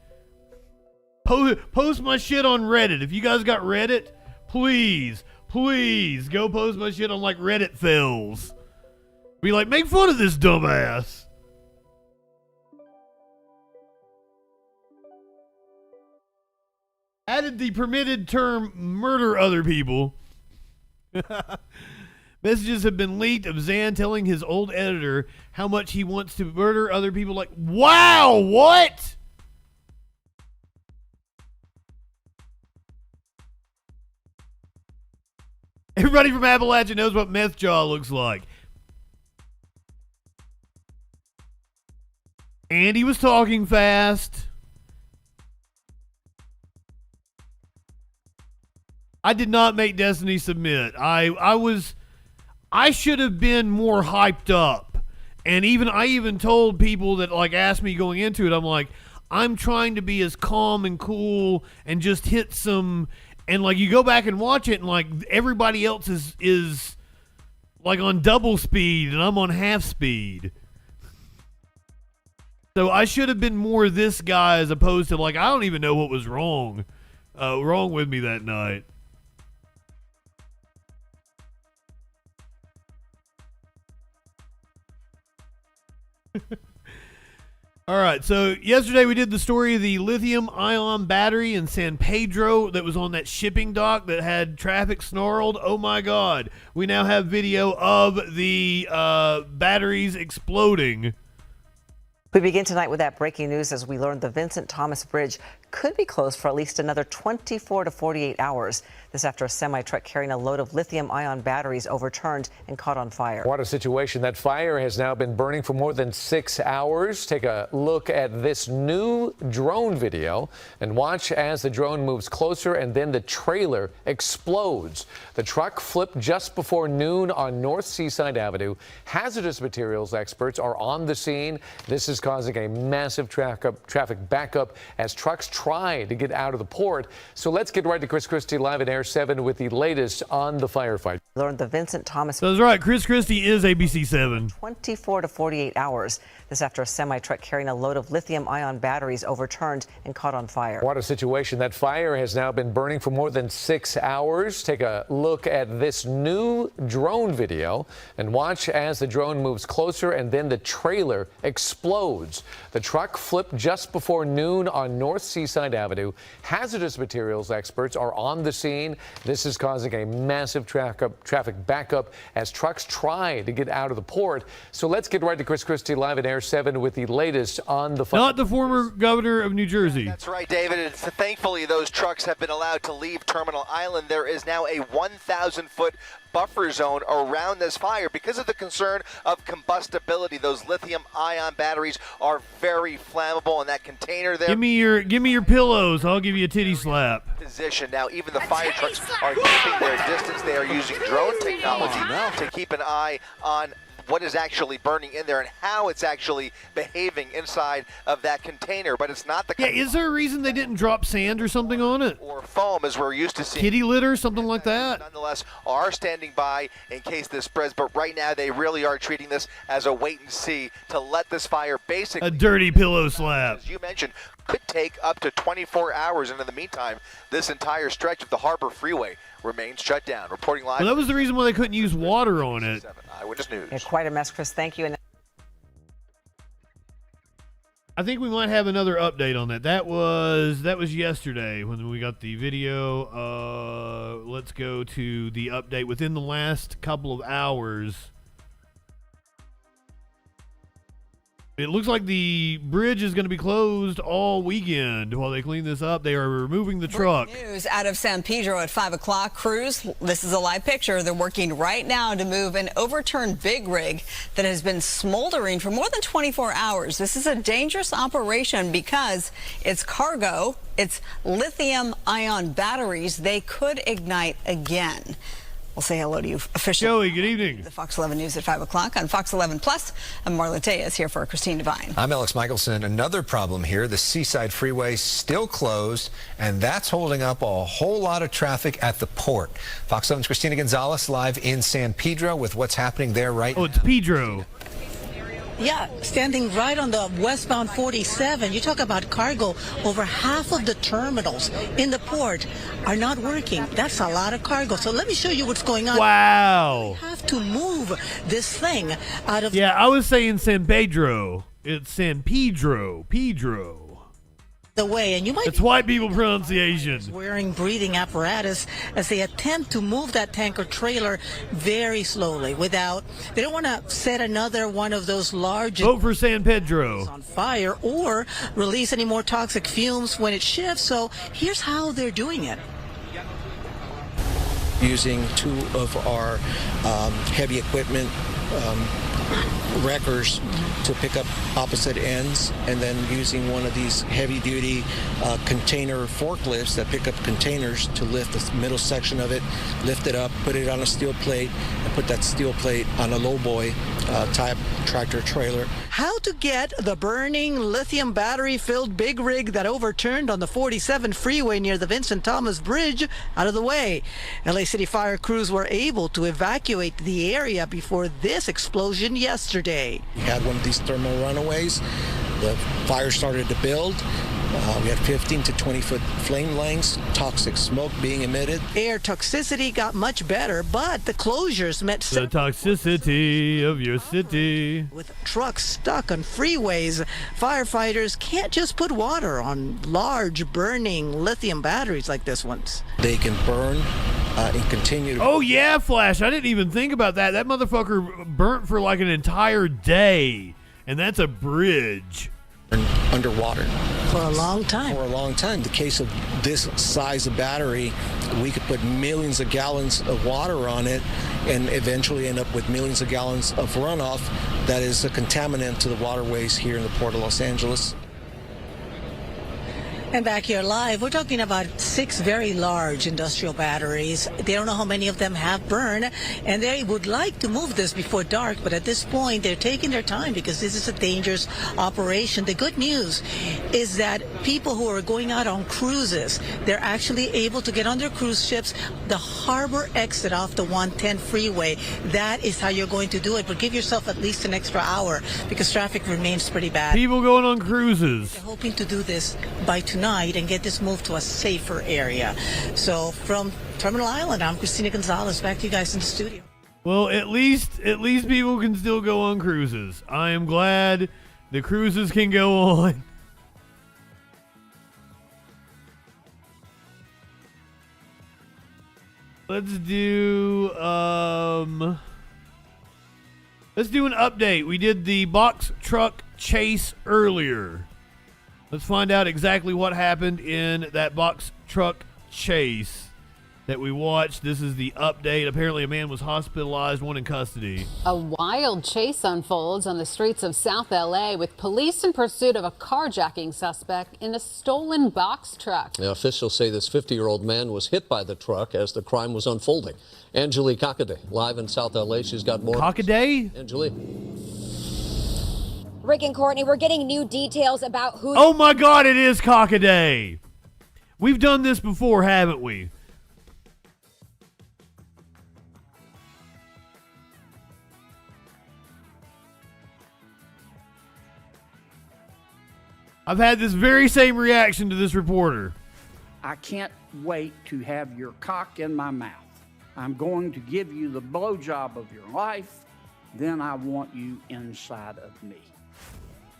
[SPEAKER 2] Post my shit on Reddit. If you guys got Reddit, please go post my shit on like Reddit fails. Be like, make fun of this dumbass. Added the permitted term murder other people. Messages have been leaked of Zan telling his old editor how much he wants to murder other people. Like, wow, what? Everybody from Appalachia knows what meth jaw looks like. And he was talking fast. I did not make Destiny submit. I should have been more hyped up. And I even told people that like asked me going into it, I'm like, I'm trying to be as calm and cool and just hit some, and like you go back and watch it and like everybody else is like on double speed and I'm on half speed. So I should have been more this guy as opposed to like, I don't even know what was wrong with me that night. All right, so yesterday we did the story of the lithium-ion battery in San Pedro that was on that shipping dock that had traffic snarled. Oh my God. We now have video of the batteries exploding.
[SPEAKER 9] We begin tonight with that breaking news as we learned the Vincent Thomas Bridge could be closed for at least another 24 to 48 hours. This after a semi-truck carrying a load of lithium-ion batteries overturned and caught on fire.
[SPEAKER 10] What a situation. That fire has now been burning for more than 6 hours. Take a look at this new drone video and watch as the drone moves closer and then the trailer explodes. The truck flipped just before noon on North Seaside Avenue. Hazardous materials experts are on the scene. This is causing a massive traffic backup as trucks try to get out of the port. So let's get right to Chris Christie live at Air 7 with the latest on the firefight.
[SPEAKER 9] Learned the Vincent Thomas.
[SPEAKER 2] That's right. Chris Christie is ABC 7.
[SPEAKER 9] 24 to 48 hours. This after a semi-truck carrying a load of lithium-ion batteries overturned and caught on fire.
[SPEAKER 10] What a situation. That fire has now been burning for more than 6 hours. Take a look at this new drone video and watch as the drone moves closer and then the trailer explodes. The truck flipped just before noon on North Seaside Avenue. Hazardous materials experts are on the scene. This is causing a massive traffic backup as trucks try to get out of the port. So let's get right to Chris Christie live at Air 7 with the latest on the fire.
[SPEAKER 2] Not the former governor of New Jersey.
[SPEAKER 11] That's right, David. And thankfully, those trucks have been allowed to leave Terminal Island. There is now a 1,000-foot buffer zone around this fire because of the concern of combustibility. Those lithium-ion batteries are very flammable, and that container there.
[SPEAKER 2] Give me your pillows. I'll give you a titty slap.
[SPEAKER 11] Position now. Even the fire trucks are keeping their distance. They are using drone technology to keep an eye on what is actually burning in there and how it's actually behaving inside of that container. But it's not the
[SPEAKER 2] is there a reason they didn't drop sand or something on it?
[SPEAKER 11] Or foam, as we're used to seeing.
[SPEAKER 2] Kitty litter, something like that?
[SPEAKER 11] Nonetheless, are standing by in case this spreads. But right now, they really are treating this as a wait and see to let this fire basically.
[SPEAKER 2] A dirty pillow slap.
[SPEAKER 11] As you mentioned, could take up to 24 hours. And in the meantime, this entire stretch of the Harbor Freeway remains shut down. Reporting live.
[SPEAKER 2] Well, that was the reason why they couldn't use water on it.
[SPEAKER 11] Eyewitness News.
[SPEAKER 9] Yeah, quite a mess, Chris. Thank you.
[SPEAKER 2] I think we might have another update on that. That was yesterday when we got the video. Let's go to the update within the last couple of hours. It looks like the bridge is going to be closed all weekend while they clean this up. They are removing the truck.
[SPEAKER 12] News out of San Pedro at 5 o'clock. Crews, this is a live picture. They're working right now to move an overturned big rig that has been smoldering for more than 24 hours. This is a dangerous operation because it's cargo, it's lithium-ion batteries. They could ignite again. We'll say hello to you officially.
[SPEAKER 2] Joey, good evening.
[SPEAKER 12] The Fox 11 News at 5 o'clock on Fox 11 Plus. I'm Marla Tejas here for Christine Devine.
[SPEAKER 5] I'm Alex Michelson. Another problem here. The Seaside Freeway still closed, and that's holding up a whole lot of traffic at the port. Fox 11's Christina Gonzalez live in San Pedro with what's happening there right now.
[SPEAKER 2] Oh, it's Pedro.
[SPEAKER 13] Yeah, standing right on the westbound 47. You talk about cargo. Over half of the terminals in the port are not working. That's a lot of cargo. So let me show you what's going on.
[SPEAKER 2] Wow.
[SPEAKER 13] We have to move this thing out of...
[SPEAKER 2] Yeah, I was saying San Pedro. It's San Pedro. Pedro.
[SPEAKER 13] the way, and you might
[SPEAKER 2] it's white people pronunciation.
[SPEAKER 13] Wearing breathing apparatus as they attempt to move that tanker trailer very slowly without, they don't want to set another one of those large
[SPEAKER 2] vote for San Pedro
[SPEAKER 13] on fire or release any more toxic fumes when it shifts. So here's how they're doing it.
[SPEAKER 14] Using two of our heavy equipment wreckers to pick up opposite ends, and then using one of these heavy-duty container forklifts that pick up containers to lift the middle section of it, lift it up, put it on a steel plate, and put that steel plate on a lowboy type tractor trailer.
[SPEAKER 13] How to get the burning lithium battery-filled big rig that overturned on the 47 freeway near the Vincent Thomas Bridge out of the way. LA City fire crews were able to evacuate the area before this explosion yesterday.
[SPEAKER 14] We had one of these thermal runaways. The fire started to build. We had 15 to 20 foot flame lengths, toxic smoke being emitted.
[SPEAKER 13] Air toxicity got much better, but the closures meant
[SPEAKER 2] the toxicity of your city.
[SPEAKER 13] With trucks stuck on freeways, firefighters can't just put water on large burning lithium batteries like this one's.
[SPEAKER 14] They can burn and continue to...
[SPEAKER 2] Oh yeah, Flash, I didn't even think about that. That motherfucker burnt for like an entire day, and that's a bridge.
[SPEAKER 14] Underwater.
[SPEAKER 13] For a long time.
[SPEAKER 14] For a long time. The case of this size of battery, we could put millions of gallons of water on it and eventually end up with millions of gallons of runoff that is a contaminant to the waterways here in the Port of Los Angeles.
[SPEAKER 13] And back here live, we're talking about 6 very large industrial batteries. They don't know how many of them have burned, and they would like to move this before dark, but at this point, they're taking their time because this is a dangerous operation. The good news is that people who are going out on cruises, they're actually able to get on their cruise ships. The harbor exit off the 110 freeway, that is how you're going to do it, but give yourself at least an extra hour because traffic remains pretty bad.
[SPEAKER 2] People going on cruises.
[SPEAKER 13] They're hoping to do this by tonight and get this moved to a safer area. So from Terminal Island, I'm Christina Gonzalez. Back to you guys in the studio.
[SPEAKER 2] Well, at least people can still go on cruises. I am glad the cruises can go on. Let's do an update. We did the box truck chase earlier. Let's find out exactly what happened in that box truck chase that we watched. This is the update. Apparently a man was hospitalized, one in custody.
[SPEAKER 15] A wild chase unfolds on the streets of South LA with police in pursuit of a carjacking suspect in a stolen box truck.
[SPEAKER 16] Now, officials say this 50-year-old man was hit by the truck as the crime was unfolding. Angelique Cockaday, live in South LA. She's got more.
[SPEAKER 2] Cockaday?
[SPEAKER 16] Angelique.
[SPEAKER 17] Rick and Courtney, we're getting new details about who...
[SPEAKER 2] Oh my God, it is Cockaday. We've done this before, haven't we? I've had this very same reaction to this reporter.
[SPEAKER 19] I can't wait to have your cock in my mouth. I'm going to give you the blowjob of your life. Then I want you inside of me.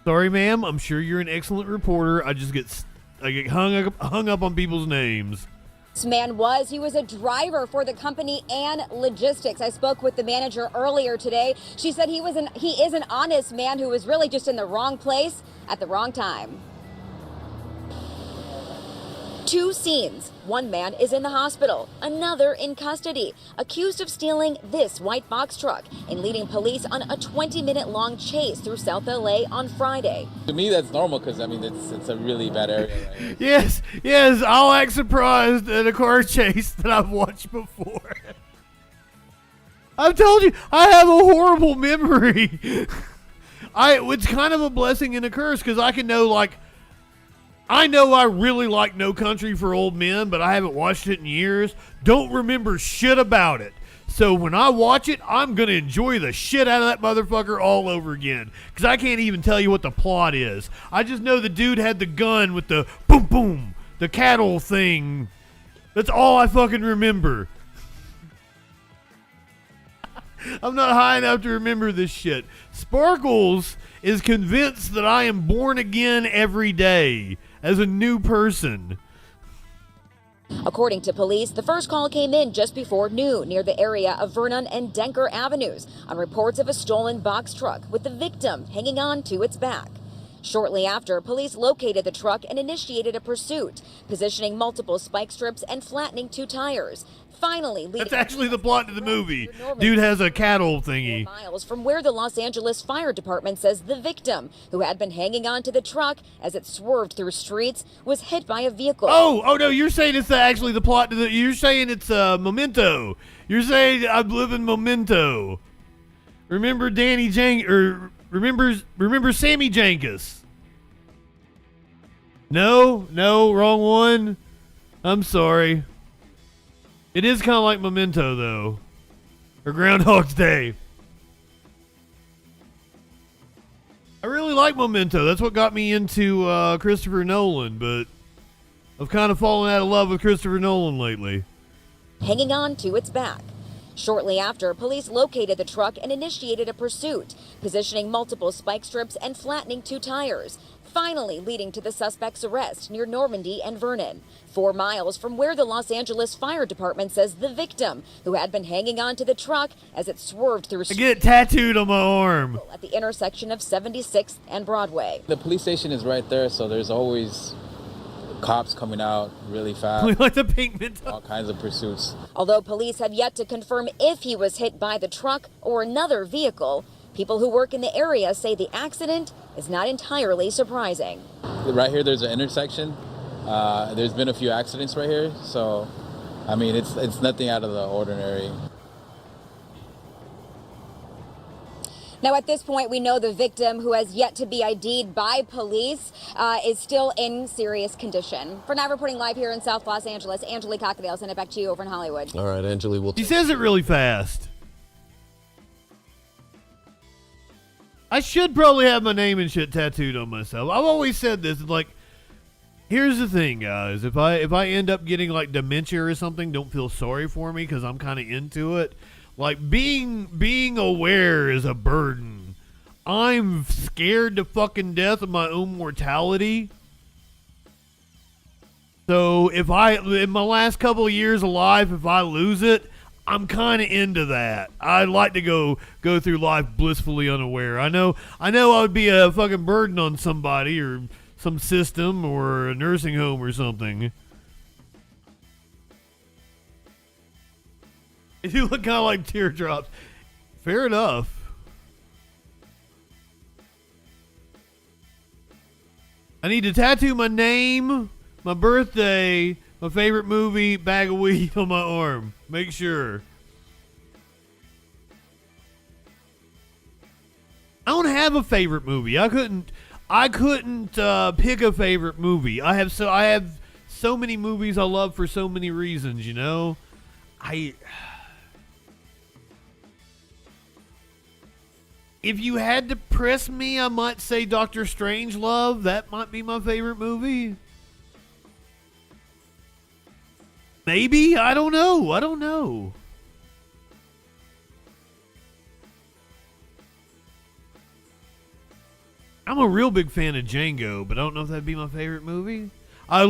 [SPEAKER 2] Sorry, ma'am. I'm sure you're an excellent reporter. I get hung up on people's names.
[SPEAKER 17] This man he was a driver for the company and logistics. I spoke with the manager earlier today. She said he is an honest man who was really just in the wrong place at the wrong time. 2 scenes. One man is in the hospital, another in custody, accused of stealing this white box truck and leading police on a 20-minute long chase through South LA on Friday.
[SPEAKER 21] To me, that's normal because, I mean, it's a really bad area, right?
[SPEAKER 2] Yes, I'll act surprised at a car chase that I've watched before. I've told you, I have a horrible memory. It's kind of a blessing and a curse because I can know, like, I know I really like No Country for Old Men, but I haven't watched it in years. Don't remember shit about it. So when I watch it, I'm going to enjoy the shit out of that motherfucker all over again. Because I can't even tell you what the plot is. I just know the dude had the gun with the boom boom, the cattle thing. That's all I fucking remember. I'm not high enough to remember this shit. Sparkles is convinced that I am born again every day as a new person.
[SPEAKER 17] According to police, the first call came in just before noon near the area of Vernon and Denker Avenues on reports of a stolen box truck with the victim hanging on to its back. Shortly after, police located the truck and initiated a pursuit, positioning multiple spike strips and flattening 2 tires. Finally,
[SPEAKER 2] that's actually the plot to the movie. Dude has a cattle thingy.
[SPEAKER 17] Miles from where the Los Angeles Fire Department says the victim, who had been hanging on to the truck as it swerved through streets, was hit by a vehicle.
[SPEAKER 2] Oh no! You're saying it's actually the plot to the. You're saying it's Memento. You're saying I live in Memento. Remember Danny remember Sammy Jenkins? No, wrong one. I'm sorry. It is kind of like Memento, though. Or Groundhog's Day. I really like Memento. That's what got me into Christopher Nolan, but I've kind of fallen out of love with Christopher Nolan lately.
[SPEAKER 17] Hanging on to its back. Shortly after, police located the truck and initiated a pursuit, positioning multiple spike strips and flattening 2 tires, finally leading to the suspect's arrest near Normandy and Vernon, 4 miles from where the Los Angeles Fire Department says the victim, who had been hanging on to the truck as it swerved through
[SPEAKER 2] I get it tattooed on my arm.
[SPEAKER 17] At the intersection of 76th and Broadway.
[SPEAKER 21] The police station is right there, so there's always cops coming out really fast.
[SPEAKER 2] We like the pink Mentos.
[SPEAKER 21] All kinds of pursuits.
[SPEAKER 17] Although police have yet to confirm if he was hit by the truck or another vehicle, people who work in the area say the accident is not entirely surprising.
[SPEAKER 21] Right here, there's an intersection. There's been a few accidents right here, so I mean, it's nothing out of the ordinary.
[SPEAKER 17] Now, at this point, we know the victim, who has yet to be ID'd by police, is still in serious condition. For now, reporting live here in South Los Angeles, Angelique Cockadale, send it back to you over in Hollywood.
[SPEAKER 16] All right, Angelique,
[SPEAKER 2] He says it really fast. I should probably have my name and shit tattooed on myself. I've always said this. It's like, here's the thing, guys. If I end up getting like dementia or something, don't feel sorry for me because I'm kind of into it. Like, being aware is a burden. I'm scared to fucking death of my own mortality. So if in my last couple of years of life, if I lose it, I'm kind of into that. I'd like to go through life blissfully unaware. I know I would be a fucking burden on somebody or some system or a nursing home or something. You look kind of like teardrops. Fair enough. I need to tattoo my name, my birthday, my favorite movie, bag of weed on my arm. Make sure. I don't have a favorite movie. I couldn't pick a favorite movie. I have so many movies I love for so many reasons, you know? If you had to press me, I might say Doctor Strangelove. That might be my favorite movie. Maybe? I don't know. I'm a real big fan of Django, but I don't know if that'd be my favorite movie. I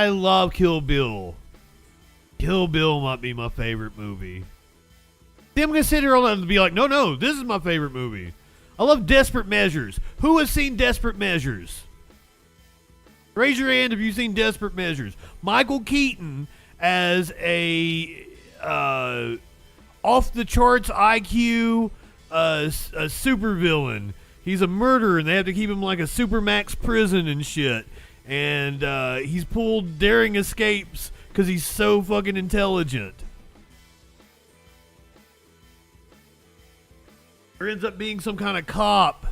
[SPEAKER 2] love Kill Bill. Kill Bill might be my favorite movie. See, I'm going to sit here and be like, no, this is my favorite movie. I love Desperate Measures. Who has seen Desperate Measures? Raise your hand if you've seen Desperate Measures. Michael Keaton as a off-the-charts IQ a supervillain. He's a murderer, and they have to keep him like a supermax prison and shit. And he's pulled daring escapes because he's so fucking intelligent. Or ends up being some kind of cop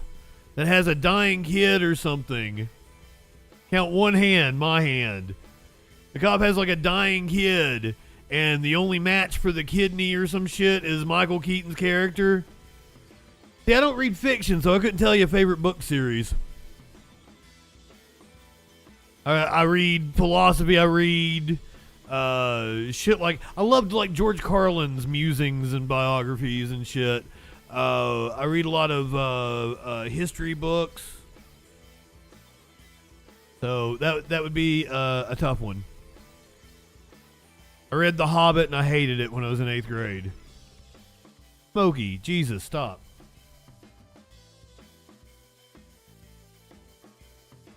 [SPEAKER 2] that has a dying kid or something. Count one hand, my hand. The cop has like a dying kid, and the only match for the kidney or some shit is Michael Keaton's character. See, I don't read fiction, so I couldn't tell you a favorite book series. I read philosophy. I read shit like, I loved like George Carlin's musings and biographies and shit. I read a lot of history books. So that would be a tough one. I read The Hobbit and I hated it when I was in 8th grade. Smokey, Jesus, stop.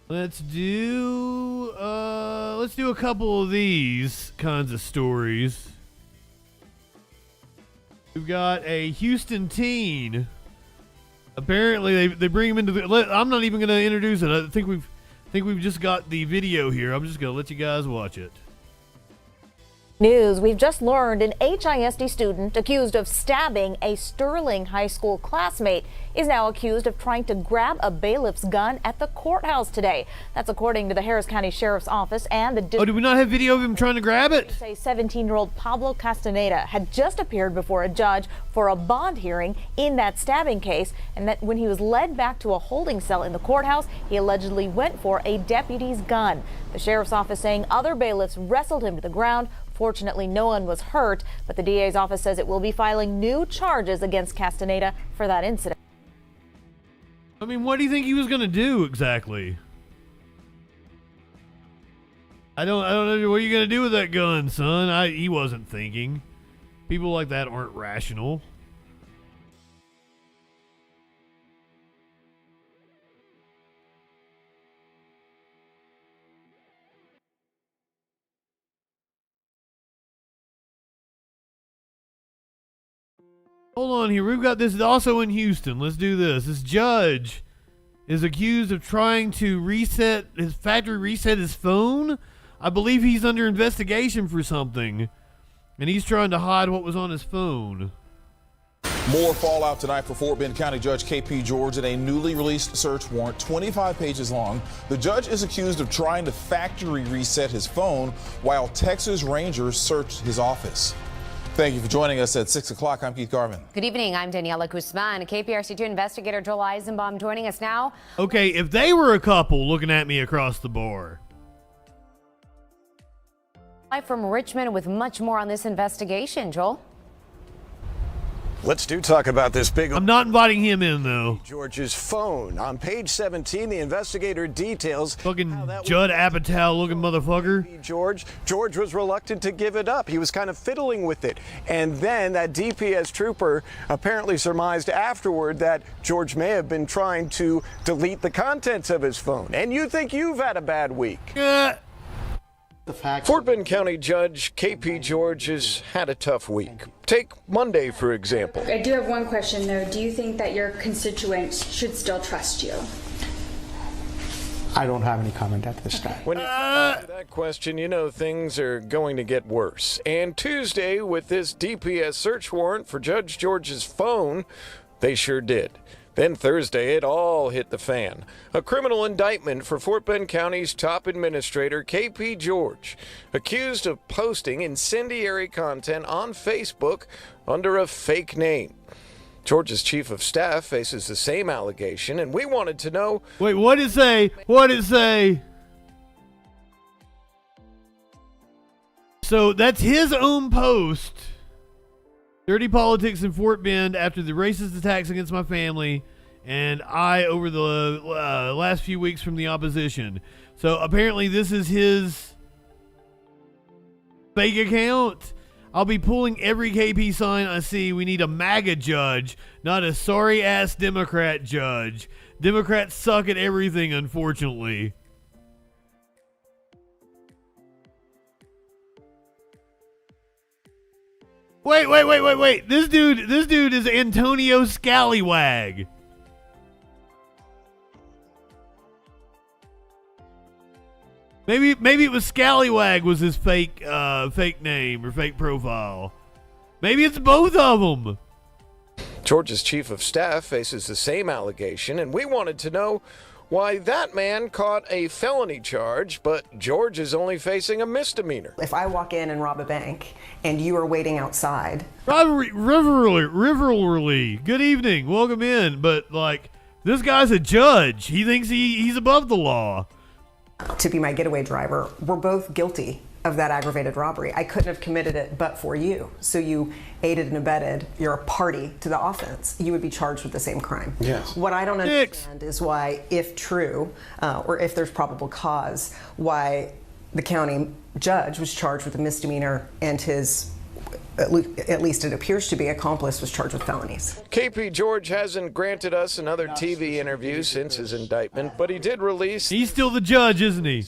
[SPEAKER 2] Let's do a couple of these kinds of stories. We've got a Houston teen. Apparently, they bring him into the. I'm not even going to introduce it. I think we've just got the video here. I'm just going to let you guys watch it.
[SPEAKER 1] News, we've just learned an HISD student accused of stabbing a Sterling High School classmate is now accused of trying to grab a bailiff's gun at the courthouse today. That's according to the Harris County Sheriff's Office and the
[SPEAKER 2] Oh, do we not have video of him trying to grab it?
[SPEAKER 1] Say 17-year-old Pablo Castaneda had just appeared before a judge for a bond hearing in that stabbing case, and that when he was led back to a holding cell in the courthouse, he allegedly went for a deputy's gun. The Sheriff's Office saying other bailiffs wrestled him to the ground. Fortunately, no one was hurt, but the DA's office says it will be filing new charges against Castaneda for that incident.
[SPEAKER 2] I mean, what do you think he was going to do exactly? I don't know. What are you going to do with that gun, son? He wasn't thinking. People like that aren't rational. Hold on here. We've got this also in Houston. Let's do this. This judge is accused of trying to reset his phone. I believe he's under investigation for something, and he's trying to hide what was on his phone.
[SPEAKER 8] More fallout tonight for Fort Bend County Judge K.P. George in a newly released search warrant, 25 pages long. The judge is accused of trying to factory reset his phone while Texas Rangers searched his office. Thank you for joining us at 6 o'clock. I'm Keith Garvin.
[SPEAKER 18] Good evening. I'm Daniela Guzman. KPRC2 investigator Joel Eisenbaum joining us now.
[SPEAKER 2] Okay, if they were a couple looking at me across the bar.
[SPEAKER 18] Live from Richmond with much more on this investigation, Joel.
[SPEAKER 20] Let's talk about this big.
[SPEAKER 2] I'm not inviting him in, though.
[SPEAKER 20] George's phone. On page 17, the investigator details.
[SPEAKER 2] Fucking Judd Apatow looking motherfucker.
[SPEAKER 20] George was reluctant to give it up. He was kind of fiddling with it. And then that DPS trooper apparently surmised afterward that George may have been trying to delete the contents of his phone. And you think you've had a bad week. Fort Bend County Judge K.P. George has had a tough week. Take Monday, for example.
[SPEAKER 22] I do have one question, though. Do you think that your constituents should still trust you?
[SPEAKER 23] I don't have any comment at this time.
[SPEAKER 20] When you answer that question, you know things are going to get worse. And Tuesday, with this DPS search warrant for Judge George's phone, they sure did. Then Thursday, it all hit the fan. A criminal indictment for Fort Bend County's top administrator, K.P. George, accused of posting incendiary content on Facebook under a fake name. George's chief of staff faces the same allegation, and we wanted to know...
[SPEAKER 2] Wait, what did it say? What did it say? So that's his own post. Dirty politics in Fort Bend after the racist attacks against my family, and I over the last few weeks from the opposition. So apparently this is his fake account. I'll be pulling every KP sign I see. We need a MAGA judge, not a sorry-ass Democrat judge. Democrats suck at everything, unfortunately. Wait. This dude is Antonio Scallywag. Maybe it was Scallywag was his fake name or fake profile. Maybe it's both of them.
[SPEAKER 20] George's chief of staff faces the same allegation, and we wanted to know why that man caught a felony charge, but George is only facing a misdemeanor.
[SPEAKER 3] If I walk in and rob a bank and you are waiting outside.
[SPEAKER 2] Riverly, good evening, welcome in. But like, this guy's a judge. He thinks he's above the law.
[SPEAKER 3] To be my getaway driver, we're both guilty of that aggravated robbery. I couldn't have committed it but for you. So you aided and abetted, you're a party to the offense. You would be charged with the same crime.
[SPEAKER 14] Yes.
[SPEAKER 3] What I don't understand is why, if true, or if there's probable cause, why the county judge was charged with a misdemeanor and his, at least it appears to be, accomplice was charged with felonies.
[SPEAKER 20] KP George hasn't granted us another TV interview since his indictment, but he did release...
[SPEAKER 2] He's still the judge, isn't he?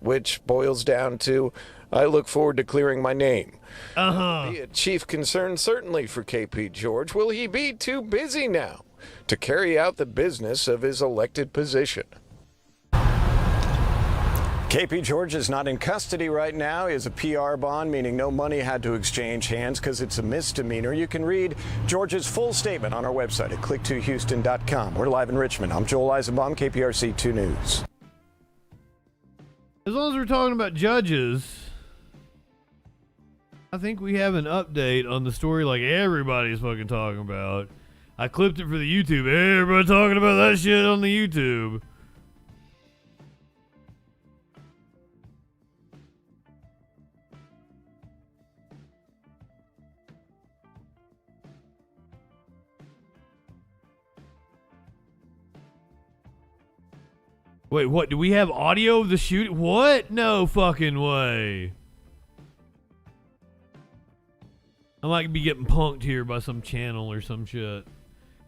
[SPEAKER 20] Which boils down to, I look forward to clearing my name. Be a chief concern certainly for KP George. Will he be too busy now to carry out the business of his elected position?
[SPEAKER 4] KP George is not in custody right now. He has a PR bond, meaning no money had to exchange hands because it's a misdemeanor. You can read George's full statement on our website at click2houston.com. We're live in Richmond. I'm Joel Eisenbaum, KPRC 2 News.
[SPEAKER 2] As long as we're talking about judges, I think we have an update on the story like everybody's fucking talking about. I clipped it for the YouTube. Everybody talking about that shit on the YouTube. Wait, what? Do we have audio of the shoot? What? No fucking way. I might be getting punked here by some channel or some shit.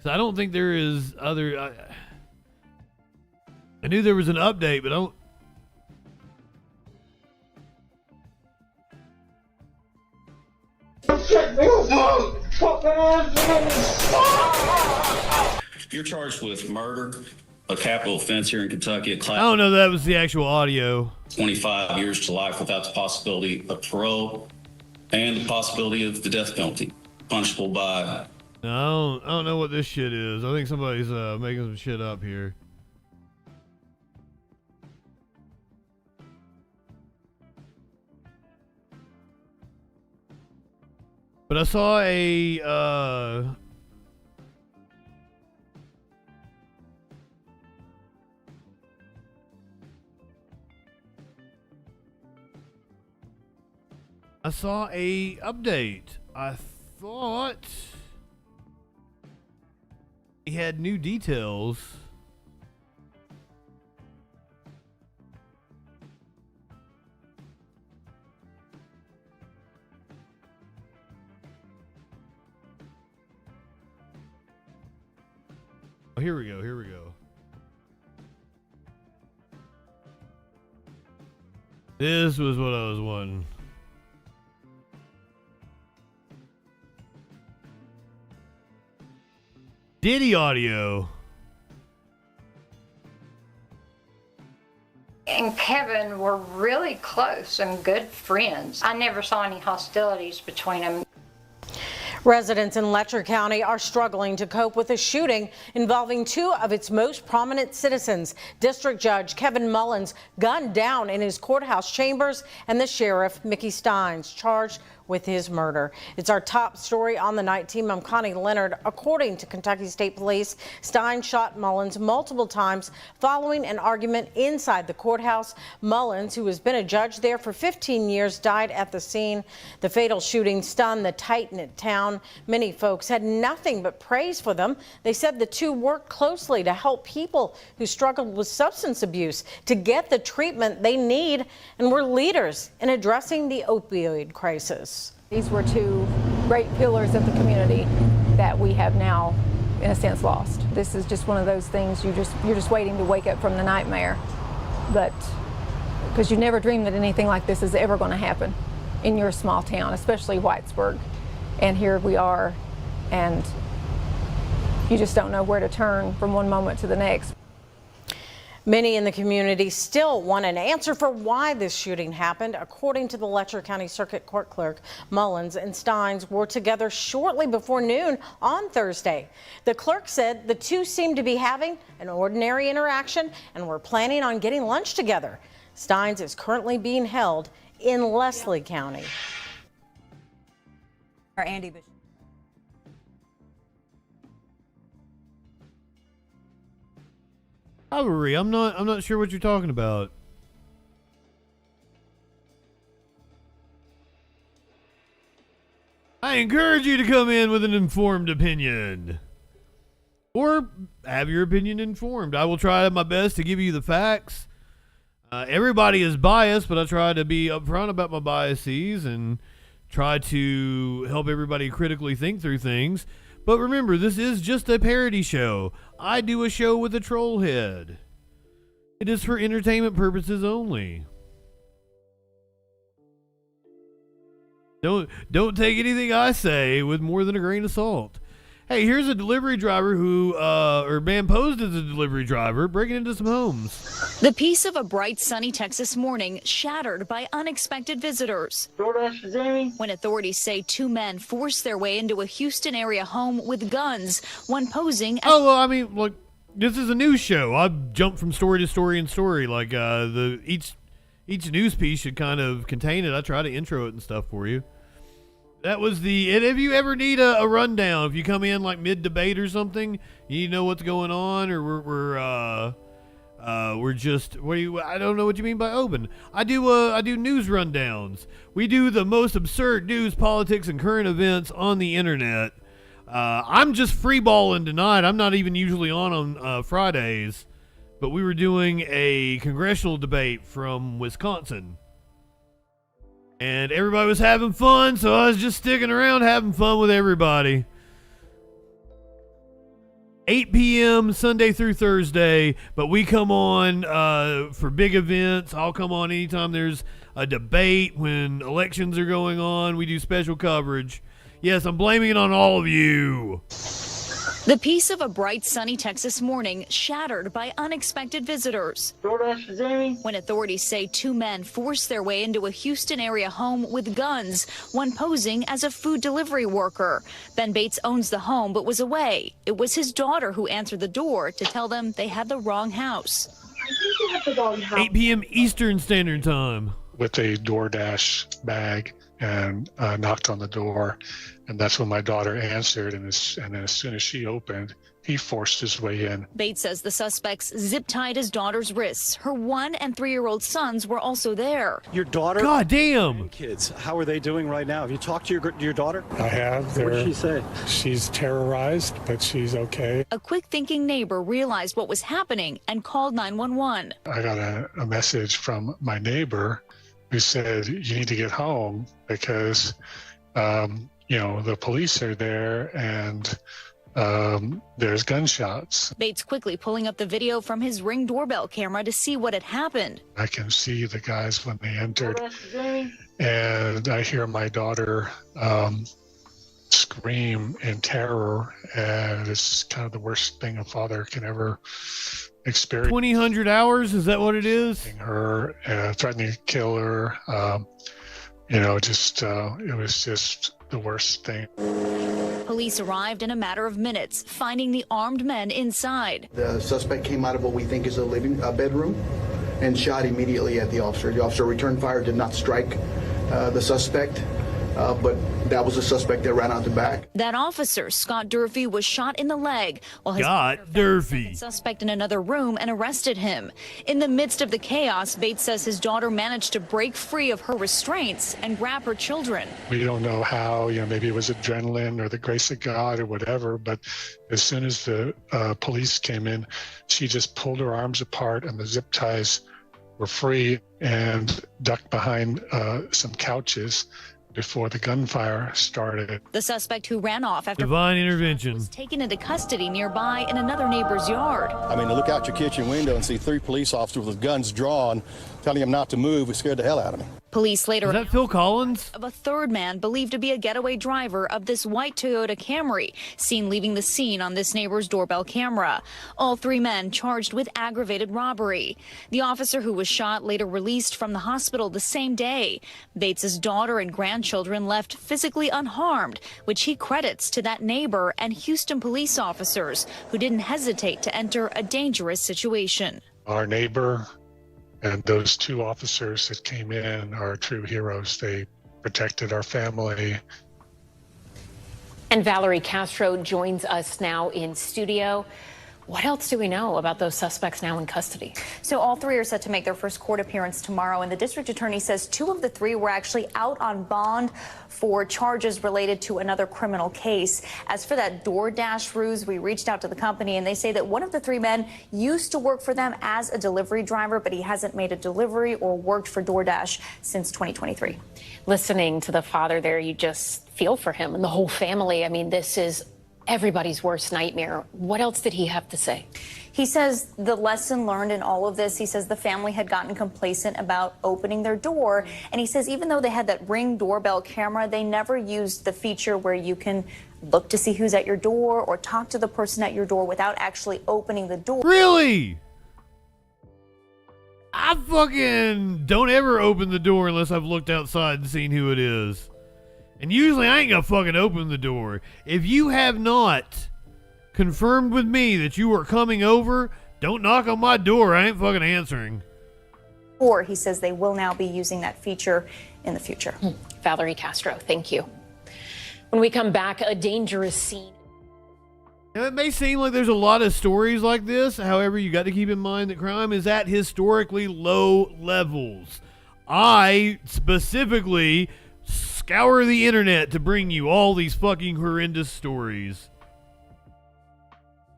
[SPEAKER 2] So I don't think there is other... I knew there was an update, but I don't...
[SPEAKER 6] You're charged with murder, a capital offense here in Kentucky.
[SPEAKER 2] I don't know that was the actual audio.
[SPEAKER 6] 25 years to life without the possibility of parole and the possibility of the death penalty, punishable by...
[SPEAKER 2] No, I don't know what this shit is. I think somebody's making some shit up here. But I saw a update. I thought he had new details. Oh, here we go. Here we go. This was what I was wanting. Diddy audio.
[SPEAKER 24] And Kevin were really close and good friends. I never saw any hostilities between them.
[SPEAKER 25] Residents in Letcher County are struggling to cope with a shooting involving two of its most prominent citizens. District Judge Kevin Mullins gunned down in his courthouse chambers, and the sheriff, Mickey Steins, charged with his murder. It's our top story on the night team. I'm Connie Leonard. According to Kentucky State Police, Stein shot Mullins multiple times following an argument inside the courthouse. Mullins, who has been a judge there for 15 years, died at the scene. The fatal shooting stunned the tight-knit town. Many folks had nothing but praise for them. They said the two worked closely to help people who struggled with substance abuse to get the treatment they need, and were leaders in addressing the opioid crisis.
[SPEAKER 26] These were two great pillars of the community that we have now, in a sense, lost. This is just one of those things you're just waiting to wake up from the nightmare, but because you never dreamed that anything like this is ever going to happen in your small town, especially Whitesburg. And here we are, and you just don't know where to turn from one moment to the next.
[SPEAKER 25] Many in the community still want an answer for why this shooting happened. According to the Letcher County Circuit Court Clerk, Mullins and Steins were together shortly before noon on Thursday. The clerk said the two seemed to be having an ordinary interaction and were planning on getting lunch together. Steins is currently being held in Leslie County.
[SPEAKER 5] Andy Bishop.
[SPEAKER 2] Cavalry, I'm not sure what you're talking about. I encourage you to come in with an informed opinion. Or have your opinion informed. I will try my best to give you the facts. Everybody is biased, but I try to be upfront about my biases and try to help everybody critically think through things. But remember, this is just a parody show. I do a show with a troll head. It is for entertainment purposes only. Don't take anything I say with more than a grain of salt. Hey, here's a delivery driver who, or man posed as a delivery driver, breaking into some homes.
[SPEAKER 7] The peace of a bright, sunny Texas morning shattered by unexpected visitors. When authorities say two men forced their way into a Houston area home with guns, one posing as...
[SPEAKER 2] Oh, well, I mean, look, this is a news show. I jump from story to story and story. Like, each news piece should kind of contain it. I try to intro it and stuff for you. That was and if you ever need a rundown, if you come in like mid-debate or something, you know what's going on, or we're just, I don't know what you mean by open. I do news rundowns. We do the most absurd news, politics, and current events on the internet. I'm just freeballing tonight. I'm not even usually on Fridays, but we were doing a congressional debate from Wisconsin. And everybody was having fun, so I was just sticking around having fun with everybody. 8 p.m. Sunday through Thursday, but we come on for big events. I'll come on anytime there's a debate, when elections are going on. We do special coverage. Yes, I'm blaming it on all of you.
[SPEAKER 7] The peace of a bright, sunny Texas morning shattered by unexpected visitors. When authorities say two men forced their way into a Houston area home with guns, one posing as a food delivery worker. Ben Bates owns the home but was away. It was his daughter who answered the door to tell them they had the wrong house.
[SPEAKER 2] 8 p.m. Eastern Standard Time.
[SPEAKER 9] With a DoorDash bag and knocked on the door. And that's when my daughter answered, and then as soon as she opened, he forced his way in.
[SPEAKER 7] Bates says the suspects zip-tied his daughter's wrists. Her 1- and 3-year-old sons were also there.
[SPEAKER 10] Your daughter?
[SPEAKER 2] God damn!
[SPEAKER 10] Kids, how are they doing right now? Have you talked to your daughter?
[SPEAKER 9] I have.
[SPEAKER 10] What did she say?
[SPEAKER 9] She's terrorized, but she's okay.
[SPEAKER 7] A quick-thinking neighbor realized what was happening and called 911.
[SPEAKER 9] I got a message from my neighbor who said, you need to get home because... the police are there and there's gunshots.
[SPEAKER 7] Bates quickly pulling up the video from his Ring doorbell camera to see what had happened.
[SPEAKER 9] I can see the guys when they entered, and I hear my daughter scream in terror, and it's kind of the worst thing a father can ever experience.
[SPEAKER 2] 2,000 hours, is that what it is?
[SPEAKER 9] Her, threatening to kill her. It was just the worst thing.
[SPEAKER 7] Police arrived in a matter of minutes, finding the armed men inside.
[SPEAKER 11] The suspect came out of what we think is a bedroom and shot immediately at the officer. The officer returned fire, did not strike the suspect, but that was the suspect that ran out the back.
[SPEAKER 7] That officer, Scott Durfee, was shot in the leg while his suspect in another room and arrested him. In the midst of the chaos, Bates says his daughter managed to break free of her restraints and grab her children.
[SPEAKER 9] We don't know how, maybe it was adrenaline or the grace of God or whatever, but as soon as the police came in, she just pulled her arms apart and the zip ties were free and ducked behind some couches. before the gunfire started.
[SPEAKER 7] The suspect who ran off after
[SPEAKER 2] divine intervention
[SPEAKER 7] was taken into custody nearby in another neighbor's yard.
[SPEAKER 5] I mean, to look out your kitchen window and see 3 police officers with guns drawn, telling him not to move, it scared the hell out of me.
[SPEAKER 7] Police later
[SPEAKER 2] is that Phil Collins?
[SPEAKER 7] Of a third man believed to be a getaway driver of this white Toyota Camry, seen leaving the scene on this neighbor's doorbell camera. All 3 men charged with aggravated robbery. The officer who was shot later released from the hospital the same day. Bates's daughter and grandchildren left physically unharmed, which he credits to that neighbor and Houston police officers who didn't hesitate to enter a dangerous situation.
[SPEAKER 9] Our neighbor and those 2 officers that came in are true heroes. They protected our family.
[SPEAKER 12] And Valerie Castro joins us now in studio. What else do we know about those suspects now in custody?
[SPEAKER 13] So all 3 are set to make their first court appearance tomorrow, and the district attorney says 2 of the 3 were actually out on bond for charges related to another criminal case. As for that DoorDash ruse, we reached out to the company, and they say that one of the 3 men used to work for them as a delivery driver, but he hasn't made a delivery or worked for DoorDash since 2023.
[SPEAKER 12] Listening to the father there, you just feel for him and the whole family. I mean, this is everybody's worst nightmare. What else did he have to say?
[SPEAKER 13] He says the lesson learned in all of this, he says the family had gotten complacent about opening their door. And he says even though they had that Ring doorbell camera, they never used the feature where you can look to see who's at your door or talk to the person at your door without actually opening the door.
[SPEAKER 2] Really? I fucking don't ever open the door unless I've looked outside and seen who it is. And usually I ain't gonna fucking open the door. If you have not confirmed with me that you are coming over, don't knock on my door. I ain't fucking answering.
[SPEAKER 13] Or he says they will now be using that feature in the future.
[SPEAKER 12] Valerie Castro, thank you. When we come back, a dangerous scene.
[SPEAKER 2] Now, it may seem like there's a lot of stories like this. However, you got to keep in mind that crime is at historically low levels. I specifically scour the internet to bring you all these fucking horrendous stories.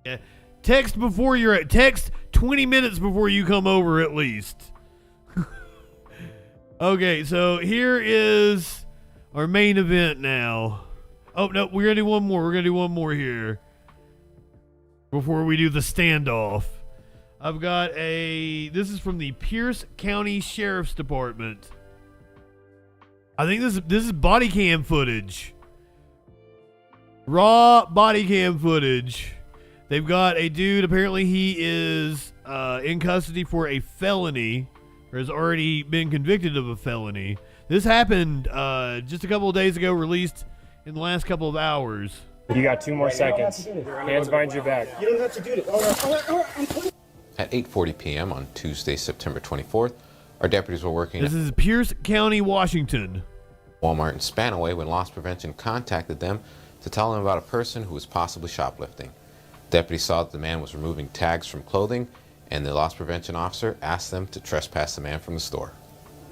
[SPEAKER 2] Yeah. Text 20 minutes before you come over at least. Okay, so here is our main event now. Oh, no, we're going to do one more. We're going to do one more here before we do the standoff. I've got this is from the Pierce County Sheriff's Department. I think this is body cam footage. Raw body cam footage. They've got a dude, apparently he is in custody for a felony, or has already been convicted of a felony. This happened just a couple of days ago, released in the last couple of hours.
[SPEAKER 15] You got 2 more seconds. Hands behind your back.
[SPEAKER 11] You don't have to do it.
[SPEAKER 19] At 8:40 p.m. on Tuesday, September 24th, our deputies were working
[SPEAKER 2] This is Pierce County, Washington.
[SPEAKER 19] Walmart in Spanaway when loss prevention contacted them to tell them about a person who was possibly shoplifting. Deputies saw that the man was removing tags from clothing, and the loss prevention officer asked them to trespass the man from the store.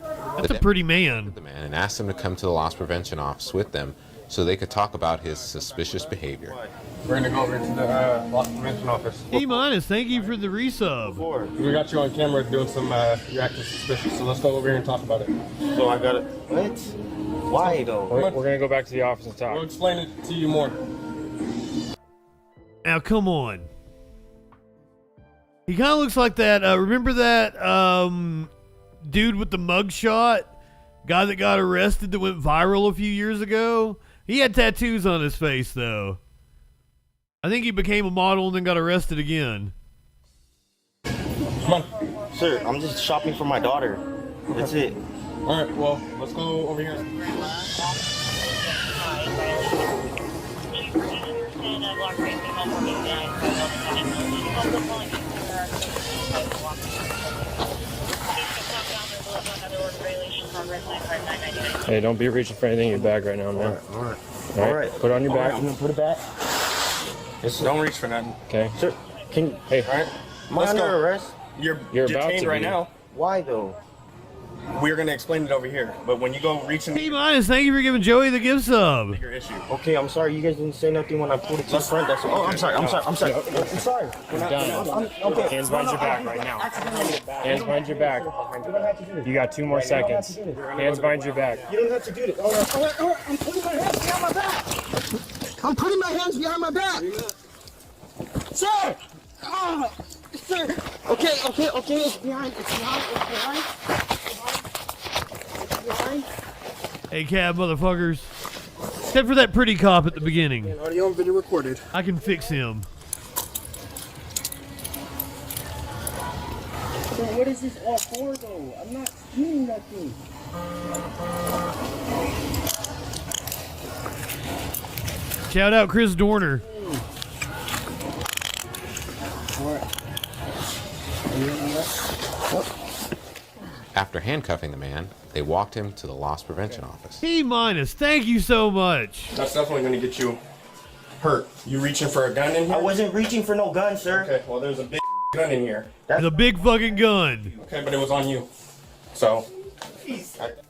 [SPEAKER 2] That's a pretty man.
[SPEAKER 19] The man and asked him to come to the loss prevention office with them so they could talk about his suspicious behavior.
[SPEAKER 15] We're going to go over to the loss prevention office.
[SPEAKER 2] E-, thank you for the resub.
[SPEAKER 15] We got you on camera doing some, you're acting suspicious, so let's go over here and talk about it.
[SPEAKER 11] So I got it. What? Why though?
[SPEAKER 15] We're going to go back to the office and talk. We'll explain it to you more.
[SPEAKER 2] Now, come on. He kind of looks like that. Remember that dude with the mugshot? Guy that got arrested that went viral a few years ago? He had tattoos on his face, though. I think he became a model and then got arrested again.
[SPEAKER 11] Come on. Sir, I'm just shopping for my daughter. That's it.
[SPEAKER 15] All right, well, let's go over here. Hey, don't be reaching for anything in your bag right now, man. All right. Put it on your back.
[SPEAKER 11] I'm gonna put it back.
[SPEAKER 15] Don't reach for nothing. Okay.
[SPEAKER 11] Sir, can
[SPEAKER 15] hey,
[SPEAKER 11] all right. Am I under arrest?
[SPEAKER 15] You're
[SPEAKER 11] detained
[SPEAKER 15] about to
[SPEAKER 11] right
[SPEAKER 15] be.
[SPEAKER 11] now. Why though?
[SPEAKER 1] We're gonna explain it over here. But when you go reaching
[SPEAKER 2] T-minus, thank you for giving Joey the gift sub.
[SPEAKER 1] your issue.
[SPEAKER 8] Okay, I'm sorry. You guys didn't say nothing when I pulled it to the front. That's all. I'm sorry. I'm sorry. I'm sorry. I'm sorry.
[SPEAKER 15] You're done.
[SPEAKER 8] Okay.
[SPEAKER 15] Hands behind your back right now. Hands behind your back. You got 2 more seconds. Hands behind your back.
[SPEAKER 8] You don't have to do this. All right. I'm putting my hands behind my back. I'm putting my hands behind my back. Sir! Sir! Okay. It's behind. It's behind.
[SPEAKER 2] Hey, cab motherfuckers. Except for that pretty cop at the beginning.
[SPEAKER 8] Audio and video recorded.
[SPEAKER 2] I can fix him.
[SPEAKER 8] So what is this all for, though? I'm not doing nothing.
[SPEAKER 2] Shout out Chris Dorner.
[SPEAKER 19] After handcuffing the man, they walked him to the loss prevention office.
[SPEAKER 2] T-minus, thank you so much.
[SPEAKER 1] That's definitely gonna get you hurt. You reaching for a gun in here?
[SPEAKER 8] I wasn't reaching for no gun, sir.
[SPEAKER 1] Okay, well there's a big gun in here.
[SPEAKER 2] There's a big fucking gun.
[SPEAKER 1] Okay, but it was on you. So.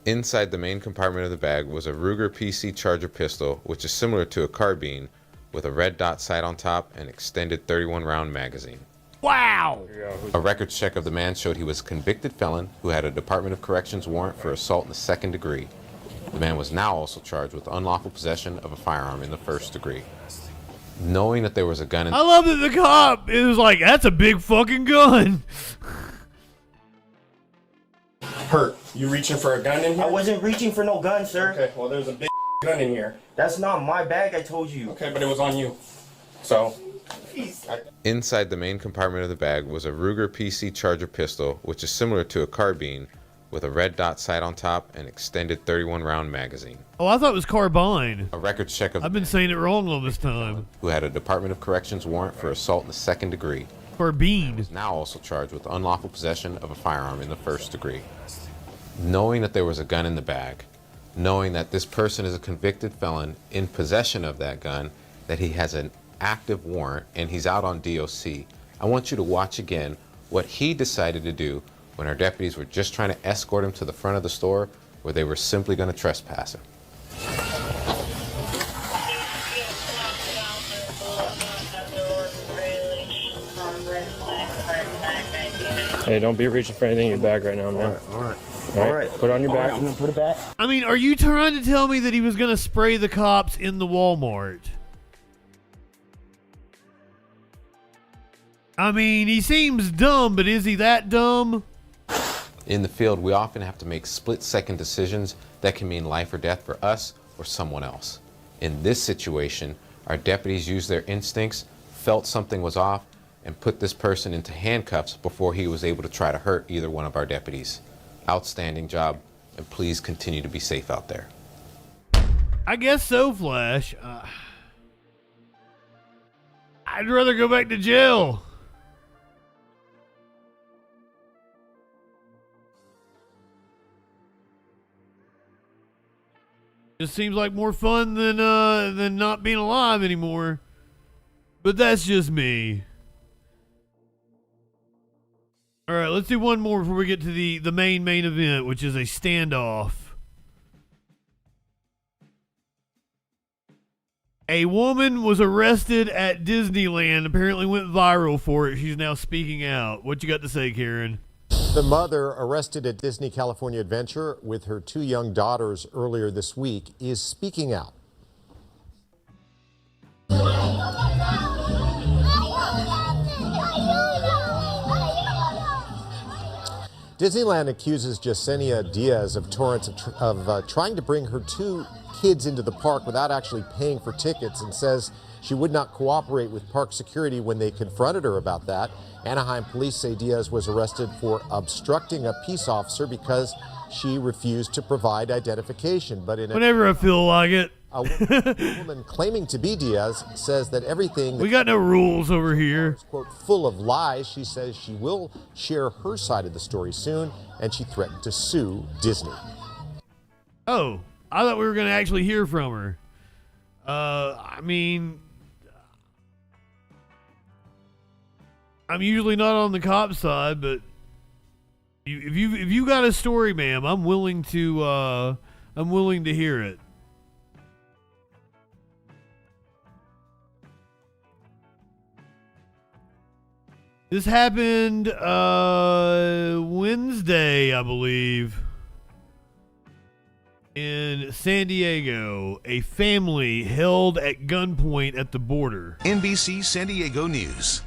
[SPEAKER 19] Inside the main compartment of the bag was a Ruger PC Charger pistol, which is similar to a carbine, with a red dot sight on top and extended 31-round magazine.
[SPEAKER 2] Wow!
[SPEAKER 19] A records check of the man showed he was a convicted felon who had a Department of Corrections warrant for assault in the 2nd degree. The man was now also charged with unlawful possession of a firearm in the 1st degree. Knowing that there was a gun in...
[SPEAKER 2] I love that the cop is like, that's a big fucking gun.
[SPEAKER 1] Hurt. You reaching for a gun in here?
[SPEAKER 8] I wasn't reaching for no gun, sir.
[SPEAKER 1] Okay, well there's a big gun in here.
[SPEAKER 8] That's not my bag, I told you.
[SPEAKER 1] Okay, but it was on you. So.
[SPEAKER 19] Inside the main compartment of the bag was a Ruger PC Charger pistol, which is similar to a carbine, with a red dot sight on top and extended 31-round magazine.
[SPEAKER 2] Oh, I thought it was carbine.
[SPEAKER 19] A records check of...
[SPEAKER 2] I've been saying it wrong all this time.
[SPEAKER 19] ...who had a Department of Corrections warrant for assault in the 2nd degree.
[SPEAKER 2] Carbine.
[SPEAKER 19] Is now also charged with unlawful possession of a firearm in the 1st degree. Knowing that there was a gun in the bag, knowing that this person is a convicted felon in possession of that gun, that he has an active warrant and he's out on DOC, I want you to watch again what he decided to do when our deputies were just trying to escort him to the front of the store where they were simply going to trespass him.
[SPEAKER 15] Hey, don't be reaching for anything in your bag right now, man. All right. Put it on your back.
[SPEAKER 8] I'm gonna put it back.
[SPEAKER 2] I mean, are you trying to tell me that he was going to spray the cops in the Walmart? I mean, he seems dumb, but is he that dumb?
[SPEAKER 19] In the field, we often have to make split-second decisions that can mean life or death for us or someone else. In this situation, our deputies used their instincts, felt something was off, and put this person into handcuffs before he was able to try to hurt either one of our deputies. Outstanding job, and please continue to be safe out there.
[SPEAKER 2] I guess so, Flash. I'd rather go back to jail. Just seems like more fun than not being alive anymore. But that's just me. All right, let's do one more before we get to the main event, which is a standoff. A woman was arrested at Disneyland, apparently went viral for it. She's now speaking out. What you got to say, Karen?
[SPEAKER 16] The mother, arrested at Disney California Adventure with her 2 young daughters earlier this week, is speaking out. Disneyland accuses Yesenia Diaz of Torrance of trying to bring her 2 kids into the park without actually paying for tickets, and says she would not cooperate with park security when they confronted her about that. Anaheim police say Diaz was arrested for obstructing a peace officer because she refused to provide identification. But
[SPEAKER 2] whenever I feel like it.
[SPEAKER 16] A woman claiming to be Diaz says that everything...
[SPEAKER 2] We got no rules over here.
[SPEAKER 16] ...is, quote, full of lies. She says she will share her side of the story soon, and she threatened to sue Disney.
[SPEAKER 2] Oh, I thought we were going to actually hear from her. I mean... I'm usually not on the cop side, but If you got a story, ma'am, I'm willing to hear it. This happened Wednesday, I believe, in San Diego. A family held at gunpoint at the border.
[SPEAKER 14] NBC San Diego News.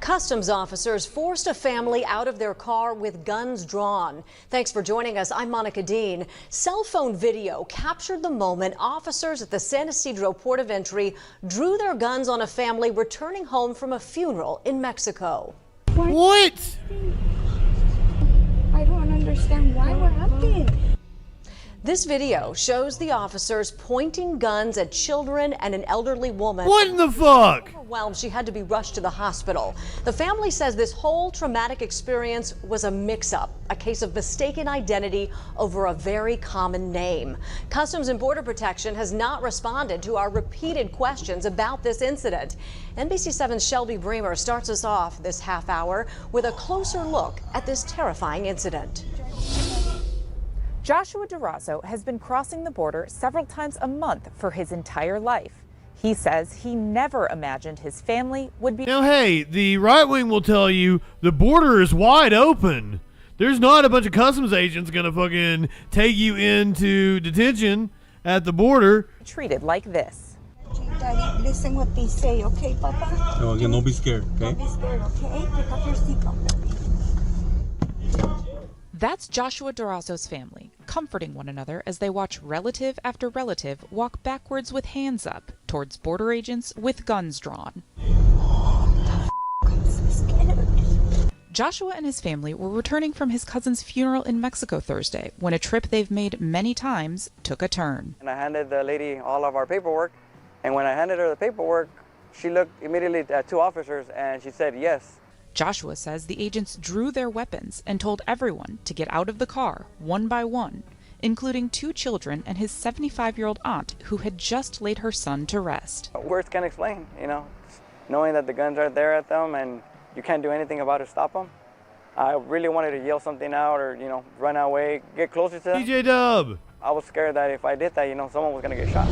[SPEAKER 17] Customs officers forced a family out of their car with guns drawn. Thanks for joining us. I'm Monica Dean. Cell phone video captured the moment officers at the San Ysidro port of entry drew their guns on a family returning home from a funeral in Mexico.
[SPEAKER 2] What?
[SPEAKER 26] I don't understand why. What happened?
[SPEAKER 17] This video shows the officers pointing guns at children and an elderly woman.
[SPEAKER 2] What in the fuck?
[SPEAKER 17] Overwhelmed, she had to be rushed to the hospital. The family says this whole traumatic experience was a mix-up, a case of mistaken identity over a very common name. Customs and Border Protection has not responded to our repeated questions about this incident. NBC7's Shelby Bremer starts us off this half hour with a closer look at this terrifying incident.
[SPEAKER 18] Joshua DeRozzo has been crossing the border several times a month for his entire life. He says he never imagined his family would be.
[SPEAKER 2] Now, hey, the right wing will tell you the border is wide open. There's not a bunch of customs agents gonna fucking take you into detention at the border.
[SPEAKER 18] Treated like this.
[SPEAKER 26] Daddy, listen what they say, okay, Papa?
[SPEAKER 21] No, again, don't be scared, okay?
[SPEAKER 26] Don't be scared, okay? Pick up your seatbelt, baby.
[SPEAKER 18] That's Joshua DeRozzo's family, comforting one another as they watch relative after relative walk backwards with hands up towards border agents with guns drawn.
[SPEAKER 26] I'm so scared.
[SPEAKER 18] Joshua and his family were returning from his cousin's funeral in Mexico Thursday when a trip they've made many times took a turn.
[SPEAKER 22] And I handed the lady all of our paperwork, and when I handed her the paperwork, she looked immediately at two officers and she said yes.
[SPEAKER 18] Joshua says the agents drew their weapons and told everyone to get out of the car one by one, including two children and his 75-year-old aunt who had just laid her son to rest.
[SPEAKER 22] Words can't explain, knowing that the guns are there at them and you can't do anything about it to stop them. I really wanted to yell something out or, run away, get closer to them.
[SPEAKER 2] DJ Dub!
[SPEAKER 22] I was scared that if I did that, someone was going to get shot.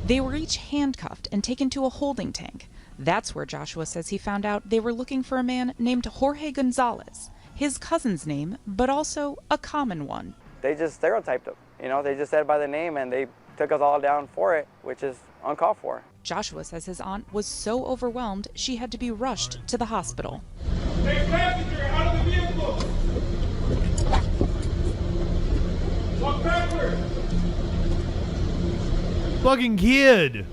[SPEAKER 18] They were each handcuffed and taken to a holding tank. That's where Joshua says he found out they were looking for a man named Jorge Gonzalez, his cousin's name, but also a common one.
[SPEAKER 22] They just stereotyped him. They just said by the name and they took us all down for it, which is uncalled for.
[SPEAKER 18] Joshua says his aunt was so overwhelmed she had to be rushed to the hospital.
[SPEAKER 8] Hey, passenger, out of the vehicle! Walk backward!
[SPEAKER 2] Fucking kid!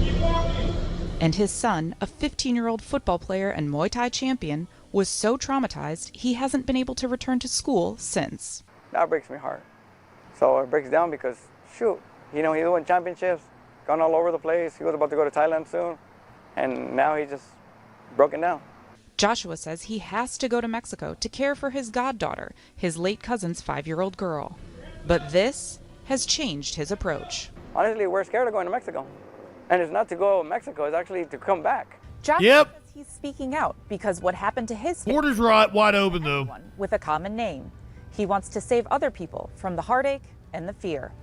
[SPEAKER 8] Keep walking!
[SPEAKER 18] And his son, a 15-year-old football player and Muay Thai champion, was so traumatized he hasn't been able to return to school since.
[SPEAKER 22] That breaks me heart. So it breaks down because, shoot, he won championships, gone all over the place. He was about to go to Thailand soon, and now he's just broken down.
[SPEAKER 18] Joshua says he has to go to Mexico to care for his goddaughter, his late cousin's 5-year-old girl. But this has changed his approach.
[SPEAKER 22] Honestly, we're scared of going to Mexico. And it's not to go to Mexico, it's actually to come back.
[SPEAKER 18] Joshua says he's speaking out because what happened to his
[SPEAKER 2] border's wide open though.
[SPEAKER 18] With a common name. He wants to save other people from the heartache and the fear.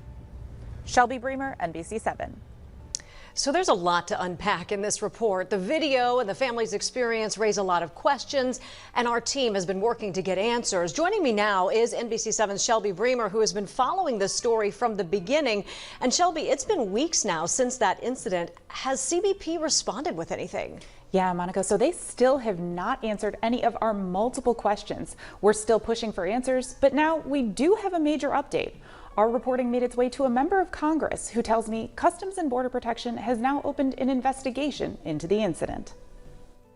[SPEAKER 18] Shelby Bremer, NBC7.
[SPEAKER 17] So there's a lot to unpack in this report. The video and the family's experience raise a lot of questions, and our team has been working to get answers. Joining me now is NBC7's Shelby Bremer, who has been following this story from the beginning. And Shelby, it's been weeks now since that incident. Has CBP responded with anything?
[SPEAKER 18] Yeah, Monica, so they still have not answered any of our multiple questions. We're still pushing for answers, but now we do have a major update. Our reporting made its way to a member of Congress who tells me Customs and Border Protection has now opened an investigation into the incident.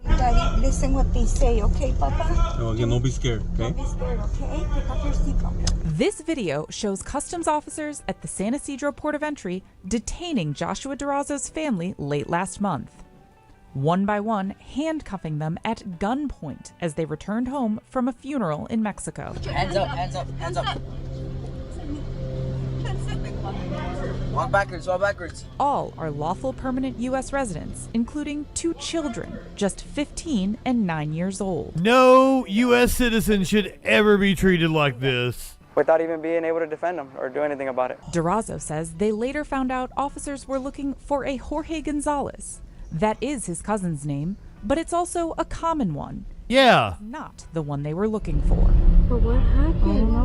[SPEAKER 26] Daddy, listen what they say, okay, Papa?
[SPEAKER 21] No, again, don't be scared, okay?
[SPEAKER 26] Don't be scared, okay? Pick up your seatbelt.
[SPEAKER 18] This video shows customs officers at the San Ysidro port of entry detaining Joshua DeRozzo's family late last month. One by one, handcuffing them at gunpoint as they returned home from a funeral in Mexico.
[SPEAKER 8] Hands up, hands up, hands up. Walk backwards, walk backwards.
[SPEAKER 18] All are lawful permanent U.S. residents, including 2 children, just 15 and 9 years old.
[SPEAKER 2] No U.S. citizen should ever be treated like this.
[SPEAKER 22] Without even being able to defend them or do anything about it.
[SPEAKER 18] Durazo says they later found out officers were looking for a Jorge Gonzalez. That is his cousin's name, but it's also a common one.
[SPEAKER 2] Yeah.
[SPEAKER 18] Not the one they were looking for.
[SPEAKER 3] But what happened?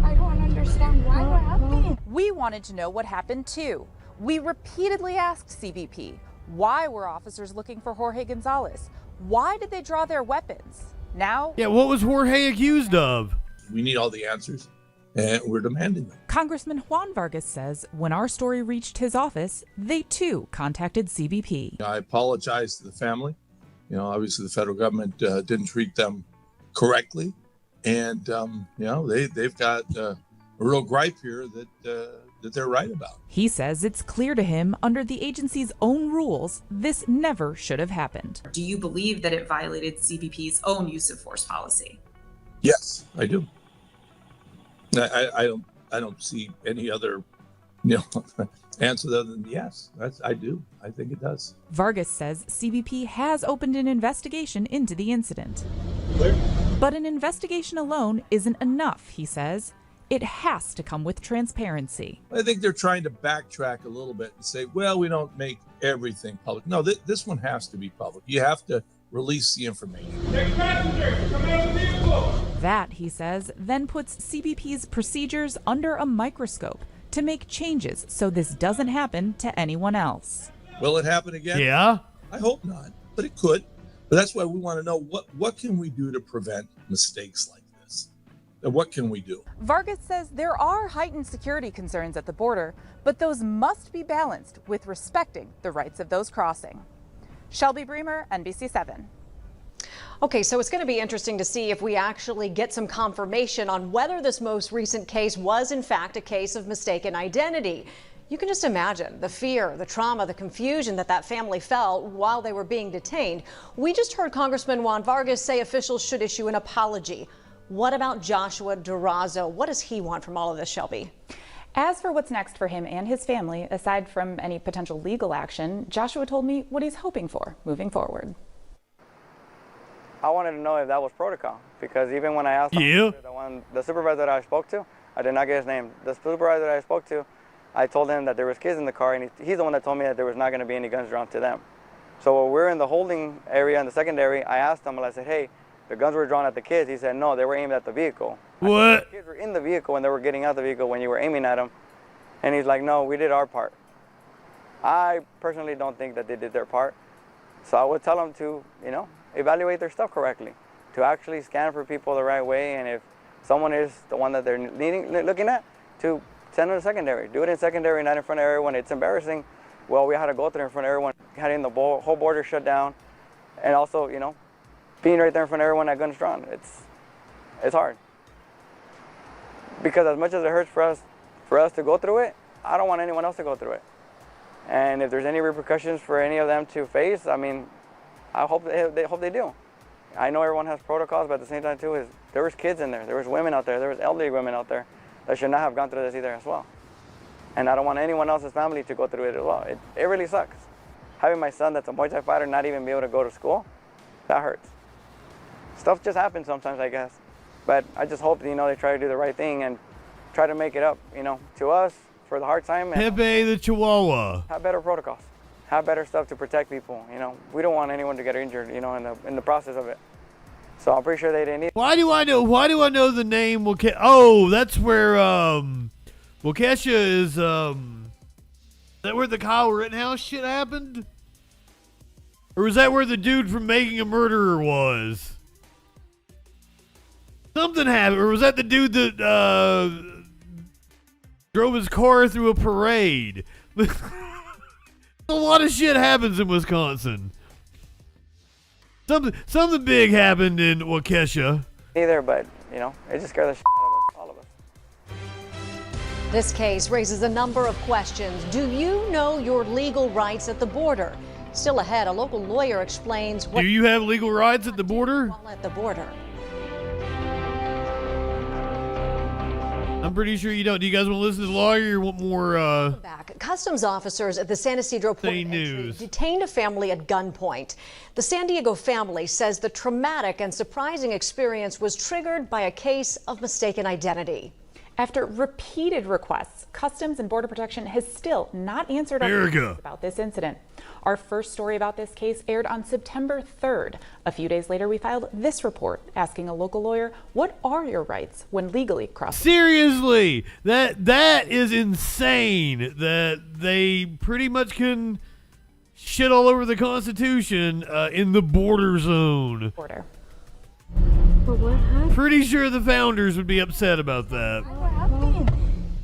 [SPEAKER 3] I don't understand why. What happened?
[SPEAKER 18] We wanted to know what happened too. We repeatedly asked CBP, why were officers looking for Jorge Gonzalez? Why did they draw their weapons? Now...
[SPEAKER 2] Yeah, what was Jorge accused of?
[SPEAKER 4] We need all the answers, and we're demanding them.
[SPEAKER 18] Congressman Juan Vargas says when our story reached his office, they too contacted CBP.
[SPEAKER 4] I apologize to the family. You know, obviously the federal government didn't treat them correctly, and you know, they've got a real gripe here that they're right about.
[SPEAKER 18] He says it's clear to him under the agency's own rules, this never should have happened.
[SPEAKER 6] Do you believe that it violated CBP's own use of force policy?
[SPEAKER 4] Yes, I do. I don't see any other, you know, answer other than yes. I do. I think it does.
[SPEAKER 18] Vargas says CBP has opened an investigation into the incident. But an investigation alone isn't enough, he says. It has to come with transparency.
[SPEAKER 4] I think they're trying to backtrack a little bit and say, well, we don't make everything public. No, this one has to be public. You have to release the information.
[SPEAKER 18] That, he says, then puts CBP's procedures under a microscope to make changes so this doesn't happen to anyone else.
[SPEAKER 4] Will it happen again?
[SPEAKER 2] Yeah.
[SPEAKER 4] I hope not, but it could. But that's why we want to know what can we do to prevent mistakes like this? And what can we do?
[SPEAKER 18] Vargas says there are heightened security concerns at the border, but those must be balanced with respecting the rights of those crossing. Shelby Bremer, NBC7.
[SPEAKER 17] Okay, so it's going to be interesting to see if we actually get some confirmation on whether this most recent case was in fact a case of mistaken identity. You can just imagine the fear, the trauma, the confusion that family felt while they were being detained. We just heard Congressman Juan Vargas say officials should issue an apology. What about Joshua Durazo? What does he want from all of this, Shelby?
[SPEAKER 18] As for what's next for him and his family, aside from any potential legal action, Joshua told me what he's hoping for moving forward.
[SPEAKER 22] I wanted to know if that was protocol, because even when I asked the supervisor that I spoke to, I did not get his name. The supervisor that I spoke to, I told him that there was kids in the car, and he's the one that told me that there was not going to be any guns drawn to them. So when we're in the holding area in the secondary, I asked him, and I said, hey, the guns were drawn at the kids. He said, no, they were aimed at the vehicle.
[SPEAKER 2] What?
[SPEAKER 22] The kids were in the vehicle and they were getting out the vehicle when you were aiming at them. And he's like, no, we did our part. I personally don't think that they did their part. So I would tell them to, you know, evaluate their stuff correctly, to actually scan for people the right way. And if someone is the one that they're looking at, to send them to secondary. Do it in secondary, not in front of everyone. It's embarrassing. Well, we had to go through in front of everyone, having the whole border shut down. And also, you know, being right there in front of everyone at guns drawn. It's hard. Because as much as it hurts for us to go through it, I don't want anyone else to go through it. And if there's any repercussions for any of them to face, I mean, I hope they do. I know everyone has protocols, but at the same time too, there was kids in there, there was women out there, there was elderly women out there that should not have gone through this either as well. And I don't want anyone else's family to go through it as well. It really sucks. Having my son that's a Muay Thai fighter not even be able to go to school, that hurts. Stuff just happens sometimes, I guess. But I just hope, you know, they try to do the right thing and try to make it up, you know, to us for the hard time. And
[SPEAKER 2] Pepe the Chihuahua.
[SPEAKER 22] have better protocols. Have better stuff to protect people, you know. We don't want anyone to get injured, you know, in the process of it. So I'm pretty sure they didn't need.
[SPEAKER 2] Why do I know the name Oh, that's where Waukesha is that where the Kyle Rittenhouse shit happened? Or was that where the dude from Making a Murderer was? Something happened. Or was that the dude that drove his car through a parade? A lot of shit happens in Wisconsin. Something big happened in Waukesha.
[SPEAKER 22] Either, but, you know, it just scared the shit out of us, all of us.
[SPEAKER 17] This case raises a number of questions. Do you know your legal rights at the border? Still ahead, a local lawyer explains what.
[SPEAKER 2] Do you have legal rights at the border?
[SPEAKER 17] While at the border.
[SPEAKER 2] I'm pretty sure you don't. Do you guys want to listen to the lawyer or want more,
[SPEAKER 17] Back. Customs officers at the San Ysidro port of entry
[SPEAKER 2] news?
[SPEAKER 17] detained a family at gunpoint. The San Diego family says the traumatic and surprising experience was triggered by a case of mistaken identity.
[SPEAKER 18] After repeated requests, Customs and Border Protection has still not answered our questions about this incident. Our first story about this case aired on September 3rd. A few days later, we filed this report asking a local lawyer, what are your rights when legally crossing?
[SPEAKER 2] Seriously, that is insane that they pretty much can shit all over the Constitution in the border zone.
[SPEAKER 18] Border.
[SPEAKER 2] Pretty sure the founders would be upset about that.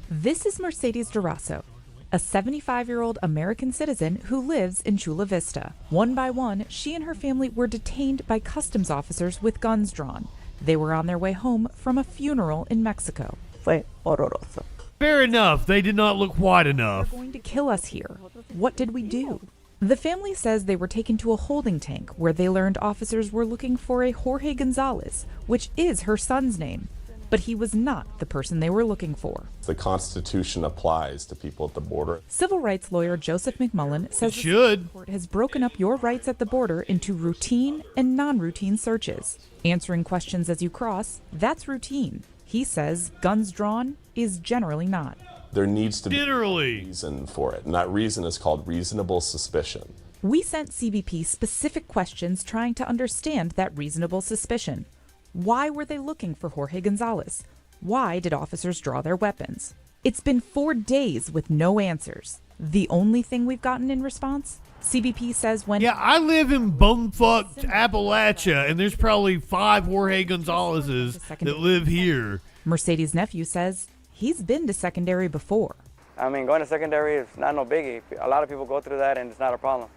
[SPEAKER 18] This is Mercedes Durazo, a 75-year-old American citizen who lives in Chula Vista. One by one, she and her family were detained by customs officers with guns drawn. They were on their way home from a funeral in Mexico.
[SPEAKER 5] Fue horroroso.
[SPEAKER 2] Fair enough. They did not look white enough.
[SPEAKER 18] They're going to kill us here. What did we do? The family says they were taken to a holding tank where they learned officers were looking for a Jorge Gonzalez, which is her son's name. But he was not the person they were looking for.
[SPEAKER 10] The Constitution applies to people at the border.
[SPEAKER 18] Civil rights lawyer Joseph McMullen says the Supreme Court has broken up your rights at the border into routine and non-routine searches. Answering questions as you cross, that's routine. He says guns drawn is generally not.
[SPEAKER 10] There needs to be a reason for it, and that reason is called reasonable suspicion.
[SPEAKER 18] We sent CBP specific questions trying to understand that reasonable suspicion. Why were they looking for Jorge Gonzalez? Why did officers draw their weapons? It's been 4 days with no answers. The only thing we've gotten in response? CBP says when...
[SPEAKER 2] Yeah, I live in bumfuck Appalachia, and there's probably 5 Jorge Gonzalez's that live here.
[SPEAKER 18] Mercedes' nephew says he's been to secondary before.
[SPEAKER 22] I mean, going to secondary is not no biggie. A lot of people go through that, and it's not a problem.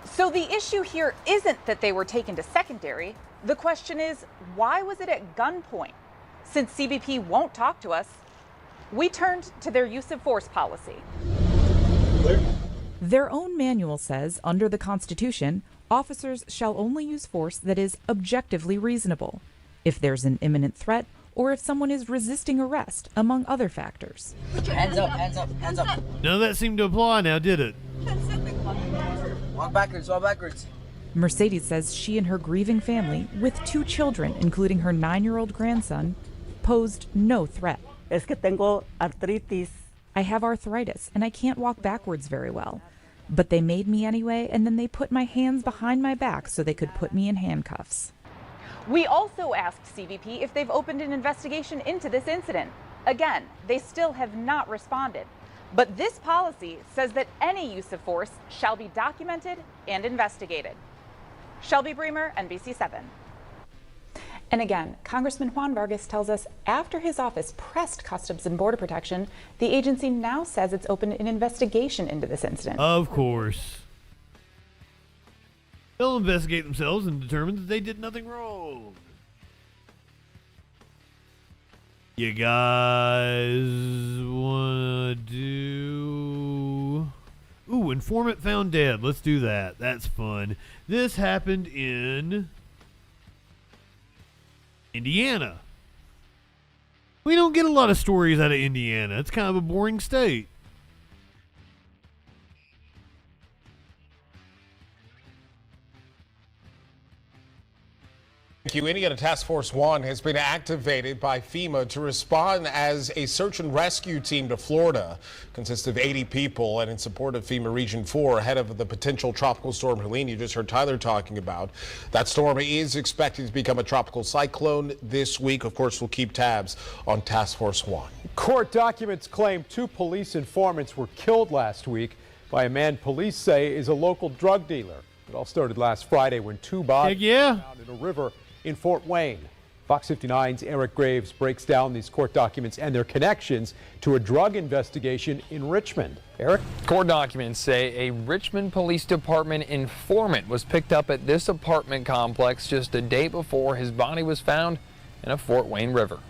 [SPEAKER 18] So the issue here isn't that they were taken to secondary. The question is, why was it at gunpoint? Since CBP won't talk to us, we turned to their use of force policy. Their own manual says, under the Constitution, officers shall only use force that is objectively reasonable, if there's an imminent threat or if someone is resisting arrest, among other factors.
[SPEAKER 8] Put your hands up, hands up, hands up.
[SPEAKER 2] None of that seemed to apply now, did it?
[SPEAKER 8] Walk backwards, walk backwards.
[SPEAKER 18] Mercedes says she and her grieving family, with 2 children, including her 9-year-old grandson, posed no threat.
[SPEAKER 5] Es que tengo artritis.
[SPEAKER 18] I have arthritis, and I can't walk backwards very well. But they made me anyway, and then they put my hands behind my back so they could put me in handcuffs. We also asked CBP if they've opened an investigation into this incident. Again, they still have not responded. But this policy says that any use of force shall be documented and investigated. Shelby Bremer, NBC7. And again, Congressman Juan Vargas tells us after his office pressed Customs and Border Protection, the agency now says it's opened an investigation into this incident.
[SPEAKER 2] Of course. They'll investigate themselves and determine that they did nothing wrong. You guys wanna do... Ooh, informant found dead. Let's do that. That's fun. This happened in Indiana. We don't get a lot of stories out of Indiana. It's kind of a boring state.
[SPEAKER 20] Thank you. Indiana Task Force 1 has been activated by FEMA to respond as a search and rescue team to Florida. Consists of 80 people and in support of FEMA Region 4 ahead of the potential tropical storm Helene you just heard Tyler talking about. That storm is expected to become a tropical cyclone this week. Of course, we'll keep tabs on Task Force 1.
[SPEAKER 23] Court documents claim 2 police informants were killed last week by a man police say is a local drug dealer. It all started last Friday when 2 bodies were found in a river in Fort Wayne. Fox 59's Eric Graves breaks down these court documents and their connections to a drug investigation in Richmond. Eric?
[SPEAKER 24] Court documents say a Richmond Police Department informant was picked up at this apartment complex just a day before his body was found in a Fort Wayne river.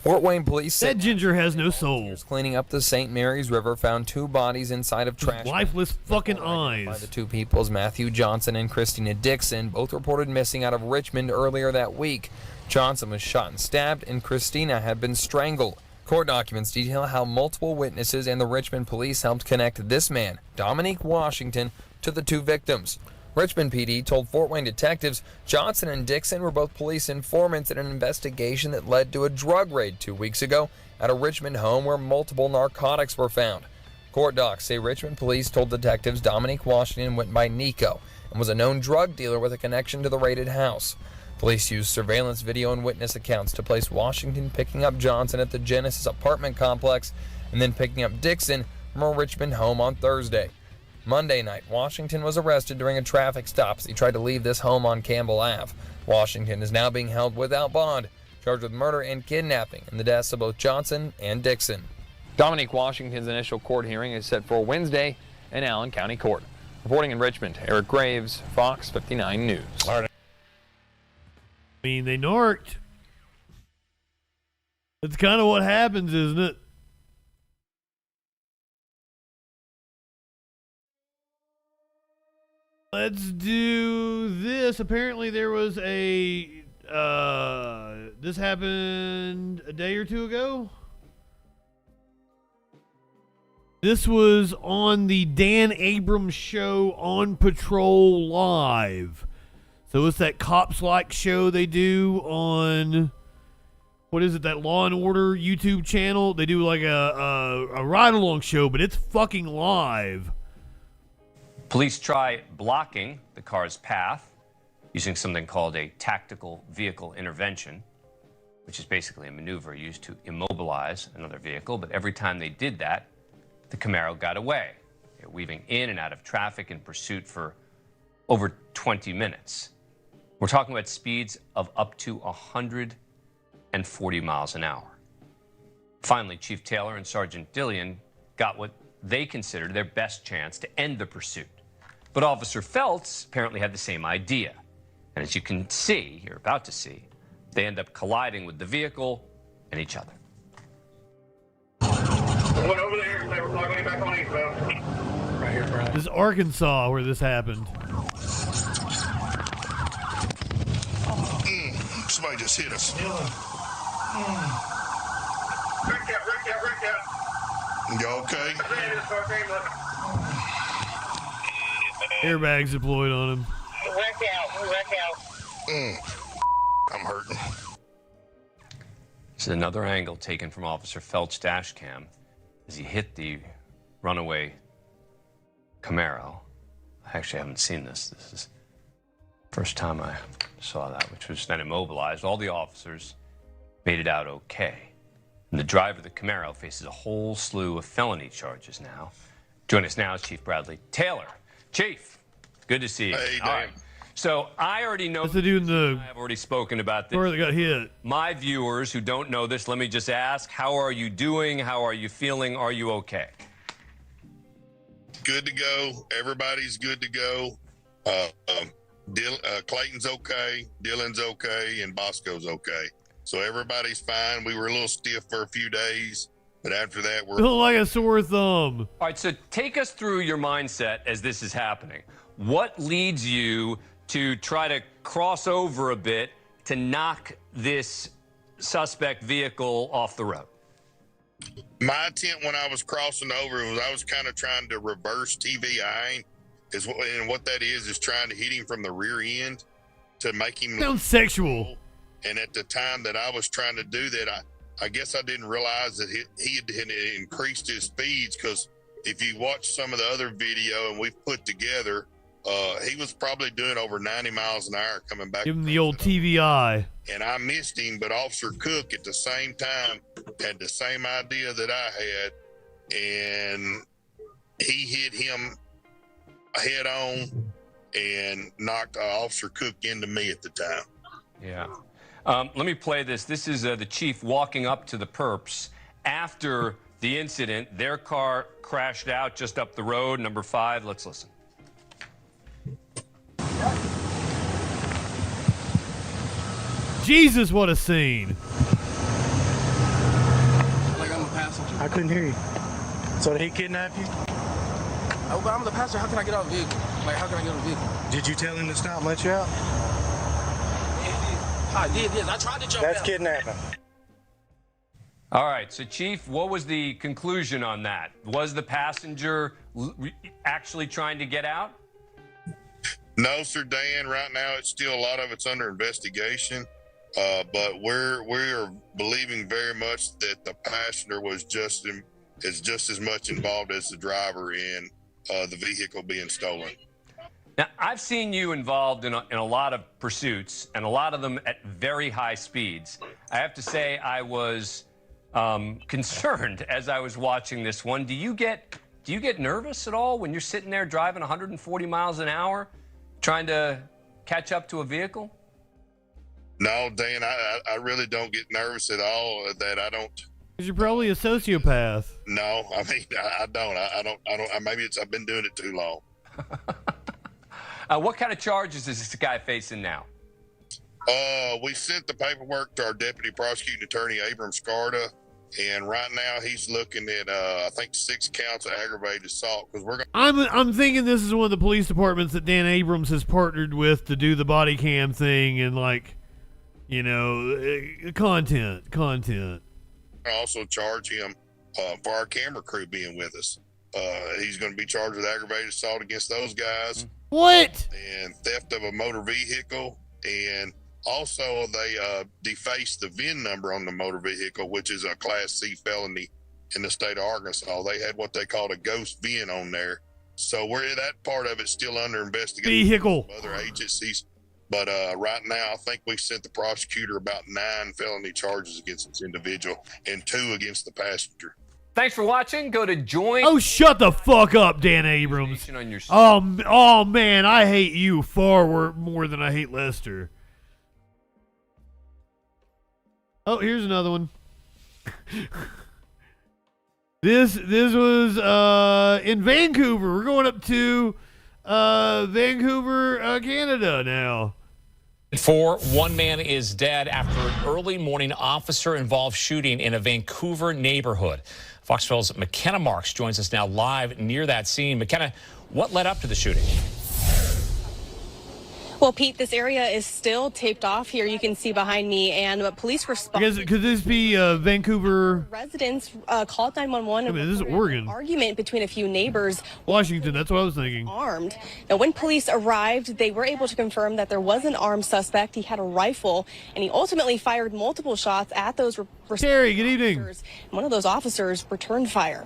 [SPEAKER 24] Fort Wayne police said
[SPEAKER 2] that ginger has no soul.
[SPEAKER 24] Cleaning up the St. Mary's River found 2 bodies inside of trash.
[SPEAKER 2] Lifeless fucking eyes.
[SPEAKER 24] By the 2 peoples, Matthew Johnson and Christina Dixon, both reported missing out of Richmond earlier that week. Johnson was shot and stabbed, and Christina had been strangled. Court documents detail how multiple witnesses and the Richmond police helped connect this man, Dominique Washington, to the two victims. Richmond PD told Fort Wayne detectives Johnson and Dixon were both police informants in an investigation that led to a drug raid 2 weeks ago at a Richmond home where multiple narcotics were found. Court docs say Richmond police told detectives Dominique Washington went by Nico and was a known drug dealer with a connection to the raided house. Police used surveillance video and witness accounts to place Washington picking up Johnson at the Genesis apartment complex and then picking up Dixon from a Richmond home on Thursday. Monday night, Washington was arrested during a traffic stop as he tried to leave this home on Campbell Ave. Washington is now being held without bond, charged with murder and kidnapping in the deaths of both Johnson and Dixon. Dominique Washington's initial court hearing is set for Wednesday in Allen County Court. Reporting in Richmond, Eric Graves, Fox 59 News.
[SPEAKER 2] I mean, they narked. That's kind of what happens, isn't it? Let's do this. Apparently there was a, this happened a day or two ago. This was on the Dan Abrams show On Patrol Live. So it's that cops-like show they do on, what is it, that Law & Order YouTube channel? They do like a ride-along show, but it's fucking live.
[SPEAKER 7] Police try blocking the car's path using something called a tactical vehicle intervention, which is basically a maneuver used to immobilize another vehicle. But every time they did that, the Camaro got away. They're weaving in and out of traffic in pursuit for over 20 minutes. We're talking about speeds of up to 140 miles an hour. Finally, Chief Taylor and Sergeant Dillian got what they considered their best chance to end the pursuit. But Officer Feltz apparently had the same idea. And as you can see, you're about to see, they end up colliding with the vehicle and each other.
[SPEAKER 9] Went over there, they were plugging back on eastbound. Right here, Brian.
[SPEAKER 2] This is Arkansas where this happened.
[SPEAKER 9] Somebody just hit us. Wrecked out. You okay?
[SPEAKER 2] Airbags deployed on him.
[SPEAKER 9] Wreck out. I'm hurting.
[SPEAKER 7] This is another angle taken from Officer Felt's dash cam as he hit the runaway Camaro. I actually haven't seen this. This is the first time I saw that, which was then immobilized. All the officers made it out okay. And the driver of the Camaro faces a whole slew of felony charges now. Join us now is Chief Bradley Taylor. Chief, good to see you.
[SPEAKER 9] Hey,
[SPEAKER 7] all right. So I already know.
[SPEAKER 2] That's the dude in the
[SPEAKER 7] I've already spoken about this.
[SPEAKER 2] car that got hit.
[SPEAKER 7] My viewers who don't know this, let me just ask, how are you doing? How are you feeling? Are you okay?
[SPEAKER 9] Good to go. Everybody's good to go. Clayton's okay, Dylan's okay, and Bosco's okay. So everybody's fine. We were a little stiff for a few days, but after that, we're
[SPEAKER 2] Feel like a sore thumb.
[SPEAKER 7] All right, so take us through your mindset as this is happening. What leads you to try to cross over a bit to knock this suspect vehicle off the road?
[SPEAKER 9] My intent when I was crossing over was I was kind of trying to reverse TVI, and what that is trying to hit him from the rear end to make him
[SPEAKER 2] sound sexual.
[SPEAKER 9] And at the time that I was trying to do that, I guess I didn't realize that he had increased his speeds, because if you watch some of the other video and we've put together, he was probably doing over 90 miles an hour coming back.
[SPEAKER 2] Give him the old TVI.
[SPEAKER 9] And I missed him, but Officer Cook at the same time had the same idea that I had, and he hit him head on and knocked Officer Cook into me at the time.
[SPEAKER 7] Yeah. Let me play this. This is the chief walking up to the perps after the incident. Their car crashed out just up the road, number 5. Let's listen.
[SPEAKER 2] Jesus, what a scene.
[SPEAKER 8] Like I'm a passenger. I couldn't hear you. So did he kidnap you? Oh, but I'm the passenger. How can I get out of the vehicle? Like, how can I get out of the vehicle? Did you tell him to stop and let you out? I did, yes. I tried to jump out. That's kidnapping.
[SPEAKER 7] All right, so Chief, what was the conclusion on that? Was the passenger actually trying to get out?
[SPEAKER 9] No, sir, Dan. Right now, it's still a lot of it's under investigation, but we're believing very much that the passenger was just as much involved as the driver in the vehicle being stolen.
[SPEAKER 7] Now, I've seen you involved in a lot of pursuits, and a lot of them at very high speeds. I have to say, I was concerned as I was watching this one. Do you get nervous at all when you're sitting there driving 140 miles an hour, trying to catch up to a vehicle?
[SPEAKER 9] No, Dan, I really don't get nervous at all. That I don't.
[SPEAKER 2] Because you're probably a sociopath.
[SPEAKER 9] No, I mean I don't. I don't. Maybe I've been doing it too long.
[SPEAKER 7] What kind of charges is this guy facing now?
[SPEAKER 9] We sent the paperwork to our deputy prosecuting attorney, Abram Scarda, and right now he's looking at, I think, 6 counts of aggravated assault. Because we're
[SPEAKER 2] I'm thinking this is one of the police departments that Dan Abrams has partnered with to do the body cam thing and, like, you know, content.
[SPEAKER 9] Also charge him for our camera crew being with us. He's going to be charged with aggravated assault against those guys.
[SPEAKER 2] What?
[SPEAKER 9] And theft of a motor vehicle, and also they defaced the VIN number on the motor vehicle, which is a Class C felony in the state of Arkansas. They had what they called a ghost VIN on there, so that part of it's still under investigation.
[SPEAKER 2] Vehicle.
[SPEAKER 9] From other agencies, but right now I think we sent the prosecutor about 9 felony charges against this individual and 2 against the passenger.
[SPEAKER 7] Thanks for watching. Go to join.
[SPEAKER 2] Oh, shut the fuck up, Dan Abrams. Oh man, I hate you far more than I hate Lester. Oh, here's another one. This was in Vancouver. We're going up to Vancouver, Canada now.
[SPEAKER 1] One man is dead after an early morning officer-involved shooting in a Vancouver neighborhood. Foxville's McKenna Marks joins us now live near that scene. McKenna, what led up to the shooting?
[SPEAKER 11] Well, Pete, this area is still taped off here. You can see behind me, and police responded.
[SPEAKER 2] Could this be Vancouver?
[SPEAKER 11] Residents called 911.
[SPEAKER 2] I mean, this is Oregon.
[SPEAKER 11] An argument between a few neighbors.
[SPEAKER 2] Washington, that's what I was thinking.
[SPEAKER 11] Armed. Now, when police arrived, they were able to confirm that there was an armed suspect. He had a rifle, and he ultimately fired multiple shots at those.
[SPEAKER 2] Terry, good evening.
[SPEAKER 11] And one of those officers returned fire.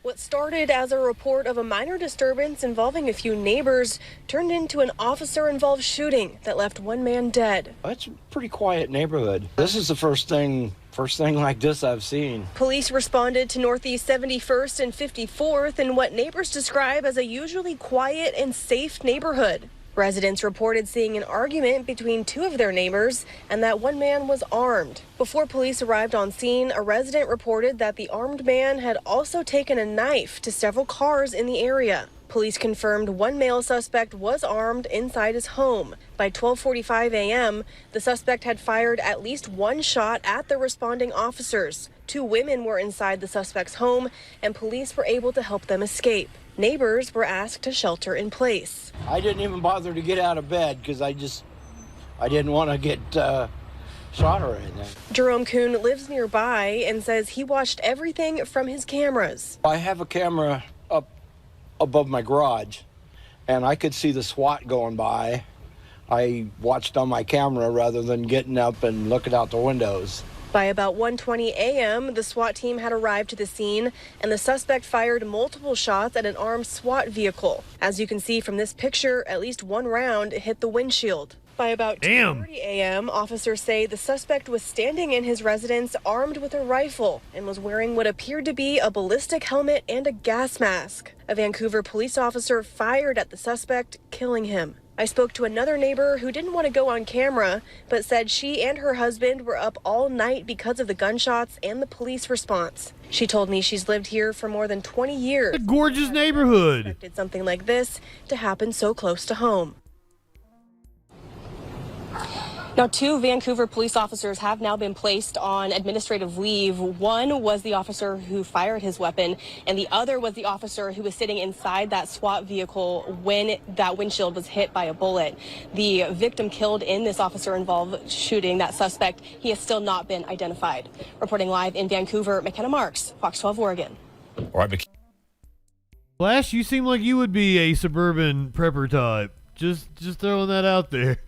[SPEAKER 11] What started as a report of a minor disturbance involving a few neighbors turned into an officer-involved shooting that left one man dead.
[SPEAKER 12] It's a pretty quiet neighborhood. This is the first thing like this I've seen.
[SPEAKER 11] Police responded to Northeast 71st and 54th in what neighbors describe as a usually quiet and safe neighborhood. Residents reported seeing an argument between 2 of their neighbors and that one man was armed. Before police arrived on scene, a resident reported that the armed man had also taken a knife to several cars in the area. Police confirmed one male suspect was armed inside his home. By 12:45 a.m., the suspect had fired at least 1 shot at the responding officers. 2 women were inside the suspect's home, and police were able to help them escape. Neighbors were asked to shelter in place.
[SPEAKER 12] I didn't even bother to get out of bed because I didn't want to get shot or anything.
[SPEAKER 11] Jerome Kuhn lives nearby and says he watched everything from his cameras.
[SPEAKER 12] I have a camera up above my garage, and I could see the SWAT going by. I watched on my camera rather than getting up and looking out the windows.
[SPEAKER 11] By about 1:20 a.m., the SWAT team had arrived to the scene, and the suspect fired multiple shots at an armed SWAT vehicle. As you can see from this picture, at least 1 round hit the windshield. By about 2:30 a.m., officers say the suspect was standing in his residence armed with a rifle and was wearing what appeared to be a ballistic helmet and a gas mask. A Vancouver police officer fired at the suspect, killing him. I spoke to another neighbor who didn't want to go on camera, but said she and her husband were up all night because of the gunshots and the police response. She told me she's lived here for more than 20 years.
[SPEAKER 2] A gorgeous neighborhood.
[SPEAKER 11] Expected something like this to happen so close to home. Now, 2 Vancouver police officers have now been placed on administrative leave. One was the officer who fired his weapon, and the other was the officer who was sitting inside that SWAT vehicle when that windshield was hit by a bullet. The victim killed in this officer-involved shooting, that suspect, he has still not been identified. Reporting live in Vancouver, McKenna Marks, Fox 12 Oregon.
[SPEAKER 1] All right,
[SPEAKER 2] Flash, you seem like you would be a suburban prepper type. Just throwing that out there.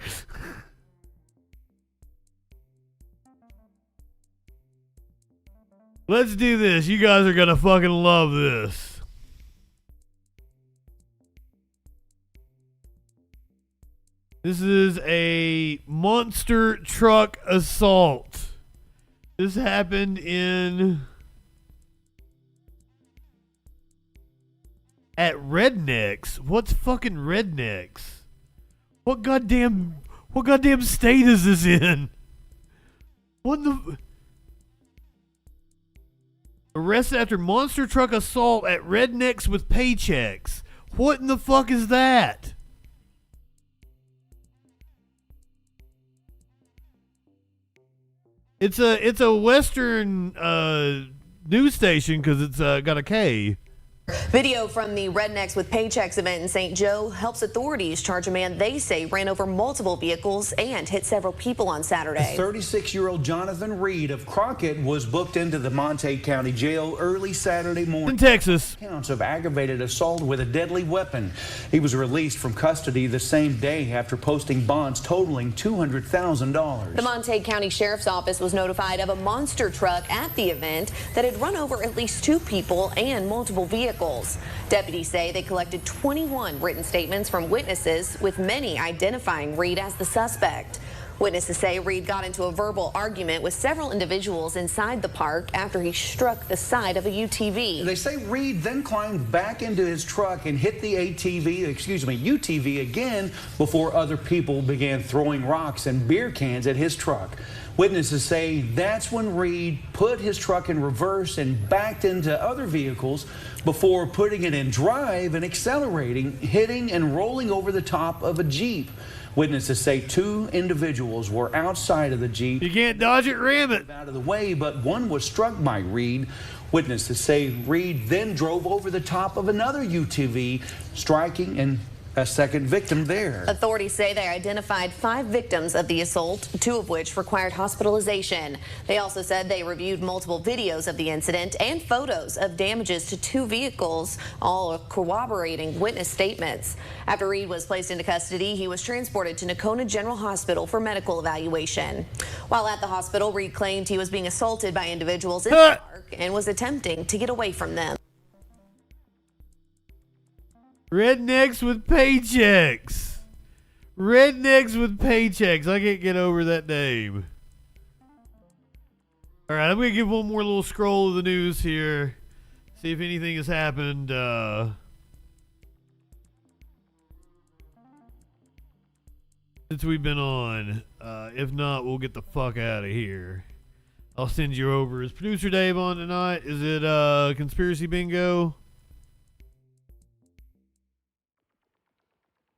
[SPEAKER 2] Let's do this. You guys are gonna fucking love this. This is a monster truck assault. This happened at Rednecks. What's fucking Rednecks? What goddamn state is this in? What the... Arrested after monster truck assault at Rednecks with paychecks. What in the fuck is that? It's a Western news station because it's got a K.
[SPEAKER 13] Video from the Rednecks with Paychecks event in St. Joe helps authorities charge a man they say ran over multiple vehicles and hit several people on Saturday.
[SPEAKER 14] 36-year-old Jonathan Reed of Crockett was booked into the Montague County Jail early Saturday morning.
[SPEAKER 2] In Texas.
[SPEAKER 14] Counts of aggravated assault with a deadly weapon. He was released from custody the same day after posting bonds totaling $200,000.
[SPEAKER 13] The Montague County Sheriff's Office was notified of a monster truck at the event that had run over at least 2 people and multiple vehicles. Deputies say they collected 21 written statements from witnesses, with many identifying Reed as the suspect. Witnesses say Reed got into a verbal argument with several individuals inside the park after he struck the side of a UTV.
[SPEAKER 14] They say Reed then climbed back into his truck and hit the UTV again before other people began throwing rocks and beer cans at his truck. Witnesses say that's when Reed put his truck in reverse and backed into other vehicles before putting it in drive and accelerating, hitting and rolling over the top of a Jeep. Witnesses say 2 individuals were outside of the Jeep.
[SPEAKER 2] You can't dodge it, ram it.
[SPEAKER 14] Out of the way, but one was struck by Reed. Witnesses say Reed then drove over the top of another UTV, striking and a second victim there.
[SPEAKER 13] Authorities say they identified 5 victims of the assault, 2 of which required hospitalization. They also said they reviewed multiple videos of the incident and photos of damages to 2 vehicles, all corroborating witness statements. After Reed was placed into custody, he was transported to Nakona General Hospital for medical evaluation. While at the hospital, Reed claimed he was being assaulted by individuals in the park and was attempting to get away from them.
[SPEAKER 2] Rednecks with paychecks. Rednecks with paychecks. I can't get over that name. All right, I'm going to give one more little scroll of the news here. See if anything has happened. Since we've been on. If not, we'll get the fuck out of here. I'll send you over. Is Producer Dave on tonight? Is it Conspiracy Bingo?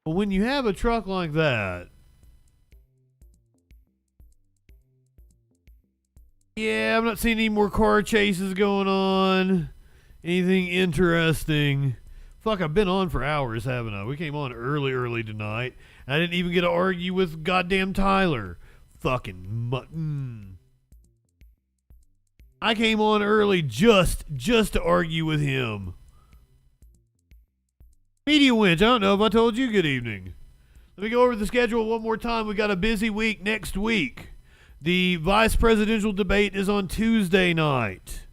[SPEAKER 2] But when you have a truck like that, yeah, I'm not seeing any more car chases going on. Anything interesting. Fuck, I've been on for hours, haven't I? We came on early tonight. I didn't even get to argue with goddamn Tyler. Fucking mutton. I came on early just to argue with him. Media Winch, I don't know if I told you good evening. Let me go over the schedule one more time. We got a busy week next week. The vice presidential debate is on Tuesday night.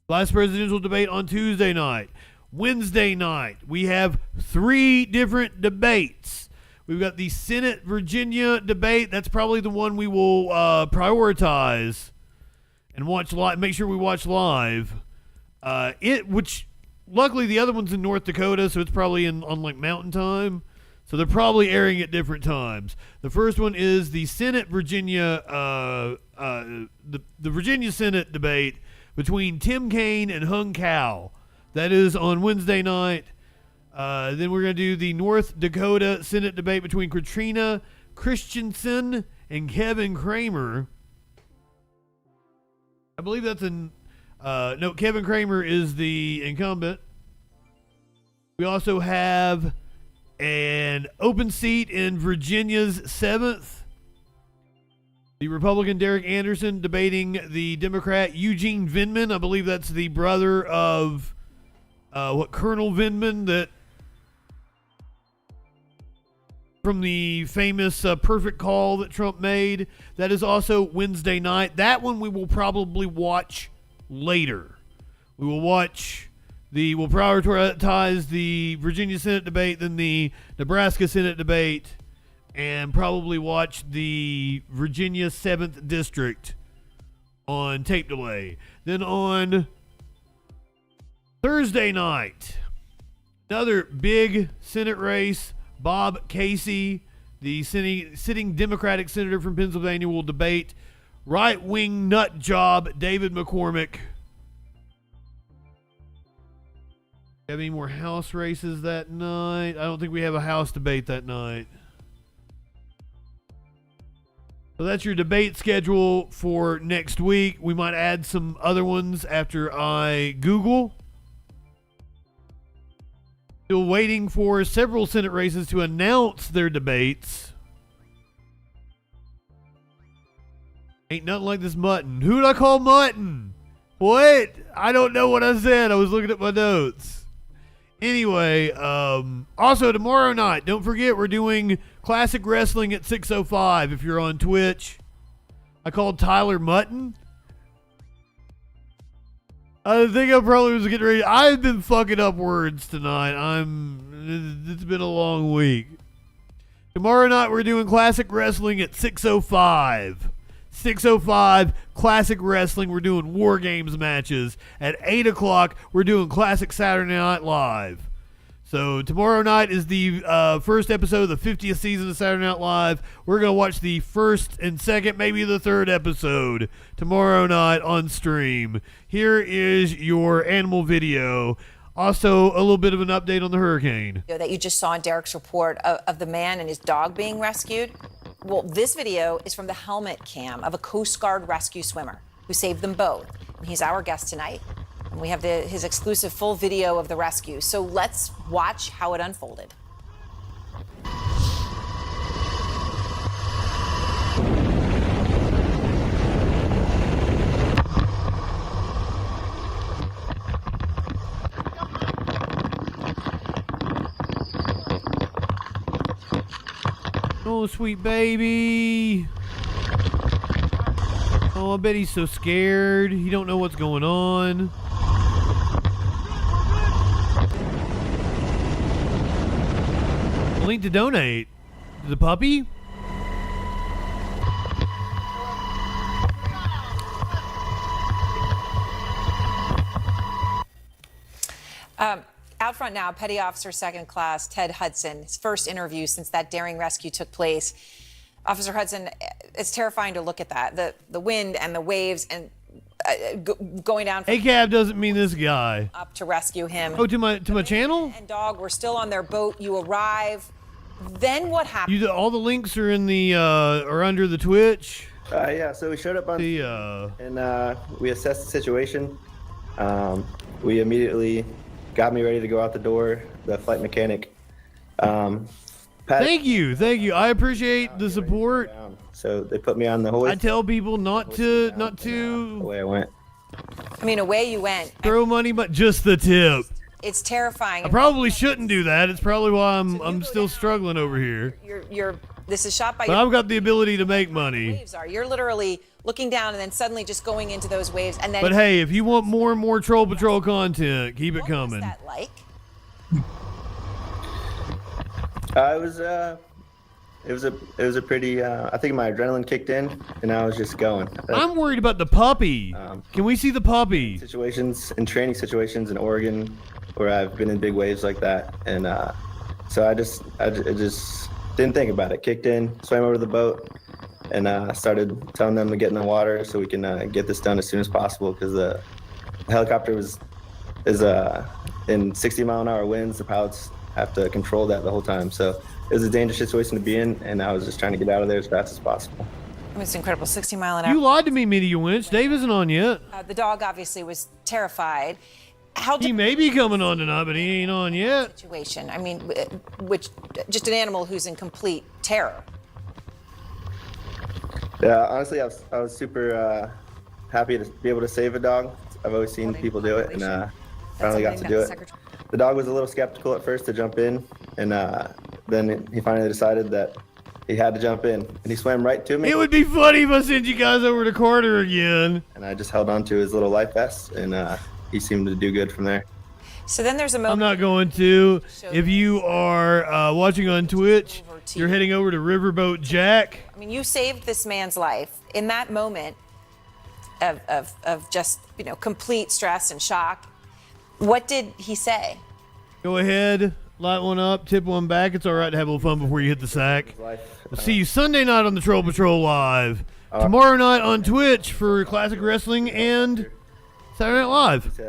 [SPEAKER 2] Vice presidential debate on Tuesday night. Wednesday night, we have 3 different debates. We've got the Senate Virginia debate. That's probably the one we will prioritize and watch live. Make sure we watch live. Luckily, the other one's in North Dakota, so it's probably on like Mountain Time. So they're probably airing at different times. The first one is the Senate Virginia, the Virginia Senate debate between Tim Kaine and Hung Cao. That is on Wednesday night. Then we're going to do the North Dakota Senate debate between Katrina Christensen and Kevin Kramer. I believe that's no, Kevin Kramer is the incumbent. We also have an open seat in Virginia's 7th. The Republican Derek Anderson debating the Democrat Eugene Vindman. I believe that's the brother of Colonel Vindman, that from the famous perfect call that Trump made. That is also Wednesday night. That one we will probably watch later. We'll prioritize the Virginia Senate debate, then the Nebraska Senate debate, and probably watch the Virginia 7th District on tape delay. Then on Thursday night, another big Senate race. Bob Casey, the sitting Democratic senator from Pennsylvania, will debate right-wing nut job David McCormick. Have any more House races that night? I don't think we have a House debate that night. So that's your debate schedule for next week. We might add some other ones after I Google. Still waiting for several Senate races to announce their debates. Ain't nothing like this mutton. Who'd I call mutton? What? I don't know what I said. I was looking at my notes. Anyway, also tomorrow night, don't forget we're doing classic wrestling at 6:05 if you're on Twitch. I called Tyler Mutton. I think I probably was getting ready. I've been fucking up words tonight. It's been a long week. Tomorrow night we're doing classic wrestling at 6:05. 6:05 classic wrestling. We're doing War Games matches. At 8 o'clock we're doing classic Saturday Night Live. So tomorrow night is the first episode of the 50th season of Saturday Night Live. We're going to watch the first and second, maybe the third episode tomorrow night on stream. Here is your animal video. Also, a little bit of an update on the hurricane.
[SPEAKER 15] That you just saw in Derek's report of the man and his dog being rescued. Well, this video is from the helmet cam of a Coast Guard rescue swimmer who saved them both. And he's our guest tonight. And we have his exclusive full video of the rescue. So let's watch how it unfolded.
[SPEAKER 2] Oh, sweet baby. Oh, I bet he's so scared. He don't know what's going on. Link to donate. The puppy?
[SPEAKER 15] Out front now, Petty Officer Second Class Ted Hudson, his first interview since that daring rescue took place. Officer Hudson, it's terrifying to look at that. The wind and the waves and going down.
[SPEAKER 2] ACAB doesn't mean this guy.
[SPEAKER 15] Up to rescue him.
[SPEAKER 2] Oh, to my channel?
[SPEAKER 15] And dog were still on their boat. You arrive. Then what happened?
[SPEAKER 2] All the links are in the are under the Twitch.
[SPEAKER 16] Yeah, so we showed up on and we assessed the situation. We immediately got me ready to go out the door. The flight mechanic.
[SPEAKER 2] Thank you. I appreciate the support.
[SPEAKER 16] So they put me on the hoist.
[SPEAKER 2] I tell people not to.
[SPEAKER 16] Away I went.
[SPEAKER 15] I mean, away you went.
[SPEAKER 2] Throw money, but just the tip.
[SPEAKER 15] It's terrifying.
[SPEAKER 2] I probably shouldn't do that. It's probably why I'm still struggling over here.
[SPEAKER 15] This is shot by.
[SPEAKER 2] But I've got the ability to make money.
[SPEAKER 15] Waves are. You're literally looking down and then suddenly just going into those waves and then.
[SPEAKER 2] But hey, if you want more and more Troll Patrol content, keep it coming.
[SPEAKER 15] What was that like?
[SPEAKER 16] It was a pretty. I think my adrenaline kicked in, and I was just going.
[SPEAKER 2] I'm worried about the puppy. Can we see the puppy?
[SPEAKER 16] In training situations in Oregon, where I've been in big waves like that, and so I just didn't think about it. Kicked in, swam over to the boat, and started telling them to get in the water so we can get this done as soon as possible because the helicopter is in 60-mile-an-hour winds. The pilots have to control that the whole time, so it was a dangerous situation to be in, and I was just trying to get out of there as fast as possible.
[SPEAKER 15] mean, it's incredible. 60 mile an hour.
[SPEAKER 2] You lied to me, Media Winch. Dave isn't on yet.
[SPEAKER 15] The dog obviously was terrified.
[SPEAKER 2] He may be coming on tonight, but he ain't on yet.
[SPEAKER 15] Situation. I mean, which just an animal who's in complete terror.
[SPEAKER 16] Yeah, honestly, I was super happy to be able to save a dog. I've always seen people do it, and finally got to do it. The dog was a little skeptical at first to jump in, and then he finally decided that he had to jump in, and he swam right to me.
[SPEAKER 2] It would be funny if I sent you guys over to Carter again.
[SPEAKER 16] And I just held on to his little life vest, and he seemed to do good from there.
[SPEAKER 15] So then there's a moment.
[SPEAKER 2] I'm not going to. If you are watching on Twitch, you're heading over to Riverboat Jack.
[SPEAKER 15] I mean, you saved this man's life in that moment of just, complete stress and shock. What did he say?
[SPEAKER 2] Go ahead, light one up, tip one back. It's all right to have a little fun before you hit the sack. We'll see you Sunday night on the Troll Patrol Live. Tomorrow night on Twitch for Classic Wrestling and Saturday Night Live.